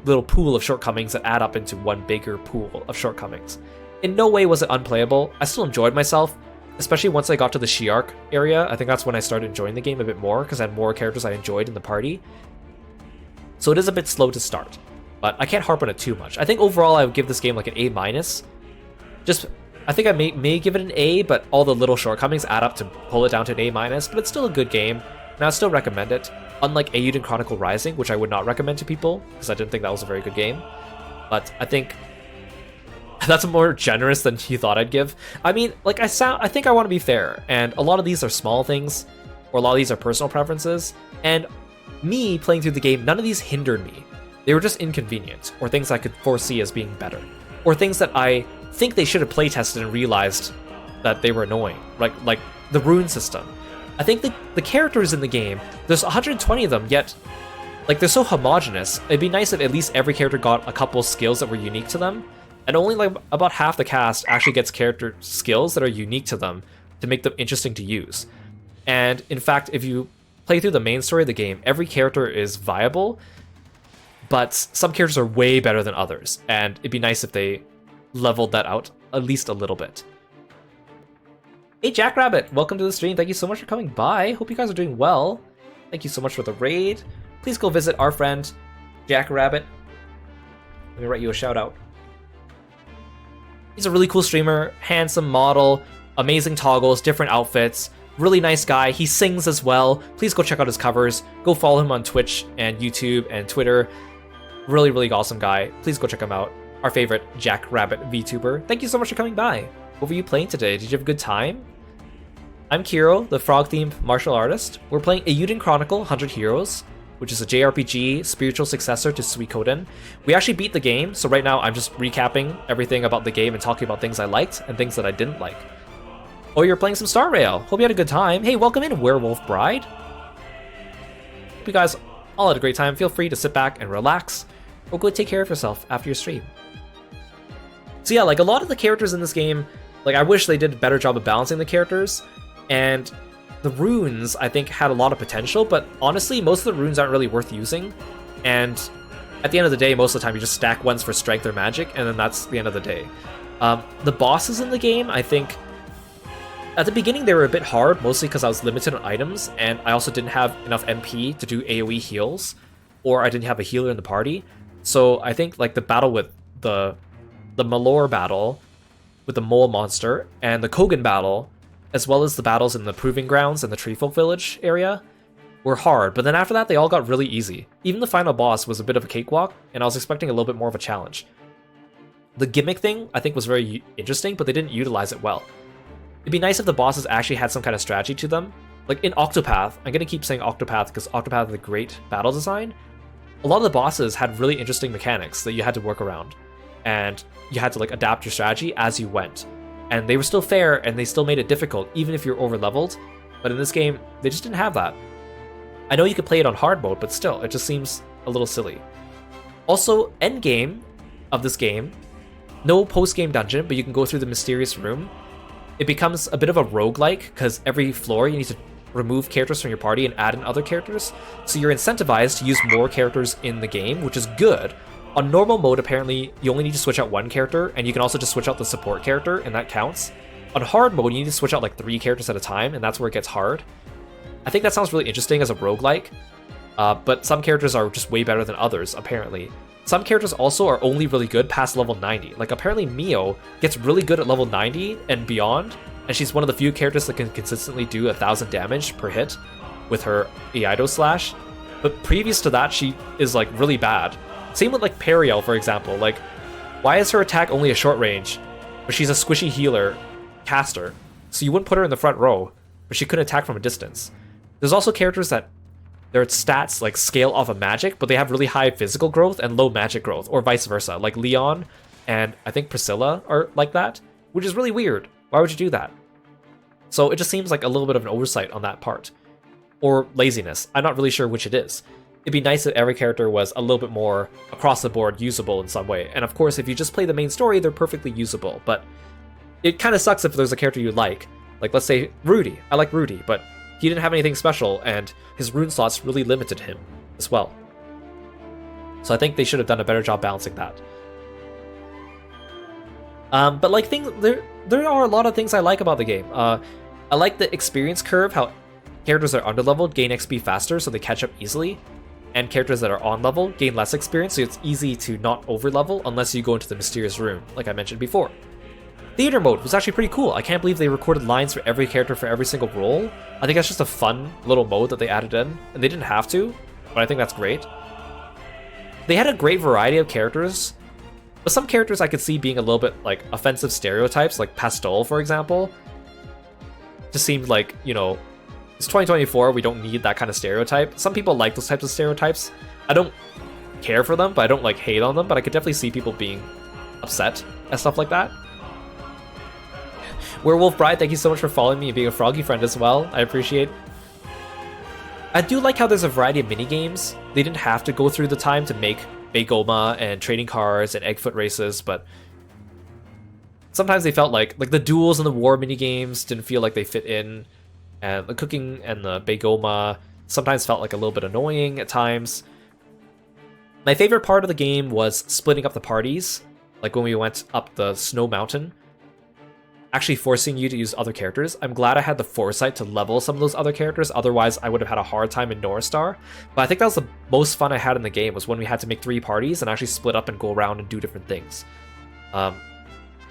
little pool of shortcomings that add up into one bigger pool of shortcomings. In no way was it unplayable. I still enjoyed myself, especially once I got to the Shiark area. I think that's when I started enjoying the game a bit more, because I had more characters I enjoyed in the party. So it is a bit slow to start, but I can't harp on it too much. I think overall I would give this game like an A-. I think I may give it an A, but all the little shortcomings add up to pull it down to an A-, but it's still a good game, and I still recommend it. Unlike Eiyuden Chronicle Rising, which I would not recommend to people, because I didn't think that was a very good game. But I think that's more generous than you thought I'd give. I mean, like, I think I want to be fair, and a lot of these are small things, or a lot of these are personal preferences, and me playing through the game, none of these hindered me. They were just inconvenient, or things I could foresee as being better, or things that I think they should have playtested and realized that they were annoying, like the rune system. I think the characters in the game, there's 120 of them, yet like they're so homogenous. It'd be nice if at least every character got a couple skills that were unique to them, and only like about half the cast actually gets character skills that are unique to them to make them interesting to use. And in fact, if you play through the main story of the game, every character is viable, but some characters are way better than others, and it'd be nice if they leveled that out at least a little bit. Hey Jackrabbit, welcome to the stream. Thank you so much for coming by. Hope you guys are doing well. Thank you so much for the raid. Please go visit our friend Jackrabbit. Let me write you a shout out. He's a really cool streamer, handsome model, amazing toggles, different outfits, really nice guy. He sings as well. Please go check out his covers. Go follow him on Twitch and YouTube and Twitter. Really, really awesome guy. Please go check him out. Our favorite Jackrabbit VTuber. Thank you so much for coming by. What were you playing today? Did you have a good time? I'm Kiro, the frog-themed martial artist. We're playing Eiyuden Chronicle 100 Heroes, which is a JRPG spiritual successor to Suikoden. We actually beat the game, so right now I'm just recapping everything about the game and talking about things I liked and things that I didn't like. Oh, you're playing some Star Rail. Hope you had a good time. Hey, welcome in, Werewolf Bride. Hope you guys all had a great time. Feel free to sit back and relax, or go take care of yourself after your stream. So yeah, like a lot of the characters in this game, like I wish they did a better job of balancing the characters, and the runes I think had a lot of potential, but honestly most of the runes aren't really worth using, and at the end of the day most of the time you just stack ones for strength or magic, and then that's the end of the day. The bosses in the game, I think at the beginning they were a bit hard, mostly because I was limited on items, and I also didn't have enough MP to do AoE heals, or I didn't have a healer in the party. So I think like the battle with the Malor battle with the mole monster, and the Kogan battle, as well as the battles in the Proving Grounds and the Treefolk Village area, were hard, but then after that they all got really easy. Even the final boss was a bit of a cakewalk, and I was expecting a little bit more of a challenge. The gimmick thing I think was very interesting, but they didn't utilize it well. It'd be nice if the bosses actually had some kind of strategy to them. Like in Octopath, I'm gonna keep saying Octopath because Octopath has a great battle design. A lot of the bosses had really interesting mechanics that you had to work around, and you had to like adapt your strategy as you went. And they were still fair, and they still made it difficult, even if you're over-leveled. But in this game, they just didn't have that. I know you could play it on hard mode, but still, it just seems a little silly. Also, endgame of this game, no post-game dungeon, but you can go through the mysterious room. It becomes a bit of a roguelike, because every floor you need to remove characters from your party and add in other characters. So you're incentivized to use more characters in the game, which is good. On normal mode, apparently, you only need to switch out one character, and you can also just switch out the support character, and that counts. On hard mode, you need to switch out like 3 characters at a time, and that's where it gets hard. I think that sounds really interesting as a roguelike, but some characters are just way better than others, apparently. Some characters also are only really good past level 90. Like, apparently Mio gets really good at level 90 and beyond, and she's one of the few characters that can consistently do 1,000 damage per hit with her Eiyuden Slash. But previous to that, she is like really bad. Same with like Periel, for example. Like, why is her attack only a short range, but she's a squishy healer caster? So you wouldn't put her in the front row, but she couldn't attack from a distance. There's also characters that their stats like scale off of magic, but they have really high physical growth and low magic growth, or vice versa. Like Leon and I think Priscilla are like that, which is really weird. Why would you do that? So it just seems like a little bit of an oversight on that part. Or laziness. I'm not really sure which it is. It'd be nice if every character was a little bit more across the board usable in some way. And of course, if you just play the main story, they're perfectly usable. But it kind of sucks if there's a character you like. Like, let's say Rudy. I like Rudy, but he didn't have anything special, and his rune slots really limited him as well. So I think they should have done a better job balancing that. But like there are a lot of things I like about the game. I like the experience curve, how characters that are underleveled gain XP faster, so they catch up easily, and characters that are on level gain less experience, so it's easy to not overlevel unless you go into the mysterious room, like I mentioned before. Theater mode was actually pretty cool. I can't believe they recorded lines for every character for every single role. I think that's just a fun little mode that they added in, and they didn't have to, but I think that's great. They had a great variety of characters, but some characters I could see being a little bit like offensive stereotypes, like Pastel, for example. Just seemed like, you know, it's 2024, we don't need that kind of stereotype. Some people like those types of stereotypes. I don't care for them, but I don't like hate on them, but I could definitely see people being upset at stuff like that. Werewolf Bride, thank you so much for following me and being a Froggy friend as well. I appreciate. I do like how there's a variety of minigames. They didn't have to go through the time to make Beigoma and trading cards and Eggfoot races, but sometimes they felt like the duels and the war minigames didn't feel like they fit in, and the cooking and the Beigoma sometimes felt like a little bit annoying at times. My favorite part of the game was splitting up the parties, like when we went up the snow mountain, actually forcing you to use other characters. I'm glad I had the foresight to level some of those other characters, otherwise I would have had a hard time in North Star. But I think that was the most fun I had in the game, was when we had to make 3 parties and actually split up and go around and do different things.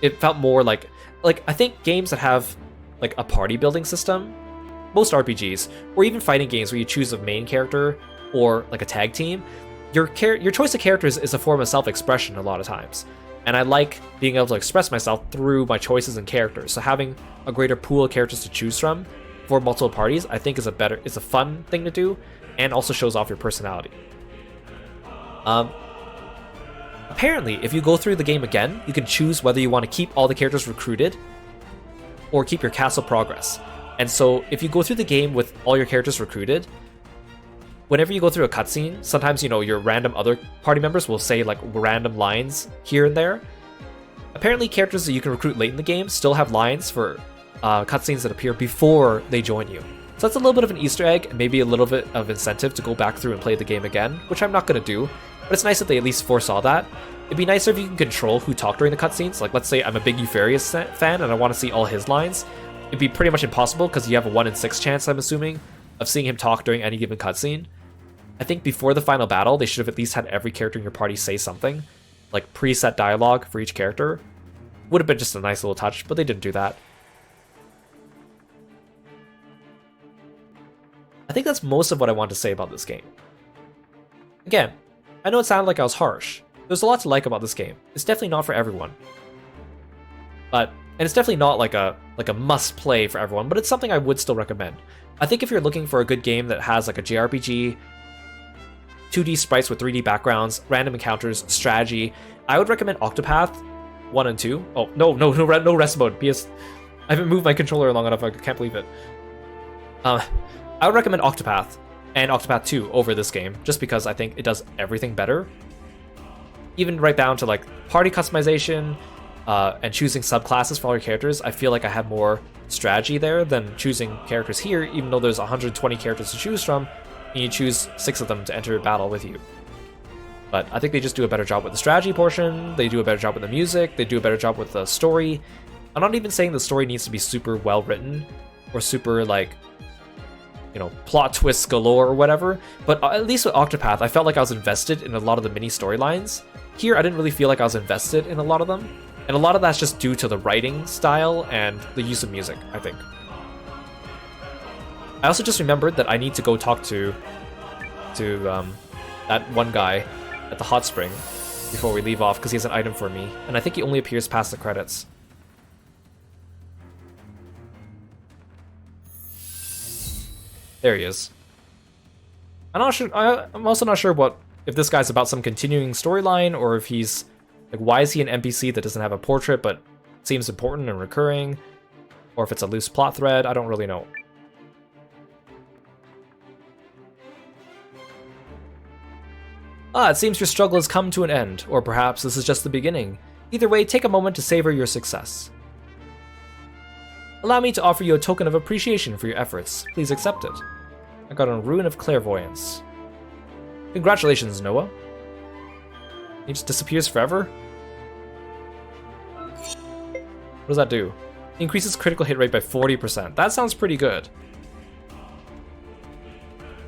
It felt more like I think games that have like a party building system, most RPGs, or even fighting games where you choose a main character or like a tag team, your choice of characters is a form of self-expression a lot of times. And I like being able to express myself through my choices and characters. So having a greater pool of characters to choose from for multiple parties, I think is a fun thing to do, and also shows off your personality. Apparently, if you go through the game again, you can choose whether you want to keep all the characters recruited or keep your castle progress. And so if you go through the game with all your characters recruited, whenever you go through a cutscene, sometimes, you know, your random other party members will say like random lines here and there. Apparently, characters that you can recruit late in the game still have lines for cutscenes that appear before they join you. So that's a little bit of an Easter egg, and maybe a little bit of incentive to go back through and play the game again, which I'm not going to do, but it's nice that they at least foresaw that. It'd be nicer if you can control who talk during the cutscenes. Like, let's say I'm a big Euphorius fan and I want to see all his lines. It'd be pretty much impossible because you have a 1 in 6 chance, I'm assuming, of seeing him talk during any given cutscene. I think before the final battle, they should have at least had every character in your party say something, like preset dialogue for each character. Would have been just a nice little touch, but they didn't do that. I think that's most of what I want to say about this game. Again, I know it sounded like I was harsh. There's a lot to like about this game. It's definitely not for everyone. And it's definitely not like a must play for everyone, but it's something I would still recommend. I think if you're looking for a good game that has like a JRPG, 2D sprites with 3D backgrounds, random encounters, strategy, I would recommend Octopath 1 and 2. Oh, no rest mode. PS, I haven't moved my controller long enough, I can't believe it. I would recommend Octopath and Octopath 2 over this game, just because I think it does everything better. Even right down to like party customization and choosing subclasses for all your characters, I feel like I have more strategy there than choosing characters here, even though there's 120 characters to choose from, and you choose 6 of them to enter battle with you. But I think they just do a better job with the strategy portion, they do a better job with the music, they do a better job with the story. I'm not even saying the story needs to be super well written, or super like, you know, plot twists galore or whatever, but at least with Octopath, I felt like I was invested in a lot of the mini storylines. Here, I didn't really feel like I was invested in a lot of them, and a lot of that's just due to the writing style and the use of music, I think. I also just remembered that I need to go talk to that one guy at the hot spring before we leave off, because he has an item for me, and I think he only appears past the credits. There he is. I'm not sure. I'm also not sure if this guy's about some continuing storyline, or if he's like, why is he an NPC that doesn't have a portrait but seems important and recurring, or if it's a loose plot thread. I don't really know. It seems your struggle has come to an end, or perhaps this is just the beginning. Either way, take a moment to savor your success. Allow me to offer you a token of appreciation for your efforts. Please accept it. I got a Rune of Clairvoyance. Congratulations, Noah. He just disappears forever? What does that do? Increases critical hit rate by 40%. That sounds pretty good.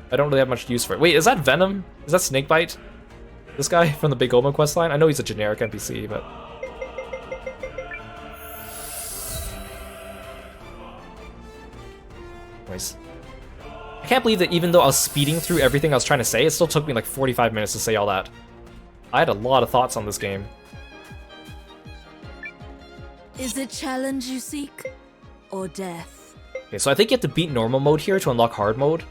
I don't really have much use for it. Wait, is that Venom? Is that Snakebite? This guy from the Big Oma questline? I know he's a generic NPC, but... Anyways. I can't believe that even though I was speeding through everything I was trying to say, it still took me like 45 minutes to say all that. I had a lot of thoughts on this game. Is it challenge you seek, or death? Okay, so I think you have to beat normal mode here to unlock hard mode,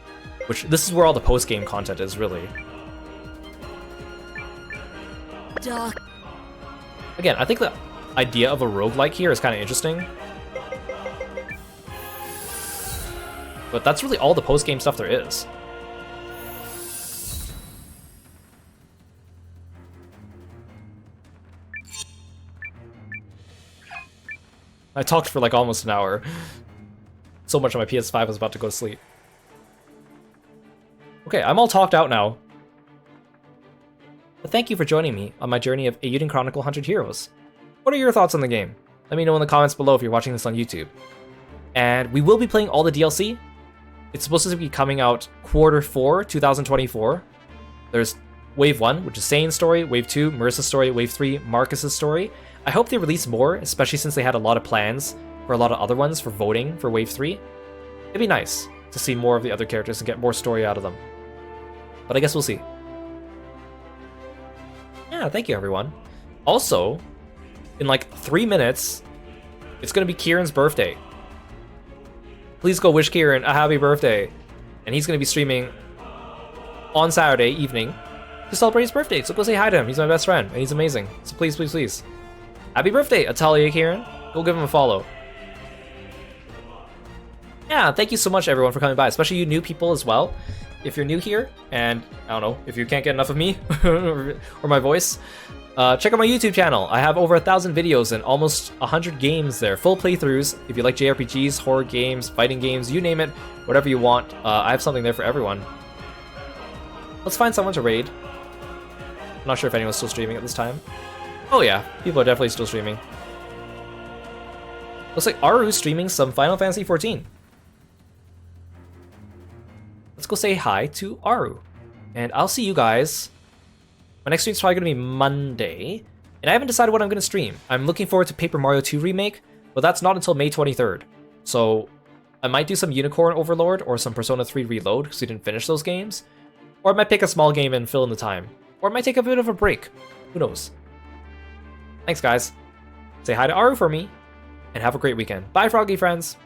which this is where all the post-game content is, really. Dark. Again, I think the idea of a roguelike here is kind of interesting. But that's really all the post-game stuff there is. I talked for like almost an hour. So much on my PS5 was about to go to sleep. Okay, I'm all talked out now. But thank you for joining me on my journey of Eiyuden Chronicle 100 Heroes. What are your thoughts on the game? Let me know in the comments below if you're watching this on YouTube. And we will be playing all the DLC. It's supposed to be coming out Q4 2024. There's Wave 1, which is Sane's story, Wave 2, Marissa's story, Wave 3, Marcus's story. I hope they release more, especially since they had a lot of plans for a lot of other ones for voting for Wave 3. It'd be nice to see more of the other characters and get more story out of them. But I guess we'll see. Yeah, thank you everyone. Also, in like 3 minutes, it's gonna be Kieran's birthday. Please go wish Kieran a happy birthday. And he's gonna be streaming on Saturday evening to celebrate his birthday. So go say hi to him. He's my best friend and he's amazing. So please, please, please. Happy birthday, Atalia Kieran. Go give him a follow. Yeah, thank you so much everyone for coming by, especially you new people as well. If you're new here, and I don't know, if you can't get enough of me or my voice, check out my YouTube channel. I have over 1,000 videos and almost 100 games there, full playthroughs. If you like JRPGs, horror games, fighting games, you name it, whatever you want, I have something there for everyone. Let's find someone to raid. I'm not sure if anyone's still streaming at this time. Oh yeah, people are definitely still streaming. Looks like Aru's streaming some Final Fantasy XIV. Let's go say hi to Aru. And I'll see you guys. My next stream's probably going to be Monday. And I haven't decided what I'm going to stream. I'm looking forward to Paper Mario 2 Remake, but that's not until May 23rd. So I might do some Unicorn Overlord or some Persona 3 Reload because we didn't finish those games. Or I might pick a small game and fill in the time. Or I might take a bit of a break. Who knows? Thanks guys. Say hi to Aru for me. And have a great weekend. Bye, Froggy friends.